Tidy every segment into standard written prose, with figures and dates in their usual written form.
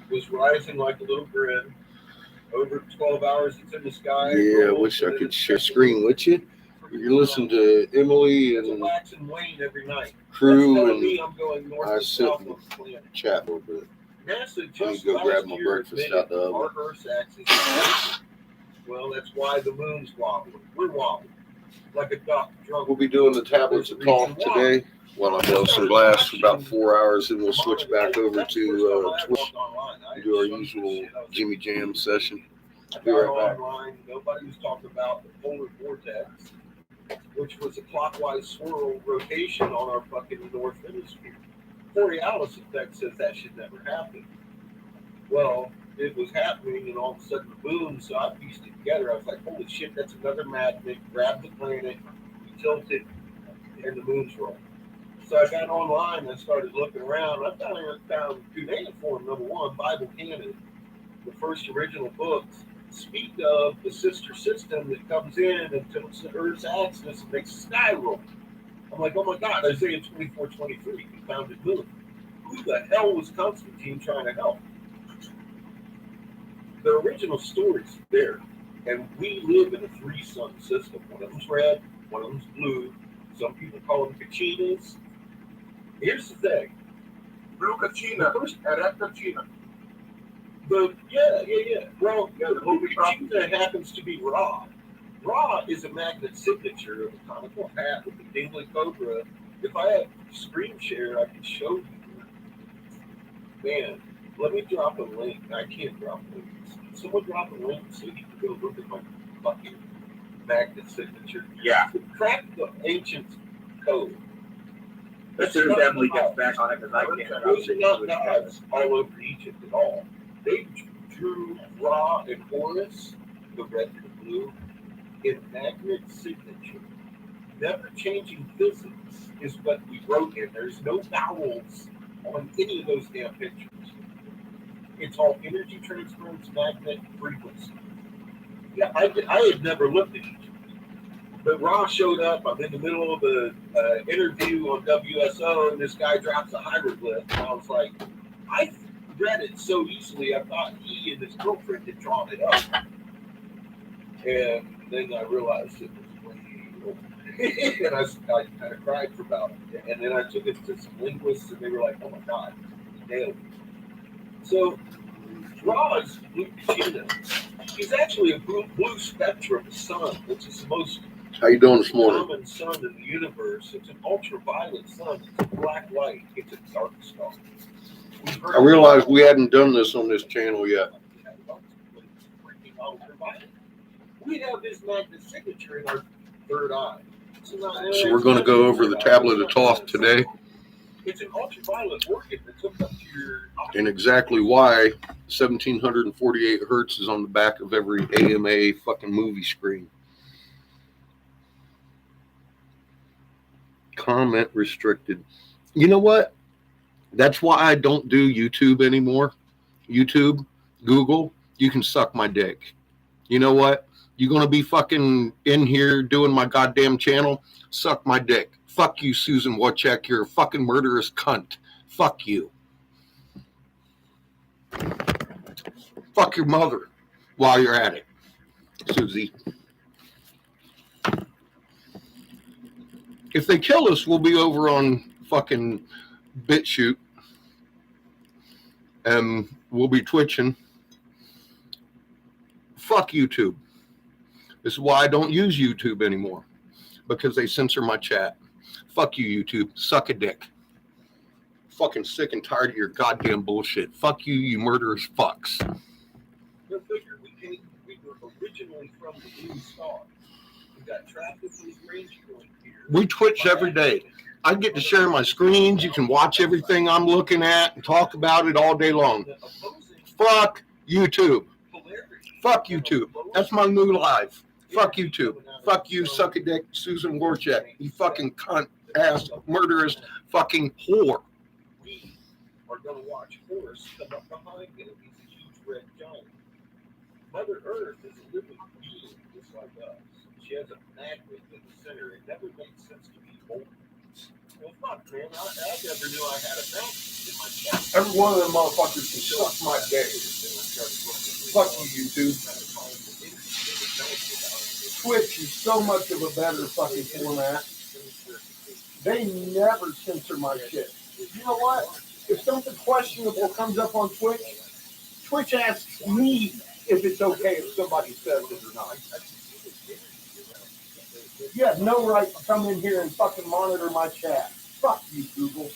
was rising like a little grid. Over 12 hours, it's in the sky. Yeah, I wish I could share screen with you. You're listening to Emily and wax and wane every night. crew, and me I'm going north I to sit south and on the planet. chat a little bit. NASA Let me just go grab last my year breakfast admitted out the oven. our Earth's axis. Well, that's why the moon's wobbling. We're wobbling like a duck drunk. We'll be doing the tablets of Toth today while I blow some glass for about 4 hours, and we'll switch back over to Twitch and do our usual Jimmy Jam session. Be right back. Online, nobody was talking about the polar vortex, which was a clockwise swirl rotation on our fucking north hemisphere. Borealis effect says that should never happen. Well, it was happening, and all of a sudden, boom, so I pieced it together. I was like, holy shit, that's another magnet. Grab the planet, we tilt it, and the moon's rolling. So I got online and started looking around. I found cuneiform, number one, Bible canon. The first original books speak of the sister system that comes in and tilts the Earth's axis and makes the sky roll. I'm like, oh my God, Isaiah 24:23, confounded moon. Who the hell was Constantine trying to help? The original story's there, and we live in a three-sun system. One of them's red, one of them's blue. Some people call them Kachinas. Here's the thing. Blue Kachina, red Kachina. Yeah. Well, the Kachina happens to be Ra. Ra is a magnet signature of a conical hat with a dingly cobra. If I had screen share, I could show you. Man, let me drop a link. I can't drop links. Someone drop a link so you can go look at my fucking magnet signature. Yeah. Crack the ancient code. Let's see if Emily gets back on it, because I can't. Those are not gods all over Egypt at all. They drew Ra and Horus, the red and the blue, in magnet signature. Never changing physics is what we wrote in. There's no vowels on any of those damn pictures. It's all energy transference, magnet, frequency. Yeah, I had never looked at Egypt. But Ra showed up. I'm in the middle of an interview on WSO, and this guy drops a hieroglyph. And I was like, I read it so easily, I thought he and his girlfriend had drawn it up. And then I realized it was way old. And I kind of cried for about it. And then I took it to some linguists, and they were like, oh my God, he nailed it. So, Ra is blue Kachina. He's actually a blue spectrum sun, which is the most How you doing this morning? common sun in the universe. It's an ultraviolet sun. It's a black light. It's a dark star. I realized we hadn't done this on this channel yet. We have his magnet signature in our third eye. So we're going to go over the tablet of Toth today, It's an ultraviolet organ that's hooked up to your and exactly why 1748 hertz is on the back of every AMA fucking movie screen. Comment restricted. You know what? That's why I don't do YouTube anymore. YouTube, Google, you can suck my dick. You know what? You're going to be fucking in here doing my goddamn channel? Suck my dick. Fuck you, Susan Wojcik. You're a fucking murderous cunt. Fuck you. Fuck your mother while you're at it, Susie. If they kill us, we'll be over on fucking BitChute. We'll be twitching. Fuck YouTube. This is why I don't use YouTube anymore. Because they censor my chat. Fuck you, YouTube. Suck a dick. Fucking sick and tired of your goddamn bullshit. Fuck you, you murderous fucks. Go figure. We were originally from the blue star. We got trapped in this range point here. We Twitch every day. I get to share my screens. You can watch everything I'm looking at and talk about it all day long. Fuck YouTube. Fuck YouTube. That's my new life. Fuck YouTube. Fuck you, suck a dick, Susan Wojcik. You fucking cunt ass murderous fucking whore. We are going to watch Horus come up behind him. He's a huge red giant. Mother Earth is a living being just like us. She has a magnet in the center. It never makes sense to be old. Well, fuck, man. I never knew I had a back in my chest. Every one of them motherfuckers can suck my dick. Fuck you, YouTube. Twitch is so much of a better fucking format. They never censor my shit. You know what? If something questionable comes up on Twitch, Twitch asks me if it's okay if somebody says it or not. You have no right to come in here and fucking monitor my chat. Fuck you, Google.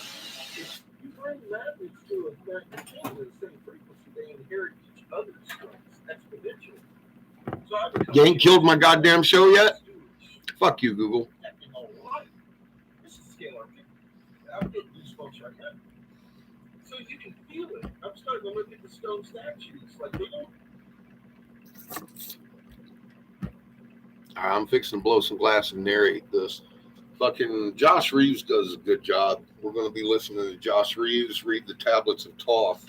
You bring magnets to a magnet field in the same frequency, they inherit each other's strengths exponentially. So I become You ain't killed my goddamn show yet? Fuck you, Google. This is scalar. I'm getting goosebumps right now. So you can feel it. I'm starting to look at the stone statues. Like they don't. I'm fixing to blow some glass and narrate this. Fucking Josh Reeves does a good job. We're going to be listening to Josh Reeves read the tablets of Toth.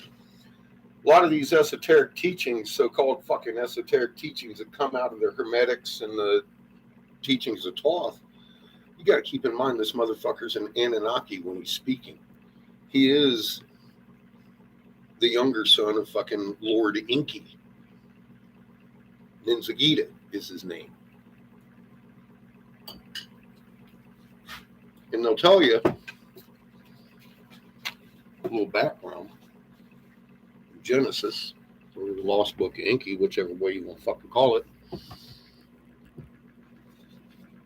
A lot of these esoteric teachings, so-called fucking esoteric teachings that come out of the Hermetics and the teachings of Toth, you got to keep in mind this motherfucker's an Anunnaki when he's speaking. He is the younger son of fucking Lord Inky. Ninzagita is his name. And they'll tell you a little background. Genesis, or the Lost Book of Inky, whichever way you want to fucking call it.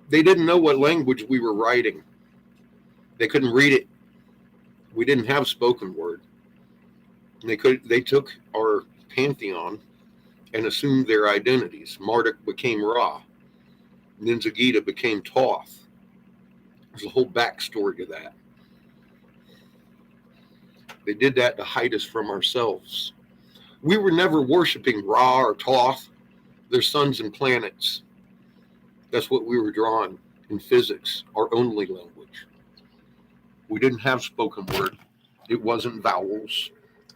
They didn't know what language we were writing. They couldn't read it. We didn't have spoken word. And they took our pantheon and assumed their identities. Marduk became Ra. Ninzagita became Toth. There's a whole backstory to that. They did that to hide us from ourselves. We were never worshiping Ra or Toth. They're suns and planets. That's what we were drawing in physics, our only language. We didn't have spoken word. It wasn't vowels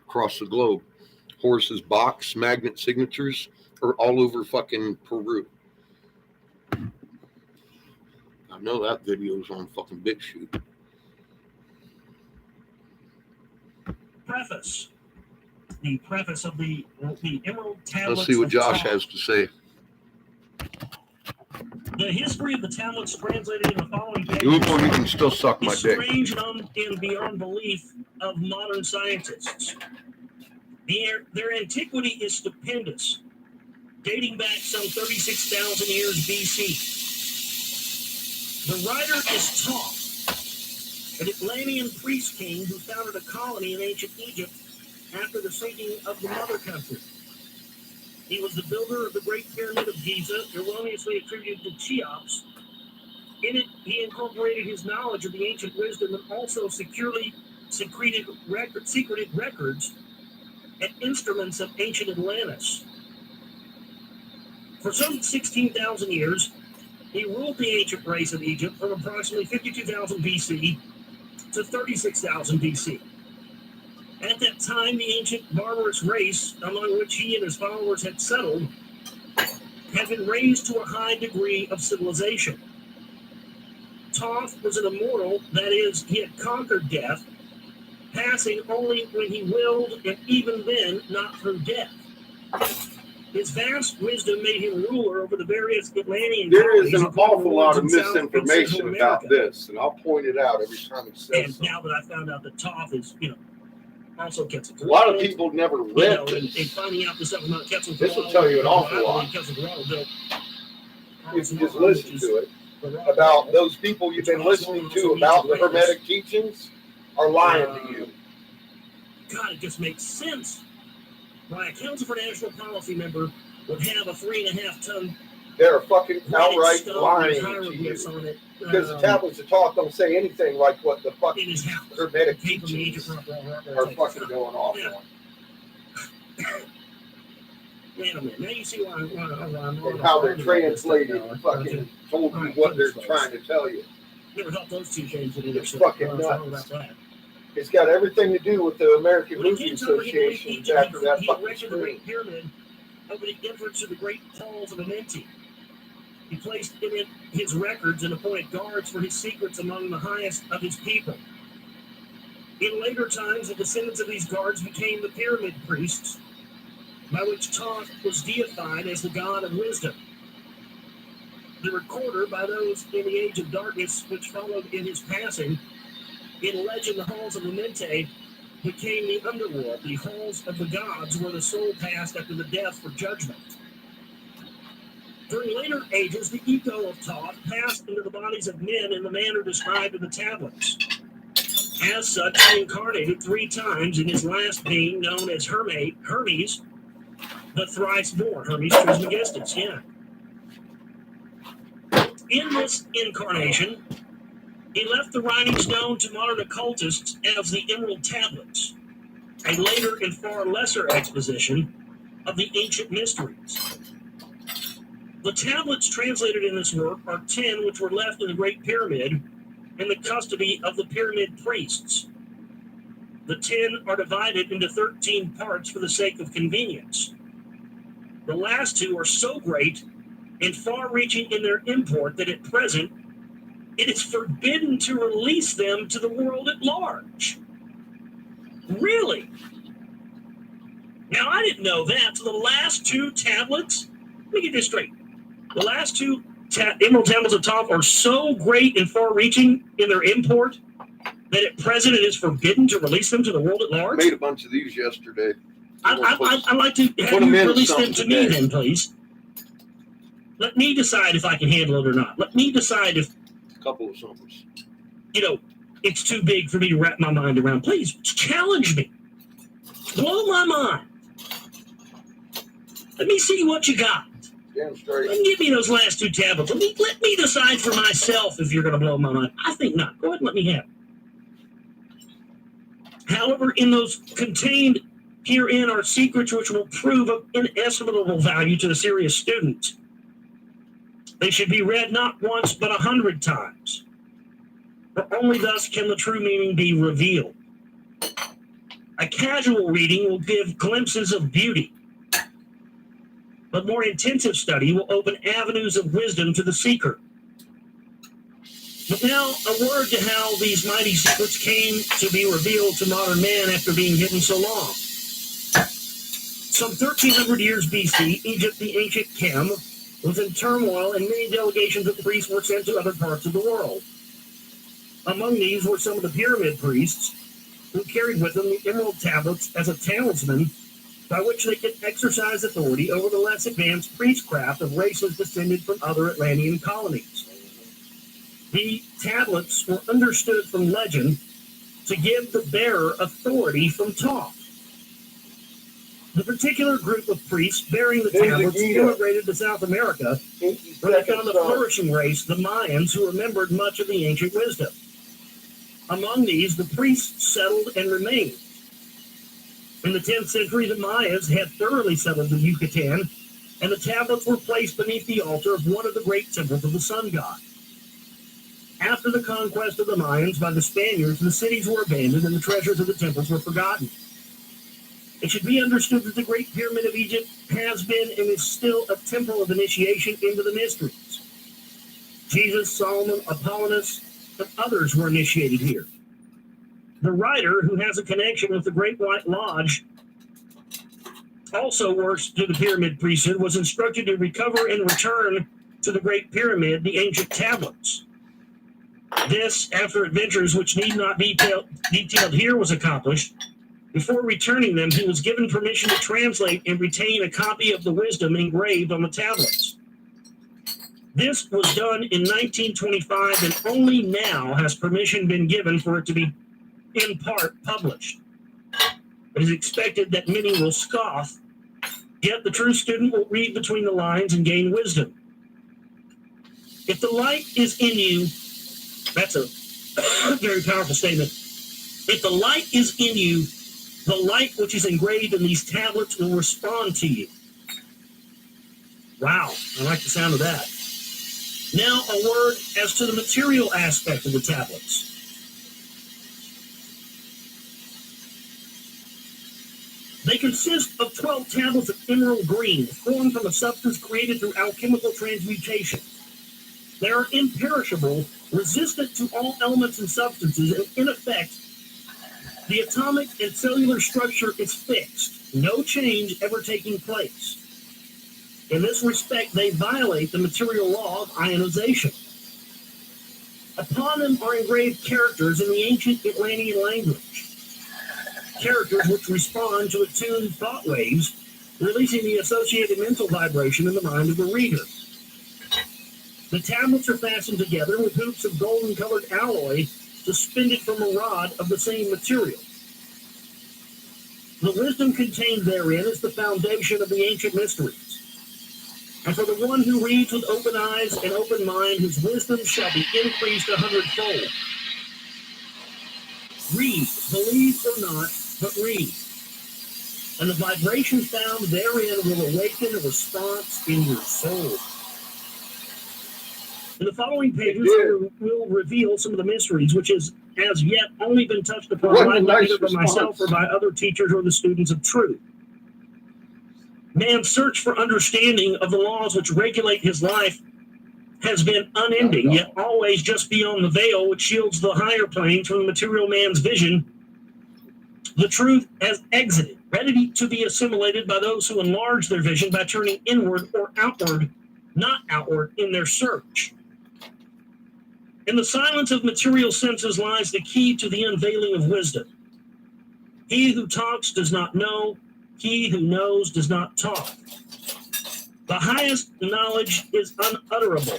across the globe. Horses' box, magnet signatures are all over fucking Peru. I know that video's on fucking BitChute. Preface. The preface of the Emerald Tablets. Let's see what of Josh Thoth. has to say. The history of the tablets translated in the following pages Google, you can still suck my is dick. strange and beyond belief of modern scientists. Their antiquity is stupendous, dating back some 36,000 years BC. The writer is Toth, an Atlantean priest king who founded a colony in ancient Egypt after the sinking of the mother country. He was the builder of the Great Pyramid of Giza, erroneously attributed to Cheops. In it, he incorporated his knowledge of the ancient wisdom and also secreted records and instruments of ancient Atlantis. For some 16,000 years, he ruled the ancient race of Egypt from approximately 52,000 BC to 36,000 BC. At that time, the ancient barbarous race, among which he and his followers had settled, had been raised to a high degree of civilization. Toth was an immortal, that is, he had conquered death, passing only when he willed, and even then not through death. His vast wisdom made him ruler over the various Atlantean There is colonies, an awful lot of including South and misinformation Central about America. this, and I'll point it out every time he says And something. now that I found out that Toth is, also Quetzalcoatl. A lot of people never read and this. finding out this stuff about Quetzalcoatl. This will tell you an awful lot. If you just listen to it, about those people you've been listening to about the Hermetic teachings, are lying to you. God, it just makes sense why a Council for National Policy member would have a 3.5-ton They're fucking outright stone lying with to hieroglyphs you. on it, Because the tablets of Toth don't say anything like what the in fucking his house. hermetic Came from the teachings ancient are fucking going off Yeah. on. Wait a minute. Now you see why I'm And how they're translated and fucking told you what they're trying to tell you. Never helped those two things with either. It's fucking nuts. About that. It's got everything to do with the American When he Movie came to Association Egypt, after that he fucking erected the scream. Great Pyramid, opening entrance to the Great Halls of Amenti. He placed in it his records and appointed guards for his secrets among the highest of his people. In later times, the descendants of these guards became the pyramid priests, by which Thoth was deified as the god of wisdom. The recorder, by those in the age of darkness which followed in his passing, in legend the halls of Amenti became the underworld, the halls of the gods where the soul passed after the death for judgment. During later ages, the ego of Thoth passed into the bodies of men in the manner described in the tablets. As such, he incarnated 3 times in his last being known as Hermes, the thrice born, Hermes Trismegistus, yeah. In this incarnation, he left the writings known to modern occultists as the Emerald Tablets, a later and far lesser exposition of the ancient mysteries. The tablets translated in this work are 10 which were left in the Great Pyramid in the custody of the pyramid priests. The 10 are divided into 13 parts for the sake of convenience. The last 2 are so great and far-reaching in their import that at present it is forbidden to release them to the world at large. Really? Now, I didn't know that. So the last 2 tablets, let me get this straight. The last 2 Emerald Tablets of Thoth are so great and far-reaching in their import that at present it is forbidden to release them to the world at large? Made a bunch of these yesterday. I'd like to have you release them to me then, please. Let me decide if I can handle it or not. Let me decide if, A couple of summers. it's too big for me to wrap my mind around. Please, challenge me. Blow my mind. Let me see what you got. Damn straight. Give me those last 2 tablets. Let me decide for myself if you're going to blow my mind. I think not. Go ahead and let me have it. However, in those contained herein are secrets which will prove of inestimable value to the serious student. They should be read not once but 100 times. For only thus can the true meaning be revealed. A casual reading will give glimpses of beauty, but more intensive study will open avenues of wisdom to the seeker. But now, a word to how these mighty secrets came to be revealed to modern man after being hidden so long. Some 1,300 years BC, Egypt, the ancient Chem, was in turmoil, and many delegations of priests were sent to other parts of the world. Among these were some of the pyramid priests, who carried with them the emerald tablets as a talisman by which they could exercise authority over the less advanced priestcraft of races descended from other Atlantean colonies. The tablets were understood from legend to give the bearer authority from Thoth. The particular group of priests bearing the tablets immigrated to South America, where they found a flourishing race, the Mayans, who remembered much of the ancient wisdom. Among these, the priests settled and remained. In the 10th century, the Mayas had thoroughly settled the Yucatan, and the tablets were placed beneath the altar of one of the great temples of the sun god. After the conquest of the Mayans by the Spaniards, the cities were abandoned and the treasures of the temples were forgotten. It should be understood that the Great Pyramid of Egypt has been and is still a temple of initiation into the mysteries. Jesus, Solomon, Apollonius, and others were initiated here. The writer, who has a connection with the Great White Lodge, also works to the pyramid priesthood, was instructed to recover and return to the Great Pyramid the ancient tablets. This, after adventures which need not be detailed here, was accomplished. Before returning them, he was given permission to translate and retain a copy of the wisdom engraved on the tablets. This was done in 1925, and only now has permission been given for it to be in part published. It is expected that many will scoff, yet the true student will read between the lines and gain wisdom. If the light is in you, that's a very powerful statement. If the light is in you, the light which is engraved in these tablets will respond to you. Wow, I like the sound of that. Now a word as to the material aspect of the tablets. They consist of 12 tablets of emerald green, formed from a substance created through alchemical transmutation. They are imperishable, resistant to all elements and substances, and in effect, the atomic and cellular structure is fixed, no change ever taking place. In this respect, they violate the material law of ionization. Upon them are engraved characters in the ancient Atlantean language, characters which respond to attuned thought waves, releasing the associated mental vibration in the mind of the reader. The tablets are fastened together with hoops of golden-colored alloy suspended from a rod of the same material. The wisdom contained therein is the foundation of the ancient mysteries. And for the one who reads with open eyes and open mind, his wisdom shall be increased 100-fold. Read, believe or not, but read. And the vibration found therein will awaken a response in your soul. In the following pages, we'll reveal some of the mysteries, which has as yet only been touched upon either by myself or by other teachers or the students of truth. Man's search for understanding of the laws which regulate his life has been unending, yet always just beyond the veil which shields the higher planes from the material man's vision. The truth has exited, ready to be assimilated by those who enlarge their vision by turning inward or outward, not outward, in their search. In the silence of material senses lies the key to the unveiling of wisdom. He who talks does not know. He who knows does not talk. The highest knowledge is unutterable,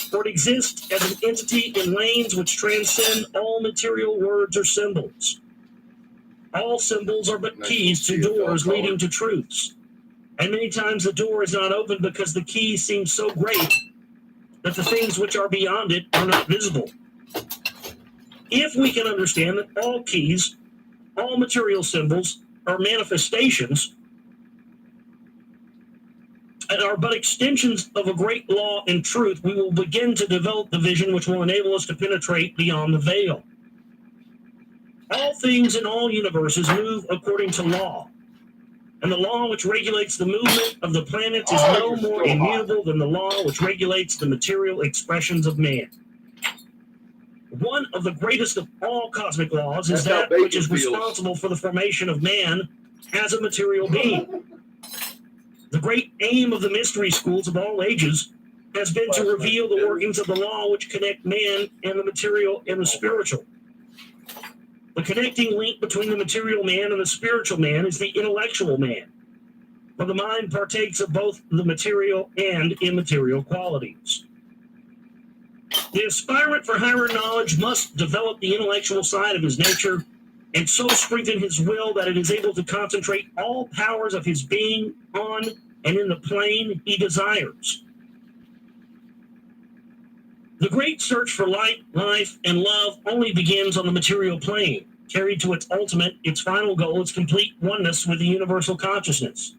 for it exists as an entity in lanes which transcend all material words or symbols. All symbols are but keys to doors leading to truths. And many times the door is not opened because the key seems so great that the things which are beyond it are not visible. If we can understand that all keys, all material symbols, are manifestations and are but extensions of a great law and truth, we will begin to develop the vision which will enable us to penetrate beyond the veil. All things in all universes move according to law, and the law which regulates the movement of the planets is no more immutable than the law which regulates the material expressions of man. One of the greatest of all cosmic laws is that which is responsible for the formation of man as a material being. The great aim of the mystery schools of all ages has been to reveal the workings of the law which connect man and the material and the spiritual. The connecting link between the material man and the spiritual man is the intellectual man, for the mind partakes of both the material and immaterial qualities. The aspirant for higher knowledge must develop the intellectual side of his nature and so strengthen his will that it is able to concentrate all powers of his being on and in the plane he desires. The great search for light, life, and love only begins on the material plane, carried to its ultimate, its final goal, its complete oneness with the universal consciousness.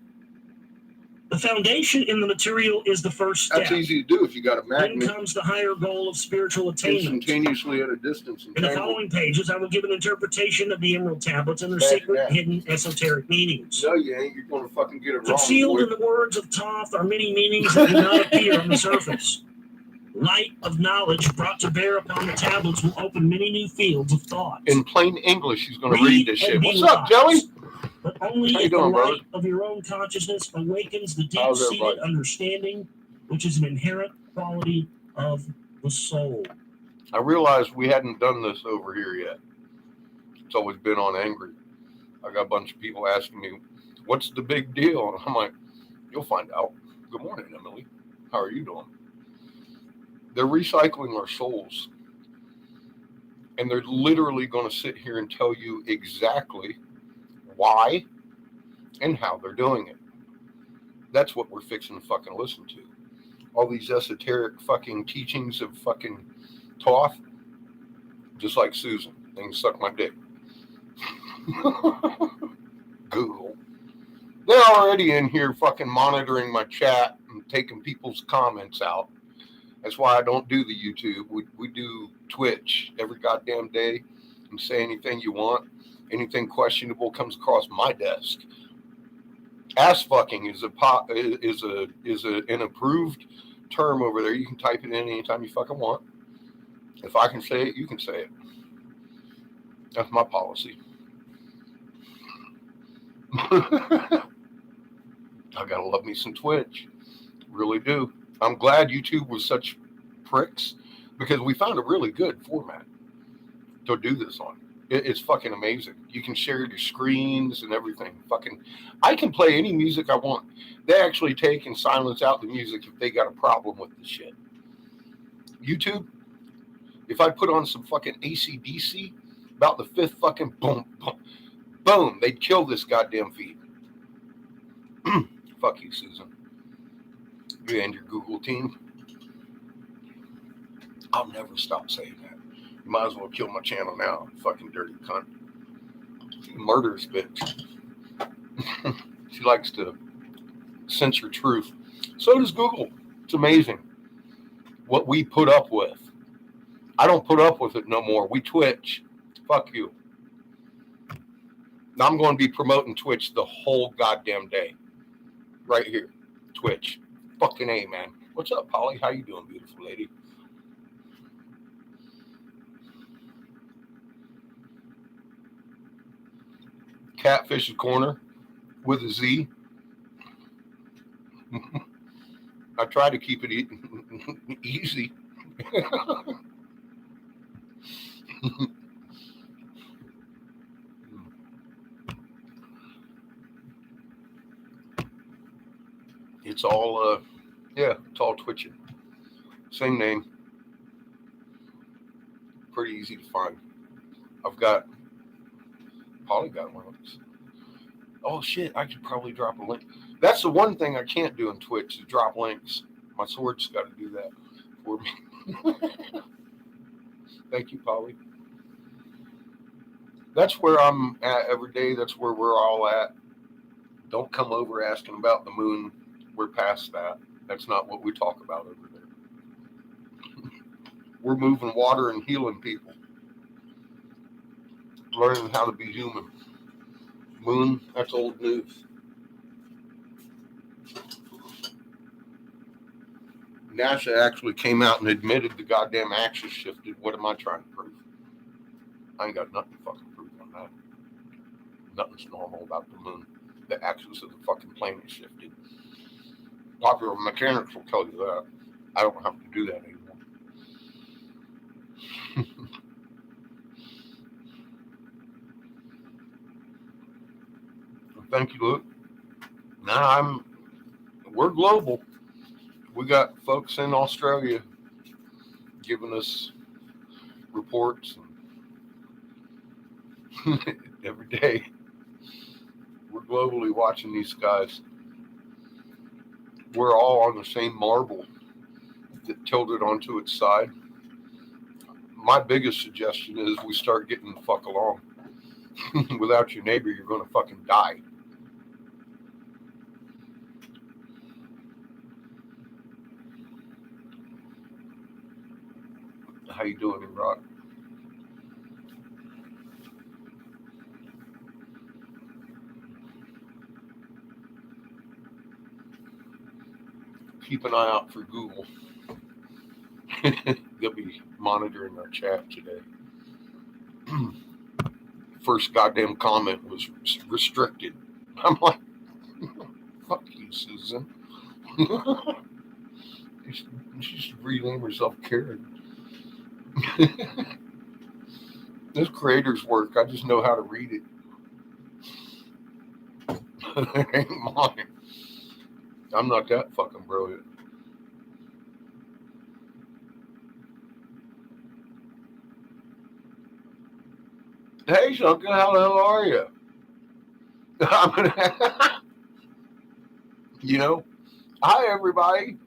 The foundation in the material is the first step. That's easy to do if you got a magnet. Then comes the higher goal of spiritual attainment. Instantaneously at a distance. In the following pages, I will give an interpretation of the emerald tablets and their secret, hidden, esoteric meanings. No, you ain't. You're going to fucking get it wrong. Concealed in the words of Toth are many meanings that do not appear on the surface. Light of knowledge brought to bear upon the tablets will open many new fields of thought. In plain English, he's going to read this shit. What's up, Jelly? But only if the light of your own consciousness awakens the deep-seated understanding, which is an inherent quality of the soul. I realized we hadn't done this over here yet. It's always been on Angry. I got a bunch of people asking me, what's the big deal? And I'm like, you'll find out. Good morning, Emily. How are you doing? They're recycling our souls. And they're literally going to sit here and tell you exactly why and how they're doing it. That's what we're fixing to fucking listen to. All these esoteric fucking teachings of fucking Toth, just like Susan. They can suck my dick. Google. They're already in here fucking monitoring my chat and taking people's comments out. That's why I don't do the YouTube. We do Twitch every goddamn day. You can say anything you want. Anything questionable comes across my desk. Ass fucking is an approved term over there. You can type it in anytime you fucking want. If I can say it, you can say it. That's my policy. I gotta love me some Twitch. Really do. I'm glad YouTube was such pricks because we found a really good format to do this on. It's fucking amazing. You can share your screens and everything. I can play any music I want. They actually take and silence out the music if they got a problem with the shit. YouTube, if I put on some fucking AC/DC, about the fifth fucking boom, boom, boom, they'd kill this goddamn feed. Fuck you, Susan. You and your Google team. I'll never stop saying that. You might as well kill my channel now, fucking dirty cunt. Murderous bitch. She likes to censor truth. So does Google. It's amazing what we put up with. I don't put up with it no more. We Twitch. Fuck you. Now I'm going to be promoting Twitch the whole goddamn day. Right here. Twitch. Fucking A, man. What's up, Polly? How you doing, beautiful lady? Catfish Corner with a Z. I try to keep it easy. It's all, it's all twitching. Same name. Pretty easy to find. I've got polygon links. Oh shit, I could probably drop a link. That's the one thing I can't do in Twitch is drop links. My sword's got to do that for me. Thank you, Polly. That's where I'm at every day. That's where we're all at. Don't come over asking about the moon. We're past that. That's not what we talk about over there. We're moving water and healing people. Learning how to be human. Moon, that's old news. NASA actually came out and admitted the goddamn axis shifted. What am I trying to prove? I ain't got nothing to fucking prove on that. Nothing's normal about the moon. The axis of the fucking planet shifted. Popular mechanics will tell you that. I don't have to do that anymore. Thank you, Luke. Now we're global. We got folks in Australia giving us reports every day. We're globally watching these guys. We're all on the same marble that tilted onto its side. My biggest suggestion is we start getting the fuck along. Without your neighbor, you're going to fucking die. How you doing, Rock? Keep an eye out for Google. They'll be monitoring our chat today. First goddamn comment was restricted. I'm like, fuck you, Susan. She should rename herself Karen. This creator's work, I just know how to read it. It ain't mine. I'm not that fucking brilliant. Hey, Shunka, how the hell are you? I'm gonna, you know, hi, everybody.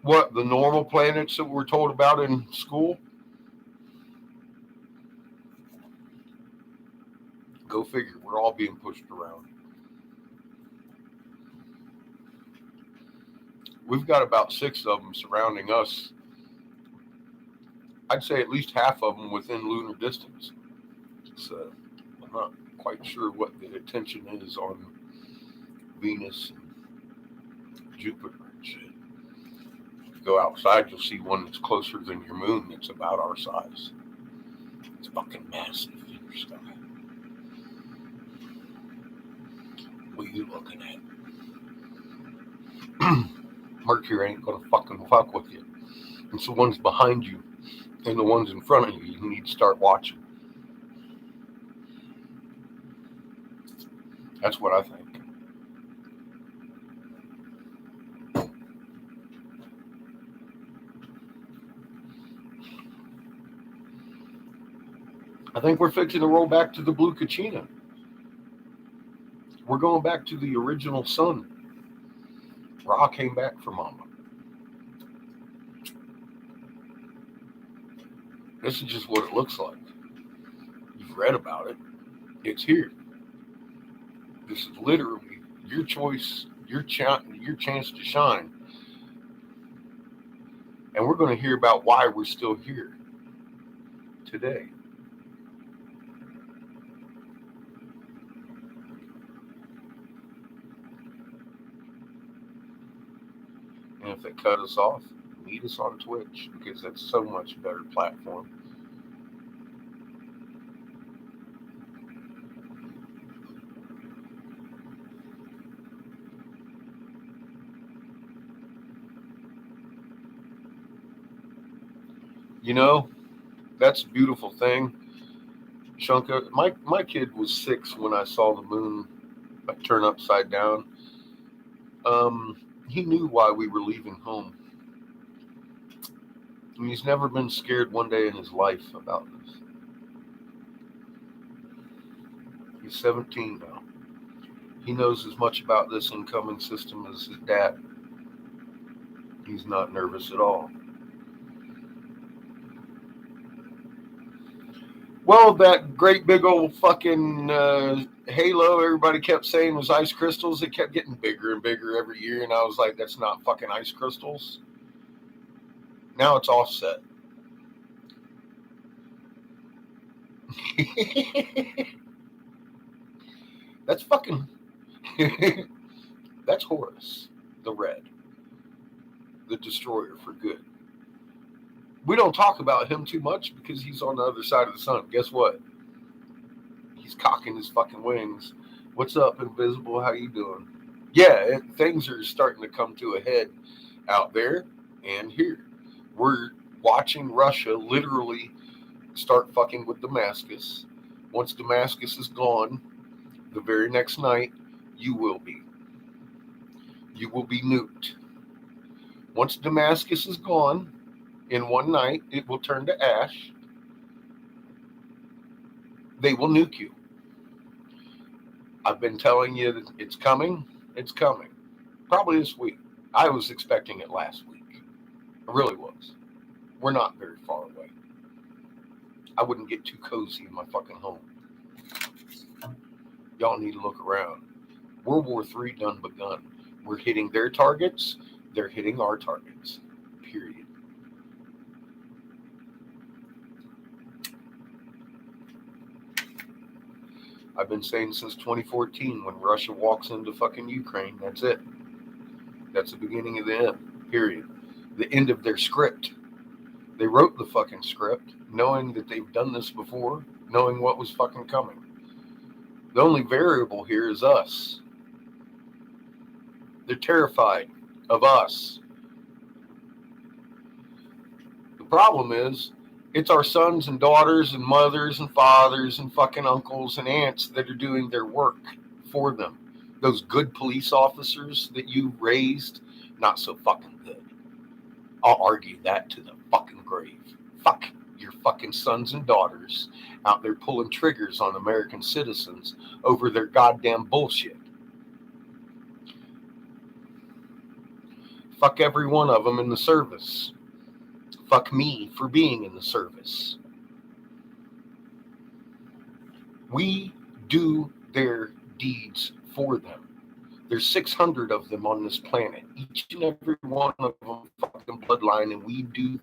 What, the normal planets that we're told about in school? Go figure. We're all being pushed around. We've got about 6 of them surrounding us. I'd say at least half of them within lunar distance. So I'm not quite sure what the attention is on Venus and Jupiter and shit. If you go outside, you'll see one that's closer than your moon that's about our size. It's fucking massive in your sky. What are you looking at? Mercury ain't gonna fucking fuck with you. It's the ones behind you and the ones in front of you need to start watching. That's what I think. I think we're fixing to roll back to the blue Kachina. We're going back to the original sun. Ra came back for Mama. This is just what it looks like. You've read about it. It's here. This is literally your choice, your chance to shine. And we're going to hear about why we're still here today. And if they cut us off, meet us on Twitch, because that's so much better platform. You know, that's a beautiful thing. Shunka, my kid was 6 when I saw the moon turn upside down. He knew why we were leaving home. And he's never been scared one day in his life about this. He's 17 now. He knows as much about this incoming system as his dad. He's not nervous at all. Well, that great big old fucking halo everybody kept saying was ice crystals. It kept getting bigger and bigger every year, and I was like, that's not fucking ice crystals. Now it's offset. That's fucking... That's Horus, the red. The destroyer for good. We don't talk about him too much because he's on the other side of the sun. Guess what? He's cocking his fucking wings. What's up, Invisible? How you doing? Yeah, things are starting to come to a head out there and here. We're watching Russia literally start fucking with Damascus. Once Damascus is gone, the very next night, you will be. You will be nuked. Once Damascus is gone, in one night, it will turn to ash. They will nuke you. I've been telling you that it's coming. It's coming. Probably this week. I was expecting it last week. I really was. We're not very far away. I wouldn't get too cozy in my fucking home. Y'all need to look around. World War III done begun. We're hitting their targets. They're hitting our targets. Period. I've been saying since 2014, when Russia walks into fucking Ukraine, that's it. That's the beginning of the end. Period. The end of their script. They wrote the fucking script, knowing that they've done this before, knowing what was fucking coming. The only variable here is us. They're terrified of us. The problem is, it's our sons and daughters and mothers and fathers and fucking uncles and aunts that are doing their work for them. Those good police officers that you raised not so fucking good. I'll argue that to the fucking grave. Fuck your fucking sons and daughters out there pulling triggers on American citizens over their goddamn bullshit. Fuck every one of them in the service. Fuck me for being in the service. We do their deeds for them. There's 600 of them on this planet. Each and every one of them fucking bloodline, and we do.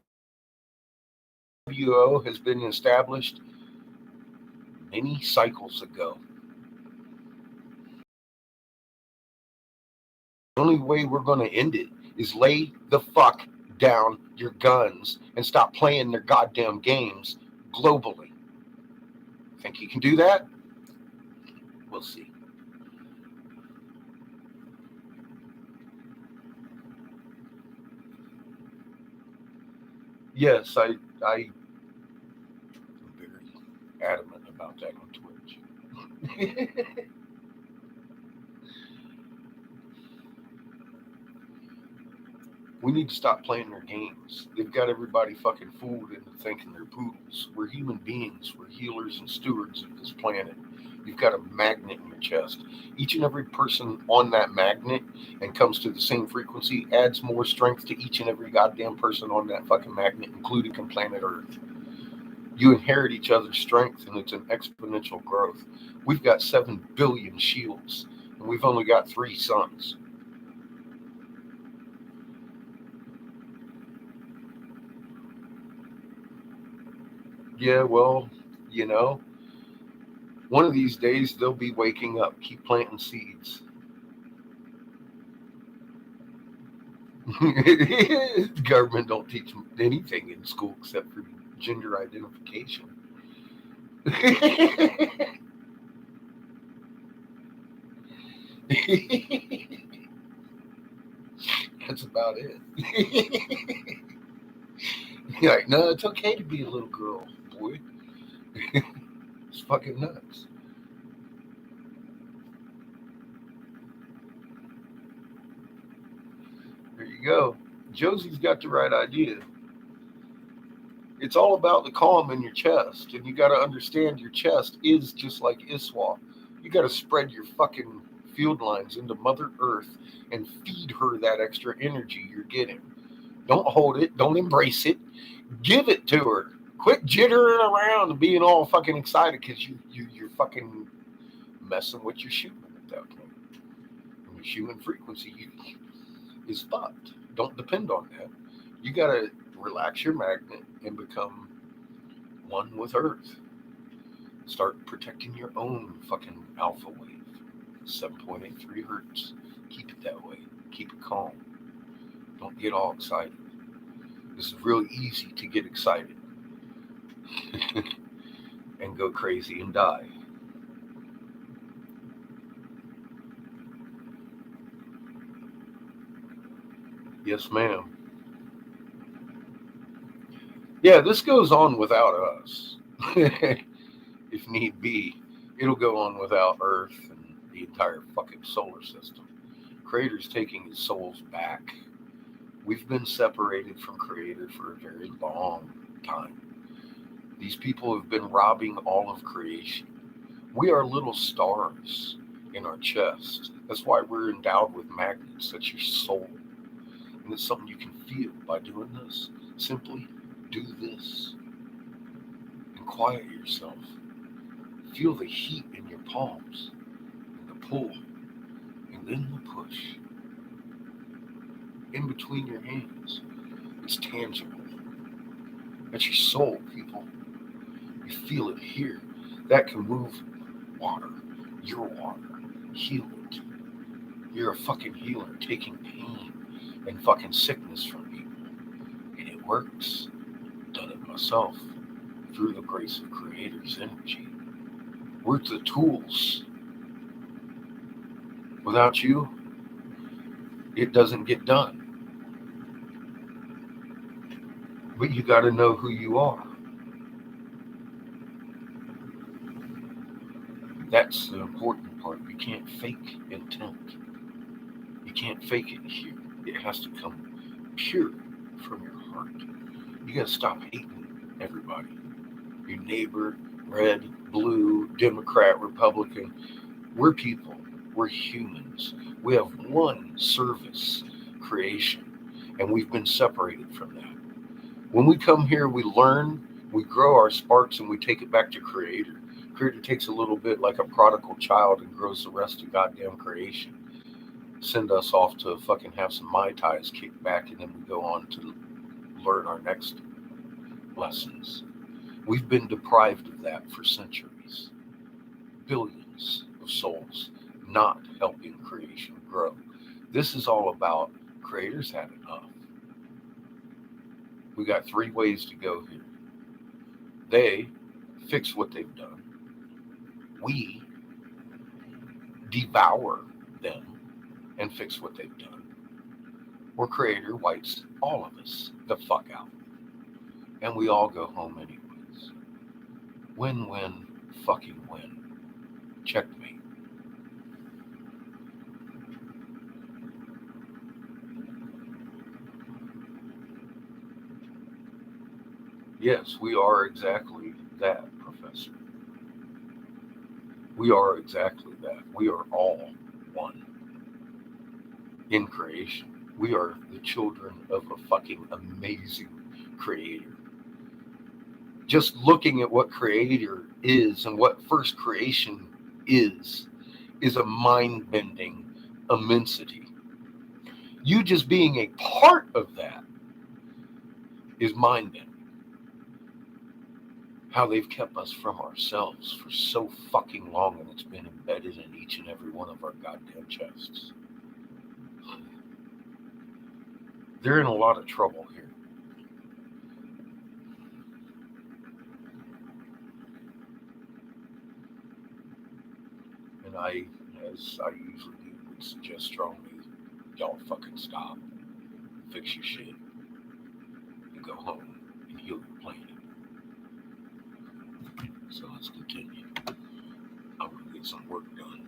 WO has been established many cycles ago. The only way we're going to end it is lay the fuck down your guns and stop playing their goddamn games globally. Think you can do that? We'll see. Yes, I'm very adamant about that on Twitch. We need to stop playing their games. They've got everybody fucking fooled into thinking they're poodles. We're human beings. We're healers and stewards of this planet. You've got a magnet in your chest. Each and every person on that magnet and comes to the same frequency adds more strength to each and every goddamn person on that fucking magnet, including planet Earth. You inherit each other's strength, and it's an exponential growth. We've got 7 billion shields, and we've only got 3 suns. Yeah, well, you know, one of these days they'll be waking up. Keep planting seeds. The government don't teach anything in school except for gender identification. That's about it. You're like, no, it's okay to be a little girl, boy. It's fucking nuts. There you go. Josie's got the right idea. It's all about the calm in your chest, and you got to understand your chest is just like Iswa. You got to spread your fucking field lines into Mother Earth and feed her that extra energy you're getting. Don't hold it. Don't embrace it. Give it to her. Quit jittering around and being all fucking excited because you're fucking messing with your Schumann at that point. And your Schumann frequency is fucked. Don't depend on that. You got to relax your magnet and become one with Earth. Start protecting your own fucking alpha wave. 7.83 hertz. Keep it that way. Keep it calm. Don't get all excited. It's real easy to get excited and go crazy and die. Yes, ma'am. Yeah, this goes on without us. If need be, it'll go on without Earth and the entire fucking solar system. Creator's taking his souls back. We've been separated from Creator for a very long time. These people have been robbing all of creation. We are little stars in our chest. That's why we're endowed with magnets. That's your soul. And it's something you can feel by doing this. Simply do this and quiet yourself. Feel the heat in your palms, and the pull, and then the push. In between your hands. It's tangible. That's your soul, people. You feel it here. That can move water. Your water. Heal it. You're a fucking healer taking pain and fucking sickness from people. And it works. I've done it myself through the grace of Creator's energy. We're the tools. Without you, it doesn't get done. But you got to know who you are. That's the important part. You can't fake intent. You can't fake it here. It has to come pure from your heart. You got to stop hating everybody. Your neighbor, red, blue, Democrat, Republican. We're people. We're humans. We have one service creation, and we've been separated from that. When we come here, we learn, we grow our sparks, and we take it back to Creator. Creator takes a little bit like a prodigal child and grows the rest of goddamn creation. Send us off to fucking have some Mai Tais kicked back, and then we go on to learn our next lessons. We've been deprived of that for centuries. Billions of souls not helping creation grow. This is all about Creator's had enough. We got 3 ways to go here. They fix what they've done. We devour them and fix what they've done. Or Creator wipes all of us the fuck out. And we all go home anyways. Win-win fucking win. Checkmate. Yes, we are exactly that, Professor. We are exactly that. We are all one in creation. We are the children of a fucking amazing Creator. Just looking at what Creator is and what first creation is a mind-bending immensity. You just being a part of that is mind-bending. How they've kept us from ourselves for so fucking long, and it's been embedded in each and every one of our goddamn chests. They're in a lot of trouble here. And I, as I usually do, would suggest strongly, y'all fucking stop, fix your shit, and go home and heal your planet. So let's continue. I'm going to get some work done.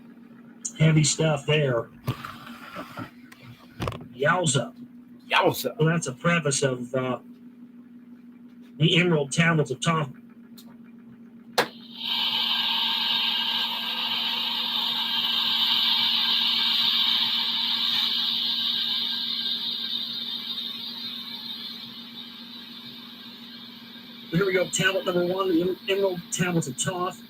Heavy stuff there. Yowza. Yowza. Well, that's a preface of the Emerald Tablets of Thoth. Here we go, tablet number 1, the Emerald Tablets of Toth.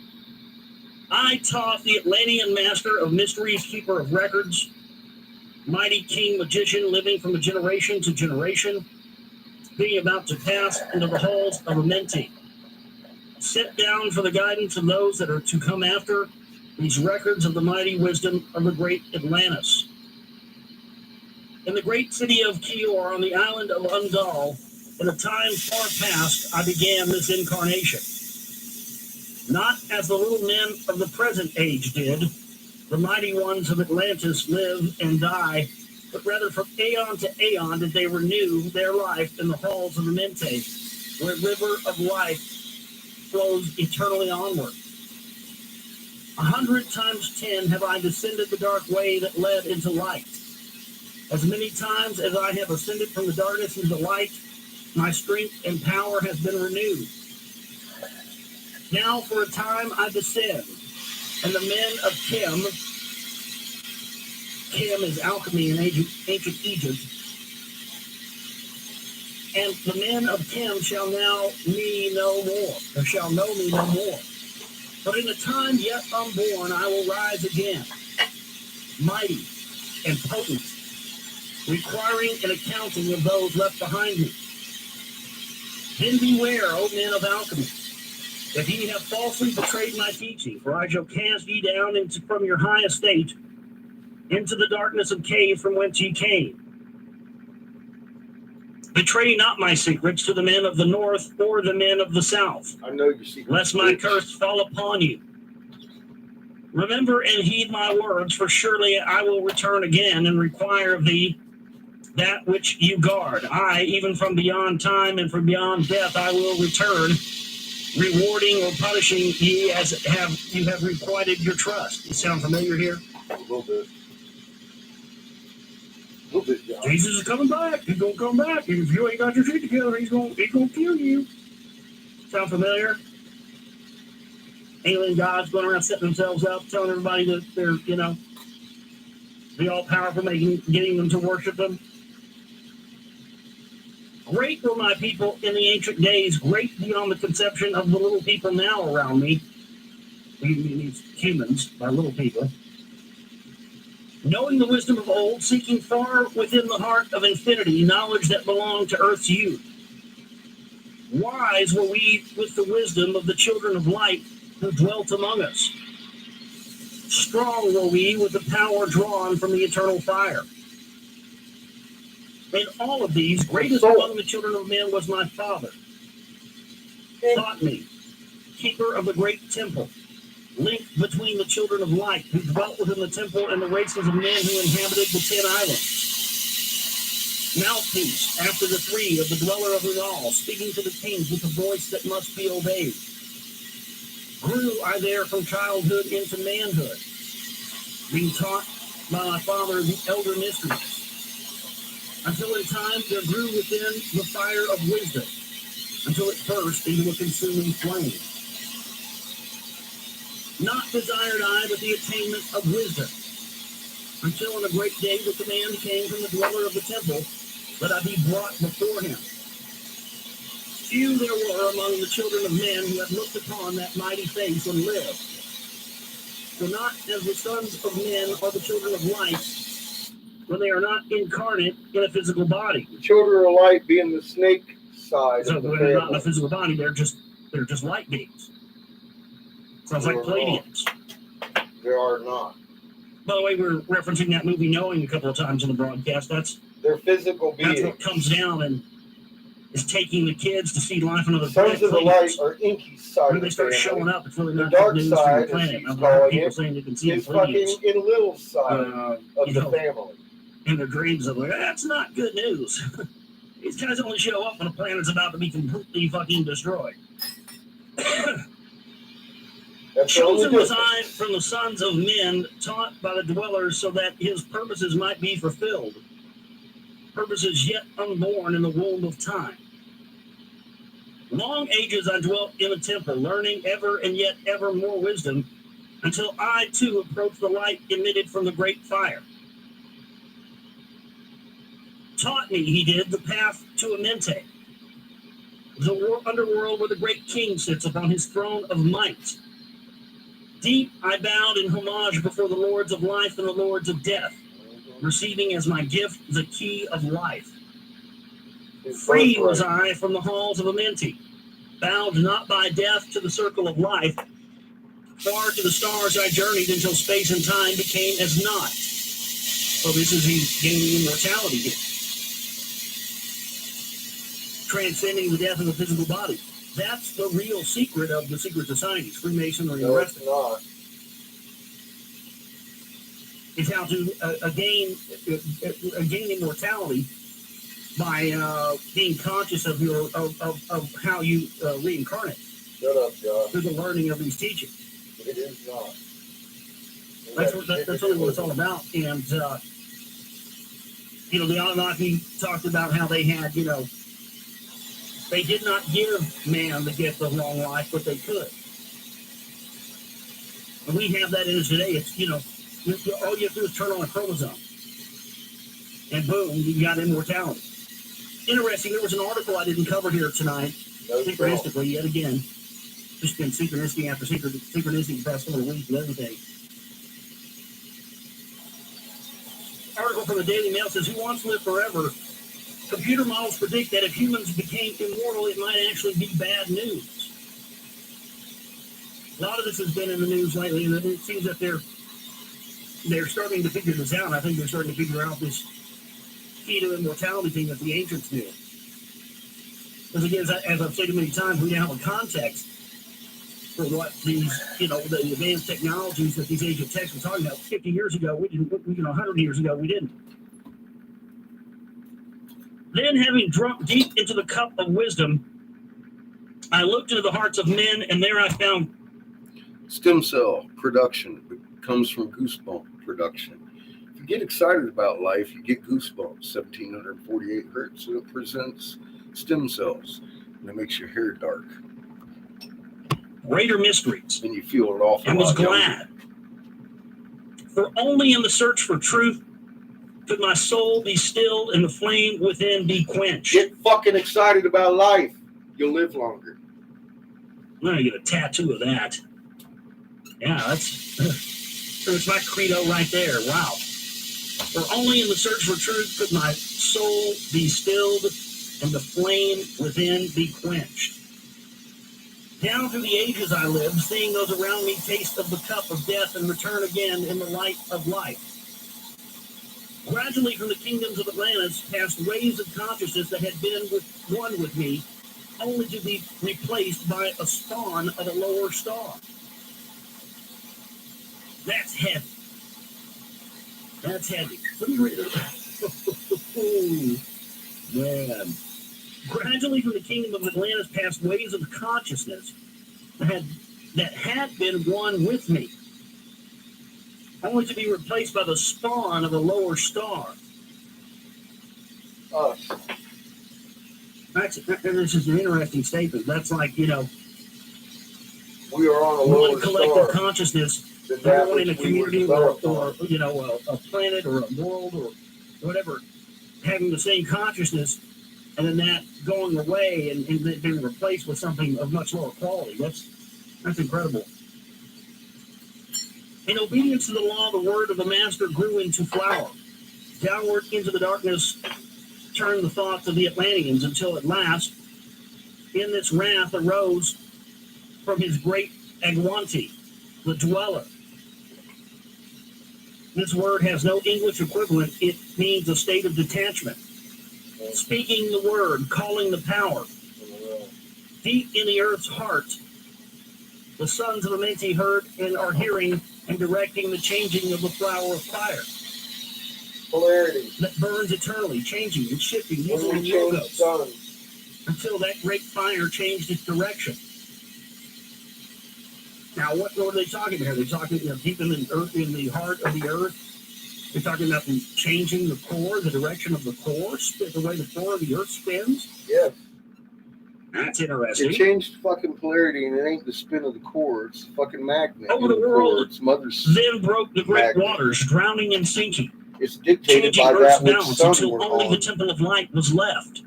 I, Toth, the Atlantean master of mysteries, keeper of records, mighty king magician living from generation to generation, being about to pass into the halls of Amenti, set down for the guidance of those that are to come after these records of the mighty wisdom of the great Atlantis. In the great city of Kior on the island of Undal, in a time far past, I began this incarnation. Not as the little men of the present age did, the mighty ones of Atlantis live and die, but rather from aeon to aeon did they renew their life in the halls of Amenti, where a river of life flows eternally onward. 100 times 10 have I descended the dark way that led into light. As many times as I have ascended from the darkness into light, my strength and power has been renewed. Now for a time I descend, and the men of Chem is alchemy in ancient Egypt, and the men of Chem shall know me no more. But in a time yet unborn I will rise again, mighty and potent, requiring an accounting of those left behind me. Then beware, O men of alchemy, that ye have falsely betrayed my teaching, for I shall cast ye down from your high estate into the darkness of cave from whence ye came. Betray not my secrets to the men of the north or the men of the south, I know your secret. lest my curse fall upon you. Remember and heed my words, for surely I will return again and require of thee that which you guard. I, even from beyond time and from beyond death, I will return, rewarding or punishing ye as you have requited your trust. You sound familiar here? A little bit. little bit, John. Jesus is coming back. He's gonna come back. And if you ain't got your shit together, he's gonna kill you. Sound familiar? Alien gods going around setting themselves up, telling everybody that they're, the all-powerful, getting them to worship them. Great were my people in the ancient days, great beyond the conception of the little people now around me. These humans, by little people. Knowing the wisdom of old, seeking far within the heart of infinity, knowledge that belonged to earth's youth. Wise were we with the wisdom of the children of light who dwelt among us. Strong were we with the power drawn from the eternal fire. In all of these, greatest among the children of men was my father. Taught me, keeper of the great temple, link between the children of light who dwelt within the temple and the races of men who inhabited the 10 islands. Mouthpiece after the three of the dweller of it all, speaking to the kings with a voice that must be obeyed. Grew I there from childhood into manhood, being taught by my father the elder mysteries, until in time there grew within the fire of wisdom, until it burst into a consuming flame. Not desired I but the attainment of wisdom, until in a great day the command came from the dweller of the temple that I be brought before him. Few there were among the children of men who had looked upon that mighty face and lived. For not as the sons of men are the children of light, when they are not incarnate in a physical body. The children of light being the snake side So of the when they're not in a family. physical body, they're just light beings. Sounds like Pleiadians. There are not. By the way, we're referencing that movie Knowing a couple of times in the broadcast. They're physical That's beings. what comes down and is taking the kids to see life on other Sons of the light are Inky side when of they the start family. showing up, it's really The not dark good news for side, the as planet. he's I've heard calling people it, saying they can see is the fucking Pleiadians in little side of the know, family. in their dreams of like, that's not good news. These guys only show up when a planet's about to be completely fucking destroyed. That's the only Chosen was difference. I from the sons of men, taught by the dwellers, so that his purposes might be fulfilled. Purposes yet unborn in the womb of time. Long ages I dwelt in a temple, learning ever and yet ever more wisdom, until I too approached the light emitted from the great fire. Taught me, he did, the path to Amente, the underworld where the great king sits upon his throne of might. Deep I bowed in homage before the lords of life and the lords of death, receiving as my gift the key of life. Free was I from the halls of Amenti, bound not by death to the circle of life. Far to the stars I journeyed until space and time became as naught. So this is he's gaining immortality here. Transcending the death of the physical body. That's the real secret of the secret societies, Freemasonry and the No, rest it's of it. not. Is how to gain immortality by being conscious of your of how you reincarnate Shut up, John. through the learning of these teachings. It is not. That's really what it's all about. And the Anunnaki talked about how they had, they did not give man the gift of long life, but they could. And we have that in us today. It's, all you have to do is turn on a chromosome. And boom, you got immortality. Interesting, there was an article I didn't cover here tonight, synchronistically, yet again. Just been synchronicity after synchronicity the past couple of weeks and everything. Article from the Daily Mail says, who wants to live forever? Computer models predict that if humans became immortal, it might actually be bad news. A lot of this has been in the news lately, and it seems that they're starting to figure this out. I think they're starting to figure out this key to immortality thing that the ancients knew. Because again, as I've said many times, we now have a context for what these, the advanced technologies that these ancient texts were talking about. 50 years ago, we didn't. 100 years ago, we didn't. Then, having drunk deep into the cup of wisdom, I looked into the hearts of men, and there I found Stem cell production comes from goosebump production. If you get excited about life, you get goosebumps. 1748 hertz, and it presents stem cells, and it makes your hair dark, Greater mysteries. and you feel an awful And was lot younger. glad. For only in the search for truth could my soul be stilled and the flame within be quenched. Get fucking excited about life. You'll live longer. I'm gonna get a tattoo of that. Yeah, that's my credo right there. Wow. For only in the search for truth could my soul be stilled and the flame within be quenched. Down through the ages I lived, seeing those around me taste of the cup of death and return again in the light of life. Gradually from the kingdoms of Atlantis passed waves of consciousness that had been one with me, only to be replaced by a spawn of a lower star. That's heavy. That's heavy. Let me read it. Man. Gradually from the kingdom of Atlantis passed waves of consciousness that had been one with me, only to be replaced by the spawn of a lower star. Us. This is an interesting statement. That's like, We are on a one lower collective star consciousness, than that one in a which we were community developed or on. a planet or a world or whatever, having the same consciousness, and then that going away and being replaced with something of much lower quality. That's incredible. In obedience to the law, the word of the master grew into flower. Downward into the darkness turned the thoughts of the Atlanteans until at last, in this wrath arose from his great Agwanti, the dweller. This word has no English equivalent. It means a state of detachment. Speaking the word, calling the power. Deep in the earth's heart, the sons of Amenti heard and are hearing and directing the changing of the flower of fire. Polarity. That burns eternally, changing and shifting, When using we change logos, suns. until that great fire changed its direction. Now, what are they talking about? They're talking, deep in the earth, in the heart of the earth. They're talking about them changing the core, the direction of the core, the way the core of the earth spins. Yeah. That's It interesting. changed fucking polarity, and it ain't the spin of the core. It's the fucking magnet. Over in the world, core. It's mother's. Then broke the great magnet. waters, drowning and sinking, It's dictated changing by Earth's that which balance sun until we're only the on. temple of light was left.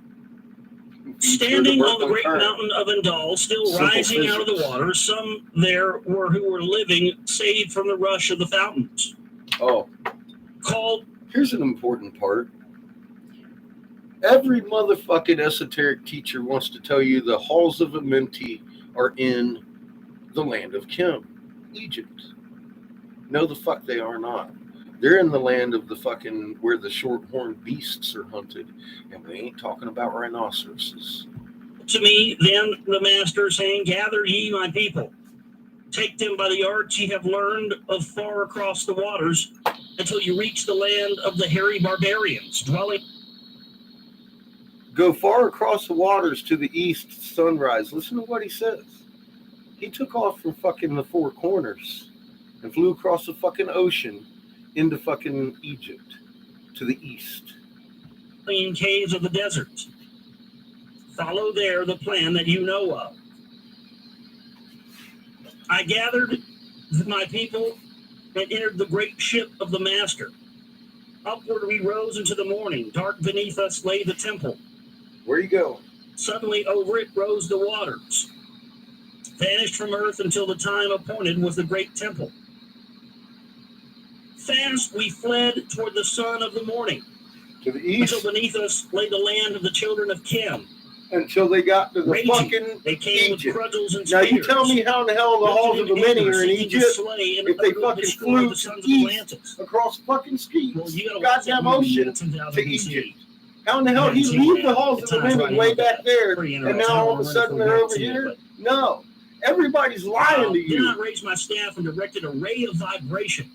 Feature Standing the on the Brooklyn great current. mountain of Indal, still Simple rising out of the physics. water, some there were who were living, saved from the rush of the fountains. Oh, Called, here's an important part. Every motherfucking esoteric teacher wants to tell you the halls of Amenti are in the land of Kim, Egypt. No, the fuck they are not. They're in the land of the fucking where the short-horned beasts are hunted, and we ain't talking about rhinoceroses. to me, then the master, saying, Gather ye my people, take them by the arts ye have learned of far across the waters, until you reach the land of the hairy barbarians, dwelling. Go far across the waters to the east, sunrise. Listen to what he says. He took off from fucking the four corners and flew across the fucking ocean into fucking Egypt to the east. In caves of the deserts. Follow there the plan that you know of. I gathered my people and entered the great ship of the master. Upward we rose into the morning. Dark beneath us lay the temple. Where you go? Suddenly over it rose the waters. Vanished from earth until the time appointed was the great temple. Fast we fled toward the sun of the morning. To the Until east beneath us lay the land of the children of Kim. until they got to the Raging. fucking They came Egypt. with cudgels and Now spears. you tell me how in the hell the halls of Amenti are in Egypt if they fucking flew the sons of east Atlantis. across fucking skis, Well, you gotta watch that goddamn movie, ocean 10,000 to BC. Egypt. How in the hell he leave the halls of Amenti way back there, Pretty and interesting. now all of a sudden they're over here? No, everybody's lying to Then I you. raised my staff and directed a ray of vibration,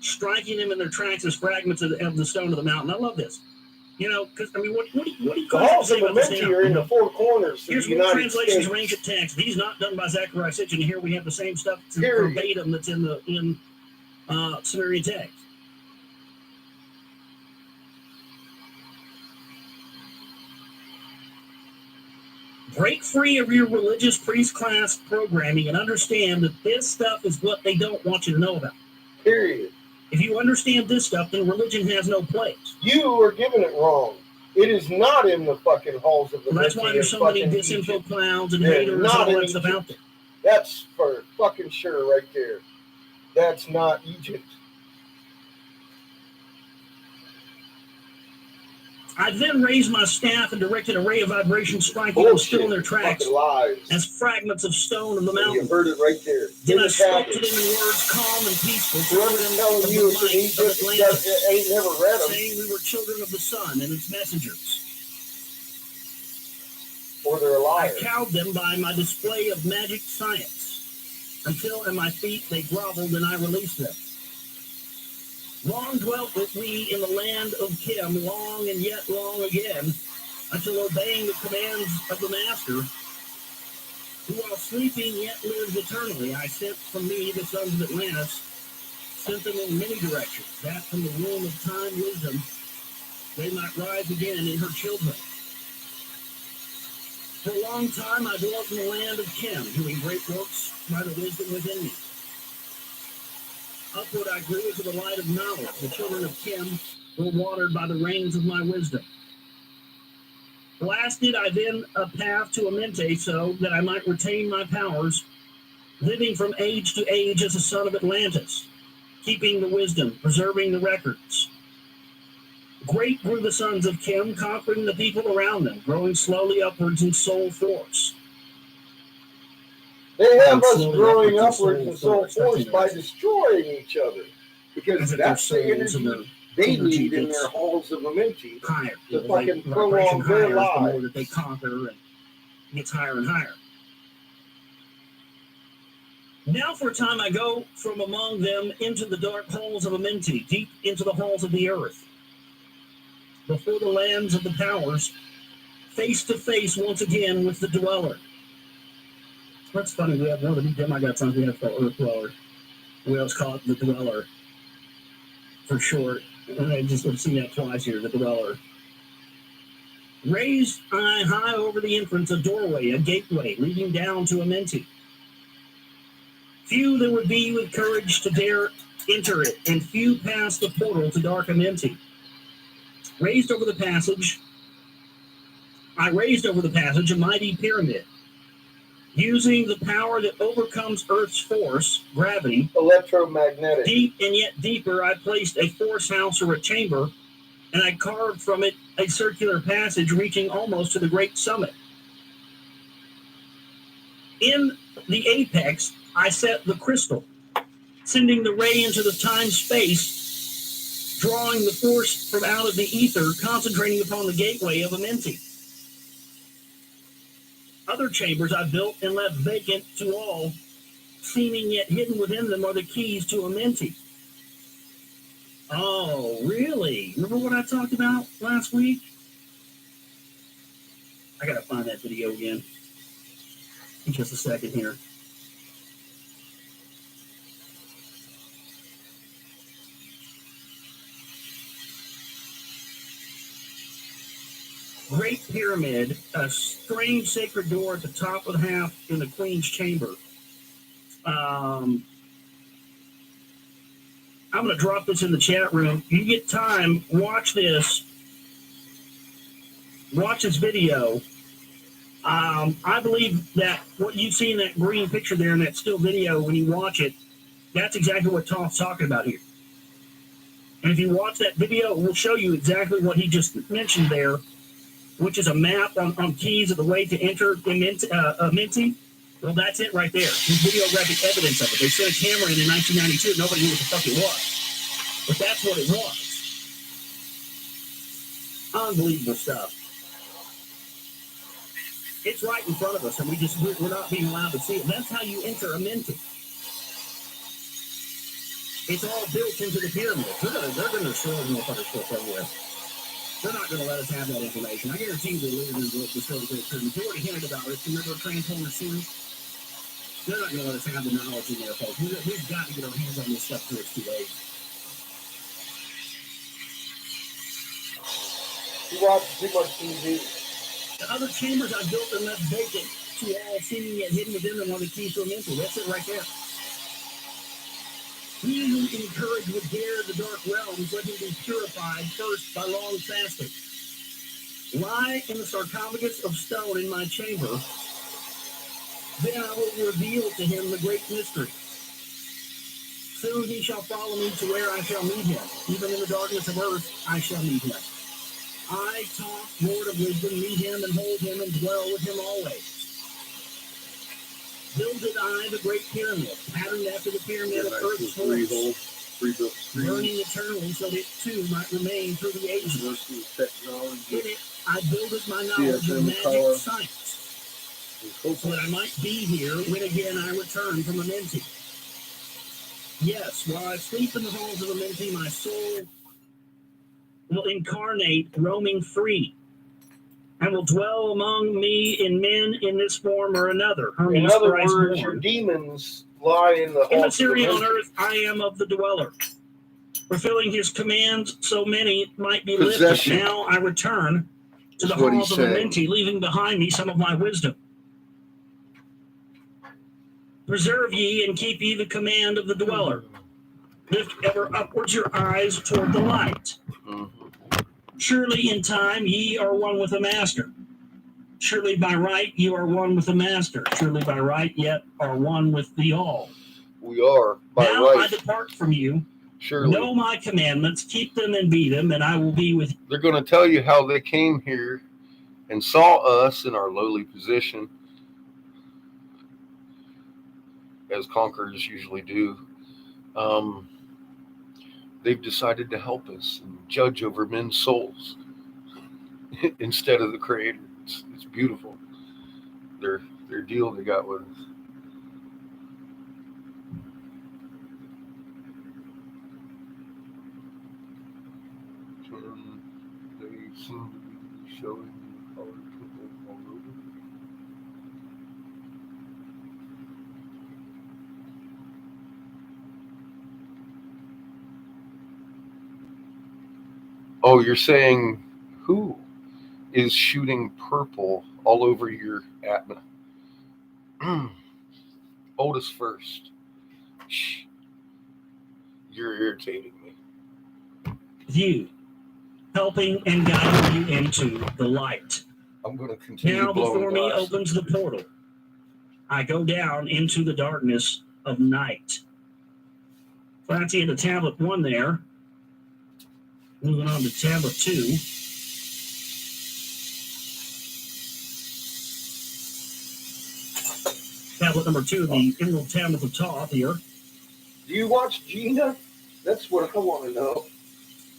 striking them in their tracks as fragments of the stone of the mountain. I love this. Because, I mean, what do you The call halls of say about this Amenti now? are in the four corners of Here's the one United translation's States. range of text. These not done by Zachariah Sitchin. Here we have the same stuff Period. verbatim that's in Sumerian text. Break free of your religious priest class programming and understand that this stuff is what they don't want you to know about. Period. If you understand this stuff, then religion has no place. You are giving it wrong. It is not in the fucking halls of the Well, that's why there's so many disinfo clowns and haters and all that stuff out there. That's for fucking sure right there. That's not Egypt. I then raised my staff and directed a ray of vibration striking them still in their tracks Lies. as fragments of stone of the You mountain. heard it right there. Then I spoke to them in words calm and peaceful, Whoever's them telling of you the it's in light of Egypt Atlantis, ain't never read them. saying we were children of the sun and its messengers. Or they're a liar. I cowed them by my display of magic science, until at my feet they groveled and I released them. Long dwelt with we in the land of Kim, long and yet long again, until obeying the commands of the Master, who while sleeping yet lives eternally, I sent from me the sons of Atlantis, sent them in many directions, that from the womb of time wisdom they might rise again in her children. For a long time I dwelt in the land of Kim, doing great works by the wisdom within me. Upward I grew into the light of knowledge. The children of Kim were watered by the rains of my wisdom. Blasted I then a path to Amente so that I might retain my powers, living from age to age as a son of Atlantis, keeping the wisdom, preserving the records. Great grew the sons of Kim, conquering the people around them, growing slowly upwards in soul force. They have us slowly growing upwards upwards in in soul soul force. force That's by interesting. destroying each other. Because As if that's their the souls and their energy they energy need in gets their halls of Amenti. higher. To The fucking vibration prolong their higher, the more lives. that they conquer, and it gets higher and higher. Now for a time I go from among them into the dark halls of Amenti, deep into the halls of the earth. Before the lands of the powers, face to face once again with the dweller. That's funny, we have one of the demigods on we have called Earth Dweller. We always call it the Dweller for short. And I just have seen that twice here, the Dweller. Raised I high over the entrance, a doorway, a gateway leading down to Amenti. Few there would be with courage to dare enter it, and few pass the portal to dark Amenti. I raised over the passage a mighty pyramid. Using the power that overcomes Earth's force, gravity, Electromagnetic. deep and yet deeper, I placed a force house or a chamber, and I carved from it a circular passage reaching almost to the great summit. In the apex, I set the crystal, sending the ray into the time-space, drawing the force from out of the ether, concentrating upon the gateway of Amenti. Other chambers I built and left vacant to all, seeming yet hidden within them are the keys to Amenti. Oh, really? Remember what I talked about last week? I gotta find that video again. In just a second here. Great pyramid, a strange sacred door at the top of the half in the queen's chamber. I'm going to drop this in the chat room. You get time, watch this. Watch this video. I believe that what you see in that green picture there in that still video, when you watch it, that's exactly what Toth's talking about here. And if you watch that video, it will show you exactly what he just mentioned there, which is a map on keys of the way to enter Amenti. Well, that's it right there. There's videographic evidence of it. They sent a camera in 1992. Nobody knew what the fuck it was. But that's what it was. Unbelievable stuff. It's right in front of us, and we're not being allowed to see it. That's how you enter Amenti. It's all built into the pyramid. They're going to destroy the motherfuckers somewhere. They're not going to let us have that information. I guarantee you they're losing the destroy the great pyramid. They already hinted about it. Remember Transformer series? They're not going to let us have the knowledge in there, folks. We've got to get our hands on this stuff before it's too late. You watch too much TV. The other chambers I built and left vacant, to all seeming yet hidden within them are the keys to immortal. That's it right there. He who encouraged would dare the dark realms, let him be purified first by long fasting. Lie in the sarcophagus of stone in my chamber, then I will reveal to him the great mystery. Soon he shall follow me to where I shall meet him. Even in the darkness of earth, I shall meet him. I, Toth, Lord of wisdom, meet him and hold him and dwell with him always. Builded I the great pyramid, patterned after the pyramid of Earth's horse, burning eternally so that it too might remain through the ages. In it I builded my knowledge of magic science, so that I might be here when again I return from Amenti. Yes, while I sleep in the halls of Amenti, my soul will incarnate, roaming free, and will dwell among me in men in this form or another. In other words, your demons lie in the halls. Emissary on earth, I am of the dweller. Fulfilling his commands, so many might be lifted. Possession. Now I return to the That's what halls of he's saying. Amenti, leaving behind me some of my wisdom. Preserve ye and keep ye the command of the dweller. Lift ever upwards your eyes toward the light. Surely in time ye are one with the master. Surely by right you are one with the master. Surely by right yet are one with the all. We are, by now right. I depart from you. Surely. Know my commandments, keep them and be them, and I will be with you. They're going to tell you how they came here and saw us in our lowly position, as conquerors usually do. They've decided to help us and judge over men's souls instead of the Creator. It's beautiful. Their deal they got with us. They seem to be showing the color purple all over. Oh, you're saying who is shooting purple all over your atma? Oldest first. Shh. You're irritating me. You, helping and guiding you into the light. I'm going to continue Now blowing before me glass. opens the portal. I go down into the darkness of night. That's the end of tablet 1 there. Moving on to tablet 2. Tablet number 2, the Emerald Tablet of Toth here. Do you watch Giza? That's what I want to know.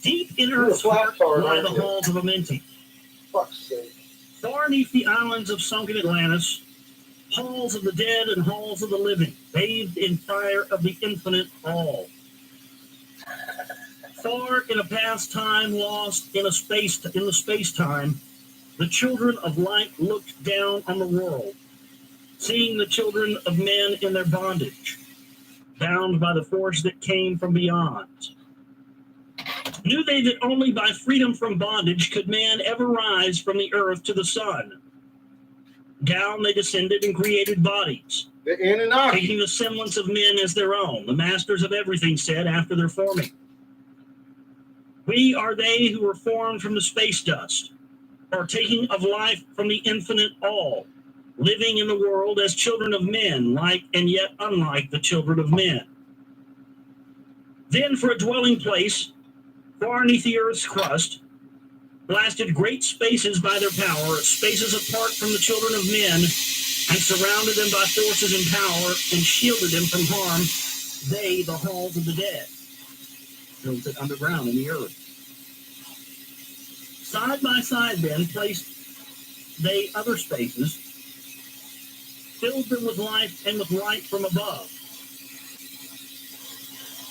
Deep in You're a Earth's flat heart card, lie aren't the you? halls of Amenti. Fuck's sake. Far beneath the islands of sunken Atlantis, halls of the dead and halls of the living, bathed in fire of the infinite all. Far in a past time lost in the space-time, the children of light looked down on the world, seeing the children of men in their bondage, bound by the force that came from beyond. Knew they that only by freedom from bondage could man ever rise from the earth to the sun. Down they descended and created bodies, The Anunnaki. taking the semblance of men as their own, the masters of everything said after their forming. We are they who were formed from the space dust, partaking of life from the infinite all, living in the world as children of men, like and yet unlike the children of men. Then for a dwelling place, far beneath the earth's crust, blasted great spaces by their power, spaces apart from the children of men, and surrounded them by forces and power, and shielded them from harm, they, the halls of the dead, built it underground in the earth. Side by side then placed they other spaces, filled them with life and with light from above.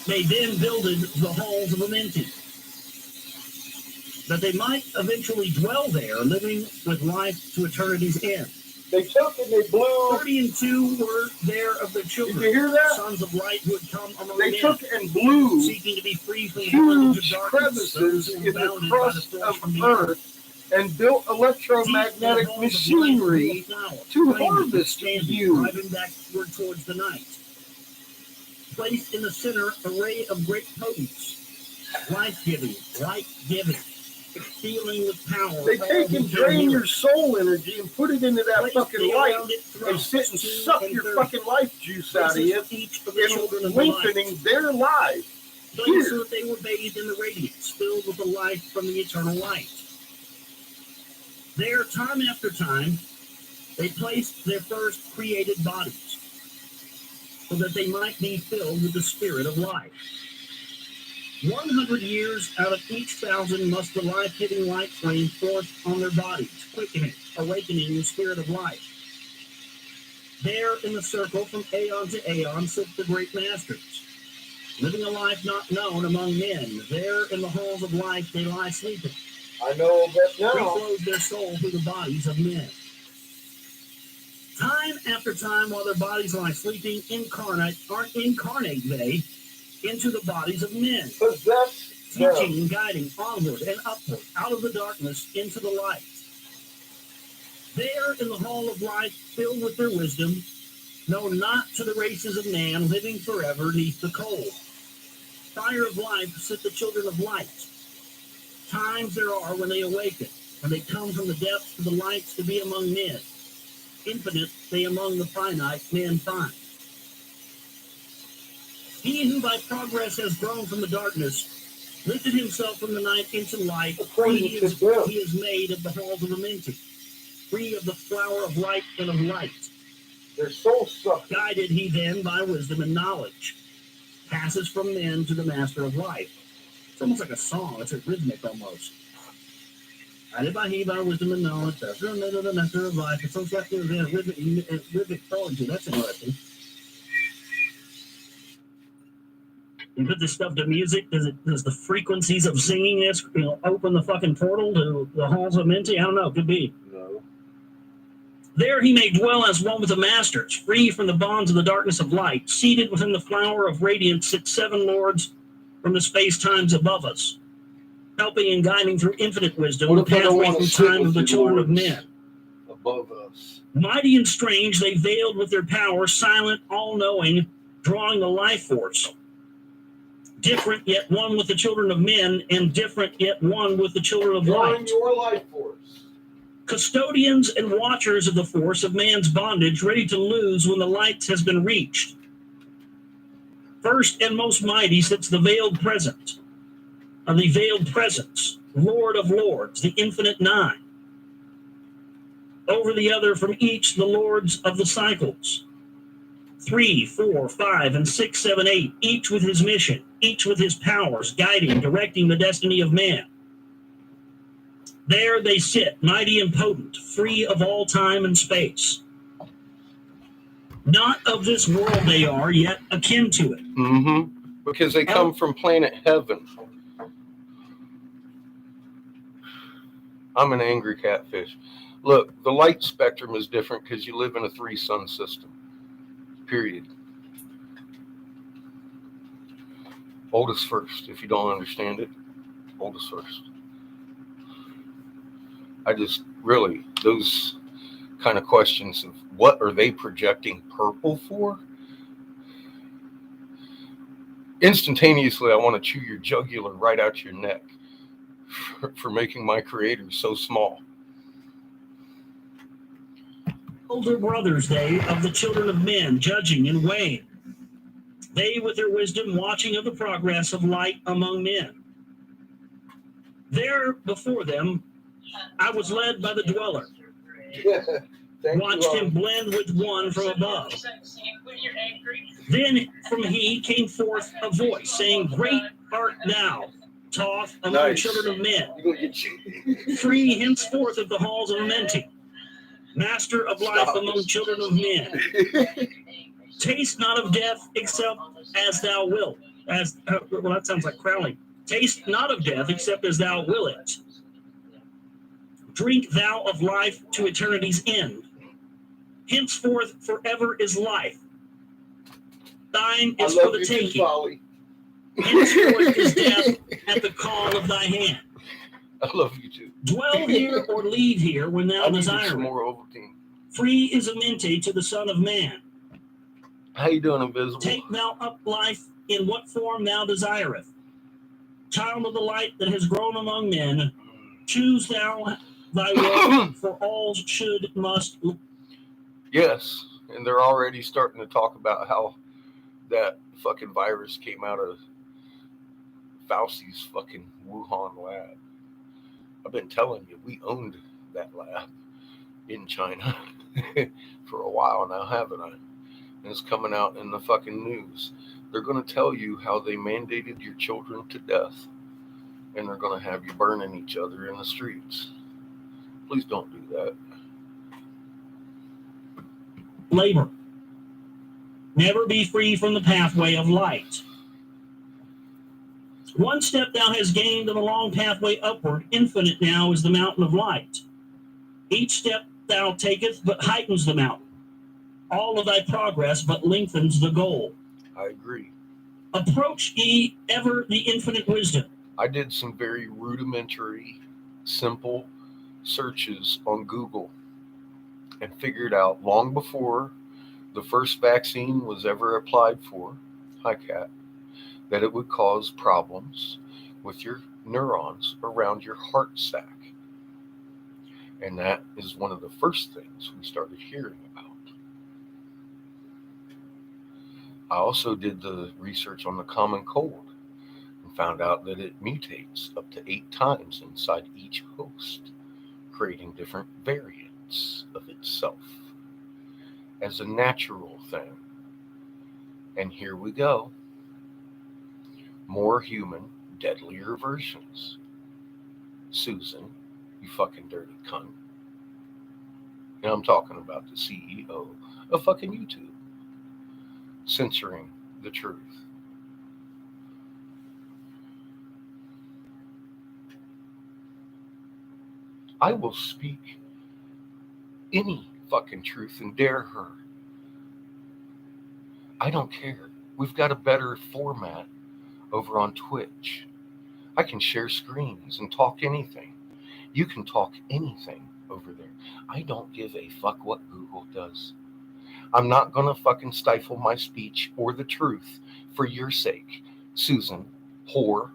They then builded the halls of Amenti, that they might eventually dwell there, living with life to eternity's end. They took and they blew. 30 and 2 were there of their children, Did you hear that? sons of light who had come among They men, took and blew seeking to be free from the bondage huge of darkness, those crevices who in were the bounded by the crust force of from the earth. Earth and built electromagnetic machinery to harvest you. Driving backward towards the night. Placed in the center a ray of great potence, life-giving, light-giving, feeling with power. They take and drain your soul energy and put it into that fucking light and sit and suck your fucking life juice out of you, and lengthening their life. So that they were bathed in the radiance, filled with the life from the eternal light. There, time after time, they placed their first created bodies, so that they might be filled with the spirit of life. 100 years out of each 1,000 must the life-giving light flame forth on their bodies, quickening, awakening the spirit of life. There in the circle from aeon to aeon sit the great masters, living a life not known among men. There in the halls of life they lie sleeping. I know that now. Reflows their soul through the bodies of men. Time after time, while their bodies lie sleeping, incarnate they into the bodies of men, teaching and guiding onward and upward, out of the darkness into the light. There in the hall of life, filled with their wisdom, know not to the races of man, living forever neath the cold. Fire of life sit the children of light. Times there are when they awaken, when they come from the depths to the lights to be among men. Infinite they among the finite men find. He who by progress has grown from the darkness, lifted himself from the night into light, he is made of the halls of lamenting, free of the flower of light and of light. Their soul sucked. Guided he then by wisdom and knowledge, passes from men to the master of life. It's almost like a song. It's a rhythmic almost. Guided by he by wisdom and knowledge, passes from men to the master of life. It sounds like a rhythmic poetry. That's interesting. You put this stuff to music, does the frequencies of singing this, open the fucking portal to the halls of Menti? I don't know, could be. No. There he may dwell as one with the masters, free from the bonds of the darkness of light. Seated within the flower of radiance sit 7 lords from the space-times above us, helping and guiding through infinite wisdom the pathway through time of the children of men. Above us. Mighty and strange, they veiled with their power, silent, all-knowing, drawing the life force. Different yet one with the children of men, and different yet one with the children of light. Your life force. Custodians and watchers of the force of man's bondage, ready to lose when the light has been reached. First and most mighty sits the veiled presence, Lord of lords, the infinite nine. Over the other from each the lords of the cycles. 3, 4, 5, and 6, 7, 8, each with his mission, each with his powers, guiding, directing the destiny of man. There they sit, mighty and potent, free of all time and space. Not of this world they are, yet akin to it. Mm-hmm. Because they come from planet heaven. I'm an angry catfish. Look, the light spectrum is different because you live in a 3-sun system. Period. Oldest first. If you don't understand it, oldest first. I just really, those kind of questions of what are they projecting purple for? Instantaneously, I want to chew your jugular right out your neck for making my creator so small. Older brothers, they, of the children of men, judging and weighing. They, with their wisdom, watching of the progress of light among men. There, before them, I was led by the dweller. Yeah, Watched him blend with one from above. Then from he came forth a voice, saying, Great art thou, Toth, among children of men. Free henceforth of the halls of Menti. Master of life among children of men. Taste not of death except as thou wilt. Well, that sounds like Crowley. Taste not of death except as thou wilt. Drink thou of life to eternity's end. Henceforth forever is life. Thine is for the taking. Henceforth is death at the call of thy hand. I love you too. Dwell here or leave here when thou I needed desire some it. more Ovaltine. Free is Amente to the Son of Man. How you doing, Invisible? Take thou up life in what form thou desireth. Child of the light that has grown among men, choose thou thy way, for all should, must. Yes, and they're already starting to talk about how that fucking virus came out of Fauci's fucking Wuhan lab. I've been telling you, we owned that lab in China for a while now, haven't I? And it's coming out in the fucking news. They're going to tell you how they mandated your children to death, and they're going to have you burning each other in the streets. Please don't do that. Labor. Never be free from the pathway of light. One step thou hast gained on the long pathway upward, infinite now is the mountain of light. Each step thou takest but heightens the mountain. All of thy progress but lengthens the goal. I agree. Approach ye ever the infinite wisdom. I did some very rudimentary, simple searches on Google and figured out long before the first vaccine was ever applied for, hi Cat, that it would cause problems with your neurons around your heart sac. And that is one of the first things we started hearing about. I also did the research on the common cold and found out that it mutates up to 8 times inside each host, creating different variants of itself as a natural thing. And here we go. More human, deadlier versions. Susan, you fucking dirty cunt. And I'm talking about the CEO of fucking YouTube. Censoring the truth. I will speak any fucking truth and dare her. I don't care. We've got a better format over on Twitch. I can share screens and talk anything. You can talk anything over there. I don't give a fuck what Google does. I'm not gonna fucking stifle my speech or the truth for your sake, Susan, whore.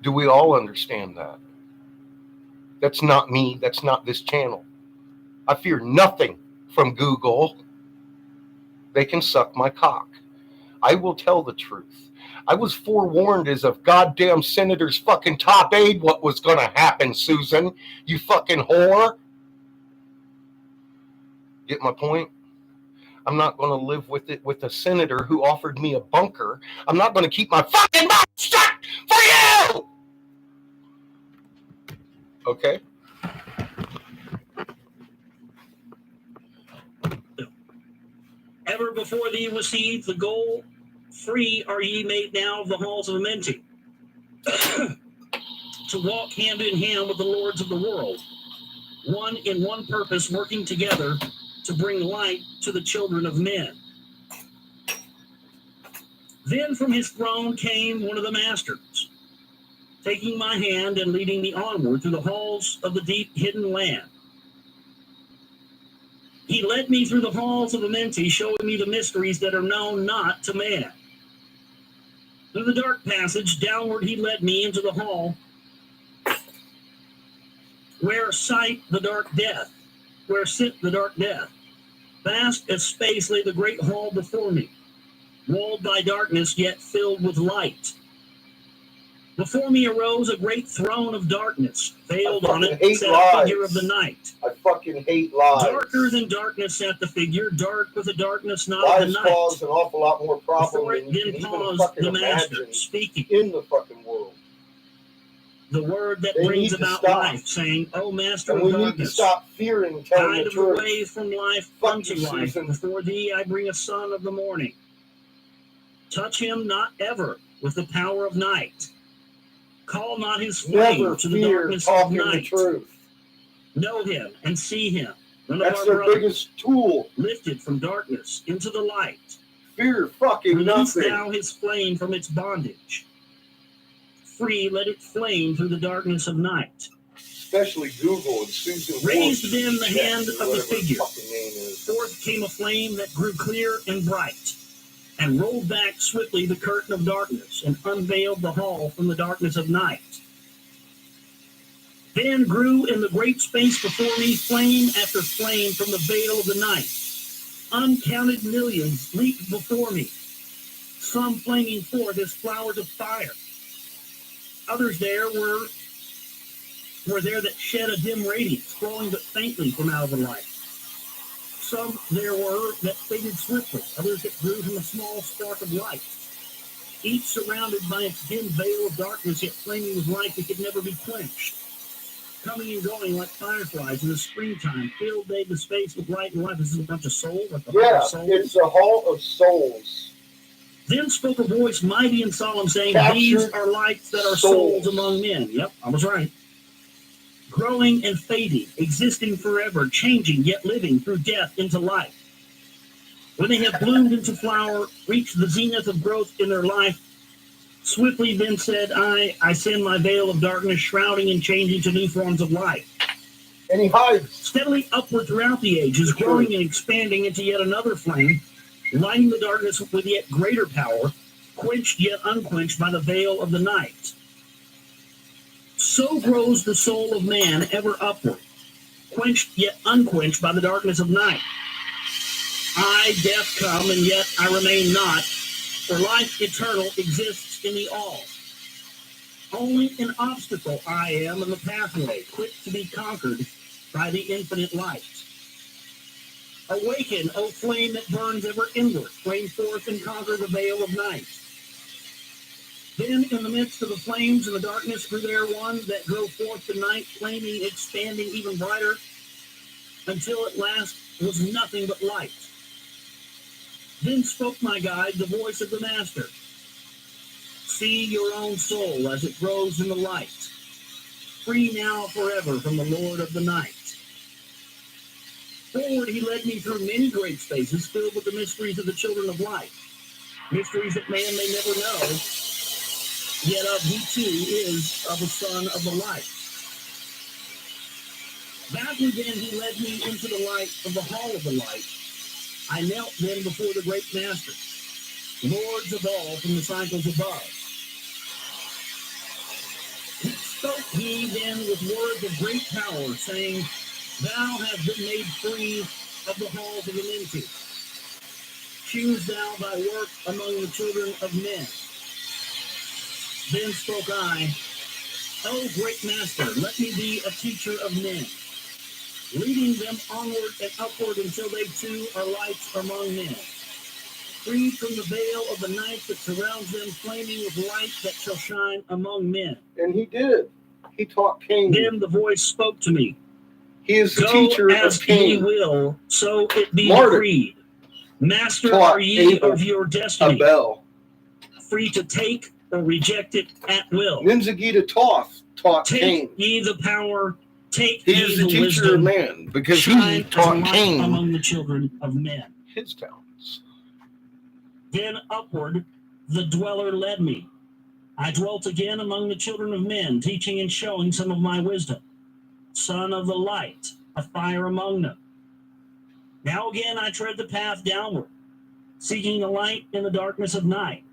Do we all understand that? That's not me. That's not this channel. I fear nothing from Google. They can suck my cock. I will tell the truth. I was forewarned as a goddamn senator's fucking top aide what was going to happen, Susan. You fucking whore. Get my point? I'm not going to live with it with a senator who offered me a bunker. I'm not going to keep my fucking mouth shut for you! Okay? Ever before thee was he the goal. Free are ye made now of the halls of Amente, to walk hand in hand with the lords of the world, one in one purpose, working together to bring light to the children of men. Then from his throne came one of the masters, taking my hand and leading me onward through the halls of the deep hidden land. He led me through the halls of Amente, showing me the mysteries that are known not to man. Through the dark passage, downward he led me into the hall, where sight the dark death, where sit the dark death. Vast as space lay the great hall before me, walled by darkness, yet filled with light. Before me arose a great throne of darkness. Veiled on it sat a figure of the night. I fucking hate lies. Darker than darkness sat the figure, dark with a darkness not lies of the night. cause an awful lot more Before problem it than you then can even paused fucking the master, imagine speaking in the fucking world. the word that They brings need to about stop. life, saying, O master And of we need to darkness, stop fearing telling guide the of the truth. way from life Fuck unto you, life. Susan. Before thee I bring a son of the morning. Touch him not ever with the power of night. Call not his flame Never to the fear darkness of talking the night. truth. Know him and see him. None of That's our their brothers biggest tool. lifted from darkness into the light. fear fucking Release nothing. thou his flame from its bondage. Free, let it flame through the darkness of night. Especially Google and Susan. Raised then the hand of the whatever figure. fucking name is. Forth came a flame that grew clear and bright, and rolled back swiftly the curtain of darkness, and unveiled the hall from the darkness of night. Then grew in the great space before me flame after flame from the veil of the night. Uncounted millions leaped before me, some flaming forth as flowers of fire. Others there were there that shed a dim radiance, flowing but faintly from out of the light. Some there were that faded swiftly, others that grew from a small spark of light, each surrounded by its dim veil of darkness, yet flaming with light that could never be quenched. Coming and going like fireflies in the springtime, filled they the space with light and life. This is a bunch of souls, like the hall Yeah, of souls. it's a hall of souls. Then spoke a voice mighty and solemn, saying, Captured these are lights that are souls among men. Yep, I was right. Growing and fading, existing forever, changing yet living through death into life. When they have bloomed into flower, reached the zenith of growth in their life, swiftly then said I send my veil of darkness, shrouding and changing to new forms of life. And he hides. Steadily upward throughout the ages, growing and expanding into yet another flame, lighting the darkness with yet greater power, quenched yet unquenched by the veil of the night. So grows the soul of man ever upward, quenched yet unquenched by the darkness of night. I, death, come, and yet I remain not, for life eternal exists in the all. Only an obstacle I am in the pathway, quick to be conquered by the infinite light. Awaken, O flame that burns ever inward, flame forth and conquer the veil of night. Then in the midst of the flames and the darkness grew there one that drove forth the night, flaming, expanding even brighter, until at last was nothing but light. Then spoke my guide, the voice of the Master. See your own soul as it grows in the light, free now forever from the Lord of the night. Forward he led me through many great spaces filled with the mysteries of the children of light, mysteries that man may never know, yet of he too is of the son of the light. Backward then he led me into the light of the hall of the light. I knelt then before the great Master, lords of all from the cycles above. Spoke he then with words of great power, saying, thou hast been made free of the halls of iniquity. Choose thou thy work among the children of men. Then spoke I, O great Master, let me be a teacher of men, leading them onward and upward until they too are lights among men, freed from the veil of the night that surrounds them, flaming with light that shall shine among men. And he did. He taught Cain. Then the voice spoke to me. He is the Go teacher as of ye Cain. will, so it be Martyr. decreed. Master Taught are ye Abel, of your destiny, Abel. free to take or reject it at will. Ninzagita Toth taught Take Cain. ye the power, take He ye is the the teacher wisdom, of man because shine he as a taught light Cain among the children of men. his talents. Then upward the dweller led me. I dwelt again among the children of men, teaching and showing some of my wisdom. Son of the light, a fire among them. Now again I tread the path downward, seeking the light in the darkness of night.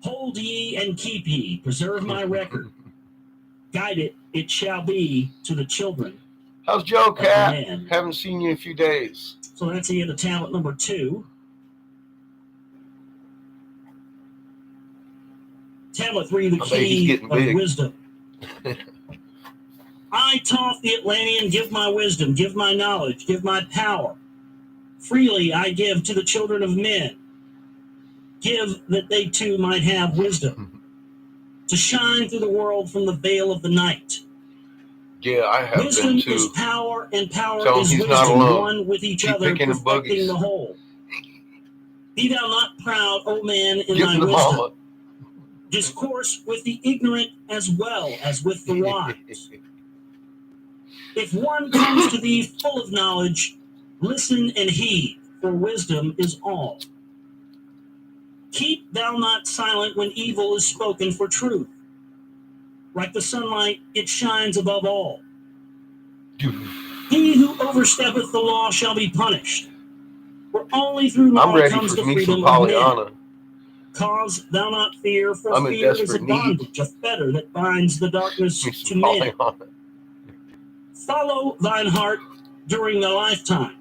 Hold ye and keep ye, preserve my record. Guide it, it shall be to the children How's Joe, of Cat? men. Haven't seen you in a few days. So that's the end of talent number 2. Tablet 3, the I bet he's key getting of big. wisdom. I, Toth the Atlantean, give my wisdom, give my knowledge, give my power. Freely I give to the children of men. Give that they too might have wisdom, to shine through the world from the veil of the night. Yeah, I have Wisdom been too. is power, and power Tell him is he's wisdom, not alone. one with each Keep other, picking the perfecting boogies. the whole. Be thou not proud, O man, in Give thy him the wisdom. mama. Discourse with the ignorant as well as with the wise. If one comes to thee full of knowledge, listen and heed, for wisdom is all. Keep thou not silent when evil is spoken for truth. Like the sunlight, it shines above all. He who oversteppeth the law shall be punished. For only through I'm law ready comes for the me some freedom of men. Pollyanna. Cause thou not fear, for I'm in fear is a desperate need. bondage, a fetter that binds the darkness Me to some men. Pollyanna. Follow thine heart during the lifetime.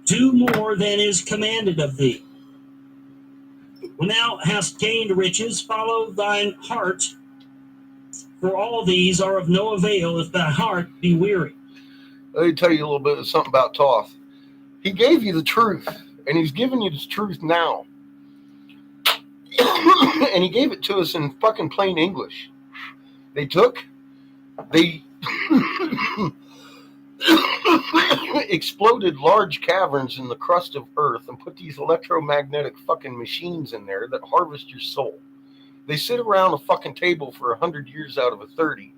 Do more than is commanded of thee. When thou hast gained riches, follow thine heart, for all these are of no avail if thy heart be weary. Let me tell you a little bit of something about Toth. He gave you the truth, and he's giving you the truth now. And he gave it to us in fucking plain English. They exploded large caverns in the crust of Earth and put these electromagnetic fucking machines in there that harvest your soul. They sit around a fucking table for 100 years out of a 30.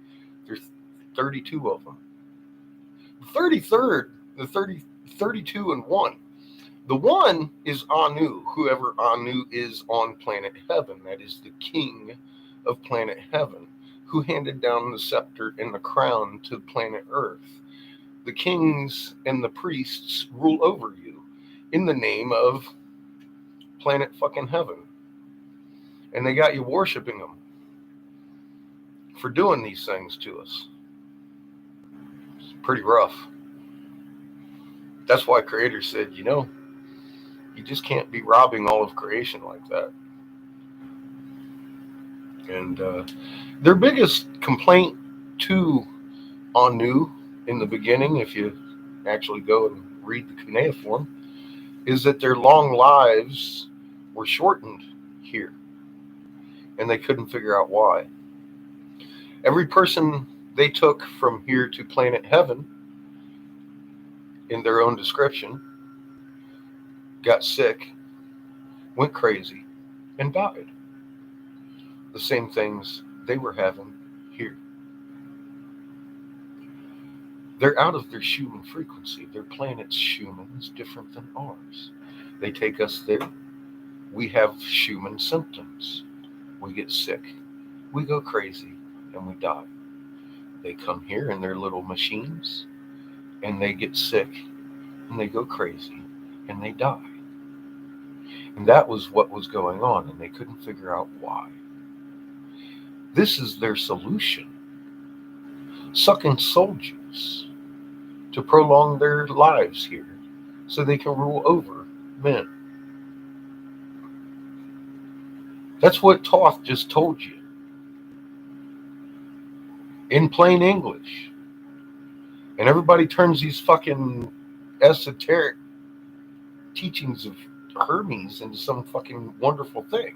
There's 32 of them. The 33rd, 32 and 1. The one is Anu, whoever Anu is on planet Heaven. That is the king of planet Heaven, who handed down the scepter and the crown to planet Earth. The kings and the priests rule over you in the name of planet fucking Heaven. And they got you worshiping them for doing these things to us. It's pretty rough. That's why Creator said, you just can't be robbing all of creation like that. And their biggest complaint to Anu in the beginning, if you actually go and read the cuneiform, is that their long lives were shortened here. And they couldn't figure out why. Every person they took from here to planet Heaven, in their own description, got sick, went crazy, and died. The same things they were having here. They're out of their Schumann frequency. Their planet's Schumann is different than ours. They take us there. We have Schumann symptoms. We get sick. We go crazy, and we die. They come here in their little machines, and they get sick, and they go crazy, and they die. And that was what was going on, and they couldn't figure out why. This is their solution. Sucking soul juice to prolong their lives here so they can rule over men. That's what Toth just told you. In plain English. And everybody turns these fucking esoteric teachings of Hermes into some fucking wonderful thing.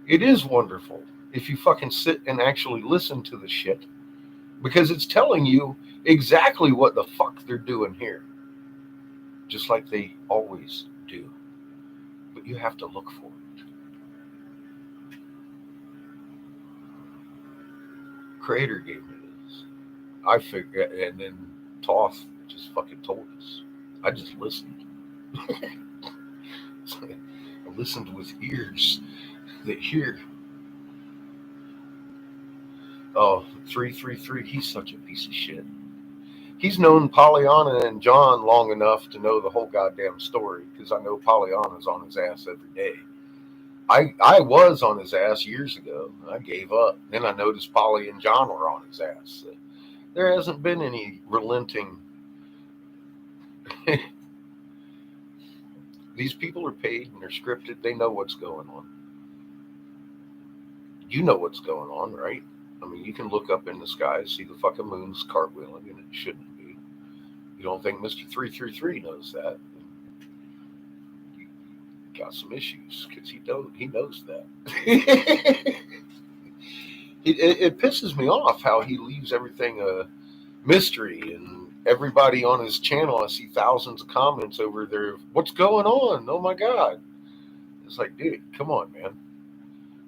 It is wonderful if you fucking sit and actually listen to the shit, because it's telling you exactly what the fuck they're doing here. Just like they always do. But you have to look for it. Creator gave me this. I figured, and then Toth just fucking told us. I just listened. I listened with ears that hear. Oh, 333, he's such a piece of shit. He's known Pollyanna and John long enough to know the whole goddamn story, because I know Pollyanna's on his ass every day. I was on his ass years ago. I gave up. Then I noticed Polly and John were on his ass. There hasn't been any relenting. These people are paid and they're scripted. They know what's going on. You know what's going on, right? I mean, you can look up in the sky, see the fucking moon's cartwheeling, and it shouldn't be. You don't think Mr. 333 knows that? You got some issues, because he knows that. It pisses me off how he leaves everything a mystery, and everybody on his channel, I see thousands of comments over there. What's going on? Oh my God. It's like, dude, come on, man.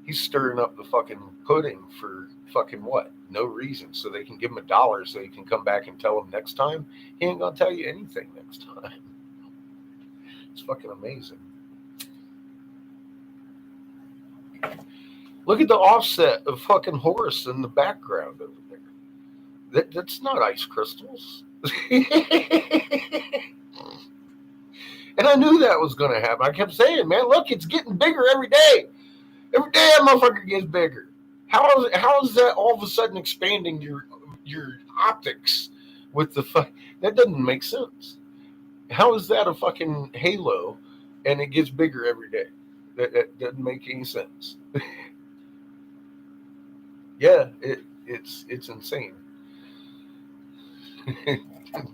He's stirring up the fucking pudding for fucking what? No reason. So they can give him $1 so he can come back and tell him next time. He ain't gonna tell you anything next time. It's fucking amazing. Look at the offset of fucking Horus in the background over there. That's not ice crystals. And I knew that was going to happen. I kept saying, man, look, it's getting bigger every day. Every day that motherfucker gets bigger. How is that all of a sudden expanding your optics with the fuck? That doesn't make sense. How is that a fucking halo and it gets bigger every day? That doesn't make any sense. Yeah, it's insane.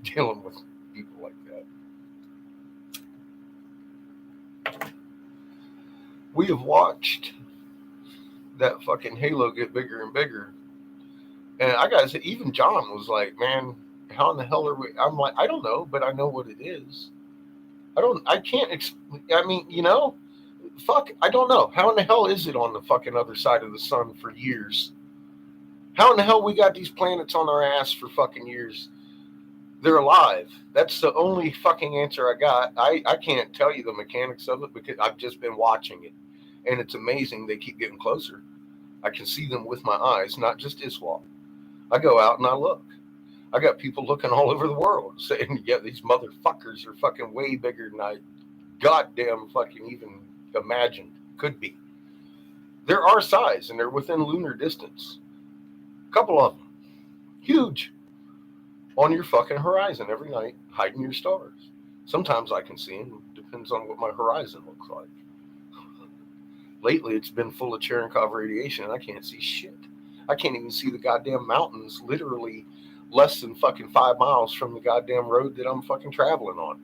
Dealing with people like that. We have watched that fucking halo get bigger and bigger. And I gotta say, even John was like, man, how in the hell are we? I'm like, I don't know, but I know what it is. I mean, fuck, I don't know. How in the hell is it on the fucking other side of the sun for years? How in the hell we got these planets on our ass for fucking years? They're alive. That's the only fucking answer I got. I can't tell you the mechanics of it because I've just been watching it. And it's amazing they keep getting closer. I can see them with my eyes, not just Iswap. I go out and I look. I got people looking all over the world saying, yeah, these motherfuckers are fucking way bigger than I goddamn fucking even imagined could be. They're our size and they're within lunar distance. A couple of them. Huge. On your fucking horizon every night, hiding your stars. Sometimes I can see them. Depends on what my horizon looks like. Lately, it's been full of Cherenkov radiation and I can't see shit. I can't even see the goddamn mountains literally less than fucking 5 miles from the goddamn road that I'm fucking traveling on.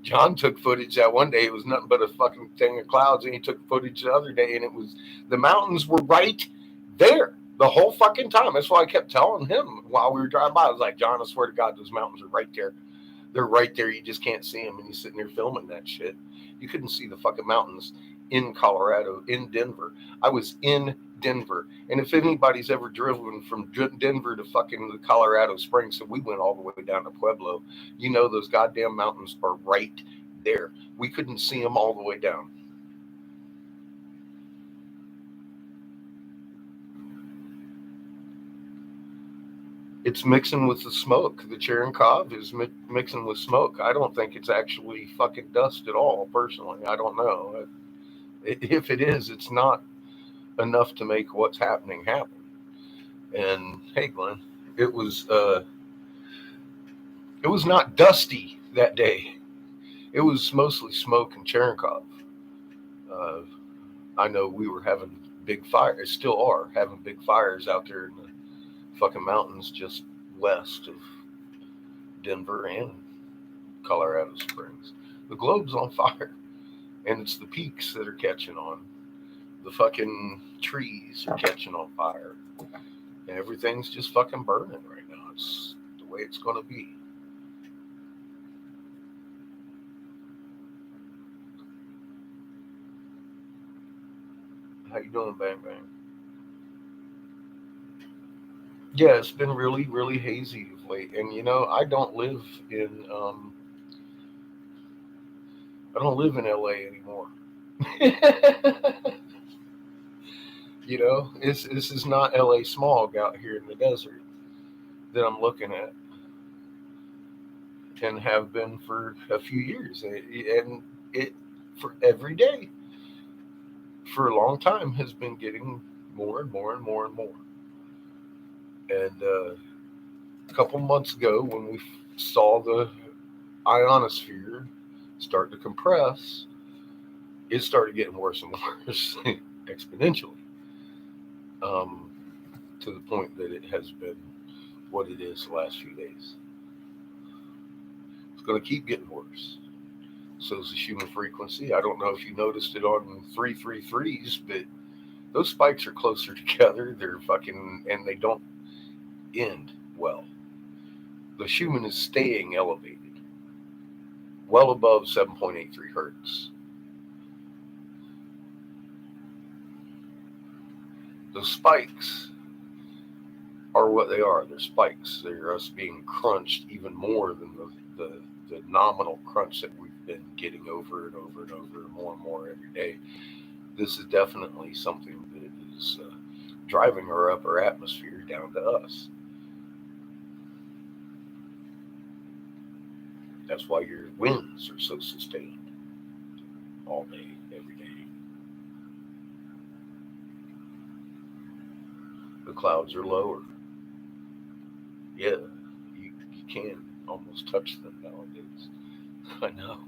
John took footage that one day. It was nothing but a fucking thing of clouds. And he took footage the other day and it was, the mountains were right there the whole fucking time. That's why I kept telling him while we were driving by. I was like, John, I swear to God, those mountains are right there. They're right there. You just can't see them. And he's sitting there filming that shit. You couldn't see the fucking mountains in Colorado, in Denver. I was in Denver. And if anybody's ever driven from Denver to fucking the Colorado Springs, so we went all the way down to Pueblo, you know those goddamn mountains are right there. We couldn't see them all the way down. It's mixing with the smoke. The Cherenkov is mixing with smoke. I don't think it's actually fucking dust at all, personally. I don't know. If it is, it's not enough to make what's happening happen. And hey, Glenn, it was not dusty that day. It was mostly smoke and Cherenkov. I know we were having big fires, still are having big fires out there in the fucking mountains just west of Denver and Colorado Springs. The globe's on fire, and it's the peaks that are catching on. The fucking trees are catching on fire. And everything's just fucking burning right now. It's the way it's going to be. How you doing, Bang Bang? Yeah, it's been really, really hazy of late. And, I don't live in LA anymore. This is not LA smog out here in the desert that I'm looking at and have been for a few years. And it for every day for a long time has been getting more and more and more and more. And a couple months ago, when we saw the ionosphere start to compress, it started getting worse and worse exponentially, to the point that it has been what it is the last few days. It's going to keep getting worse. So is the human frequency. I don't know if you noticed it on 333s, but those spikes are closer together. They're fucking, and they don't end well. The human is staying elevated, well above 7.83 hertz. The spikes are what they are. They're spikes. They're us being crunched even more than the nominal crunch that we've been getting over and over and over, more and more every day. this is definitely something that is driving our upper atmosphere down to us. That's why your winds are so sustained all day, every day. The clouds are lower. Yeah, you can almost touch them nowadays. I know.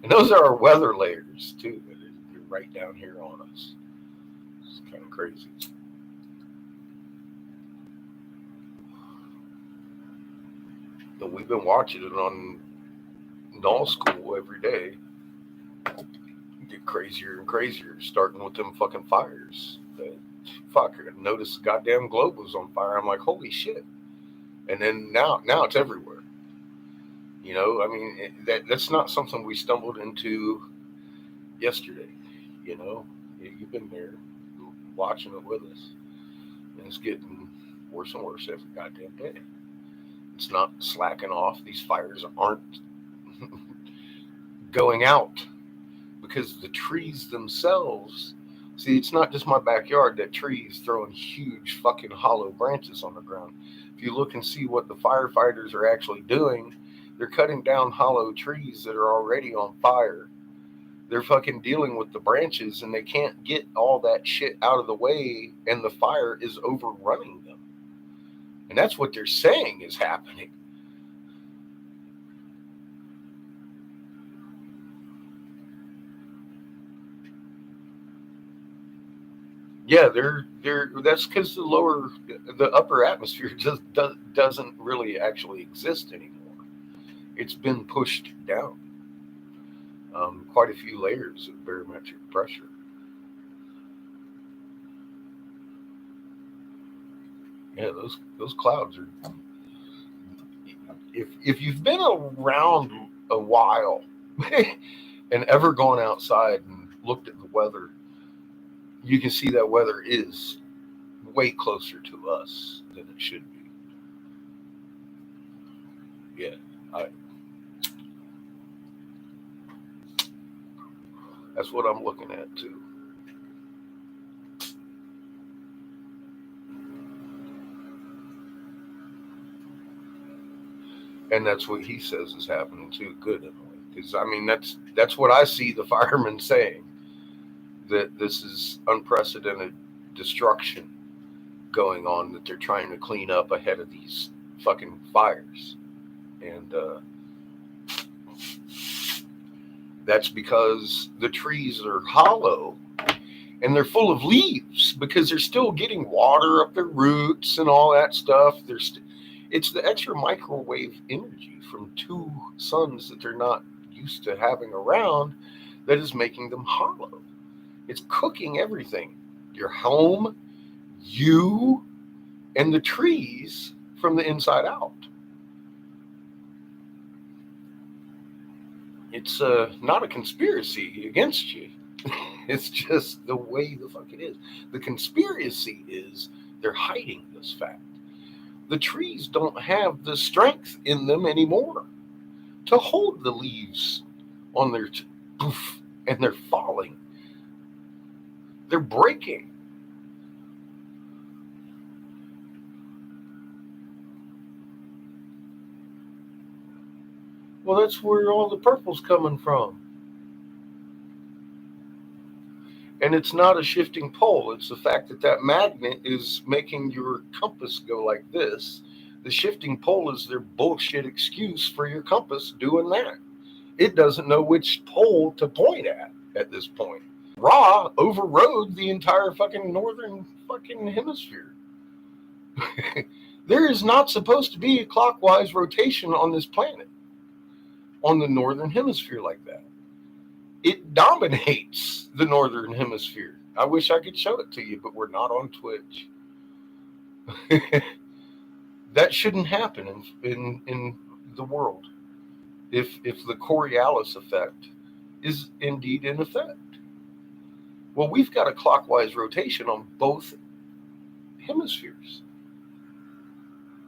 And those are our weather layers, too. They're right down here on us. It's kind of crazy. But we've been watching it on null school every day. Get crazier and crazier, starting with them fucking fires. Fuck, I noticed the goddamn globe was on fire. I'm like, holy shit. And then now it's everywhere. You know, I mean, that's not something we stumbled into yesterday. You know, you've been there watching it with us. And it's getting worse and worse every goddamn day. It's not slacking off. These fires aren't going out because the trees themselves, see, it's not just my backyard. That tree is throwing huge fucking hollow branches on the ground. If you look and see what the firefighters are actually doing, they're cutting down hollow trees that are already on fire. They're fucking dealing with the branches, and they can't get all that shit out of the way, and the fire is overrunning them. And that's what they're saying is happening. Yeah, that's because the upper atmosphere just doesn't really actually exist anymore. It's been pushed down. Quite a few layers of barometric pressure. Yeah, those clouds are. If you've been around a while and ever gone outside and looked at the weather, you can see that weather is way closer to us than it should be. Yeah, that's what I'm looking at too. And that's what he says is happening too. Good, in a way, because I mean that's what I see the firemen saying, that this is unprecedented destruction going on that they're trying to clean up ahead of these fucking fires, and that's because the trees are hollow and they're full of leaves because they're still getting water up their roots and all that stuff. It's the extra microwave energy from two suns that they're not used to having around that is making them hollow. It's cooking everything. Your home, you, and the trees from the inside out. It's not a conspiracy against you. It's just the way the fuck it is. The conspiracy is they're hiding this fact. The trees don't have the strength in them anymore to hold the leaves on their poof, and they're falling. They're breaking. Well, that's where all the purple's coming from. And it's not a shifting pole. It's the fact that magnet is making your compass go like this. The shifting pole is their bullshit excuse for your compass doing that. It doesn't know which pole to point at this point. Ra overrode the entire fucking northern fucking hemisphere. There is not supposed to be a clockwise rotation on this planet, on the northern hemisphere like that. It dominates the northern hemisphere. I wish I could show it to you, but we're not on Twitch. That shouldn't happen in the world if the Coriolis effect is indeed in effect. Well, we've got a clockwise rotation on both hemispheres,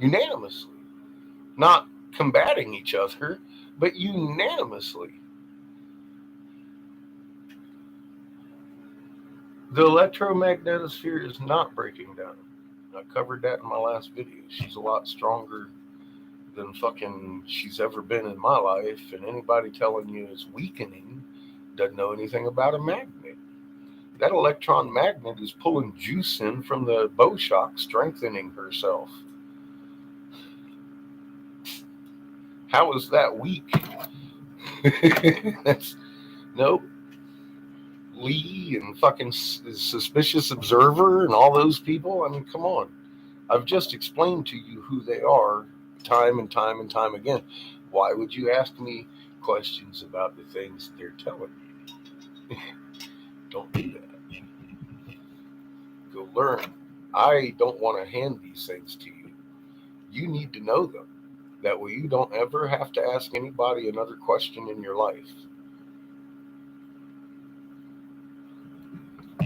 unanimously, not combating each other, but unanimously. The electromagnetosphere is not breaking down. I covered that in my last video. She's a lot stronger than fucking she's ever been in my life, and anybody telling you it's weakening doesn't know anything about a magnet. That electron magnet is pulling juice in from the bow shock, strengthening herself. How is that weak? That's nope. Lee and fucking Suspicious Observer and all those people. I mean, come on. I've just explained to you who they are time and time and time again. Why would you ask me questions about the things they're telling you? Don't do that. Go learn. I don't want to hand these things to you. You need to know them. That way you don't ever have to ask anybody another question in your life.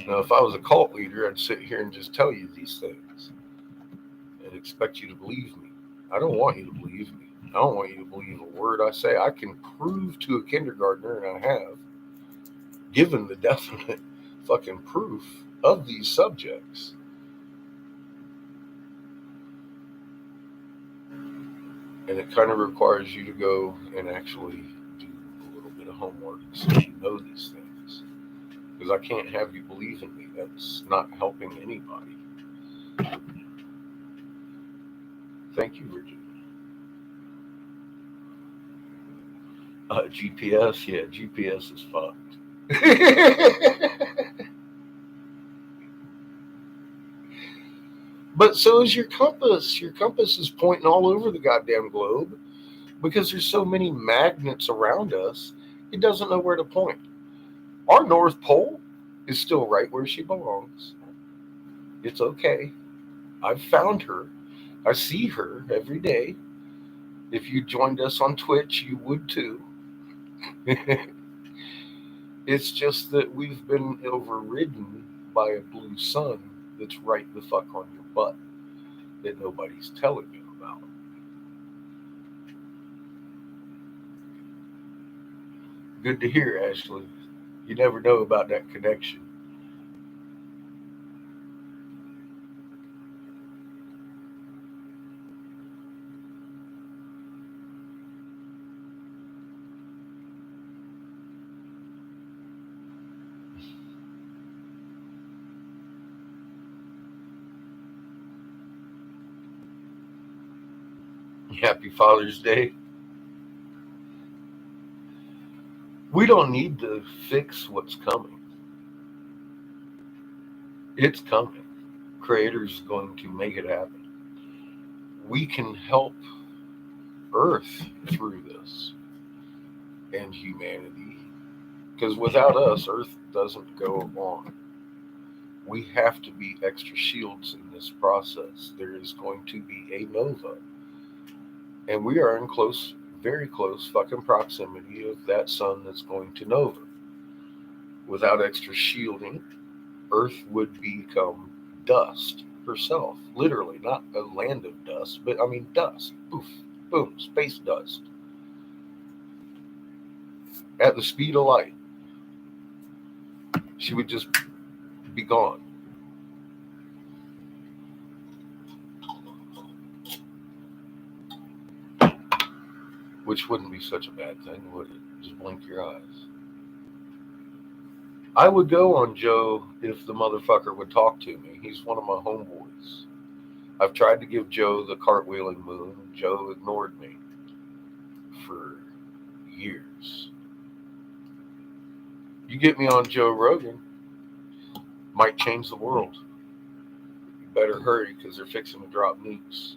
Now, if I was a cult leader, I'd sit here and just tell you these things and expect you to believe me. I don't want you to believe me. I don't want you to believe a word I say. I can prove to a kindergartner, and I have, given the definite fucking proof of these subjects. And it kind of requires you to go and actually do a little bit of homework so you know these things. Because I can't have you believe in me. That's not helping anybody. Thank you, Virginia. GPS, yeah, GPS is fucked. But so is your compass. Your compass is pointing all over the goddamn globe because there's so many magnets around us, it doesn't know where to point. Our North Pole is still right where she belongs. It's okay. I've found her. I see her every day. If you joined us on Twitch, you would too. It's just that we've been overridden by a blue sun that's right the fuck on your butt that nobody's telling you about. Good to hear, Ashley. You never know about that connection. Happy Father's Day. We don't need to fix what's coming. It's coming. Creator's going to make it happen. We can help Earth through this and humanity. Because without us, Earth doesn't go on. We have to be extra shields in this process. There is going to be a nova. And we are in close, very close fucking proximity of that sun that's going to nova. Without extra shielding, Earth would become dust herself. Literally, not a land of dust, but I mean dust. Poof, boom, space dust. At the speed of light. She would just be gone. Which wouldn't be such a bad thing, would it? Just blink your eyes. I would go on Joe if the motherfucker would talk to me. He's one of my homeboys. I've tried to give Joe the cartwheeling moon. Joe ignored me for years. You get me on Joe Rogan, might change the world. You better hurry because they're fixing to drop nukes.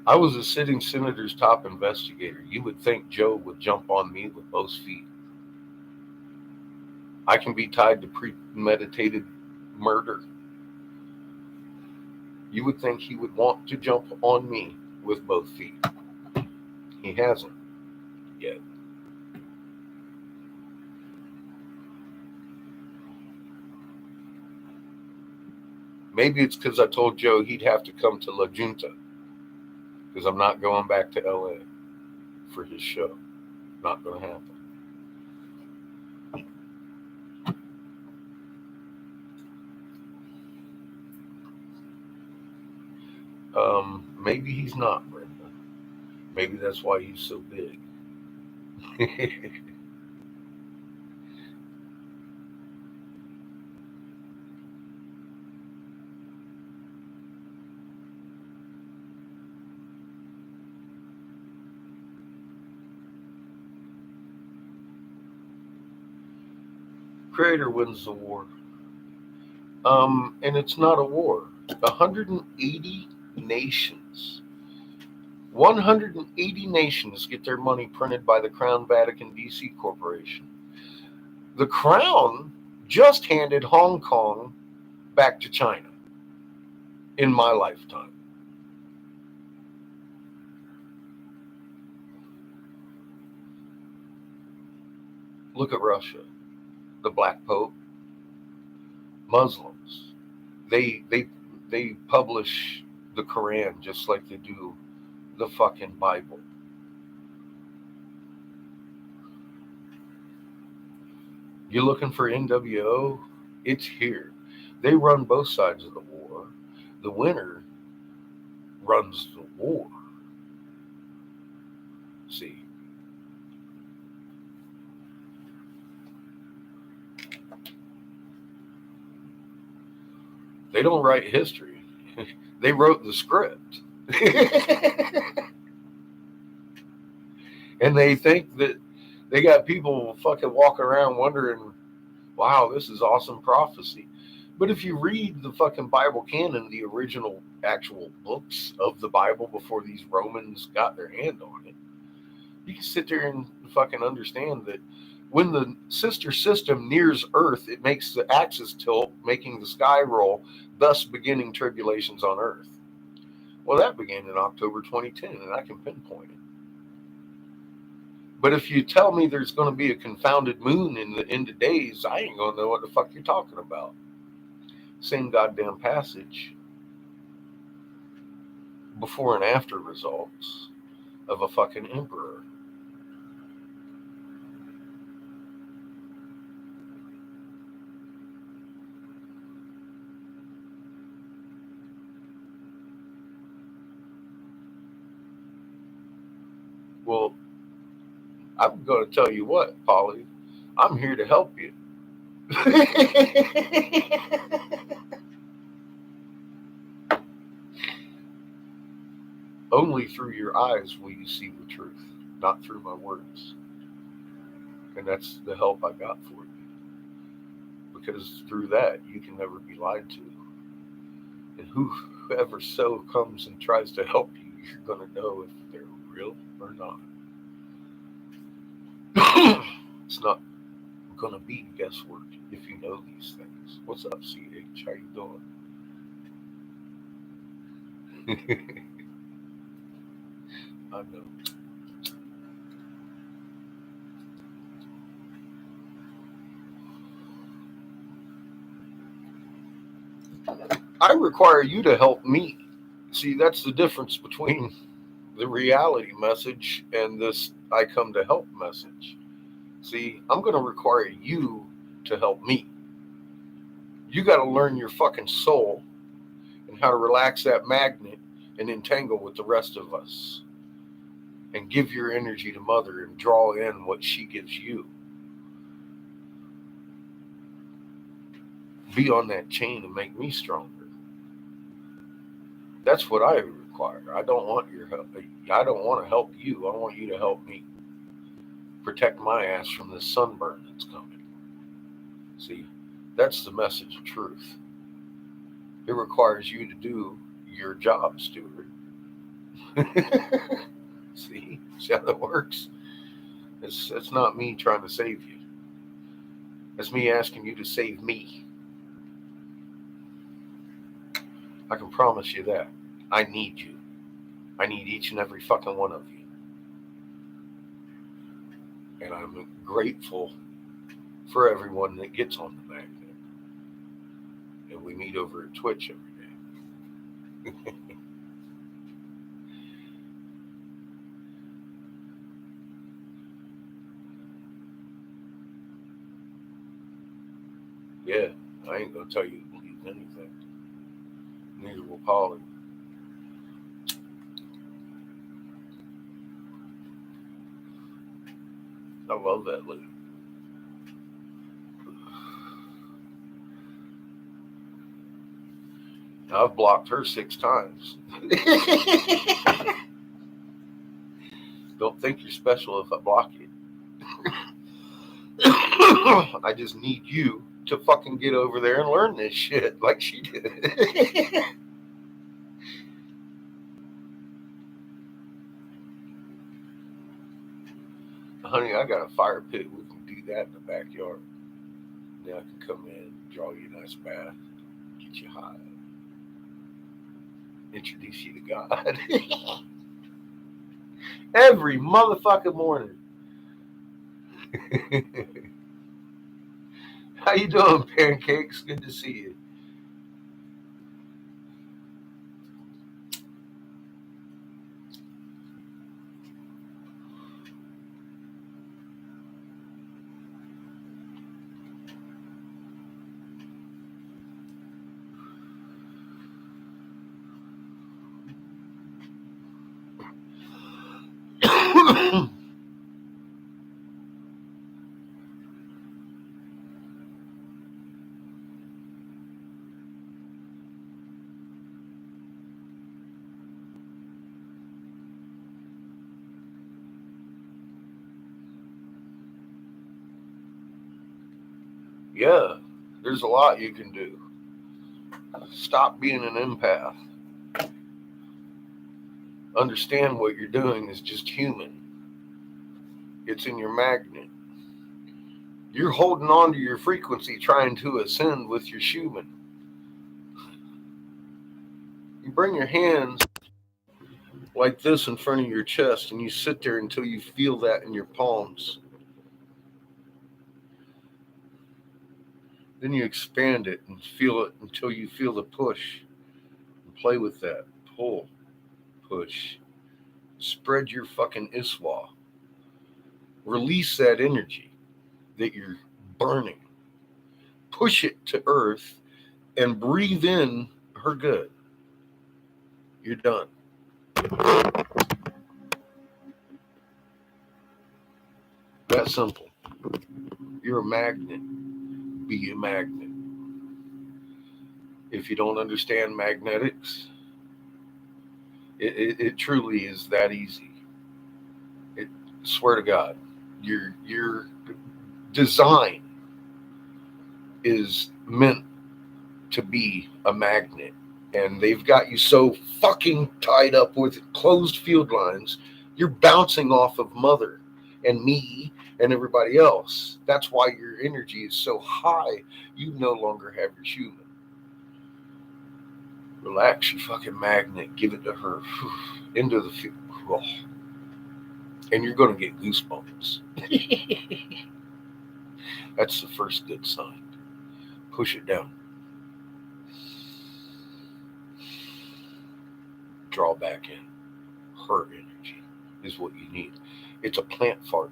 I was a sitting senator's top investigator. You would think Joe would jump on me with both feet. I can be tied to premeditated murder. You would think he would want to jump on me with both feet. He hasn't yet. Maybe it's because I told Joe he'd have to come to La Junta. Because I'm not going back to LA. for his show. Not going to happen. Maybe he's not, Brenda. Maybe that's why he's so big. Creator wins the war. And it's not a war. 180 nations. 180 nations get their money printed by the Crown Vatican DC Corporation. The Crown just handed Hong Kong back to China in my lifetime. Look at Russia, the Black Pope, Muslims. They publish the Quran just like they do the fucking Bible. You looking for NWO? It's here. They run both sides of the war. The winner runs the war. See? They don't write history. They wrote the script. And they think that they got people fucking walking around wondering, wow, this is awesome prophecy. But if you read the fucking Bible canon, the original actual books of the Bible before these Romans got their hand on it, you can sit there and fucking understand that when the sister system nears Earth, it makes the axis tilt, making the sky roll, thus beginning tribulations on Earth. Well, that began in October 2010, and I can pinpoint it. But if you tell me there's going to be a confounded moon in the end of days, I ain't going to know what the fuck you're talking about. Same goddamn passage. Before and after results of a fucking emperor. Well, I'm going to tell you what, Polly. I'm here to help you. Only through your eyes will you see the truth, not through my words. And that's the help I got for you. Because through that, you can never be lied to. And whoever so comes and tries to help you, you're going to know if they're real or not. It's not going to be guesswork if you know these things. What's up, CH? How you doing? I know. I require you to help me. See, that's the difference between the reality message and this I come to help message. See, I'm going to require you to help me. You got to learn your fucking soul and how to relax that magnet and entangle with the rest of us. And give your energy to Mother and draw in what she gives you. Be on that chain and make me stronger. That's what I require. I don't want your help. I don't want to help you. I want you to help me. Protect my ass from this sunburn that's coming. See, that's the message of truth. It requires you to do your job, Stuart. See how that works? It's not me trying to save you. It's me asking you to save me. I can promise you that. I need you. I need each and every fucking one of you. And I'm grateful for everyone that gets on the magnet. And we meet over at Twitch every day. I ain't gonna tell you to believe anything. Neither will Polly. I love that lady. I've blocked her 6 times. Don't think you're special if I block you. I just need you to fucking get over there and learn this shit like she did. Honey, I got a fire pit. We can do that in the backyard. Then I can come in, draw you a nice bath, get you high, introduce you to God. Every motherfucking morning. How you doing, Pancakes? Good to see you. Yeah, there's a lot you can do. Stop being an empath. Understand what you're doing is just human. It's in your magnet. You're holding on to your frequency trying to ascend with your Schumann. You bring your hands like this in front of your chest and you sit there until you feel that in your palms. Then you expand it and feel it until you feel the push. And play with that. Pull. Push. Spread your fucking iswa. Release that energy that you're burning. Push it to earth and breathe in her good. You're done. That simple. You're a magnet. Be a magnet. If you don't understand magnetics, it truly is that easy. Swear to God, your design is meant to be a magnet, and they've got you so fucking tied up with closed field lines, you're bouncing off of Mother and me and everybody else. That's why your energy is so high. You no longer have your human. Relax your fucking magnet. Give it to her. Into the field. Oh. And you're going to get goosebumps. That's the first good sign. Push it down. Draw back in. Her energy is what you need. It's a plant fart.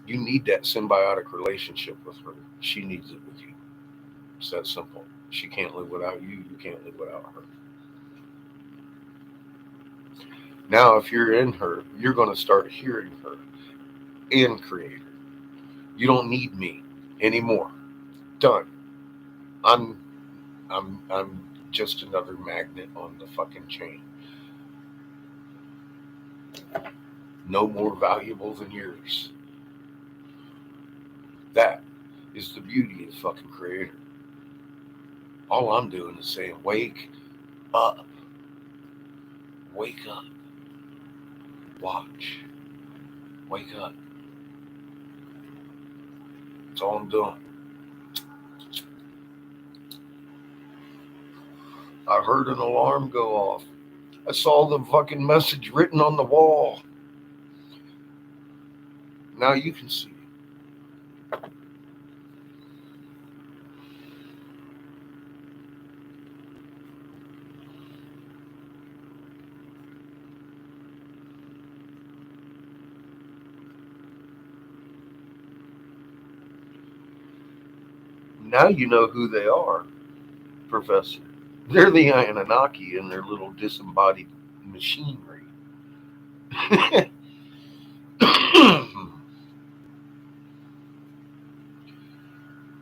You need that symbiotic relationship with her. She needs it with you. It's that simple. She can't live without you. You can't live without her. Now, if you're in her, you're going to start hearing her and create her. You don't need me anymore. Done. I'm just another magnet on the fucking chain. No more valuable than yours. That is the beauty of fucking creator. All I'm doing is saying, wake up. Wake up. Watch. Wake up. That's all I'm doing. I heard an alarm go off. I saw the fucking message written on the wall. Now you can see it. Now you know who they are, Professor. They're the Anunnaki and their little disembodied machinery.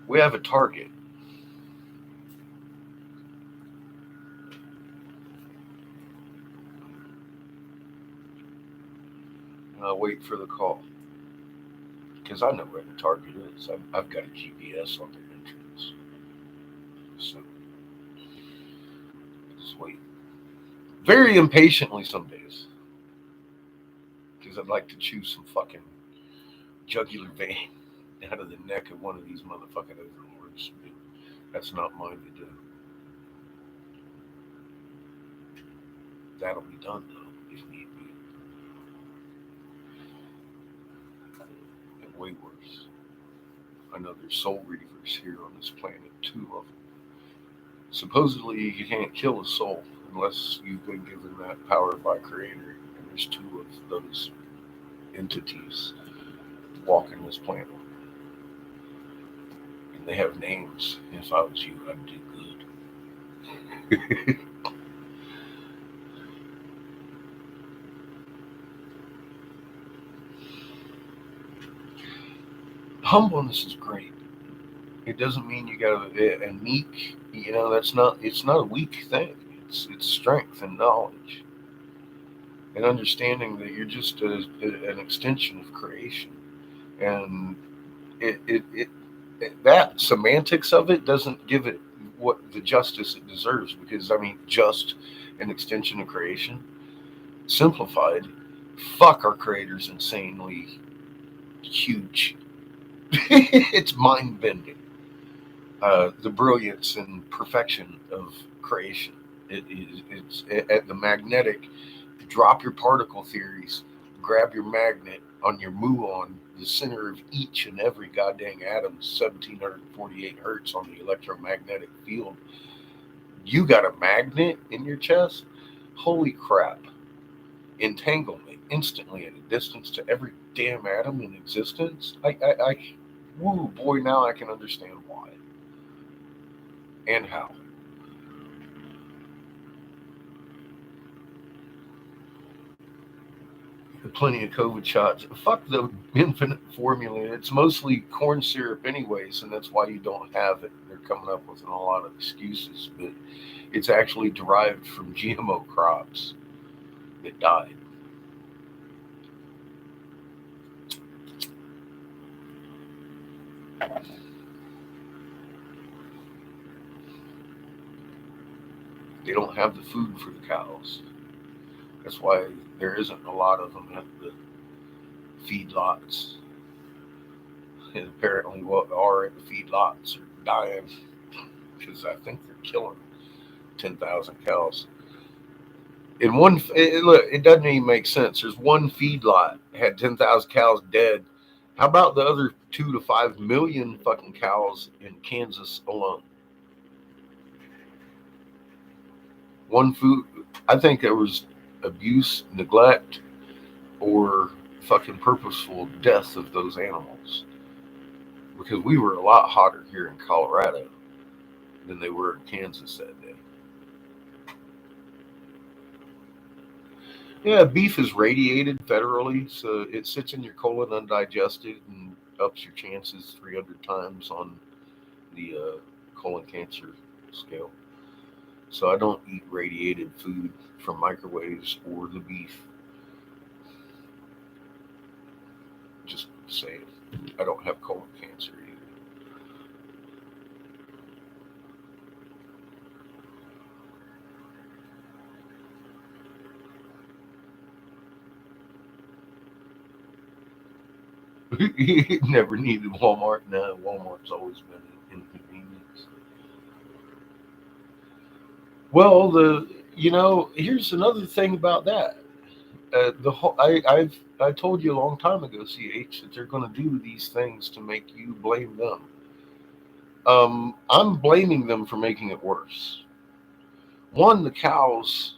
We have a target. I'll wait for the call. Because I know where the target is. I've got a GPS on their entrance. So, just wait. Very impatiently some days. Because I'd like to chew some fucking jugular vein out of the neck of one of these motherfucking overlords. But that's not mine to do. That'll be done, though, if need be. And way worse. I know there's soul reavers here on this planet, 2 of them. Supposedly, you can't kill a soul unless you've been given that power by Creator. And there's 2 of those entities walking this planet. And they have names. If I was you, I'd do good. Humbleness is great. It doesn't mean you gotta, and meek, it's not a weak thing. It's strength and knowledge. And understanding that you're just an extension of creation. And that semantics of it doesn't give it what the justice it deserves, because just an extension of creation, simplified, fuck our Creator's insanely huge. It's mind-bending. The brilliance and perfection of creation. It's at the magnetic. Drop your particle theories. Grab your magnet on your muon, the center of each and every goddamn atom, 1748 hertz on the electromagnetic field. You got a magnet in your chest? Holy crap. Entanglement instantly at a distance to every damn atom in existence. Woo, boy, now I can understand why. And how. Plenty of COVID shots. Fuck the infinite formula. It's mostly corn syrup anyways, and that's why you don't have it. They're coming up with a lot of excuses, but it's actually derived from GMO crops that died. They don't have the food for the cows. That's why there isn't a lot of them at the feedlots. And apparently what are at the feedlots are dying because I think they're killing 10,000 cows. In one, look, it doesn't even make sense. There's one feedlot had 10,000 cows dead. How about the other 2 to 5 million fucking cows in Kansas alone? One food, I think there was abuse, neglect, or fucking purposeful death of those animals. Because we were a lot hotter here in Colorado than they were in Kansas that day. Yeah, beef is radiated federally, so it sits in your colon undigested and ups your chances 300 times on the colon cancer scale. So I don't eat radiated food from microwaves or the beef. Just saying, I don't have colon cancer either. Never needed Walmart. No, Walmart's always been an inconvenience. Well, here's another thing about that. I told you a long time ago, CH, that they're going to do these things to make you blame them. I'm blaming them for making it worse. One, the cows,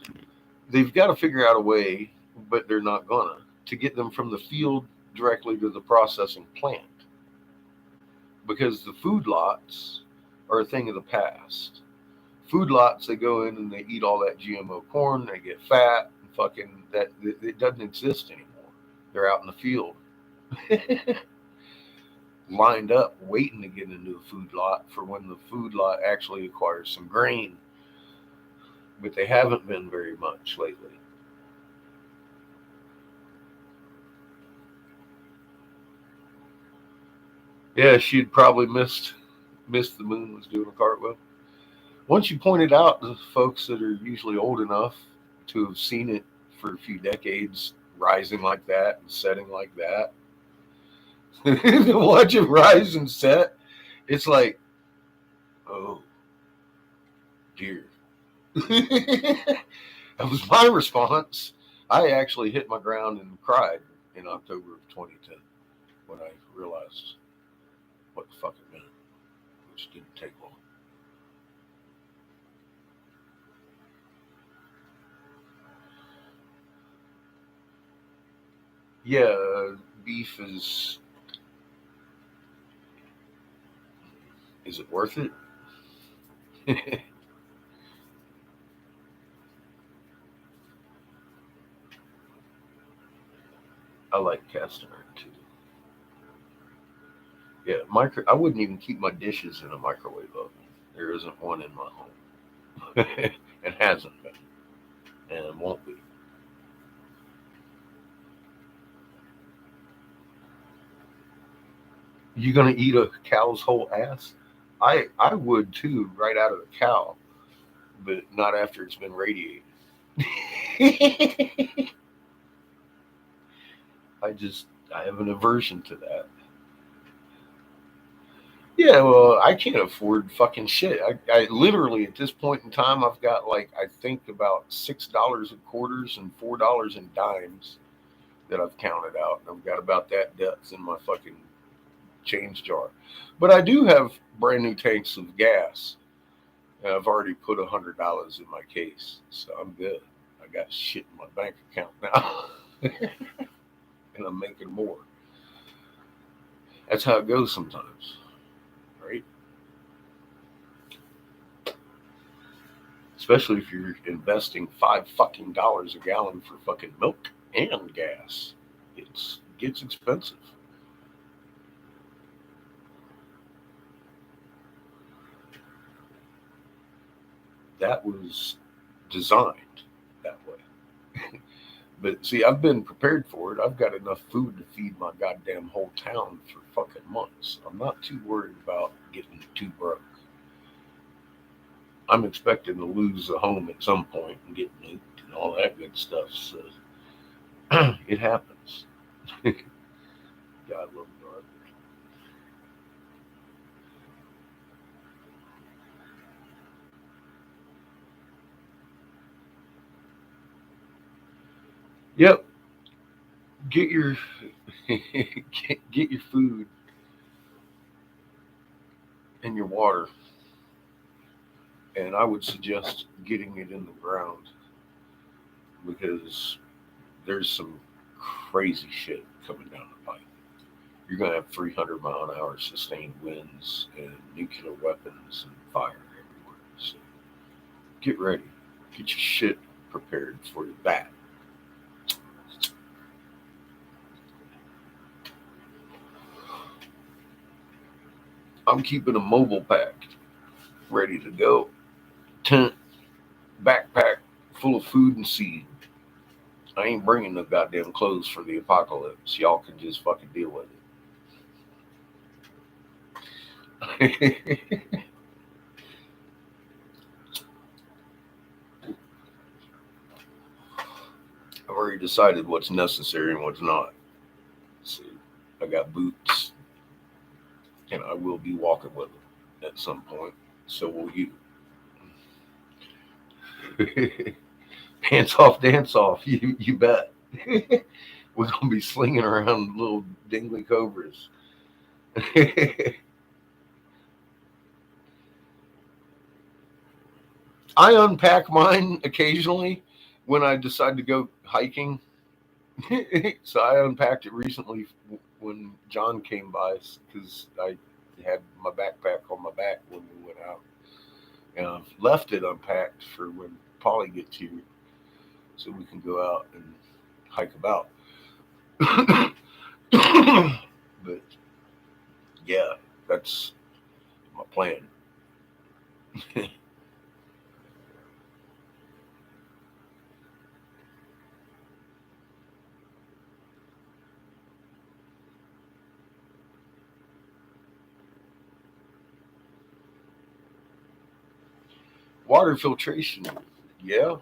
they've got to figure out a way, but they're not gonna, to get them from the field directly to the processing plant. Because the food lots are a thing of the past. Food lots, they go in and they eat all that GMO corn, they get fat, and fucking that it doesn't exist anymore. They're out in the field, lined up, waiting to get into a food lot for when the food lot actually acquires some grain. But they haven't been very much lately. Yeah, she'd probably missed the moon was doing a cartwheel. Once you pointed out the folks that are usually old enough to have seen it for a few decades, rising like that and setting like that, to watch it rise and set, it's like, oh dear. That was my response. I actually hit my ground and cried in October of 2010 when I realized what the fuck it meant, which didn't take long. Yeah, beef is it worth it? I like cast iron too. Yeah, I wouldn't even keep my dishes in a microwave oven. There isn't one in my home. It hasn't been. And it won't be. You gonna eat a cow's whole ass? I would too, right out of the cow, but not after it's been radiated. I have an aversion to that. Yeah, well, I can't afford fucking shit. I literally at this point in time, I've got like I think about $6 in quarters and $4 in dimes that I've counted out. I've got about that depth in my fucking change jar, but I do have brand new tanks of gas. And I've already put $100 in my case, so I'm good. I got shit in my bank account now, and I'm making more. That's how it goes sometimes, right? Especially if you're investing $5 fucking a gallon for fucking milk and gas. It gets expensive. That was designed that way. But see, I've been prepared for it. I've got enough food to feed my goddamn whole town for fucking months. I'm not too worried about getting too broke. I'm expecting to lose a home at some point and get nuked and all that good stuff. So it happens. God love God. Yep. Get your get your food and your water, and I would suggest getting it in the ground because there's some crazy shit coming down the pipe. You're gonna have 300-mile-an-hour sustained winds and nuclear weapons and fire everywhere. So get ready, get your shit prepared for that. I'm keeping a mobile pack ready to go. Tent, backpack full of food and seed. I ain't bringing no goddamn clothes for the apocalypse. Y'all can just fucking deal with it. I've already decided what's necessary and what's not. So I got boots, and I will be walking with them at some point. So will you. Pants off, dance off. You bet. We're gonna be slinging around little dingly cobras. I unpack mine occasionally when I decide to go hiking. So I unpacked it recently when John came by because I had my backpack on my back when we went out. And I've left it unpacked for when Polly gets here so we can go out and hike about. But yeah, that's my plan. Water filtration, yeah,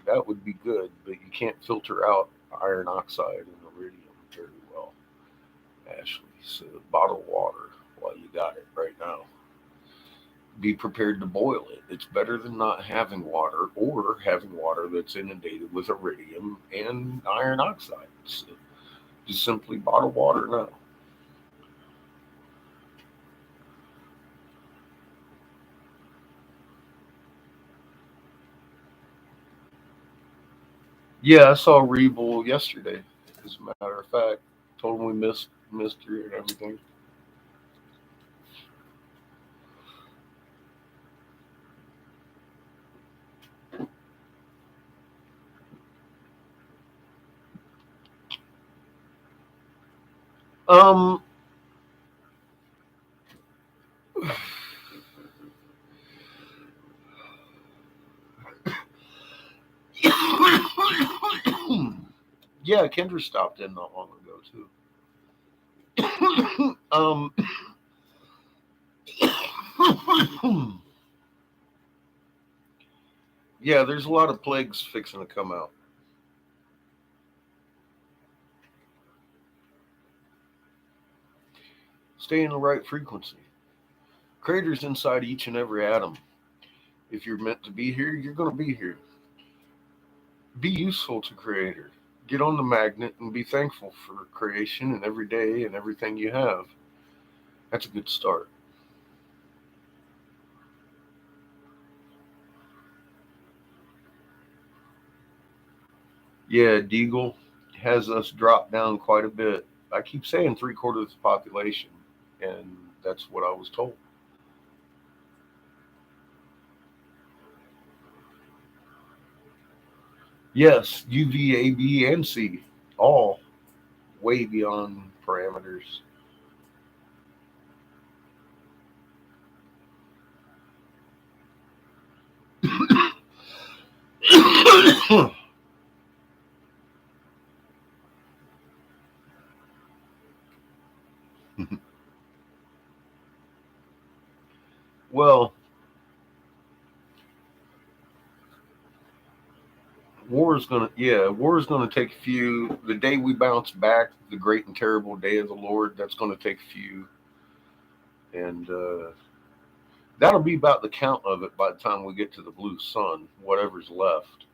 that would be good, but you can't filter out iron oxide and iridium very well, Ashley. So bottle water while you got it right now. Be prepared to boil it. It's better than not having water or having water that's inundated with iridium and iron oxide. So just simply bottle water now. Yeah, I saw Rebel yesterday, as a matter of fact. Told him we missed her and everything. Yeah, Kendra stopped in not long ago too. Yeah, there's a lot of plagues fixing to come out. Stay in the right frequency. Creator's inside each and every atom. If you're meant to be here, you're going to be here. Be useful to Creator. Get on the magnet and be thankful for creation and every day and everything you have. That's a good start. Yeah, Deagle has us drop down quite a bit. I keep saying 3/4 of the population, and that's what I was told. Yes, UV, A, B, and C, all way beyond parameters. Well, war is gonna take a few. The day we bounce back, the great and terrible day of the Lord, that's gonna take a few, and that'll be about the count of it by the time we get to the blue sun. Whatever's left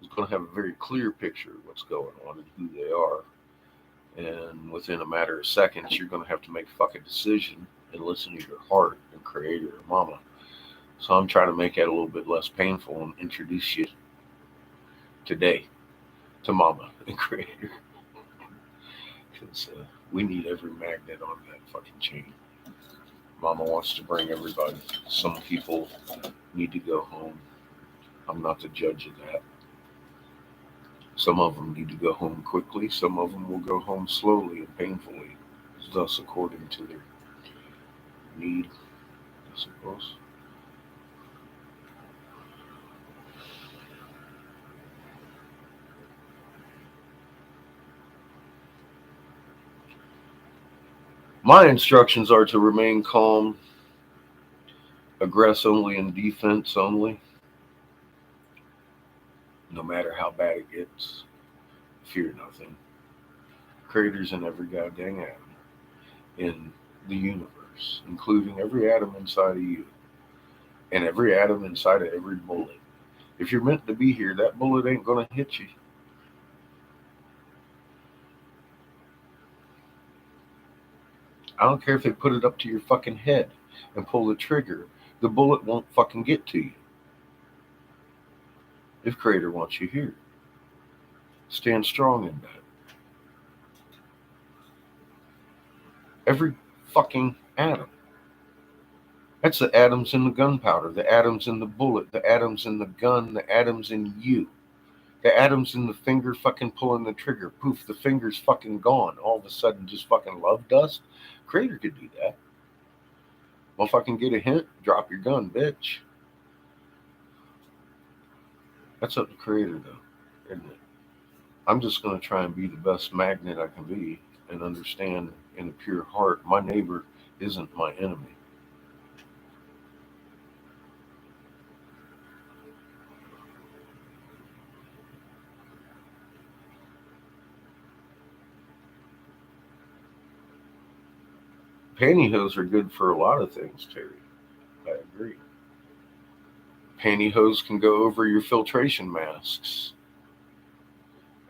is gonna have a very clear picture of what's going on and who they are. And within a matter of seconds, you're gonna have to make a fucking decision and listen to your heart and Creator or Mama. So I'm trying to make that a little bit less painful and introduce you today to Mama and Creator. Because we need every magnet on that fucking chain. Mama wants to bring everybody. Some people need to go home. I'm not the judge of that. Some of them need to go home quickly. Some of them will go home slowly and painfully, thus according to their need, I suppose. My instructions are to remain calm, aggress only and defense only, no matter how bad it gets. Fear nothing. Creator's in every goddamn atom in the universe, including every atom inside of you and every atom inside of every bullet. If you're meant to be here, that bullet ain't gonna hit you. I don't care if they put it up to your fucking head and pull the trigger. The bullet won't fucking get to you. If Creator wants you here, stand strong in that. Every fucking atom That's the atoms in the gunpowder, the atoms in the bullet, the atoms in the gun, the atoms in you. The atoms in the finger fucking pulling the trigger. Poof, the finger's fucking gone. All of a sudden, just fucking love dust. Creator could do that. Well, if I can get a hint, drop your gun, bitch. That's up to Creator, though, isn't it? I'm just going to try and be the best magnet I can be and understand in a pure heart my neighbor isn't my enemy. Pantyhose are good for a lot of things, Terry. I agree. Pantyhose can go over your filtration masks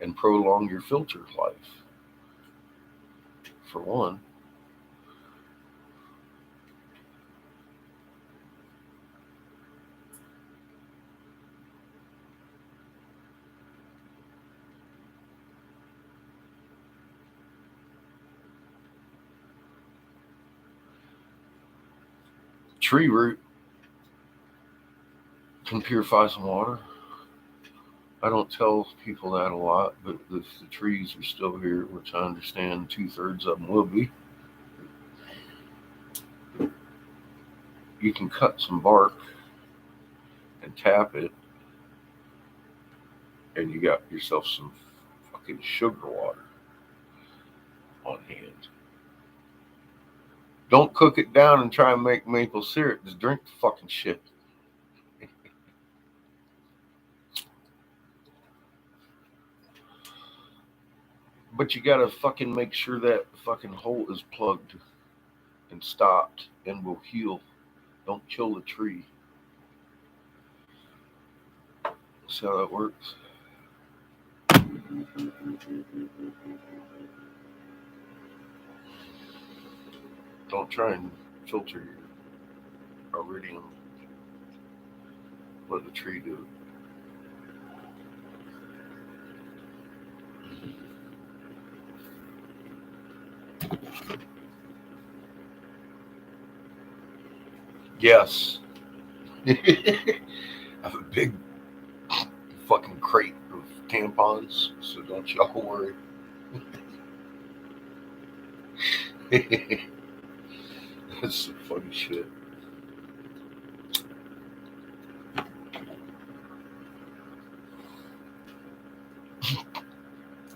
and prolong your filter life, for one. Tree root can purify some water. I don't tell people that a lot, but if the trees are still here, which I understand 2/3 of them will be, you can cut some bark and tap it, and you got yourself some fucking sugar water on hand. Don't cook it down and try and make maple syrup. Just drink the fucking shit. But you gotta fucking make sure that fucking hole is plugged and stopped and will heal. Don't kill the tree. See how that works? Don't try and filter your iridium. Let the tree do it. Yes. I have a big fucking crate of tampons, so don't y'all worry. That's some funny shit.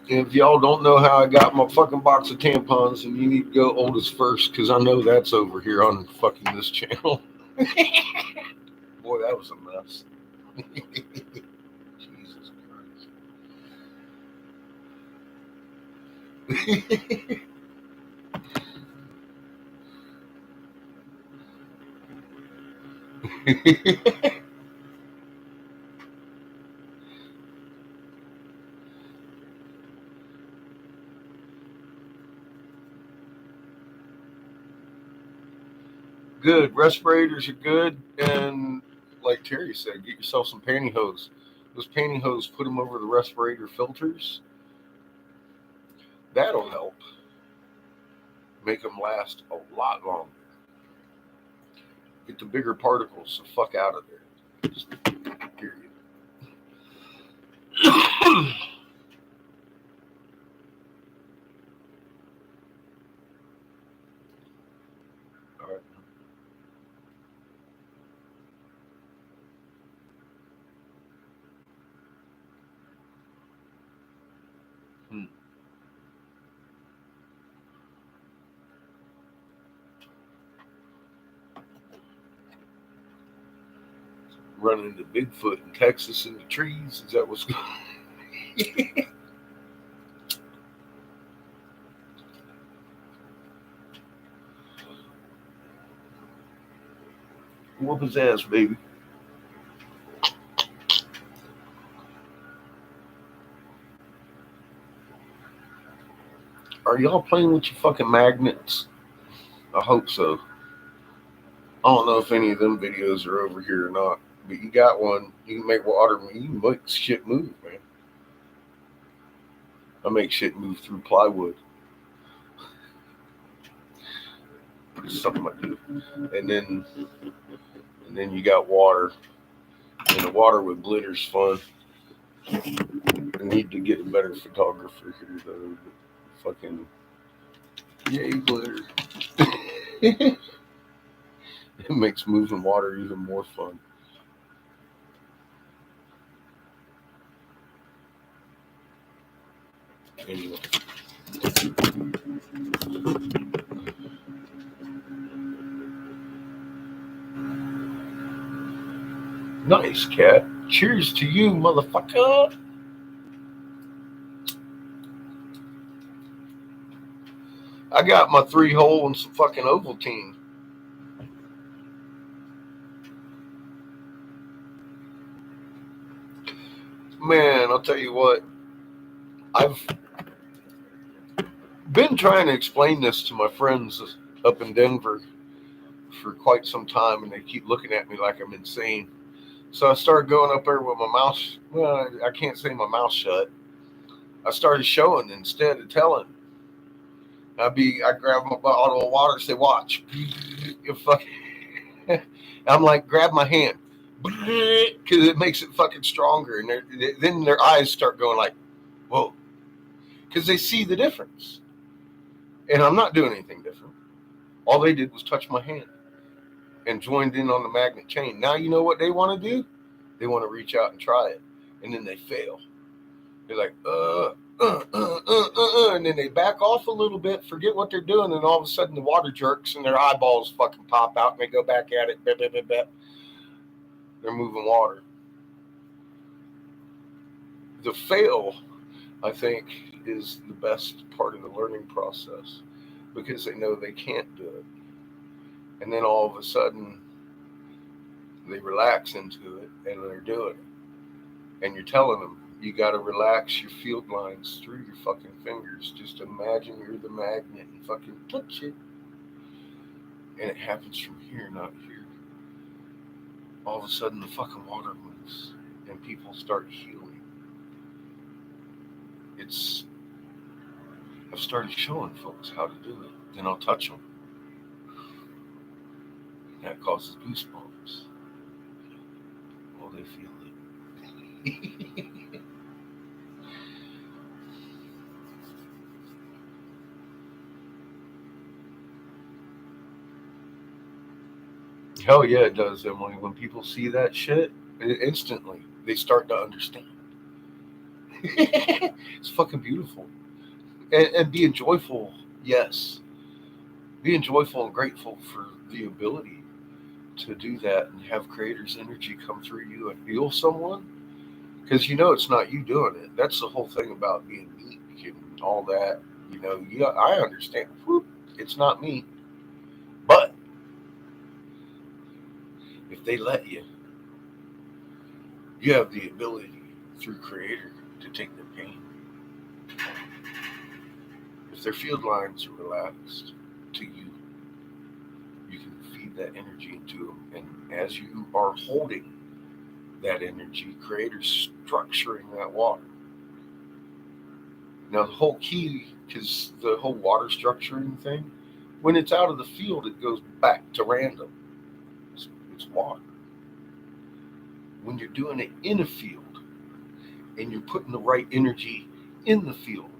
If y'all don't know how I got my fucking box of tampons, then you need to go oldest first, because I know that's over here on fucking this channel. Boy, that was a mess. Jesus Christ. Good. Respirators are good. And like Terry said, get yourself some pantyhose. Those pantyhose, put them over the respirator filters. That'll help. Make them last a lot longer. Get the bigger particles the fuck out of there. Just period. All right. Running into Bigfoot in Texas in the trees. Is that what's going on? Whoop his ass, baby. Are y'all playing with your fucking magnets? I hope so. I don't know if any of them videos are over here or not, but you got one. You can make water move. You can make shit move, man. I make shit move through plywood. It's something I do. And then you got water. And the water with glitter's fun. I need to get a better photographer here though. Fucking yay glitter. It makes moving water even more fun. Anyway. Nice, cat. Cheers to you, motherfucker. I got my 3-hole and some fucking Ovaltine. Man, I'll tell you what. I've been trying to explain this to my friends up in Denver for quite some time, and they keep looking at me like I'm insane. So I started going up there with my mouth. Well, I can't say my mouth shut. I started showing instead of telling. I grab my bottle of water, say, "Watch." You fucking. I'm like, grab my hand, because it makes it fucking stronger, and then their eyes start going like, "Whoa," because they see the difference. And I'm not doing anything different. All they did was touch my hand and joined in on the magnet chain. Now you know what they want to do? They want to reach out and try it, and then they fail. They're like, and then they back off a little bit, forget what they're doing, and all of a sudden the water jerks and their eyeballs fucking pop out, and they go back at it. They're moving water. The fail, I think, is the best part of the learning process, because they know they can't do it. And then all of a sudden, they relax into it, and they're doing it. And you're telling them, you got to relax your field lines through your fucking fingers. Just imagine you're the magnet and fucking touch it. And it happens from here, not here. All of a sudden, the fucking water moves, and people start healing. I've started showing folks how to do it. Then I'll touch them. That causes goosebumps. Oh, they feel it. Hell yeah, it does, Emily. When people see that shit, instantly they start to understand. It's fucking beautiful. And being joyful, yes. Being joyful and grateful for the ability to do that and have creator's energy come through you and heal someone. Because you know it's not you doing it. That's the whole thing about being meek and all that. You know, I understand. Whoop, it's not me. But if they let you, you have the ability through creator to take their pain. If their field lines are relaxed to you, you can feed that energy into them. And as you are holding that energy, creator's structuring that water. Now the whole key, because the whole water structuring thing, when it's out of the field, it goes back to random. It's water. When you're doing it in a field and you're putting the right energy in the field,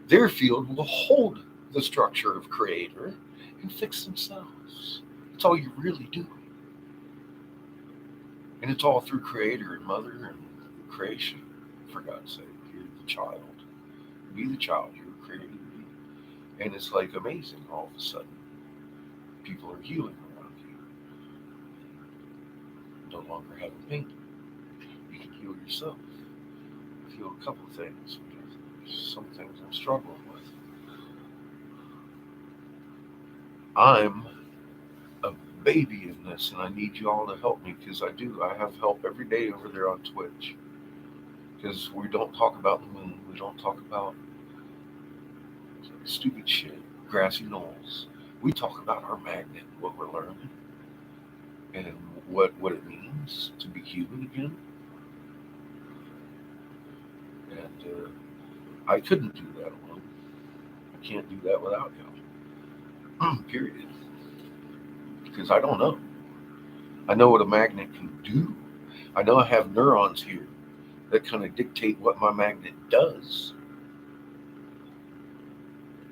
their field will hold the structure of creator and fix themselves. That's all you're really doing. And it's all through creator and mother and creation. For God's sake, you're the child. Be the child you're created to be. And it's like amazing all of a sudden. People are healing around you. No longer having pain. You can heal yourself. I feel a couple of things. Some things I'm struggling with. I'm a baby in this, and I need you all to help me, because I do. I have help every day over there on Twitch. Because we don't talk about the moon. We don't talk about stupid shit, grassy knolls. We talk about our magnet, what we're learning, and what it means to be human again. And I couldn't do that alone. I can't do that without y'all. Period. Because I don't know. I know what a magnet can do. I know I have neurons here that kind of dictate what my magnet does.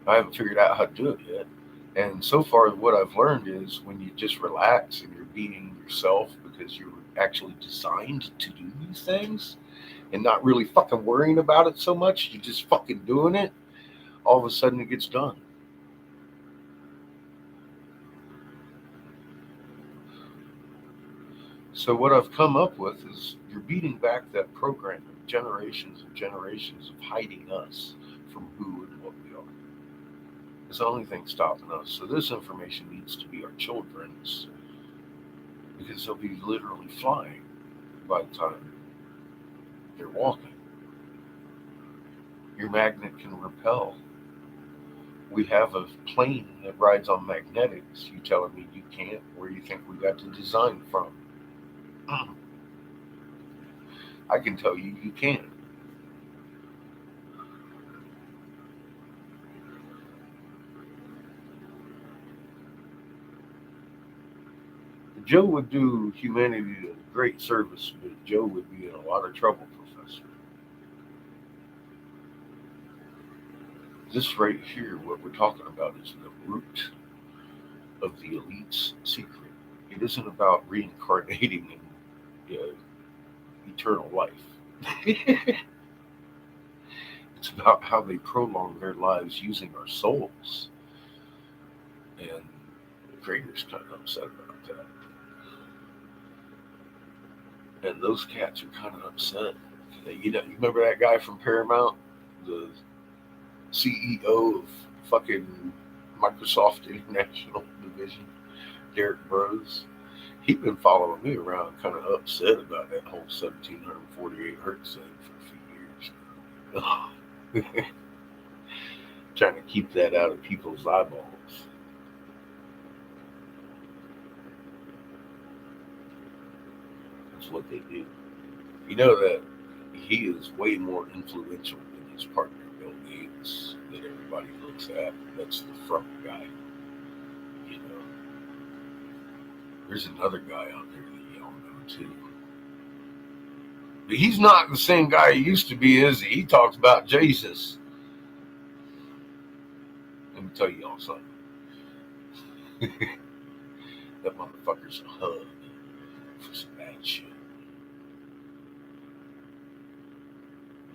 I haven't figured out how to do it yet. And so far, what I've learned is when you just relax and you're being yourself because you're actually designed to do these things and not really fucking worrying about it so much, you're just fucking doing it, all of a sudden it gets done. So what I've come up with is you're beating back that program of generations and generations of hiding us from who and what we are. It's the only thing stopping us. So this information needs to be our children's, because they'll be literally flying by the time they're walking. Your magnet can repel. We have a plane that rides on magnetics. You telling me you can't? Where do you think we got the design from? I can tell you you can. Joe would do humanity a great service, but Joe would be in a lot of trouble, Professor. This right here, what we're talking about, is the root of the elite's secret. It isn't about reincarnating in eternal life. It's about how they prolong their lives using our souls. And the creator's kind of upset about that. And those cats are kind of upset. You remember that guy from Paramount, the CEO of fucking Microsoft International Division, Derek Bros? He'd been following me around, kind of upset about that whole 1748 hertz thing for a few years. Trying to keep that out of people's eyeballs. That's what they do. You know that he is way more influential than his partner Bill Gates that everybody looks at. That's the front guy. You know, there's another guy out there that y'all know too. But he's not the same guy he used to be, is he? He talks about Jesus. Let me tell y'all something. That motherfucker's a hug for some bad shit.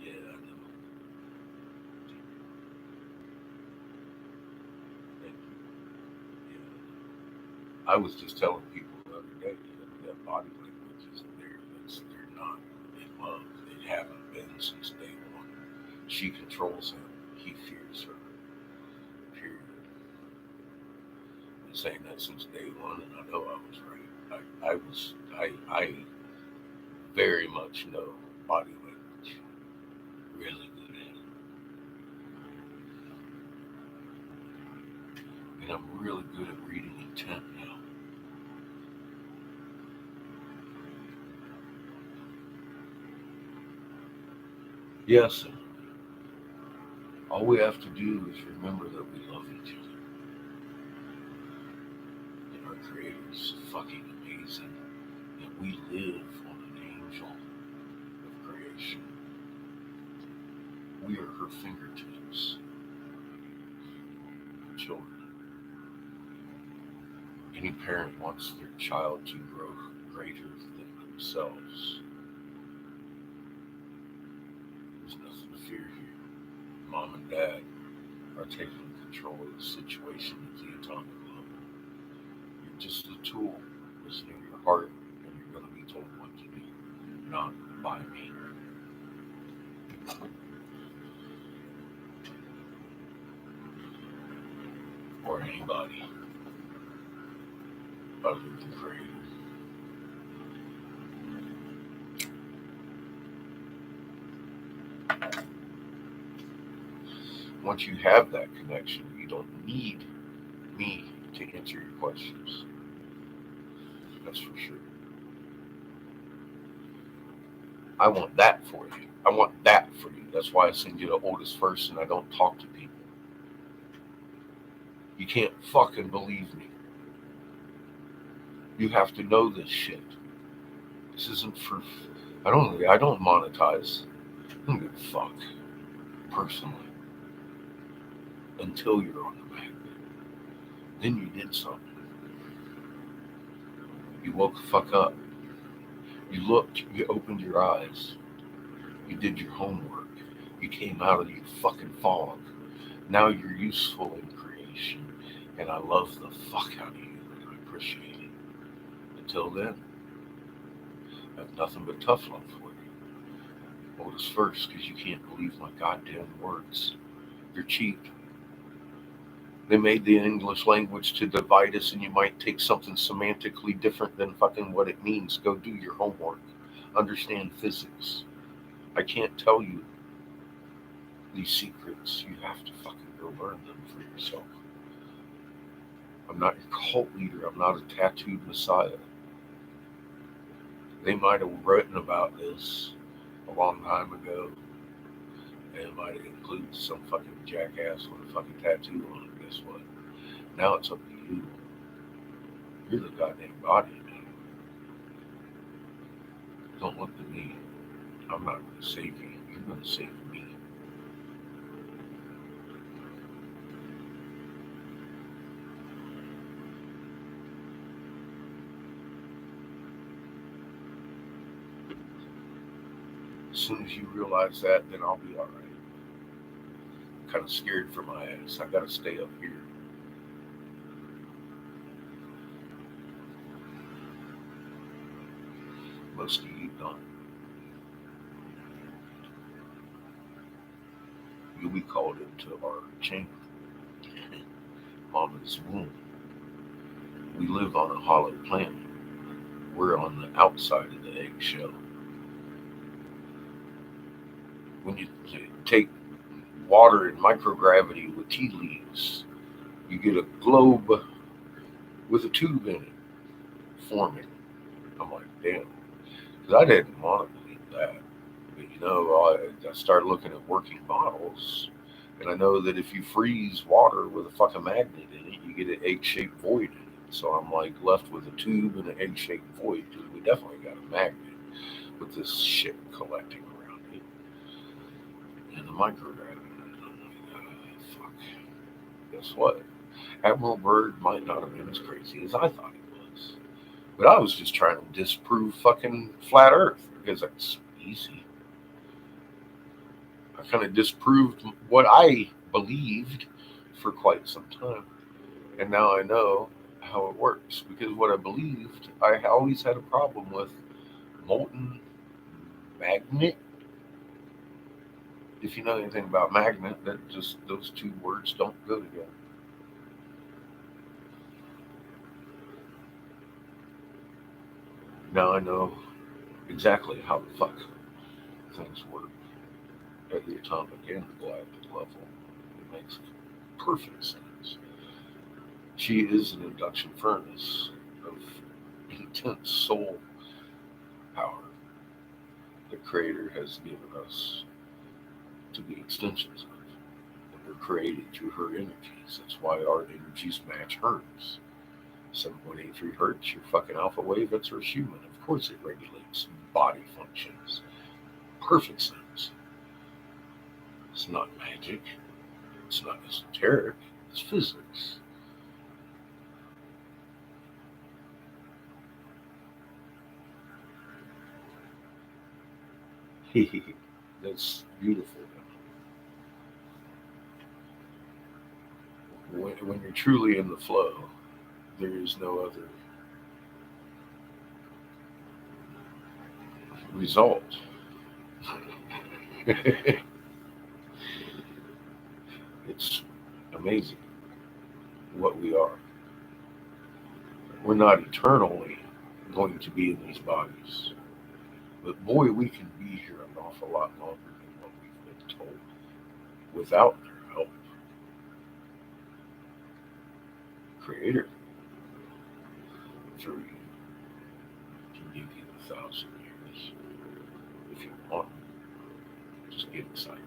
Yeah, I know. Thank you. Yeah. I was just telling people the other day that body language isn't there. They're not in love. They haven't been since day one. She controls him. He fears her. Period. Been saying that since day one, and I know I was right. I very much know body language. Really good at it. And I'm really good at reading intent now. Yes, and all we have to do is remember that we love each other. And our Creator's fucking amazing. And we live on an angel of creation. We are her fingertips. Her children. Any parent wants their child to grow greater than themselves. There's nothing to fear here. Mom and Dad are taking control of the situation at the atomic level. You're just a tool. Listen to your heart, and you're going to be told what to do, not by me. Or anybody other than Creator. Once you have that connection, you don't need me to answer your questions. That's for sure. I want that for you. I want that for you. That's why I send you to Otis first and I don't talk to people. You can't fucking believe me. You have to know this shit. This isn't for, I don't monetize. I don't give a fuck, personally. Until you're on the magnet. Then you did something. You woke the fuck up. You looked, you opened your eyes. You did your homework. You came out of your fucking fog. Now you're useful in creation. And I love the fuck out of you and I appreciate it. Until then, I have nothing but tough love for you. Oldest first, because you can't believe my goddamn words. You're cheap. They made the English language to divide us, and you might take something semantically different than fucking what it means. Go do your homework. Understand physics. I can't tell you these secrets. You have to fucking go learn them for yourself. I'm not your cult leader. I'm not a tattooed messiah. They might have written about this a long time ago, and it might have included some fucking jackass with a fucking tattoo on it. Guess what? Now it's up to you. You're the goddamn body, man. Don't look to me. I'm not going to save you. You're going to save me. As soon as you realize that, then I'll be all right. I'm kind of scared for my ass. I got to stay up here. Most of you don't. You'll be called into our chamber, Mama's womb. We live on a hollow planet. We're on the outside of the eggshell. When you take water and microgravity with tea leaves, you get a globe with a tube in it forming. I'm like, damn. Because I didn't want to believe that. But you know, I started looking at working models, and I know that if you freeze water with a fucking magnet in it, you get an egg-shaped void in it. So I'm like left with a tube and an egg-shaped void, because we definitely got a magnet with this shit collecting around it. And the microgravity. Fuck. Guess what? Admiral Byrd might not have been as crazy as I thought he was. But I was just trying to disprove fucking flat Earth, because that's easy. I kind of disproved what I believed for quite some time. And now I know how it works. Because what I believed, I always had a problem with molten magnet. If you know anything about magnet, that just those two words don't go together. Now I know exactly how the fuck things work at the atomic and the galactic level. It makes perfect sense. She is an induction furnace of intense soul power the Creator has given us to be extensions of. And we're created through her energies. That's why our energies match hers. 7.83 hertz, your fucking alpha wave, that's her human. Of course it regulates body functions. Perfect sense. It's not magic. It's not esoteric. It's physics. That's beautiful. When you're truly in the flow, there is no other result. It's amazing what we are. We're not eternally going to be in these bodies. But boy, we can be here an awful lot longer than what we've been told without their help. Creator, through you, can give you 1,000 years if you want. Just get excited.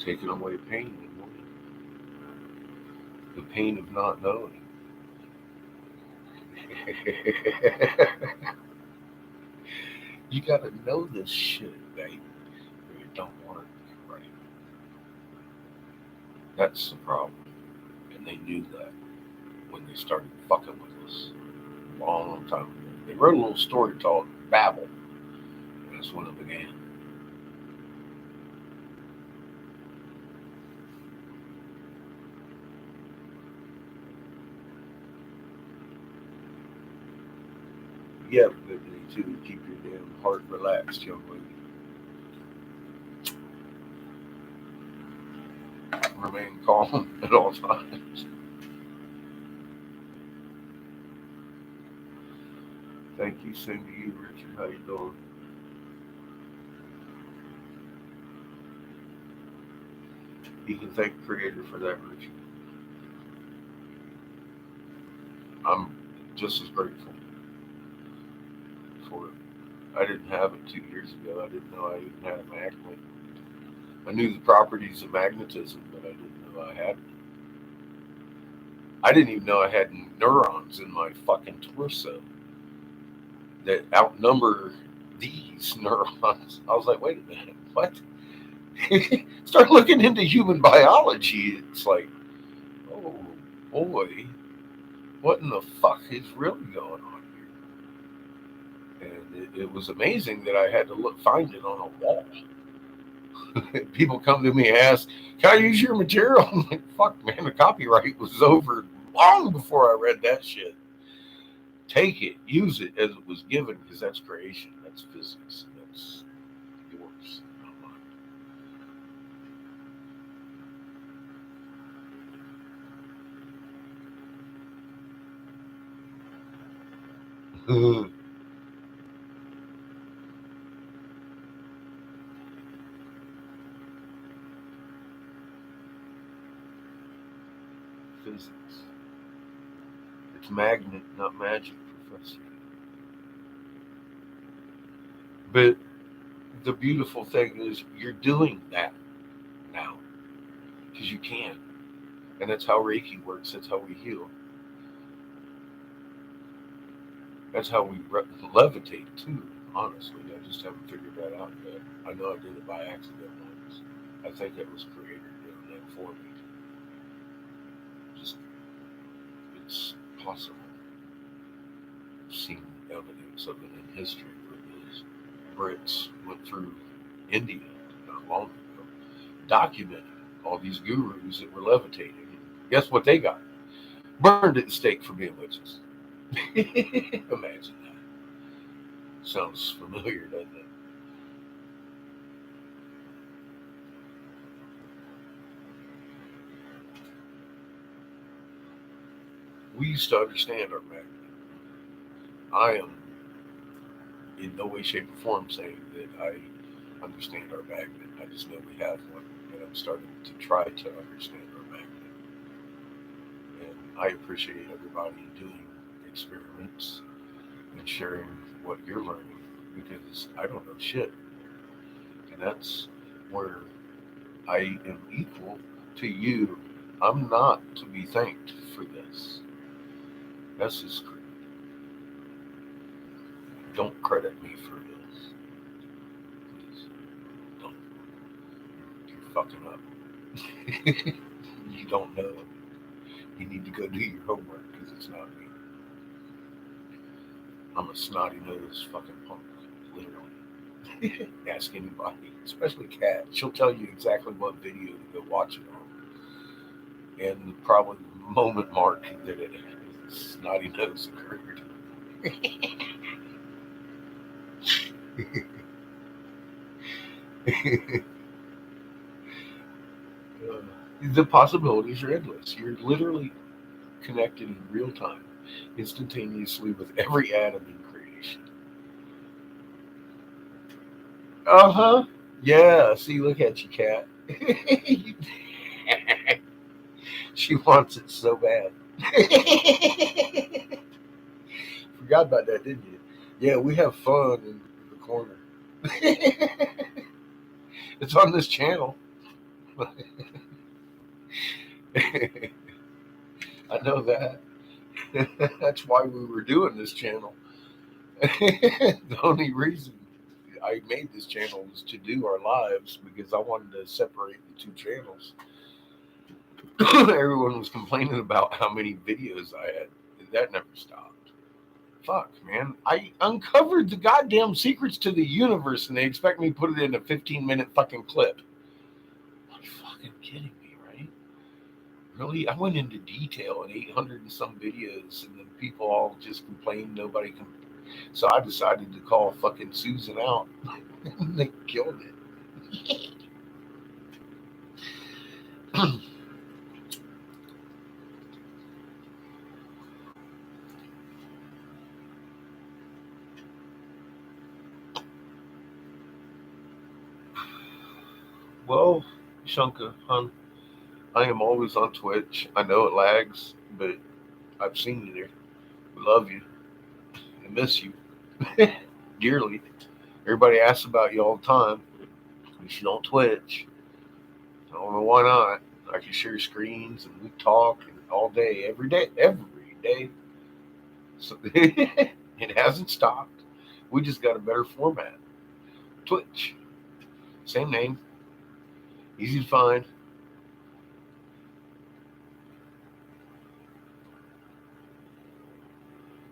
taking away pain anymore. The pain of not knowing. You gotta know this shit, babe, or you don't want it to be right. That's the problem. And they knew that when they started fucking with us a long time ago. They wrote a little story called Babel. And that's when it began. You have a good day too. Keep your damn heart relaxed, young lady. Remain calm at all times. Thank you, same to you, Richard. How you doing? You can thank the Creator for that, Richard. I'm just as grateful for it. I didn't have it 2 years ago. I didn't know I even had a magnet. I knew the properties of magnetism, but I didn't know I had it. I didn't even know I had neurons in my fucking torso that outnumber these neurons. I was like, wait a minute, what? Start looking into human biology. It's like, oh boy, what in the fuck is really going on here? And it was amazing that I had to find it on a wall. People come to me and ask, can I use your material? I'm like, fuck, man, the copyright was over long before I read that shit. Take it, use it as it was given, because that's creation, that's physics, that's yours, not mine. Physics. It's magnet, not magic, Professor. But the beautiful thing is you're doing that now because you can. And that's how Reiki works. That's how we heal. That's how we levitate too, honestly. I just haven't figured that out yet. I know I did it by accident once. I think it was Creator doing that for me. Just, it's possible. I've seen evidence of it in history where those Brits went through India not long ago, documented all these gurus that were levitating. And guess what they got? Burned at the stake for being witches. Imagine that. Sounds familiar, doesn't it? We used to understand our magnet. I am in no way, shape, or form saying that I understand our magnet. I just know we have one, and I'm starting to try to understand our magnet. And I appreciate everybody doing experiments and sharing what you're learning, because I don't know shit. And that's where I am equal to you. I'm not to be thanked for this. This is great. Don't credit me for this. Please. Don't. You're fucking up. You don't know. You need to go do your homework, because it's not me. I'm a snotty-nosed fucking punk, literally. Ask anybody, especially Kat. She'll tell you exactly what video to go watch it on. And probably the moment mark that it snotty nose occurred. The possibilities are endless. You're literally connected in real time, instantaneously, with every atom in creation. Uh-huh. Yeah, see, look at you, Kat. She wants it so bad. Forgot about that, didn't you? Yeah, we have fun in the corner. It's on this channel. I know that. That's why we were doing this channel. The only reason I made this channel was to do our lives because I wanted to separate the two channels. Everyone was complaining about how many videos I had. That never stopped. Fuck, man. I uncovered the goddamn secrets to the universe and they expect me to put it in a 15-minute fucking clip. Are you fucking kidding me, right? Really? I went into detail in 800 and some videos and then people all just complained nobody can. So I decided to call fucking Susan out. And they killed it. Well, Shunka, hon, I am always on Twitch. I know it lags, but I've seen you there. We love you. I miss you dearly. Everybody asks about you all the time. You should on Twitch. I don't know why not. I can share screens and we talk all day, every day, every day. So it hasn't stopped. We just got a better format. Twitch, same name, easy to find.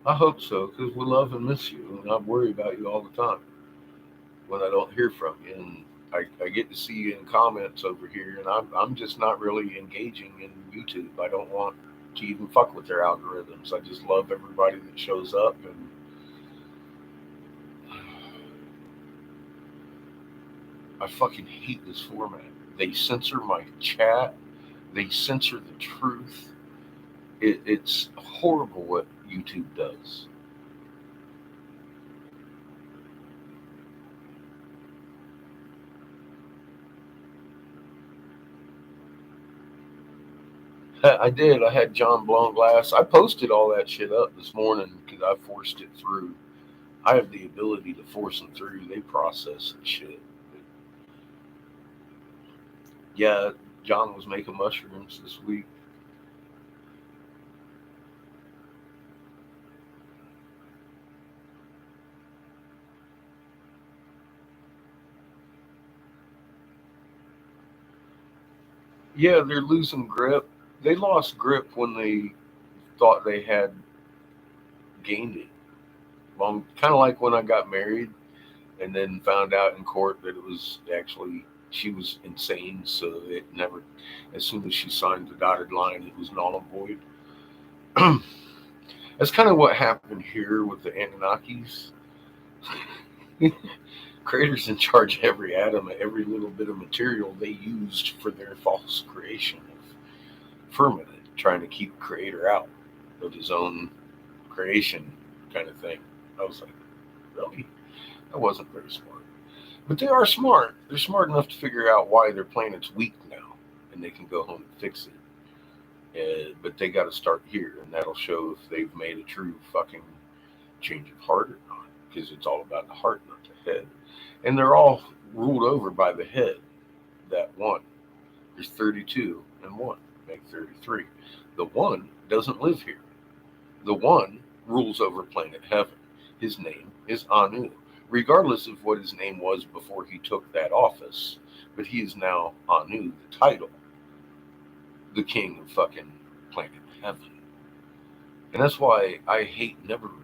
I hope so, because we love and miss you, and I worry about you all the time when I don't hear from you. And I get to see you in comments over here, and I'm just not really engaging in YouTube. I don't want to even fuck with their algorithms. I just love everybody that shows up, and I fucking hate this format. They censor my chat. They censor the truth. It's horrible what YouTube does. I did. I had John blown glass. I posted all that shit up this morning because I forced it through. I have the ability to force them through. They process the shit. Yeah, John was making mushrooms this week. Yeah, they're losing grip. They lost grip when they thought they had gained it. Long, kind of like when I got married and then found out in court that it was actually, she was insane. So it never, as soon as she signed the dotted line, it was null and void. That's kind of what happened here with the Anunnakis. Creator's in charge of every atom, every little bit of material they used for their false creation of firmament, trying to keep Creator out of his own creation kind of thing. I was like, really? That wasn't very smart. But they are smart. They're smart enough to figure out why their planet's weak now, and they can go home and fix it. But they got to start here, and that'll show if they've made a true fucking change of heart or not, because it's all about the heart, not the head. And they're all ruled over by the head, that one. There's 32 and 1, make 33. The one doesn't live here. The one rules over planet heaven. His name is Anu, regardless of what his name was before he took that office. But he is now Anu, the title, the king of fucking planet heaven. And that's why I hate Neveru.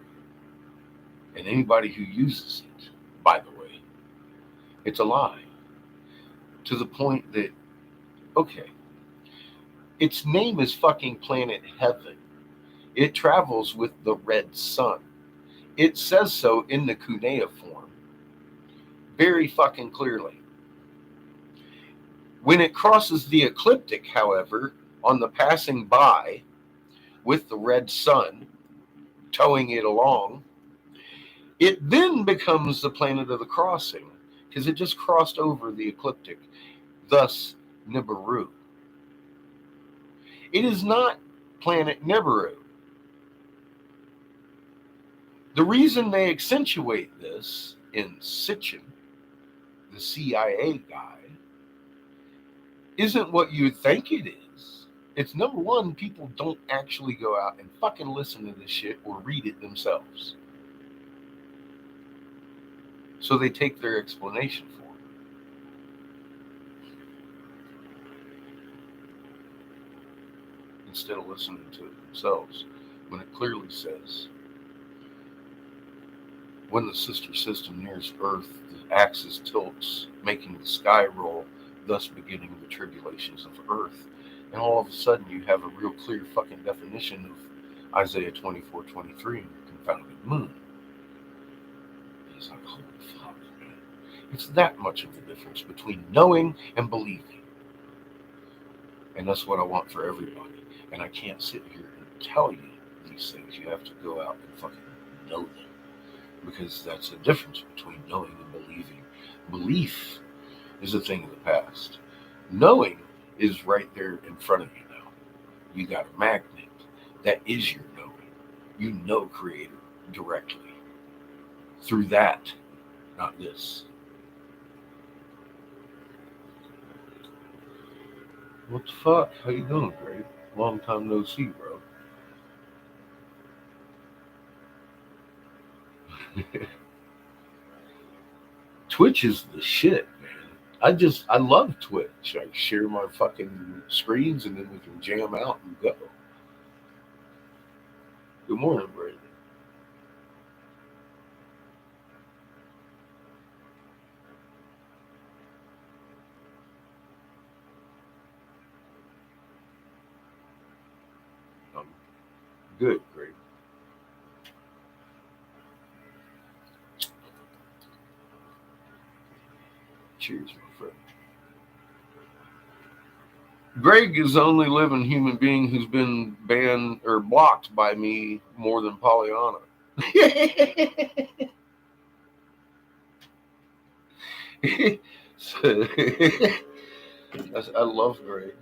And anybody who uses it, by the way, it's a lie. To the point that, okay, its name is fucking planet heaven. It travels with the red sun. It says so in the cuneiform very fucking clearly. When it crosses the ecliptic, however, on the passing by with the red sun towing it along, it then becomes the planet of the crossing because it just crossed over the ecliptic, thus Nibiru. It is not planet Nibiru. The reason they accentuate this in Sitchin, the CIA guy, isn't what you think it is. It's number one, people don't actually go out and fucking listen to this shit or read it themselves. So they take their explanation for it. Instead of listening to it themselves, when it clearly says, when the sister system nears Earth, the axis tilts, making the sky roll, thus beginning the tribulations of Earth. And all of a sudden you have a real clear fucking definition of Isaiah 24:23 and the confounded moon. And it's like, holy fuck, man. It's that much of the difference between knowing and believing. And that's what I want for everybody. And I can't sit here and tell you these things. You have to go out and fucking know them. Because that's the difference between knowing and believing. Belief is a thing of the past. Knowing is right there in front of you now. You got a magnet. That is your knowing. You know Creator directly. Through that, not this. What the fuck? How you doing, Greg? Long time no see, bro. Twitch is the shit, man. I love Twitch. I share my fucking screens and then we can jam out and go. Good morning, Brady. Good, Greg. Cheers, my friend. Greg is the only living human being who's been banned or blocked by me more than Pollyanna. So, I love Greg.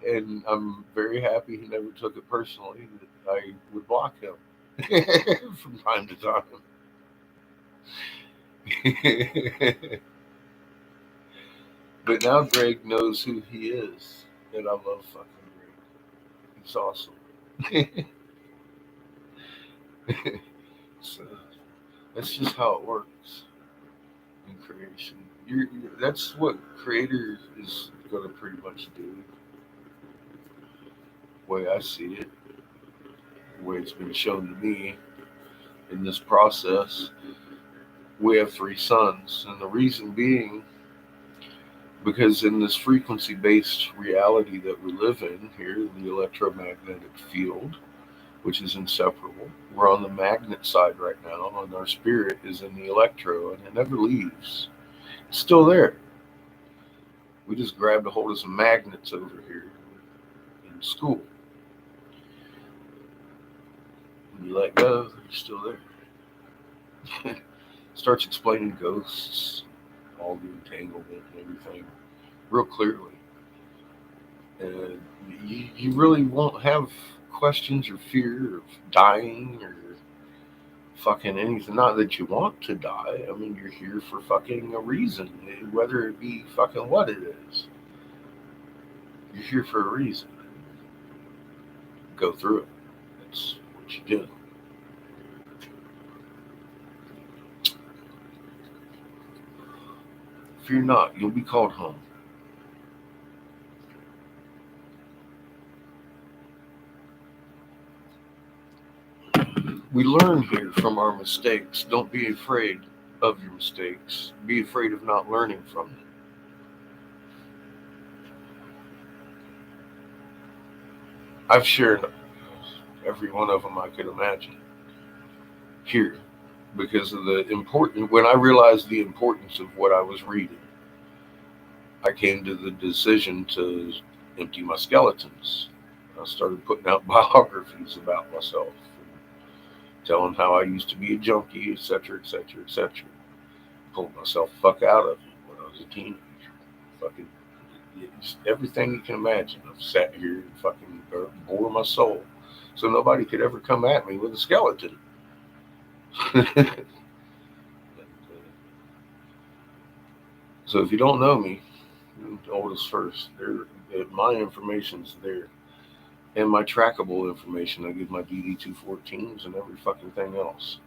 And I'm very happy he never took it personally that I would block him from time to time. But now Greg knows who he is, and I love fucking Greg. He's awesome. So that's just how it works in creation. That's what Creator is going to pretty much do. The way I see it, the way it's been shown to me in this process. We have 3 sons, and the reason being because in this frequency-based reality that we live in here, the electromagnetic field, which is inseparable, we're on the magnet side right now, and our spirit is in the electro, and it never leaves. It's still there. We just grabbed a hold of some magnets over here in school. When you let go, they're still there. Starts explaining ghosts, all the entanglement and everything real clearly. And you really won't have questions or fear of dying or fucking anything. Not that you want to die. I mean, you're here for fucking a reason, whether it be fucking what it is. You're here for a reason. Go through it. That's what you do. Fear not, you'll be called home. We learn here from our mistakes. Don't be afraid of your mistakes. Be afraid of not learning from them. I've shared every one of them I could imagine here. Because of when I realized the importance of what I was reading, I came to the decision to empty my skeletons. I started putting out biographies about myself, and telling how I used to be a junkie, etc., etc., etc. Pulled myself the fuck out of it when I was a teenager. Fucking just everything you can imagine. I've sat here and fucking bore my soul, so nobody could ever come at me with a skeleton. So if you don't know me, oldest first. My information's there. And my trackable information. I give my DD214s and every fucking thing else.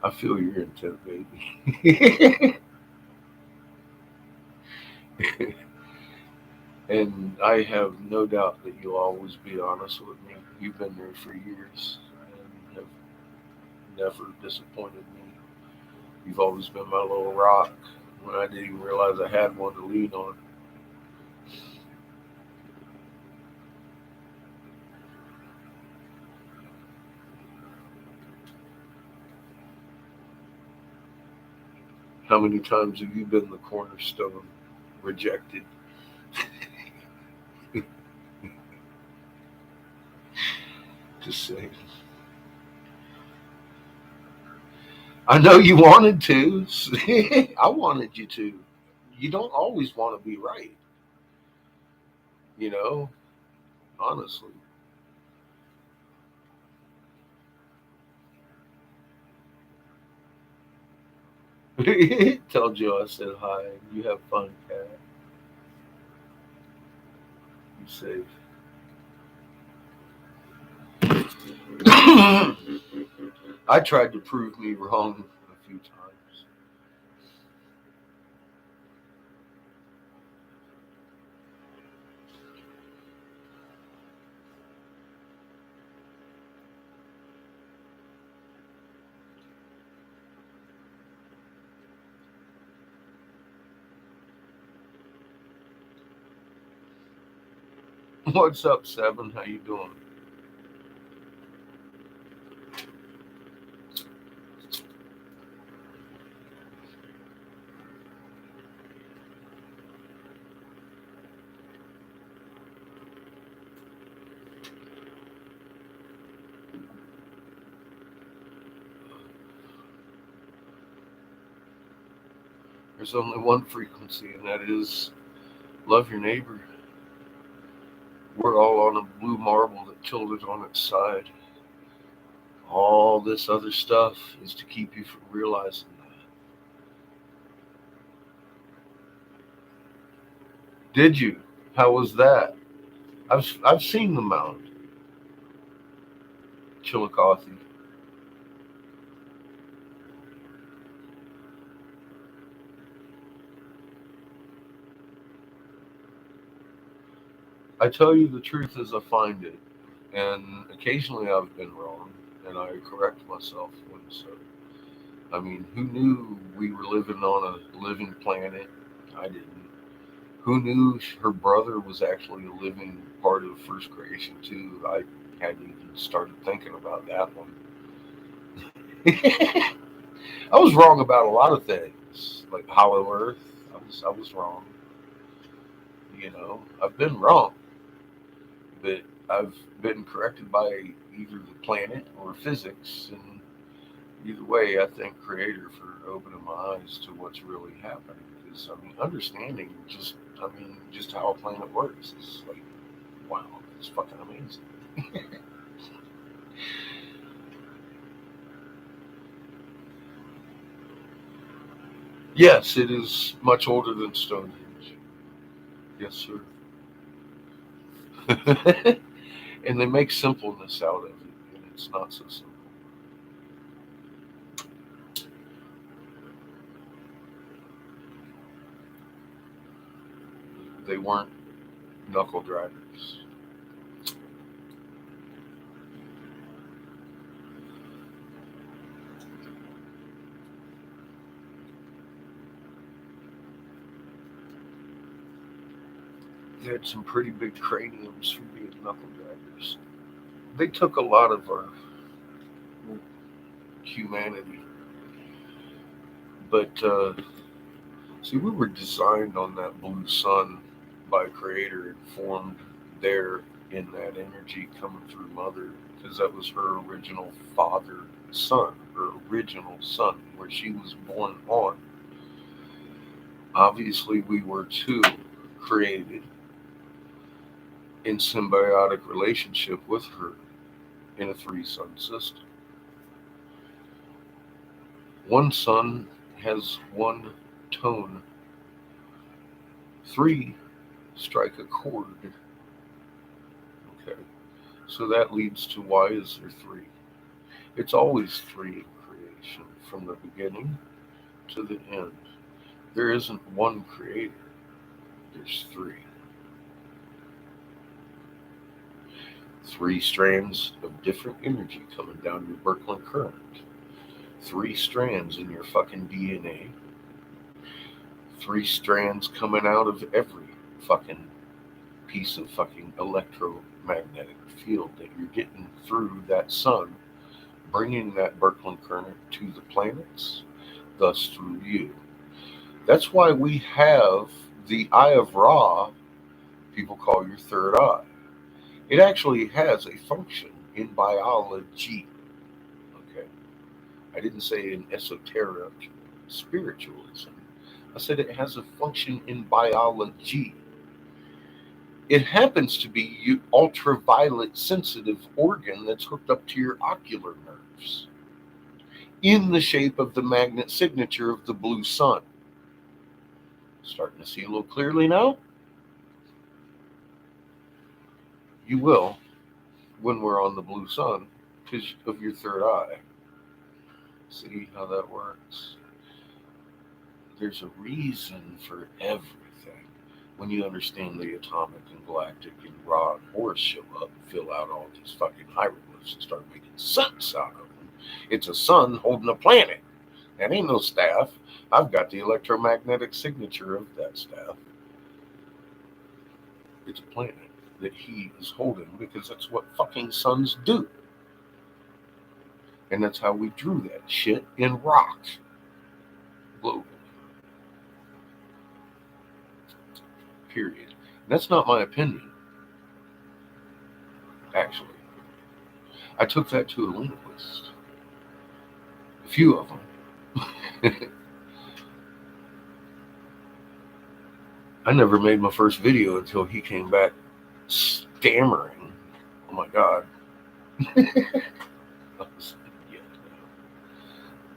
I feel your intent, baby. And I have no doubt that you'll always be honest with me. You've been there for years and have never disappointed me. You've always been my little rock when I didn't even realize I had one to lean on. How many times have you been the cornerstone rejected? Just saying. I know you wanted to. I wanted you to. You don't always want to be right. You know, honestly. Tell Joe I said hi. You have fun, Cat. You safe. I tried to prove me wrong a few times. What's up, Seven? How you doing? There's only one frequency, and that is love your neighbor. We're all on a blue marble that tilted on its side. All this other stuff is to keep you from realizing that. Did you? How was that? I've seen the mound. Chillicothe. I tell you the truth as I find it, and occasionally I've been wrong, and I correct myself when so. I mean, who knew we were living on a living planet? I didn't. Who knew her brother was actually a living part of First Creation too? I hadn't even started thinking about that one. I was wrong about a lot of things, like Hollow Earth. I was wrong. You know, I've been wrong, but I've been corrected by either the planet or physics, and either way, I thank Creator for opening my eyes to what's really happening. Because I mean, understanding just how a planet works is like, wow, it's fucking amazing. Yes, it is much older than Stonehenge. Yes, sir. And they make simpleness out of it, and it's not so simple. They weren't knuckle draggers. They had some pretty big craniums for being knuckle draggers. They took a lot of our humanity. But, see, we were designed on that blue sun by Creator and formed there in that energy coming through Mother, because that was her original father son, her original son, where she was born on. Obviously, we were too created. in symbiotic relationship with her in a 3-sun system. One sun has one tone. 3 strike a chord. Okay. So that leads to why is there 3? It's always 3 in creation, from the beginning to the end. There isn't one creator. There's 3. 3 strands of different energy coming down your Birkeland current. 3 strands in your fucking DNA. 3 strands coming out of every fucking piece of fucking electromagnetic field that you're getting through that sun, bringing that Birkeland current to the planets, thus through you. That's why we have the Eye of Ra, people call your third eye. It actually has a function in biology. Okay. I didn't say in esoteric spiritualism. I said it has a function in biology. It happens to be your ultraviolet sensitive organ that's hooked up to your ocular nerves in the shape of the magnet signature of the blue sun. Starting to see a little clearly now? You will when we're on the blue sun because of your third eye. See how that works? There's a reason for everything. When you understand the atomic and galactic and Ra and Horus show up and fill out all these fucking hieroglyphs and start making sense out of them. It's a sun holding a planet. That ain't no staff. I've got the electromagnetic signature of that staff. It's a planet that he is holding because that's what fucking suns do. And that's how we drew that shit in rock globally. Period. And that's not my opinion. Actually, I took that to a linguist. A few of them. I never made my first video until he came back stammering. Oh my God.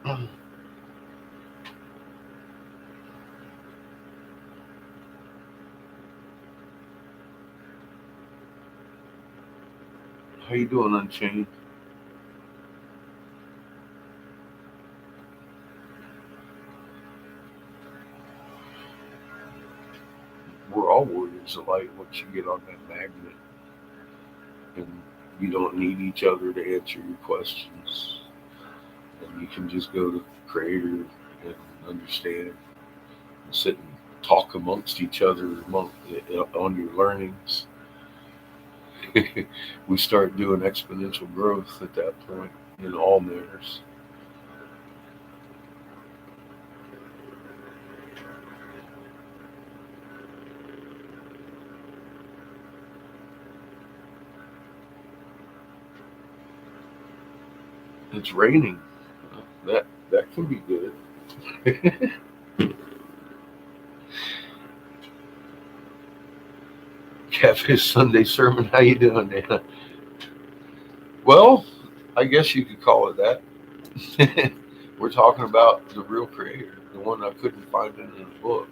How you doing, Unchained? We're all warriors of light once you get on that magnet. And you don't need each other to answer your questions. And you can just go to Creator and understand and sit and talk amongst each other on your learnings. We start doing exponential growth at that point in all manners. It's raining. That can be good. Catfish Sunday sermon. How you doing, Dan? Well, I guess you could call it that. We're talking about the real creator, the one I couldn't find in the book.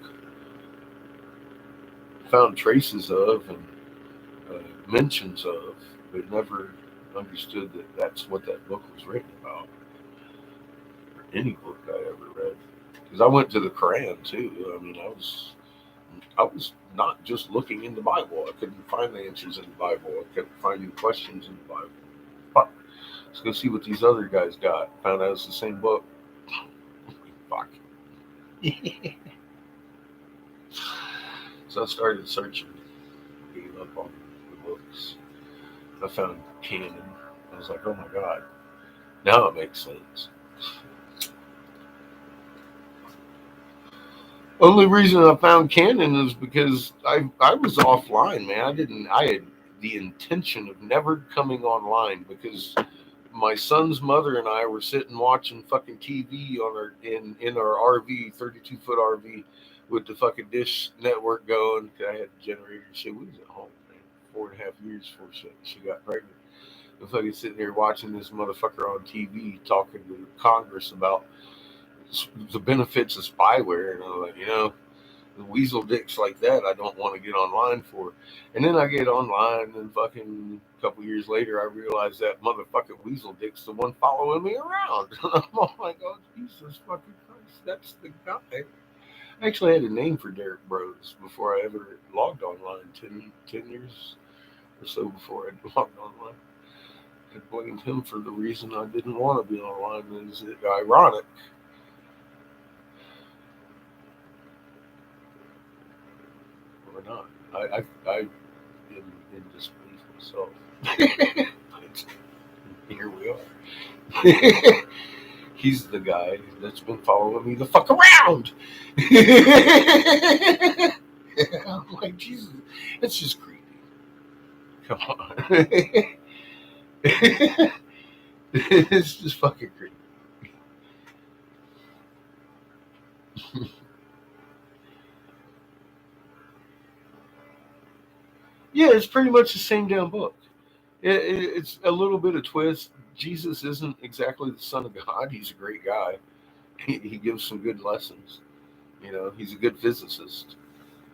Found traces of and mentions of, but never understood that that's what that book was written about. Or any book I ever read. Because I went to the Quran too. I mean, I was not just looking in the Bible. I couldn't find the answers in the Bible. I kept finding questions in the Bible. Fuck. Let's go see what these other guys got. Found out it's the same book. Fuck. So I started searching. Gave up on the books. I found canon. I was like, oh my God. Now it makes sense. Only reason I found canon is because I was offline, man. I had the intention of never coming online because my son's mother and I were sitting watching fucking TV on in our RV, 32-foot RV with the fucking Dish network going. I had a generator and shit. We was at home, man, 4.5 years before she got pregnant. I'm fucking sitting there watching this motherfucker on TV talking to Congress about the benefits of spyware, and I'm like, the weasel dicks like that I don't want to get online for. And then I get online, and fucking a couple years later I realize that motherfucking weasel dick's the one following me around. And I'm like, oh Jesus fucking Christ, that's the guy. I actually had a name for Derek Bros before I ever logged online, 10 years or so before I logged online. I blamed him for the reason I didn't want to be online. Is it ironic? Or not? I am in disbelief myself. But here we are. He's the guy that's been following me the fuck around. I'm like, Jesus, it's just creepy. Come on. It's just fucking creepy. Yeah, it's pretty much the same damn book. It's a little bit of twist. Jesus isn't exactly the son of God. He's a great guy. He gives some good lessons. He's a good physicist.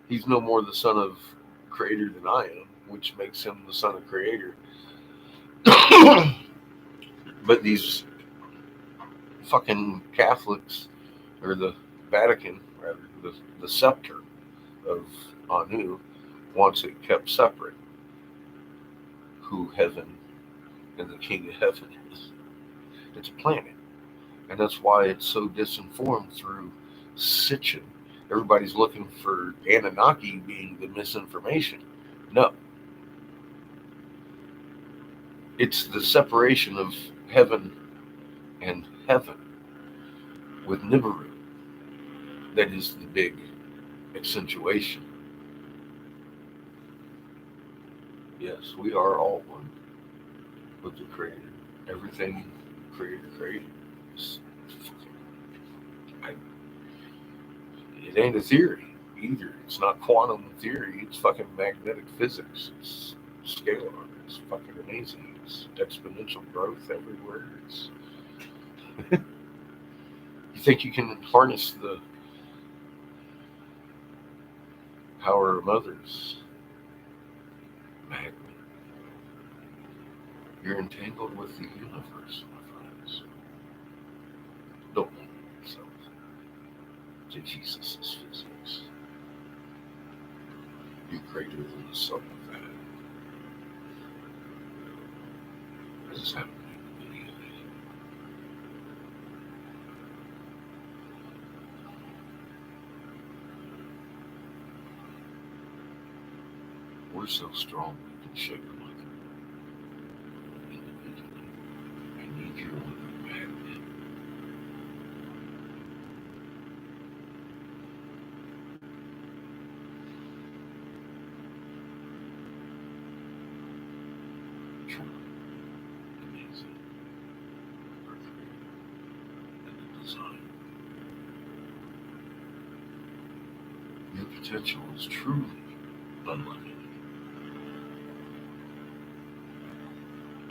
He's no more the son of creator than I am, which makes him the son of creator. But these fucking Catholics, or the Vatican, rather, the scepter of Anu, wants it kept separate. Who heaven and the king of heaven is. It's a planet. And that's why it's so disinformed through Sitchin. Everybody's looking for Anunnaki being the misinformation. No. It's the separation of heaven and heaven with Nibiru that is the big accentuation. Yes, we are all one with the Creator. Everything Creator created. It ain't a theory either. It's not quantum theory. It's fucking magnetic physics. It's scalar. It's fucking amazing. It's exponential growth everywhere. It's you think you can harness the power of others? Magnet. You're entangled with the universe, my friends. Don't limit yourself to Jesus' physics. You're greater than the sum of that. This is happening in the DNA. We're so strong we can shake them like individually. I need your magnet. Truly amazing. Our creator and the design. Your potential is truly unlimited.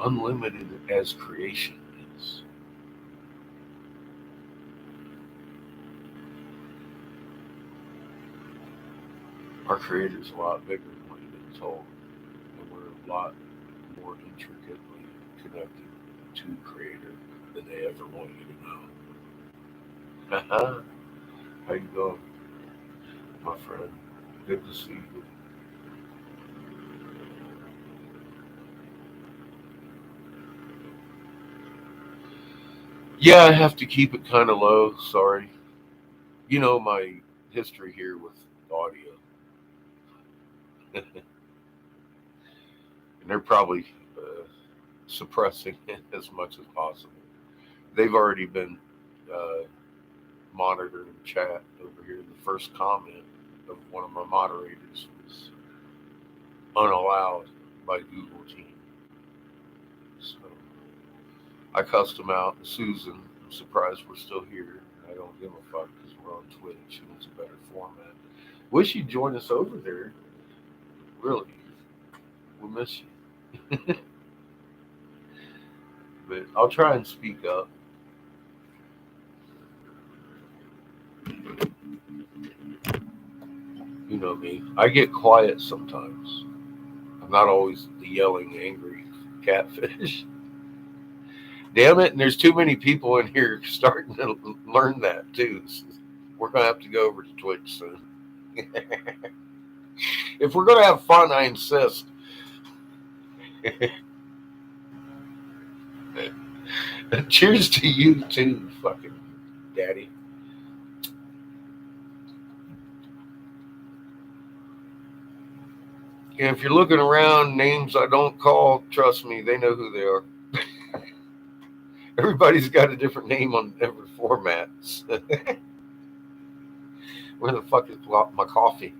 Unlimited as creation is. Our Creator is a lot bigger than what you've been told, and we're a lot more intricately connected to Creator than they ever want you to know. How you doing, my friend? Good to see you. Yeah, I have to keep it kind of low. Sorry. You know my history here with audio. And they're probably suppressing it as much as possible. They've already been monitoring chat over here. The first comment of one of my moderators was unallowed by Google team. So I cussed them out. Susan, I'm surprised we're still here. I don't give a fuck because we're on Twitch and it's a better format. Wish you'd join us over there. Really We miss you. But I'll try and speak up. You know me. I get quiet sometimes. I'm not always the yelling, angry catfish. Damn it, and there's too many people in here starting to learn that too. So we're going to have to go over to Twitch soon. If we're going to have fun, I insist. Cheers to you too, fucking daddy. And if you're looking around, names I don't call, trust me, they know who they are. Everybody's got a different name on every format. Where the fuck is my coffee?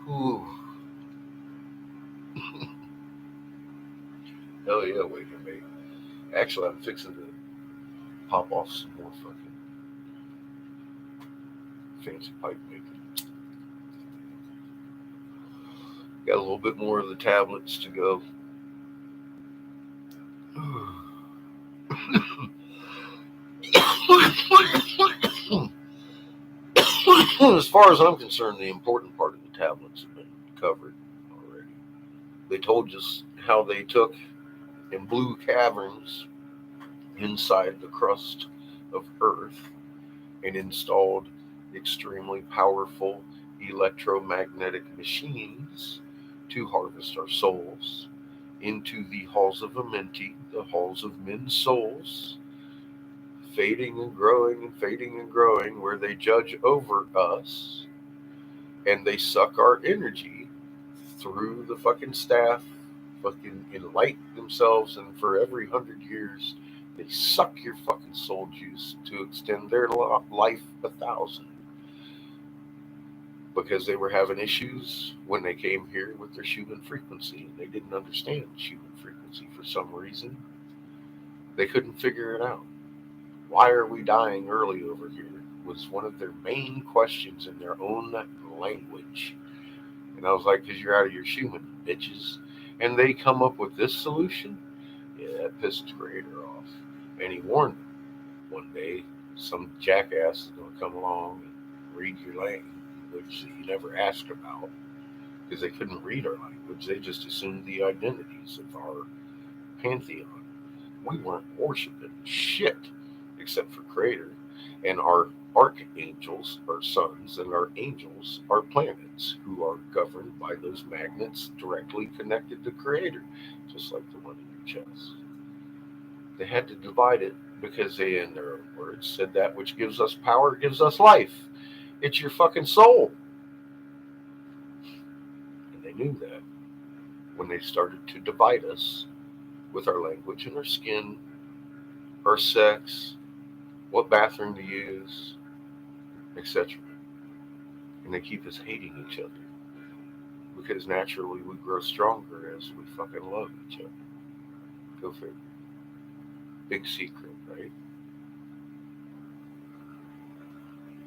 Ooh. Hell yeah, waiting me. Actually, I'm fixing to pop off some more fucking fancy pipe making. Got a little bit more of the tablets to go. As far as I'm concerned, the important part of the tablets have been covered already. They told us how they took and blew caverns inside the crust of Earth and installed extremely powerful electromagnetic machines to harvest our souls into the halls of Amenti, the halls of men's souls, fading and growing, where they judge over us and they suck our energy through the fucking staff, fucking enlighten themselves, and for every 100 years they suck your fucking soul juice to extend their life 1,000, because they were having issues when they came here with their Schumann frequency. They didn't understand Schumann frequency for some reason. They couldn't figure it out. Why are we dying early over here was one of their main questions in their own language. And I was like, because you're out of your Schumann, bitches. And they come up with this solution? Yeah, that pissed the creator off. And he warned them, one day some jackass is going to come along and read your language that you never asked about, because they couldn't read our language. They just assumed the identities of our pantheon. We weren't worshiping shit except for Creator, and our archangels are suns, and our angels are planets, who are governed by those magnets directly connected to Creator, just like the one in your chest. They had to divide it because they, in their own words, said that which gives us power gives us life. It's your fucking soul. And they knew that when they started to divide us with our language and our skin, our sex, what bathroom to use, etc. And they keep us hating each other, because naturally we grow stronger as we fucking love each other. Go figure. Big secret, right?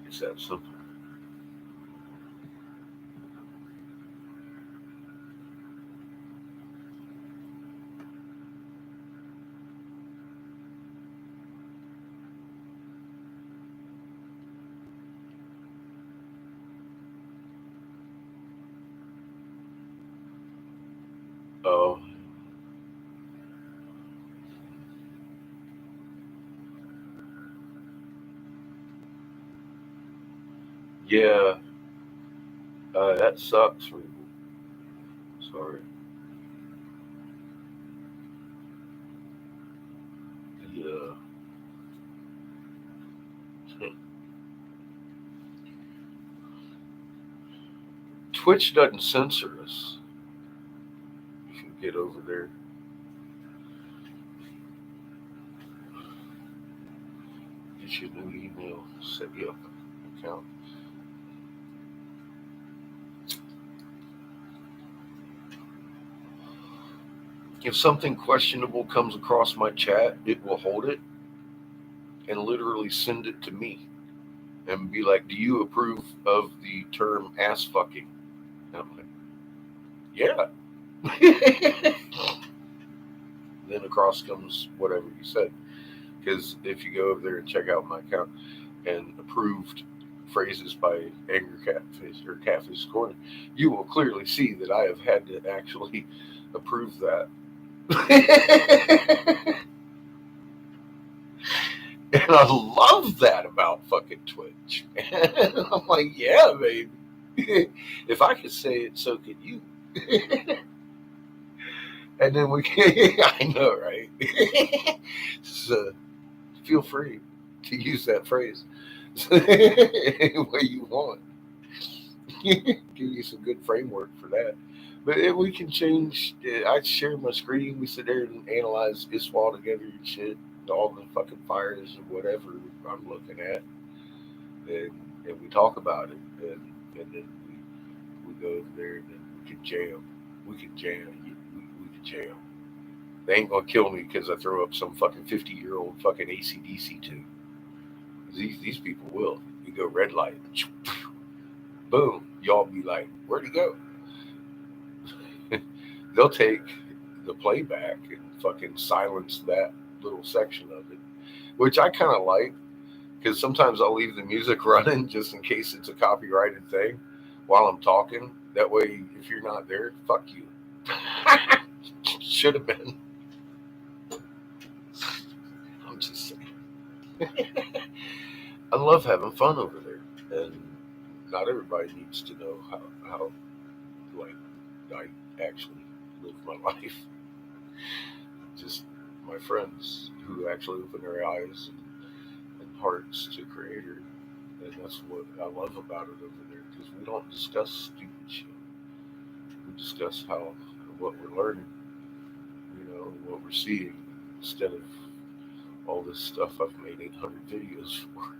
It's that simple. Oh, yeah, that sucks. Sorry. Yeah. Twitch doesn't censor us. If you get over there, get your new email, set you up an account. If something questionable comes across my chat, it will hold it and literally send it to me. and be like, do you approve of the term ass fucking? And I'm like, yeah. Then across comes whatever you said. Because if you go over there and check out my account and approved phrases by Anger Catfish or Catfish Corner, you will clearly see that I have had to actually approve that. And I love that about fucking Twitch. And I'm like, yeah, baby. If I could say it, so could you. And then we can, I know, right? So feel free to use that phrase any way you want. Give you some good framework for that. But if we can change, I share my screen. We sit there and analyze ISWA together and shit. All the fucking fires and whatever I'm looking at. And we talk about it. And then we go over there and then we can jam. We can jam. We can jam. They ain't gonna kill me because I throw up some fucking 50-year-old fucking ACDC too. These people will. You go red light, boom. Y'all be like, where'd he go? They'll take the playback and fucking silence that little section of it, which I kind of like because sometimes I'll leave the music running just in case it's a copyrighted thing while I'm talking. That way, if you're not there, fuck you. Should have been. I'm just saying. I love having fun over there, and not everybody needs to know how like I actually live my life. Just my friends who actually open their eyes and hearts to Creator, and that's what I love about it over there. Because we don't discuss stupid shit. We discuss what we're learning, what we're seeing, instead of all this stuff I've made 800 videos for.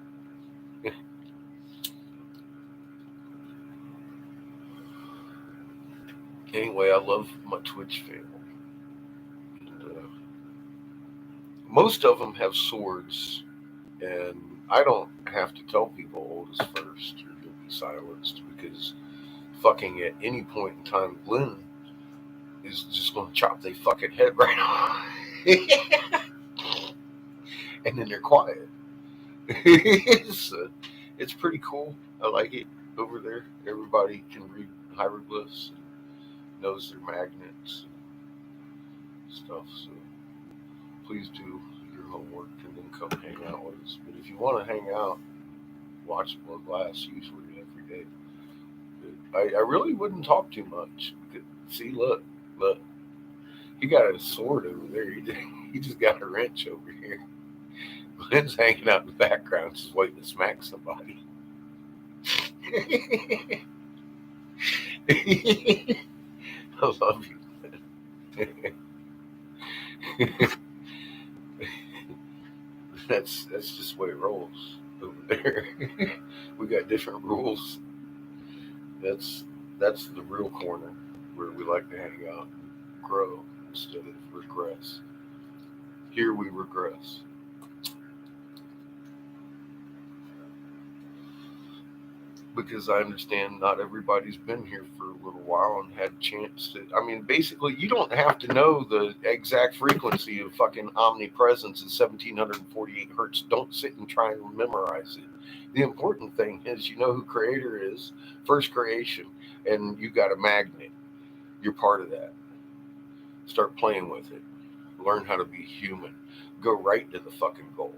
Anyway, I love my Twitch family. And, most of them have swords, and I don't have to tell people oldest first or you'll be silenced, because fucking at any point in time, Glenn is just going to chop their fucking head right off. And then they're quiet. It's pretty cool. I like it over there. Everybody can read hieroglyphs, knows their magnets and stuff. So please do your homework and then come hang out with us. But if you want to hang out, watch Blood Glass usually every day. But I really wouldn't talk too much. See, look. He got a sword over there. He just got a wrench over here. Glenn's hanging out in the background, just waiting to smack somebody. I love you, Glenn. That's just the way it rolls over there. We got different rules. That's the real corner where we like to hang out and grow instead of regress. Here we regress. Because I understand not everybody's been here for a little while and had a chance to. I mean, basically, you don't have to know the exact frequency of fucking omnipresence at 1748 hertz. Don't sit and try and memorize it. The important thing is you know who Creator is, first creation, and you got a magnet. You're part of that. Start playing with it. Learn how to be human. Go right to the fucking goal.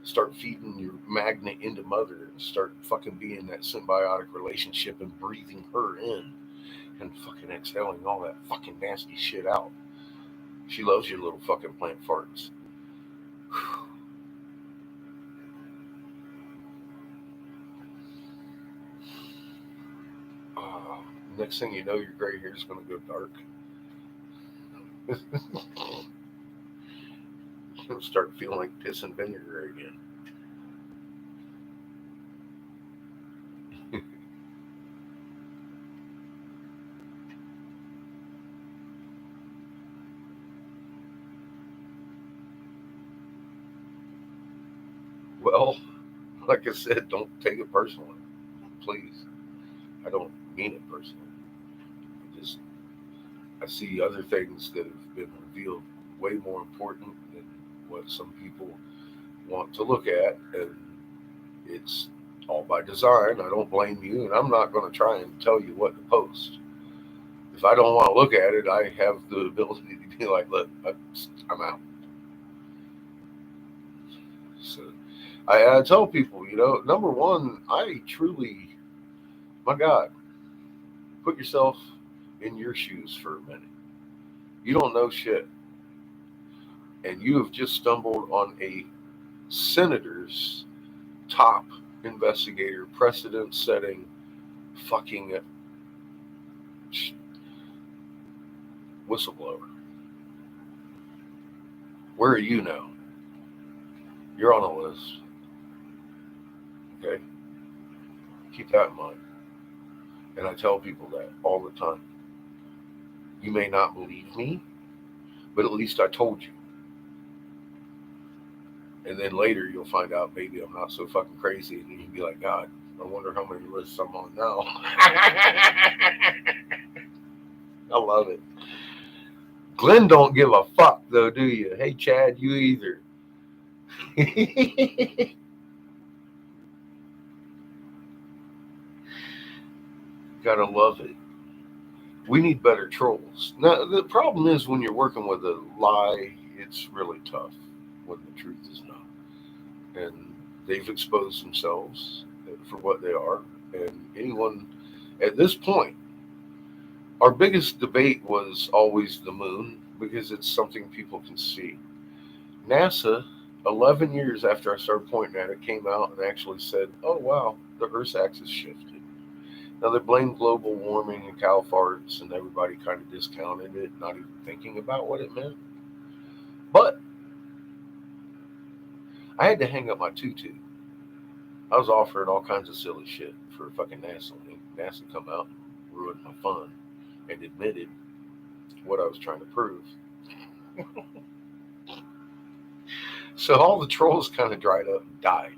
Start feeding your magnet into mother and start fucking being that symbiotic relationship and breathing her in and fucking exhaling all that fucking nasty shit out. She loves your little fucking plant farts. Next thing you know, your gray hair is going to go dark. You'll start feeling like piss and vinegar again. Well, Like I said, don't take it personally, please. I don't mean it personally. I see other things that have been revealed way more important than what some people want to look at, and it's all by design. I don't blame you, and I'm not going to try and tell you what to post. If I don't want to look at it, I have the ability to be like, look, I'm out. So I tell people, number one, I truly, my God, put yourself in your shoes for a minute. You don't know shit, and you have just stumbled on a senator's top investigator, precedent setting, fucking whistleblower. Where are you now? You're on a list. Okay? Keep that in mind. And I tell people that all the time. You may not believe me, but at least I told you. And then later you'll find out maybe I'm not so fucking crazy, and you can be like, God, I wonder how many lists I'm on now. I love it. Glenn don't give a fuck though, do you? Hey Chad, you either. Gotta love it. We need better trolls. Now the problem is when you're working with a lie, it's really tough when the truth is not. And they've exposed themselves for what they are. And anyone at this point, our biggest debate was always the moon because it's something people can see. NASA, 11 years after I started pointing at it, came out and actually said, oh, wow, the Earth's axis shifted. Now, they blamed global warming and cow farts, and everybody kind of discounted it, not even thinking about what it meant. But I had to hang up my tutu. I was offering all kinds of silly shit for fucking NASA. NASA come out and ruined my fun and admitted what I was trying to prove. So all the trolls kind of dried up and died.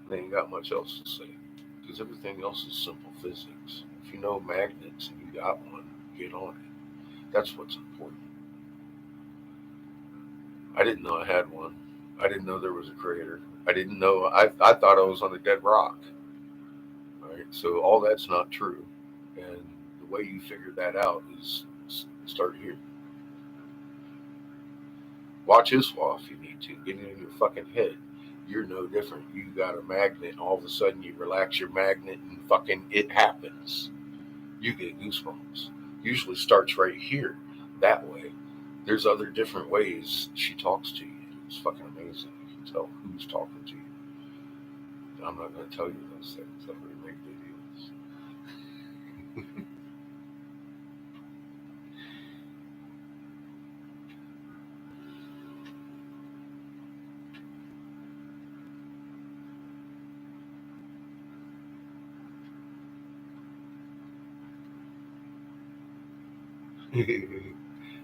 They ain't got much else to say because everything else is simple physics. If you know magnets and you got one, get on it. That's what's important. I didn't know I had one. I didn't know there was a crater. I didn't know. I thought I was on a dead rock. All right, so all that's not true. And the way you figure that out is start here. Watch Iswa if you need to. Get it in your fucking head. You're no different. You got a magnet, and all of a sudden you relax your magnet, and fucking it happens. You get goosebumps. Usually starts right here. That way. There's other different ways she talks to you. It's fucking amazing. You can tell who's talking to you. I'm not going to tell you those things. I'm going to make videos.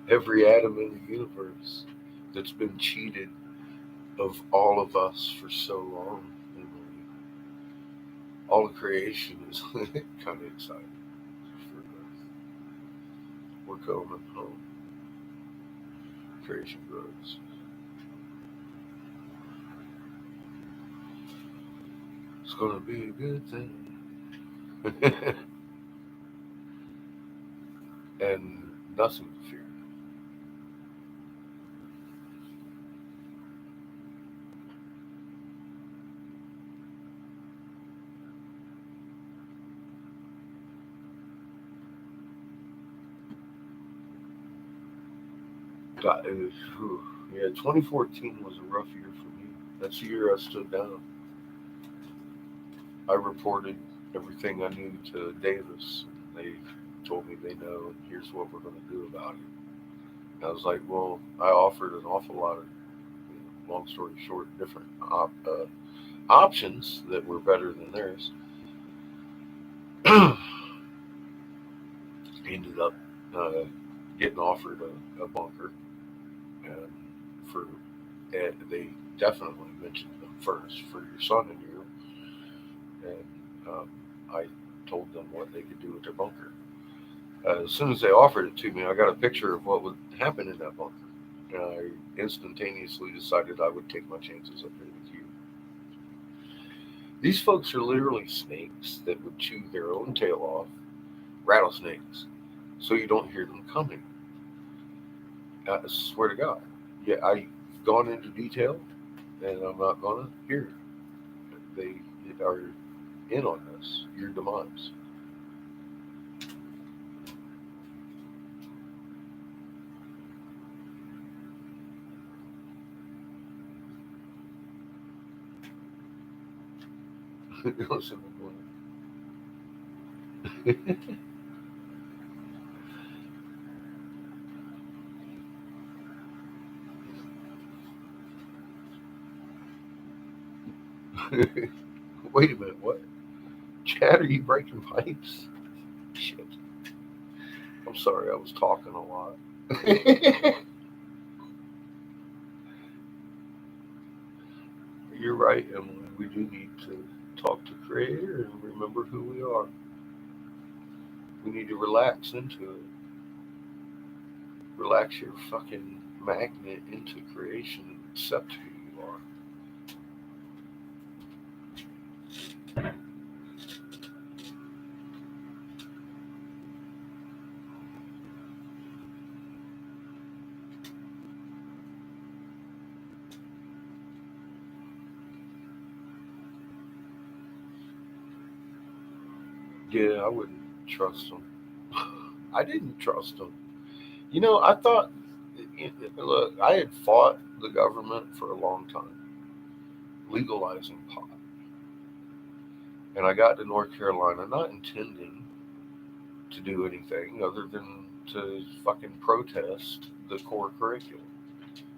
Every atom in the universe that's been cheated of all of us for so long. All of creation is kind of exciting for us. We're coming home. Creation grows. It's going to be a good thing. And nothing to fear. God, yeah, 2014 was a rough year for me. That's the year I stood down. I reported everything I knew to Davis. And they told me they know, and here's what we're going to do about it. And I was like, well, I offered an awful lot of, long story short, different options that were better than theirs. Ended up getting offered a bunker for, and they definitely mentioned them first for your son and you. And I told them what they could do with their bunker. As soon as they offered it to me, I got a picture of what would happen in that bunker. And I instantaneously decided I would take my chances up there with you. These folks are literally snakes that would chew their own tail off, rattlesnakes, so you don't hear them coming. I swear to God. Yeah, I've gone into detail, and I'm not going to hear it. They are in on this, your demise. Listen, wait a minute, what? Chad, are you breaking pipes? Shit. I'm sorry, I was talking a lot. You're right, Emily. We do need to talk to Creator and remember who we are. We need to relax into it. Relax your fucking magnet into creation and accept who you are. Yeah, I wouldn't trust them. I didn't trust them. You know, I thought, look, I had fought the government for a long time, legalizing pot. And I got to North Carolina not intending to do anything other than to fucking protest the core curriculum.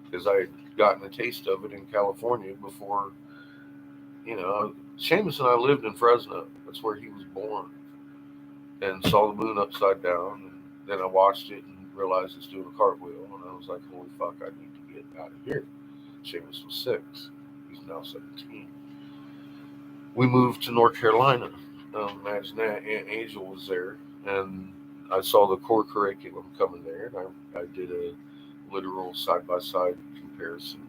Because I had gotten a taste of it in California before, Seamus and I lived in Fresno. That's where he was born. And saw the moon upside down. And then I watched it and realized it's doing a cartwheel. And I was like, holy fuck, I need to get out of here. Seamus was 6. He's now 17. We moved to North Carolina. Imagine that. Aunt Angel was there. And I saw the core curriculum coming there. And I did a literal side-by-side comparison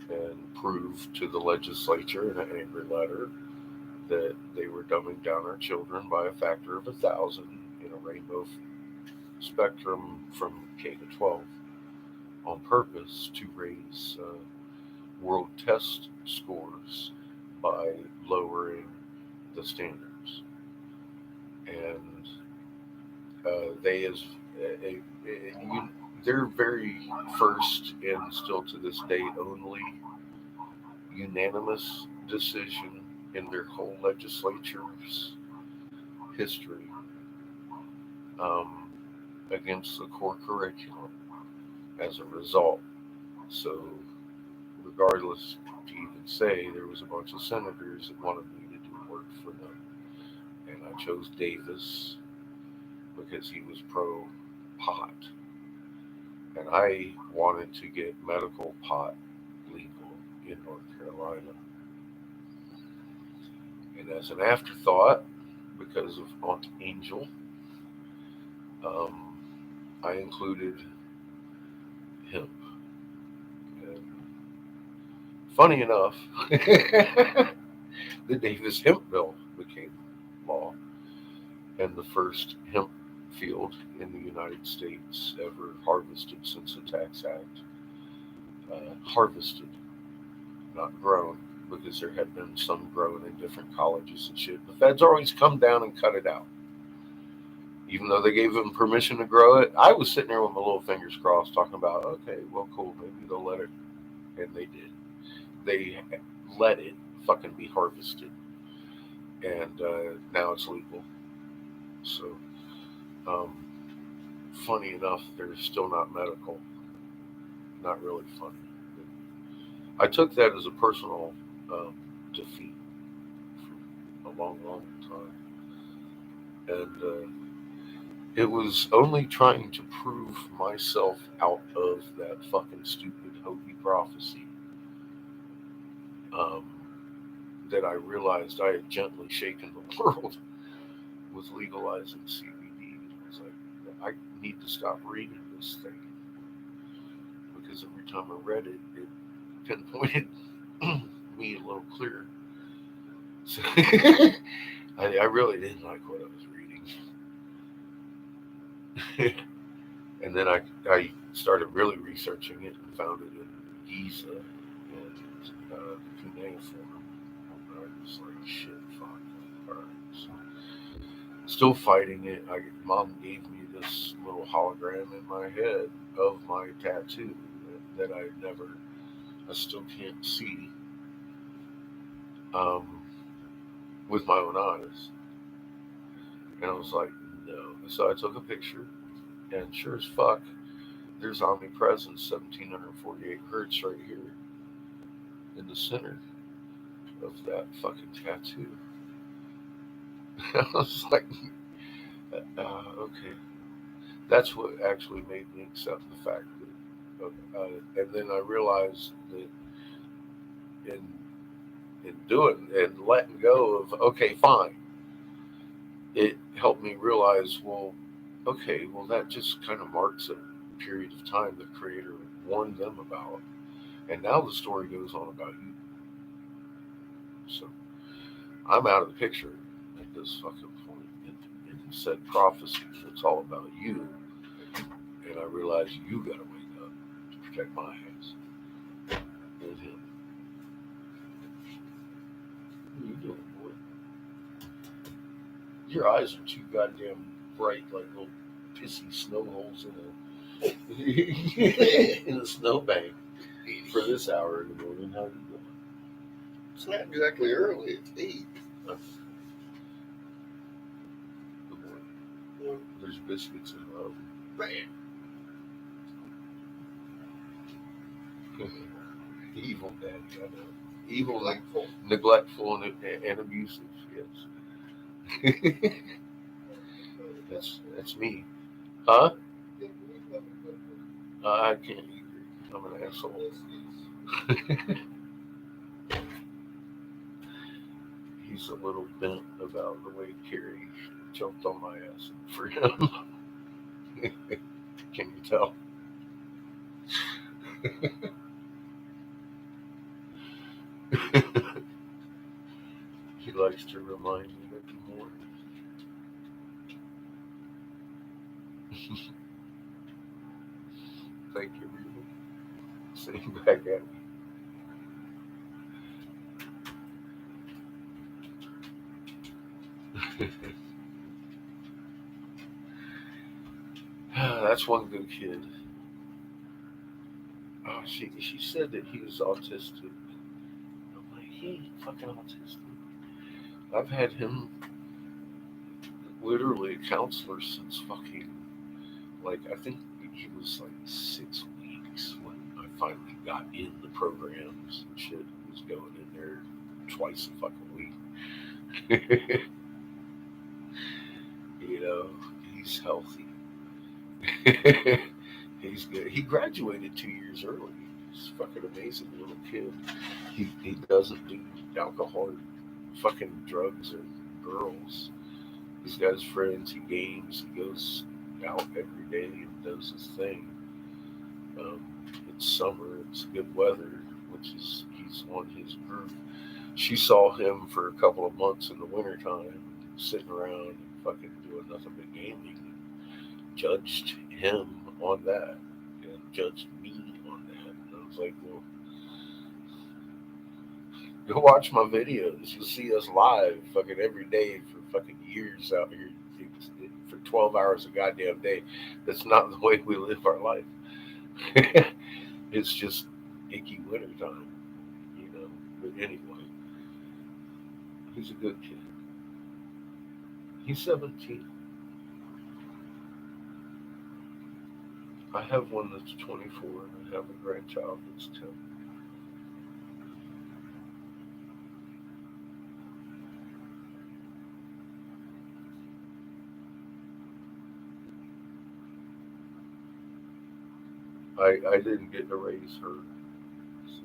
and proved to the legislature in an angry letter that they were dumbing down our children by a factor of 1,000 in a rainbow spectrum from K to 12 on purpose to raise world test scores by lowering the standards. And their very first and still to this day only unanimous decision in their whole legislature's history against the core curriculum as a result. So regardless to even say, there was a bunch of senators that wanted me to do work for them. And I chose Davis because he was pro-pot. And I wanted to get medical pot legal in North Carolina. And as an afterthought, because of Aunt Angel, I included hemp. And funny enough, the Davis hemp bill became law, and the first hemp field in the United States ever harvested since the Tax Act. Harvested, not grown, because there had been some grown in different colleges and shit. The feds always come down and cut it out. Even though they gave them permission to grow it, I was sitting there with my little fingers crossed talking about, okay, well, cool, maybe they'll let it. And they did. They let it fucking be harvested. And now it's legal. So, funny enough, they're still not medical. Not really funny. I took that as a personal defeat for a long, long time. And it was only trying to prove myself out of that fucking stupid hokey prophecy that I realized I had gently shaken the world with legalizing CBD. I was like, I need to stop reading this thing, because every time I read it, it pinpointed me a little clearer. So I really didn't like what I was reading. And then I started really researching it and found it in Giza and cuneiform. I was like, shit, fuck. All right. So, still fighting it. Mom gave me this little hologram in my head of my tattoo that I still can't see with my own eyes. And I was like, no. So I took a picture, and sure as fuck, there's omnipresence, 1748 hertz right here in the center of that fucking tattoo. I was like, okay. That's what actually made me accept the fact that, and then I realized that in doing and letting go of, okay, fine, it helped me realize, well, okay, well, that just kind of marks a period of time the Creator warned them about. And now the story goes on about you. So I'm out of the picture at this fucking point. And he said prophecy, it's all about you. And I realized you gotta wake up to protect my ass and him. What are you doing, boy? Your eyes are too goddamn bright, like little pissy snow holes in a snowbank for this hour in the morning. How are you doing? It's not exactly early. It's 8. Good morning. There's biscuits in the oven. Bam. Evil daddy, I know. Evil, neglectful and abusive, yes. That's me. Huh? I can't either. I'm an asshole. He's a little bent about the way Carrie jumped on my ass for him. Can you tell? He likes to remind me of the more. Thank you, Reba. Sitting back at me. That's one good kid. Oh, she said that he was autistic. I'm like, he ain't fucking autistic. I've had him literally a counselor since fucking, like, I think he was like 6 weeks when I finally got in the programs and shit. He was going in there twice a fucking week. You know, he's healthy. He's good. He graduated 2 years early. He's a fucking amazing little kid. He doesn't do alcohol or fucking drugs or girls. He's got his friends. He games. He goes out every day and does his thing. It's summer. It's good weather, which is he's on his group. She saw him for a couple of months in the wintertime, sitting around and fucking doing nothing but gaming. Judged him on that and judged me on that. And I was like, well, go watch my videos. You'll see us live fucking every day for fucking years out here for 12 hours a goddamn day. That's not the way we live our life. It's just icky wintertime, you know. But anyway, he's a good kid. He's 17. I have one that's 24, and I have a grandchild that's 10. I didn't get to raise her. So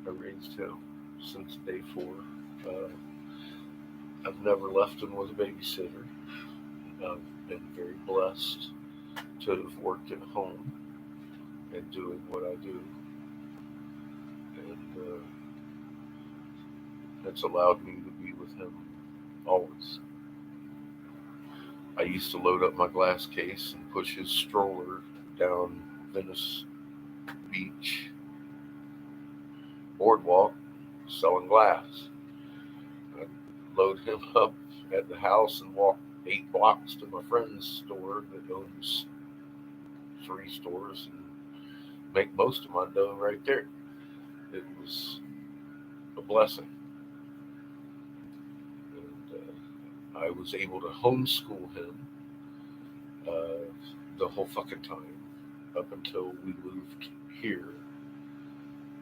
I raised him since day 4. Uh, I've never left him with a babysitter. I've been very blessed to have worked at home and doing what I do. And that's allowed me to be with him always. I used to load up my glass case and push his stroller down Venice Beach boardwalk selling glass. I'd load him up at the house and walk 8 blocks to my friend's store that owns 3 stores and make most of my dough right there. It was a blessing. And I was able to homeschool him the whole fucking time up until we moved here.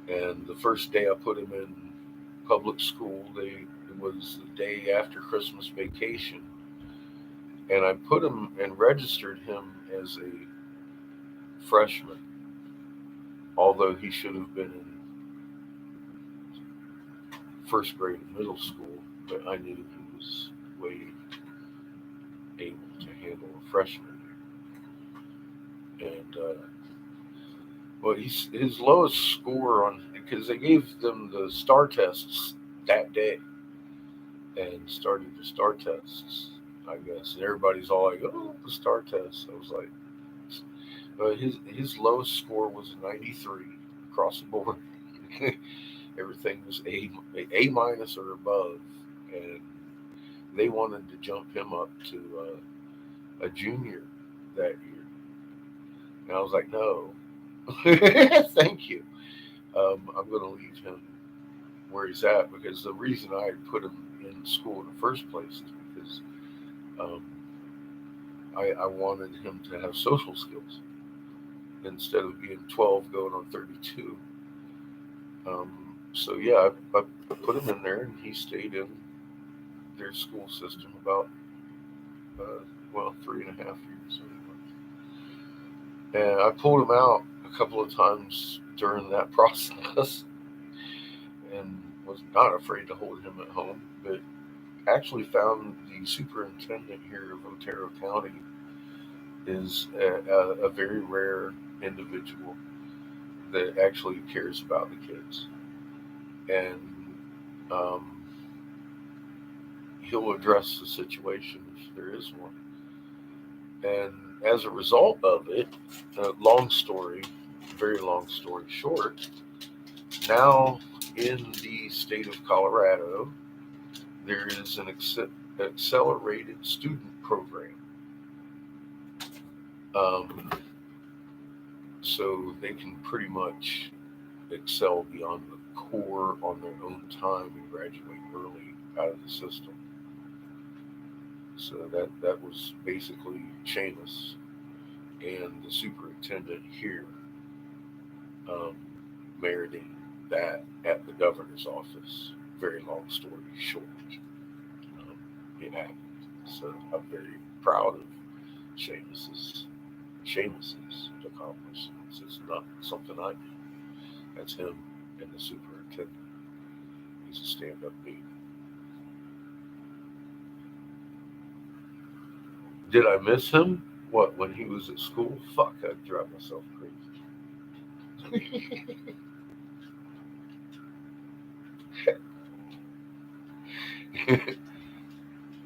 And the first day I put him in public school, it was the day after Christmas vacation. And I put him and registered him as a freshman, although he should have been in first grade and middle school, but I knew he was way able to handle a freshman. And well, his lowest score on, because they gave them the STAR tests that day and started the STAR tests, I guess. And everybody's all like, "Oh, the STAR tests." I was like, his lowest score was 93 across the board. Everything was A minus or above, and they wanted to jump him up to a junior that year. And I was like, no, thank you. I'm going to leave him where he's at, because the reason I put him in school in the first place is because I wanted him to have social skills instead of being 12 going on 32. So yeah, I put him in there, and he stayed in their school system about 3.5 years. And I pulled him out a couple of times during that process, and was not afraid to hold him at home, but actually found the superintendent here of Ontario County is a very rare individual that actually cares about the kids. And he'll address the situation if there is one. And as a result of it, very long story short, now in the state of Colorado, there is an accelerated student program. So they can pretty much excel beyond the core on their own time and graduate early out of the system. So that was basically Seamus and the superintendent here meriting that at the governor's office. Very long story short, it happened. So I'm very proud of Seamus's accomplishments. It's not something I do. That's him and the superintendent. He's a stand-up baby. Did I miss him? What, when he was at school? Fuck, I'd drive myself crazy.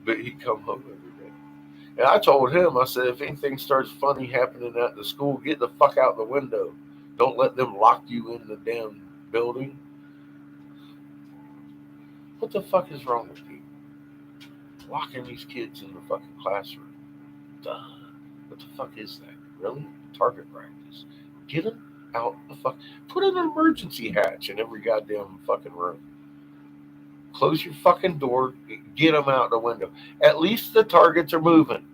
But he'd come home every day. And I told him, I said, if anything starts funny happening at the school, get the fuck out the window. Don't let them lock you in the damn building. What the fuck is wrong with people? Locking these kids in the fucking classroom. Duh. What the fuck is that? Really? Target practice. Get them out the fuck. Put an emergency hatch in every goddamn fucking room. Close your fucking door. Get them out the window. At least the targets are moving.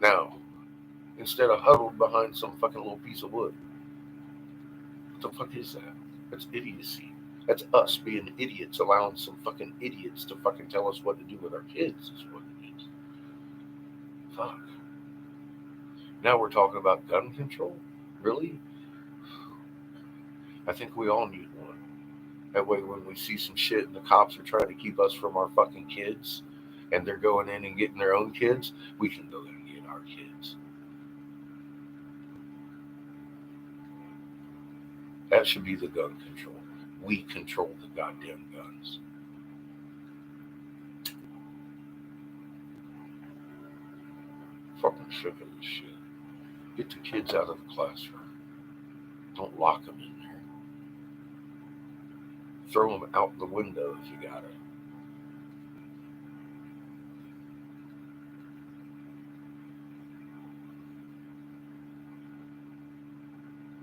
Now, instead of huddled behind some fucking little piece of wood. What the fuck is that? That's idiocy. That's us being idiots, allowing some fucking idiots to fucking tell us what to do with our kids, is what it is. Fuck. Now we're talking about gun control? Really? I think we all need one. That way when we see some shit and the cops are trying to keep us from our fucking kids and they're going in and getting their own kids, we can go in and get our kids. That should be the gun control. We control the goddamn guns. Fucking sick of this shit. Get the kids out of the classroom. Don't lock them in there. Throw them out the window if you gotta.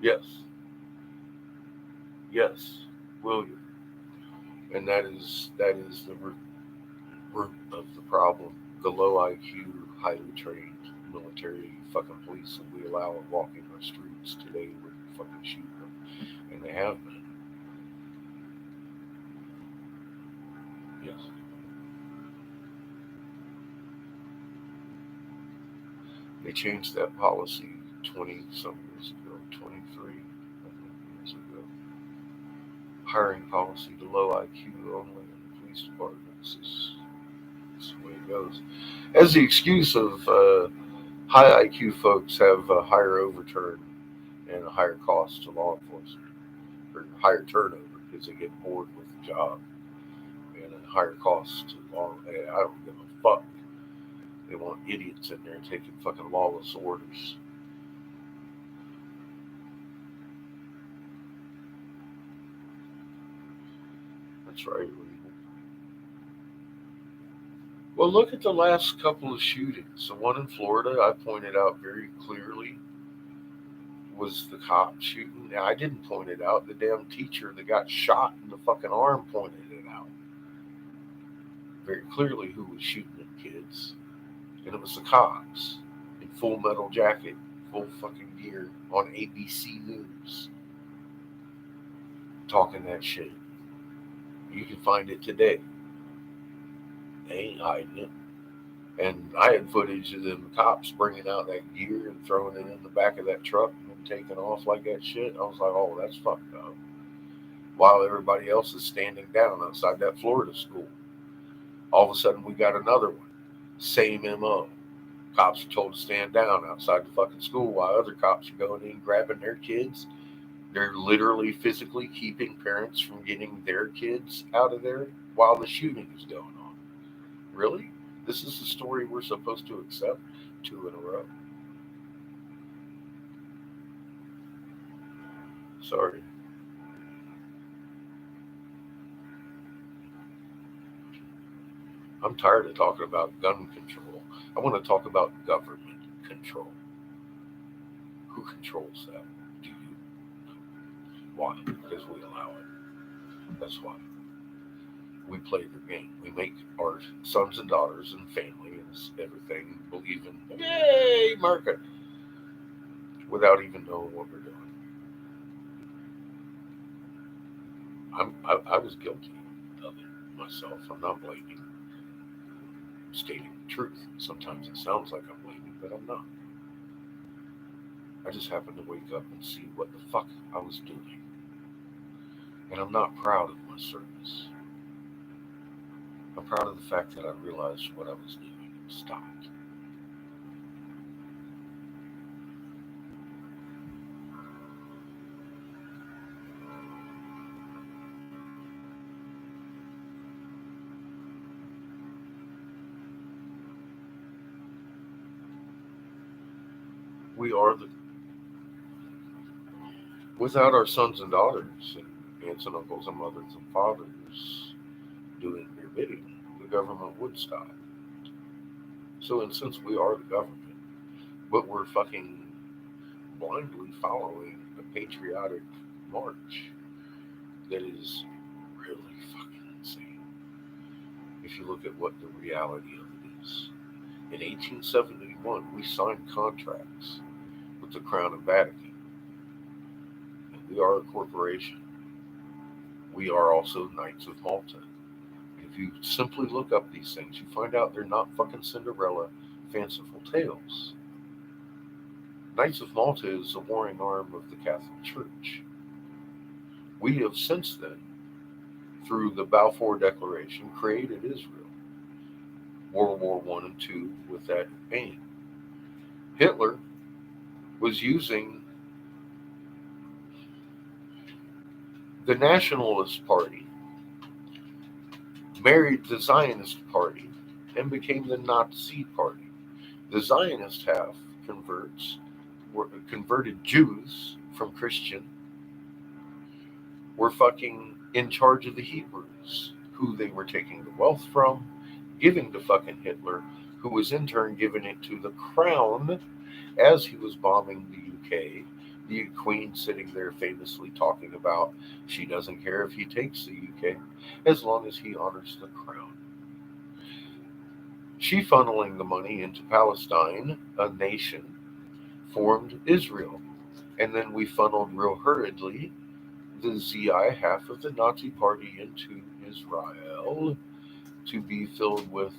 Yes. Yes, William. And that is the root of the problem. The low IQ, highly trained military fucking police that we allow walking our streets today would fucking shoot them. And they have been. Yes. They changed that policy 20-some years ago, 23 years ago. Hiring policy to low IQ only in the police departments. That's the way it goes. As the excuse of high IQ folks have a higher overturn and a higher cost to law enforcement, or higher turnover because they get bored with the job, and a higher cost to law. I don't give a fuck. They want idiots in there taking fucking lawless orders. That's right. Well, look at the last couple of shootings. The one in Florida, I pointed out very clearly, was the cop shooting. Now, I didn't point it out. The damn teacher that got shot in the fucking arm pointed it out very clearly who was shooting at kids. And it was the cops in full metal jacket, full fucking gear on ABC News talking that shit. You can find it today. They ain't hiding it. And I had footage of them cops bringing out that gear and throwing it in the back of that truck and taking off like that shit. I was like, oh, that's fucked up. While everybody else is standing down outside that Florida school. All of a sudden, we got another one. Same MO. Cops are told to stand down outside the fucking school while other cops are going in grabbing their kids. They're literally physically keeping parents from getting their kids out of there while the shooting is going on. Really? This is the story we're supposed to accept 2 in a row. Sorry. I'm tired of talking about gun control. I want to talk about government control. Who controls that? Do you? Why? Because we allow it. That's why. We play their game. We make our sons and daughters and family and everything believe in, yay, America, without even knowing what we're doing. I was guilty of it myself. I'm not blaming. I'm stating the truth. Sometimes it sounds like I'm blaming, but I'm not. I just happened to wake up and see what the fuck I was doing. And I'm not proud of my service. I'm proud of the fact that I realized what I was doing and stopped. We are without our sons and daughters and aunts and uncles and mothers and fathers doing their bidding, the government would stop. So in a sense, we are the government, but we're fucking blindly following a patriotic march that is really fucking insane. If you look at what the reality of it is. In 1871, we signed contracts with the Crown and Vatican. And we are a corporation. We are also Knights of Malta. If you simply look up these things, you find out they're not fucking Cinderella fanciful tales. Knights of Malta is a warring arm of the Catholic Church. We have since then, through the Balfour Declaration, created Israel. World War I and II with that aim. Hitler was using the Nationalist Party, married the Zionist Party, and became the Nazi Party. The Zionist half converted Jews from Christian, were fucking in charge of the Hebrews, who they were taking the wealth from, giving to fucking Hitler, who was in turn giving it to the crown as he was bombing the UK. The Queen sitting there famously talking about she doesn't care if he takes the UK as long as he honors the crown. She funneling the money into Palestine, a nation, formed Israel. And then we funneled real hurriedly the ZI half of the Nazi Party into Israel to be filled with